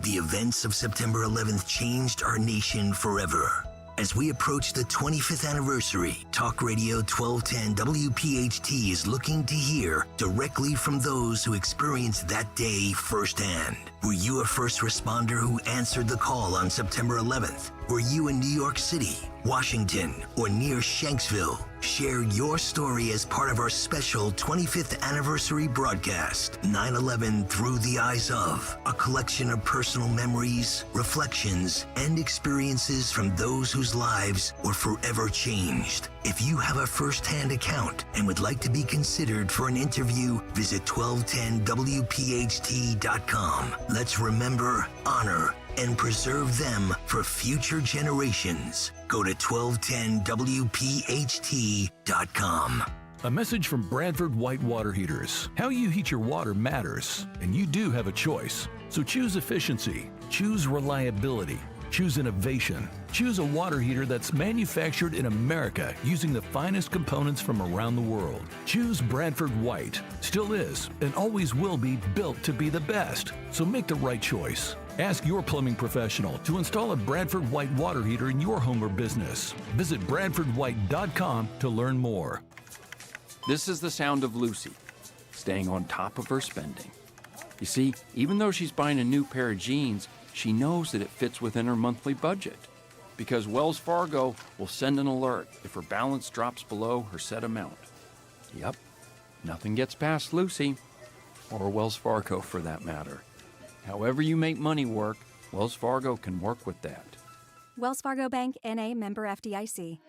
The events of September 11th changed our nation forever. As we approach the 25th anniversary, Talk Radio 1210 WPHT is looking to hear directly from those who experienced that day firsthand. Were you a first responder who answered the call on September 11th? Were you in New York City, Washington, or near Shanksville? Share your story as part of our special 25th anniversary broadcast, 9/11 Through the Eyes of, a collection of personal memories, reflections, and experiences from those whose lives were forever changed. If you have a first-hand account and would like to be considered for an interview, visit 1210WPHT.com. Let's remember, honor, and preserve them for future generations. Go to 1210WPHT.com. A message from Bradford White Water Heaters. How you heat your water matters, and you do have a choice. So choose efficiency, choose reliability, choose innovation, choose a water heater that's manufactured in America using the finest components from around the world. Choose Bradford White. Still is, and always will be, built to be the best. So make the right choice. Ask your plumbing professional to install a Bradford White water heater in your home or business. Visit BradfordWhite.com to learn more. This is the sound of Lucy, staying on top of her spending. You see, even though she's buying a new pair of jeans, she knows that it fits within her monthly budget, because Wells Fargo will send an alert if her balance drops below her set amount. Yep, nothing gets past Lucy, or Wells Fargo for that matter. However you make money work, Wells Fargo can work with that. Wells Fargo Bank, N.A., member FDIC.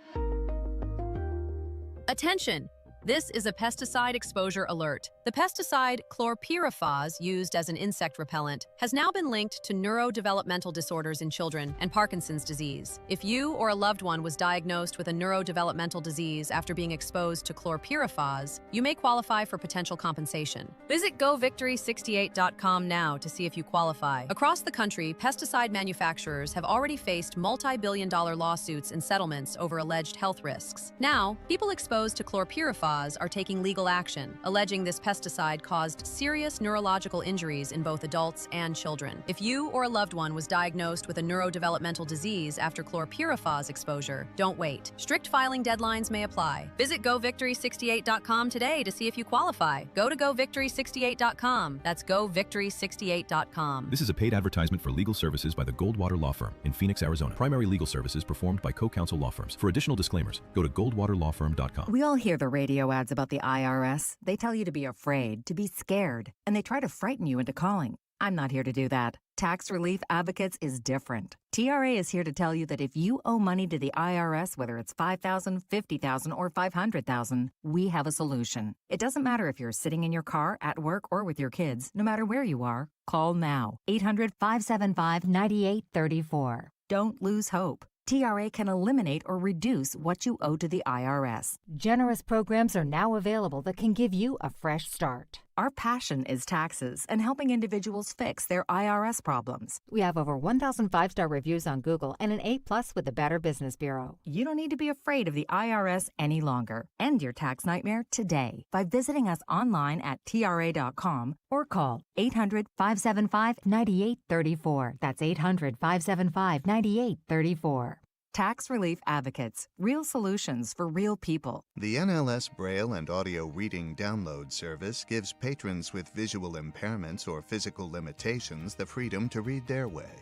Attention! This is a pesticide exposure alert. The pesticide chlorpyrifos, used as an insect repellent, has now been linked to neurodevelopmental disorders in children and Parkinson's disease. If you or a loved one was diagnosed with a neurodevelopmental disease after being exposed to chlorpyrifos, you may qualify for potential compensation. Visit govictory68.com now to see if you qualify. Across the country, pesticide manufacturers have already faced multi-billion-dollar lawsuits and settlements over alleged health risks. Now, people exposed to chlorpyrifos are taking legal action, alleging this pesticide caused serious neurological injuries in both adults and children. If you or a loved one was diagnosed with a neurodevelopmental disease after chlorpyrifos exposure, don't wait. Strict filing deadlines may apply. Visit govictory68.com today to see if you qualify. Go to govictory68.com. That's govictory68.com. This is a paid advertisement for legal services by the Goldwater Law Firm in Phoenix, Arizona. Primary legal services performed by co-counsel law firms. For additional disclaimers, go to goldwaterlawfirm.com. We all hear the radio ads about the IRS. They tell you to be afraid, to be scared, and they try to frighten you into calling. I'm not here to do that. Tax Relief Advocates is different. TRA is here to tell you that if you owe money to the IRS, whether it's $5,000, $50,000, or $500,000, we have a solution. It doesn't matter if you're sitting in your car, at work, or with your kids. No matter where you are, call now. 800-575-9834. Don't lose hope. TRA can eliminate or reduce what you owe to the IRS. Generous programs are now available that can give you a fresh start. Our passion is taxes and helping individuals fix their IRS problems. We have over 1,000 5-star reviews on Google and an A+ with the Better Business Bureau. You don't need to be afraid of the IRS any longer. End your tax nightmare today by visiting us online at TRA.com or call 800-575-9834. That's 800-575-9834. Tax Relief Advocates. Real solutions for real people. The NLS Braille and Audio Reading Download Service gives patrons with visual impairments or physical limitations the freedom to read their way.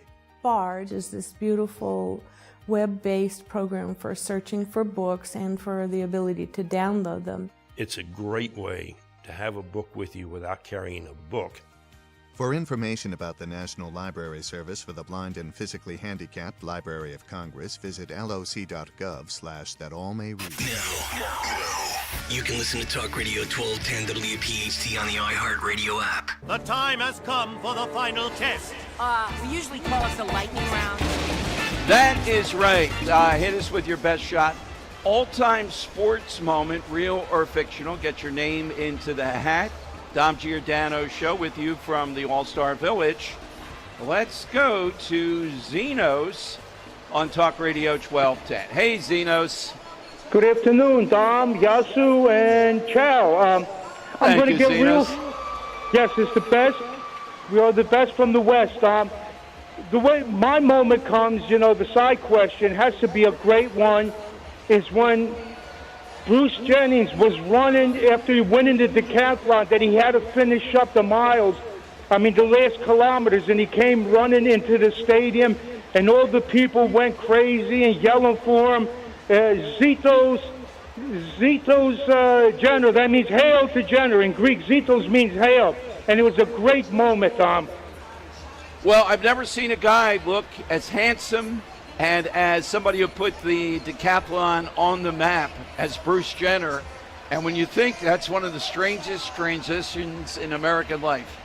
Barge is this beautiful web-based program for searching for books and for the ability to download them. It's a great way to have a book with you without carrying a book. For information about the National Library Service for the Blind and Physically Handicapped, Library of Congress, visit loc.gov/thatallmayread. You can listen to Talk Radio 1210 WPHT on the iHeartRadio app. The time has come for the final test. We usually call it the lightning round. That is right. Hit us with your best shot. All-time sports moment, real or fictional. Get your name into the hat. Dom Giordano show with you from the All-Star Village. Let's go to Zenos on Talk Radio 1210. Hey, Zenos. Good afternoon, Dom, Yasu, and Chow. I'm going to get Zenos. real. Yes, it's the best. We are the best from the West, Dom. the way my moment comes, the side question has to be a great one, is when Bruce Jennings was running after he went into decathlon, that he had to finish up the miles, the last kilometers, and he came running into the stadium, and all the people went crazy and yelling for him, Zitos Jenner. That means hail to Jenner. In Greek, Zitos means hail. And it was a great moment, Tom. Well, I've never seen a guy look as handsome and as somebody who put the decathlon on the map as Bruce Jenner. And when you think that's one of the strangest transitions in American life,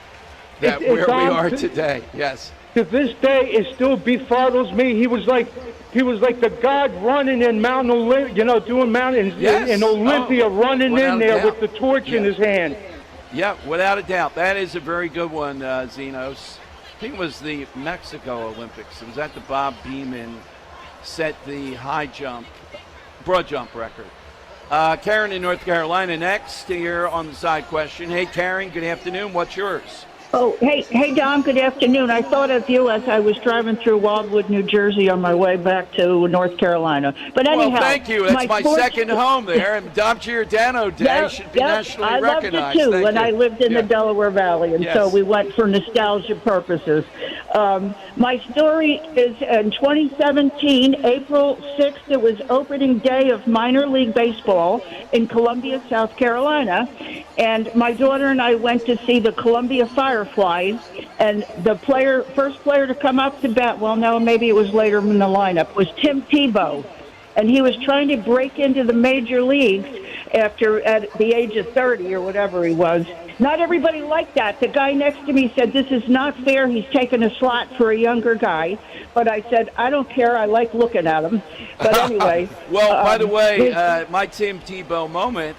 that where we are today. Yes. To this day, it still befuddles me. He was like the god running in Mount Olympia, doing mountains in Olympia, running in there with the torch in his hand. Yeah, without a doubt. That is a very good one, Zenos. I think it was the Mexico Olympics. It was at the Bob Beamon set the high jump, broad jump record. Karen in North Carolina next here on the side question. Hey, Karen, good afternoon. What's yours? Oh, hey, Dom, good afternoon. I thought of you as I was driving through Wildwood, New Jersey on my way back to North Carolina. But anyhow, well, thank you. That's my second home there, and Dom Giordano Day should be nationally recognized. I loved it, too, when I lived in the Delaware Valley, and so we went for nostalgia purposes. My story is in 2017, April 6th, it was opening day of minor league baseball in Columbia, South Carolina, and my daughter and I went to see the Columbia Fireflies, and the first player to come up to bat, well, no, maybe it was later in the lineup, was Tim Tebow. And he was trying to break into the major leagues at the age of 30 or whatever he was. Not everybody liked that. The guy next to me said, this is not fair. He's taking a slot for a younger guy. But I said, I don't care. I like looking at him. But anyway. Well, by the way, my Tim Tebow moment,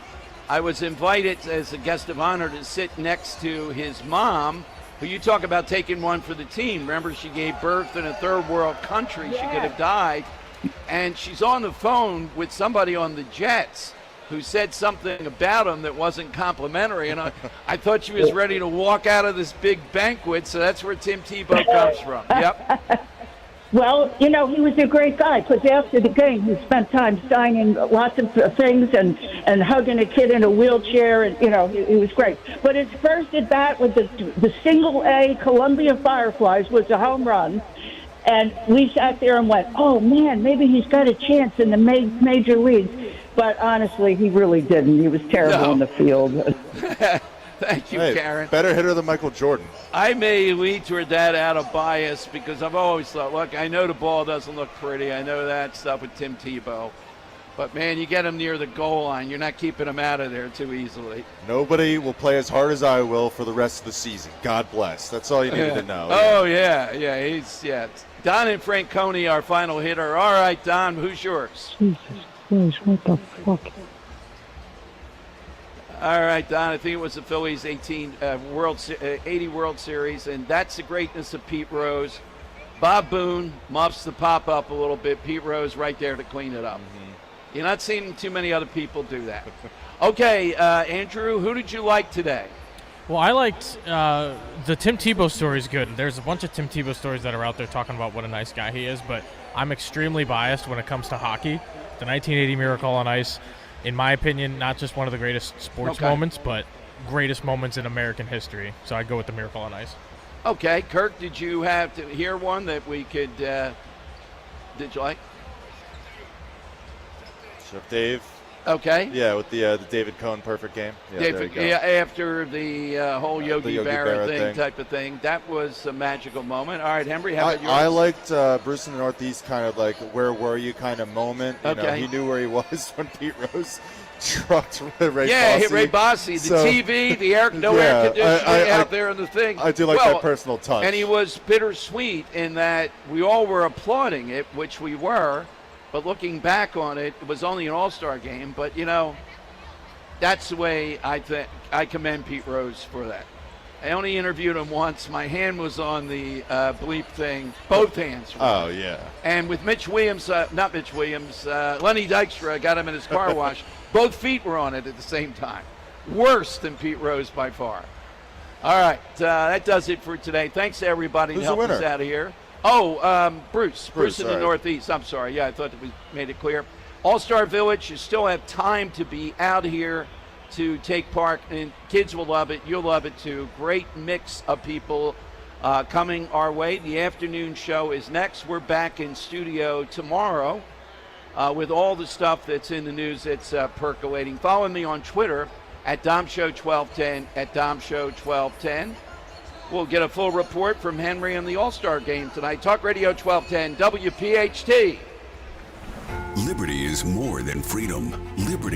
I was invited as a guest of honor to sit next to his mom, who you talk about taking one for the team. Remember, she gave birth in a third world country. She could have died. And she's on the phone with somebody on the Jets who said something about him that wasn't complimentary. And I thought she was ready to walk out of this big banquet. So that's where Tim Tebow comes from. Yep. Well, he was a great guy, because after the game, he spent time signing lots of things and hugging a kid in a wheelchair, and, he was great. But his first at bat with the single-A Columbia Fireflies was a home run, and we sat there and went, oh, man, maybe he's got a chance in the major leagues. But honestly, he really didn't. He was terrible in the field. Thank you, Karen. Better hitter than Michael Jordan. I may lead toward that out of bias, because I've always thought, look, I know the ball doesn't look pretty. I know that stuff with Tim Tebow. But, man, you get him near the goal line, you're not keeping him out of there too easily. Nobody will play as hard as I will for the rest of the season. God bless. That's all you needed to know. Oh, yeah. Don and Franconi, our final hitter. All right, Don, who's yours? Jesus Christ, what the fuck? All right, Don, I think it was the Phillies 80 World Series, and that's the greatness of Pete Rose. Bob Boone muffs the pop-up a little bit. Pete Rose right there to clean it up. Mm-hmm. You're not seeing too many other people do that. Okay, Andrew, who did you like today? Well, I liked the Tim Tebow story is good. There's a bunch of Tim Tebow stories that are out there talking about what a nice guy he is, but I'm extremely biased when it comes to hockey. The 1980 Miracle on Ice, in my opinion, not just one of the greatest sports moments, but greatest moments in American history. So I'd go with the Miracle on Ice. Okay, Kirk, did you have to hear one that we could, did you like? Chef Dave. Okay. Yeah, with the David Cohn perfect game. Yeah, there you go. Yeah, after the whole Yogi Berra thing type of thing. That was a magical moment. All right, Henry, how about yours? I liked Bruce in the Northeast kind of like where were you kind of moment. You know, he knew where he was when Pete Rose trucked Ray Bossy. Yeah, hit Ray Bossy. The TV, the air conditioning out there in the thing. I do like that personal touch. And he was bittersweet in that we all were applauding it, which we were. But looking back on it, it was only an all-star game. But, that's the way I commend Pete Rose for that. I only interviewed him once. My hand was on the bleep thing, both hands. Oh, yeah. And with Lenny Dykstra, I got him in his car wash. Both feet were on it at the same time. Worse than Pete Rose by far. All right, that does it for today. Thanks to everybody who helped us out of here. Bruce in the Northeast. I'm sorry. Yeah, I thought that we made it clear. All-Star Village, you still have time to be out here to take part, and kids will love it. You'll love it too. Great mix of people coming our way. The afternoon show is next. We're back in studio tomorrow with all the stuff that's in the news that's percolating. Follow me on Twitter at DomShow1210, at DomShow1210. We'll get a full report from Henry on the All-Star game tonight. Talk Radio 1210, WPHT. Liberty is more than freedom. Liberty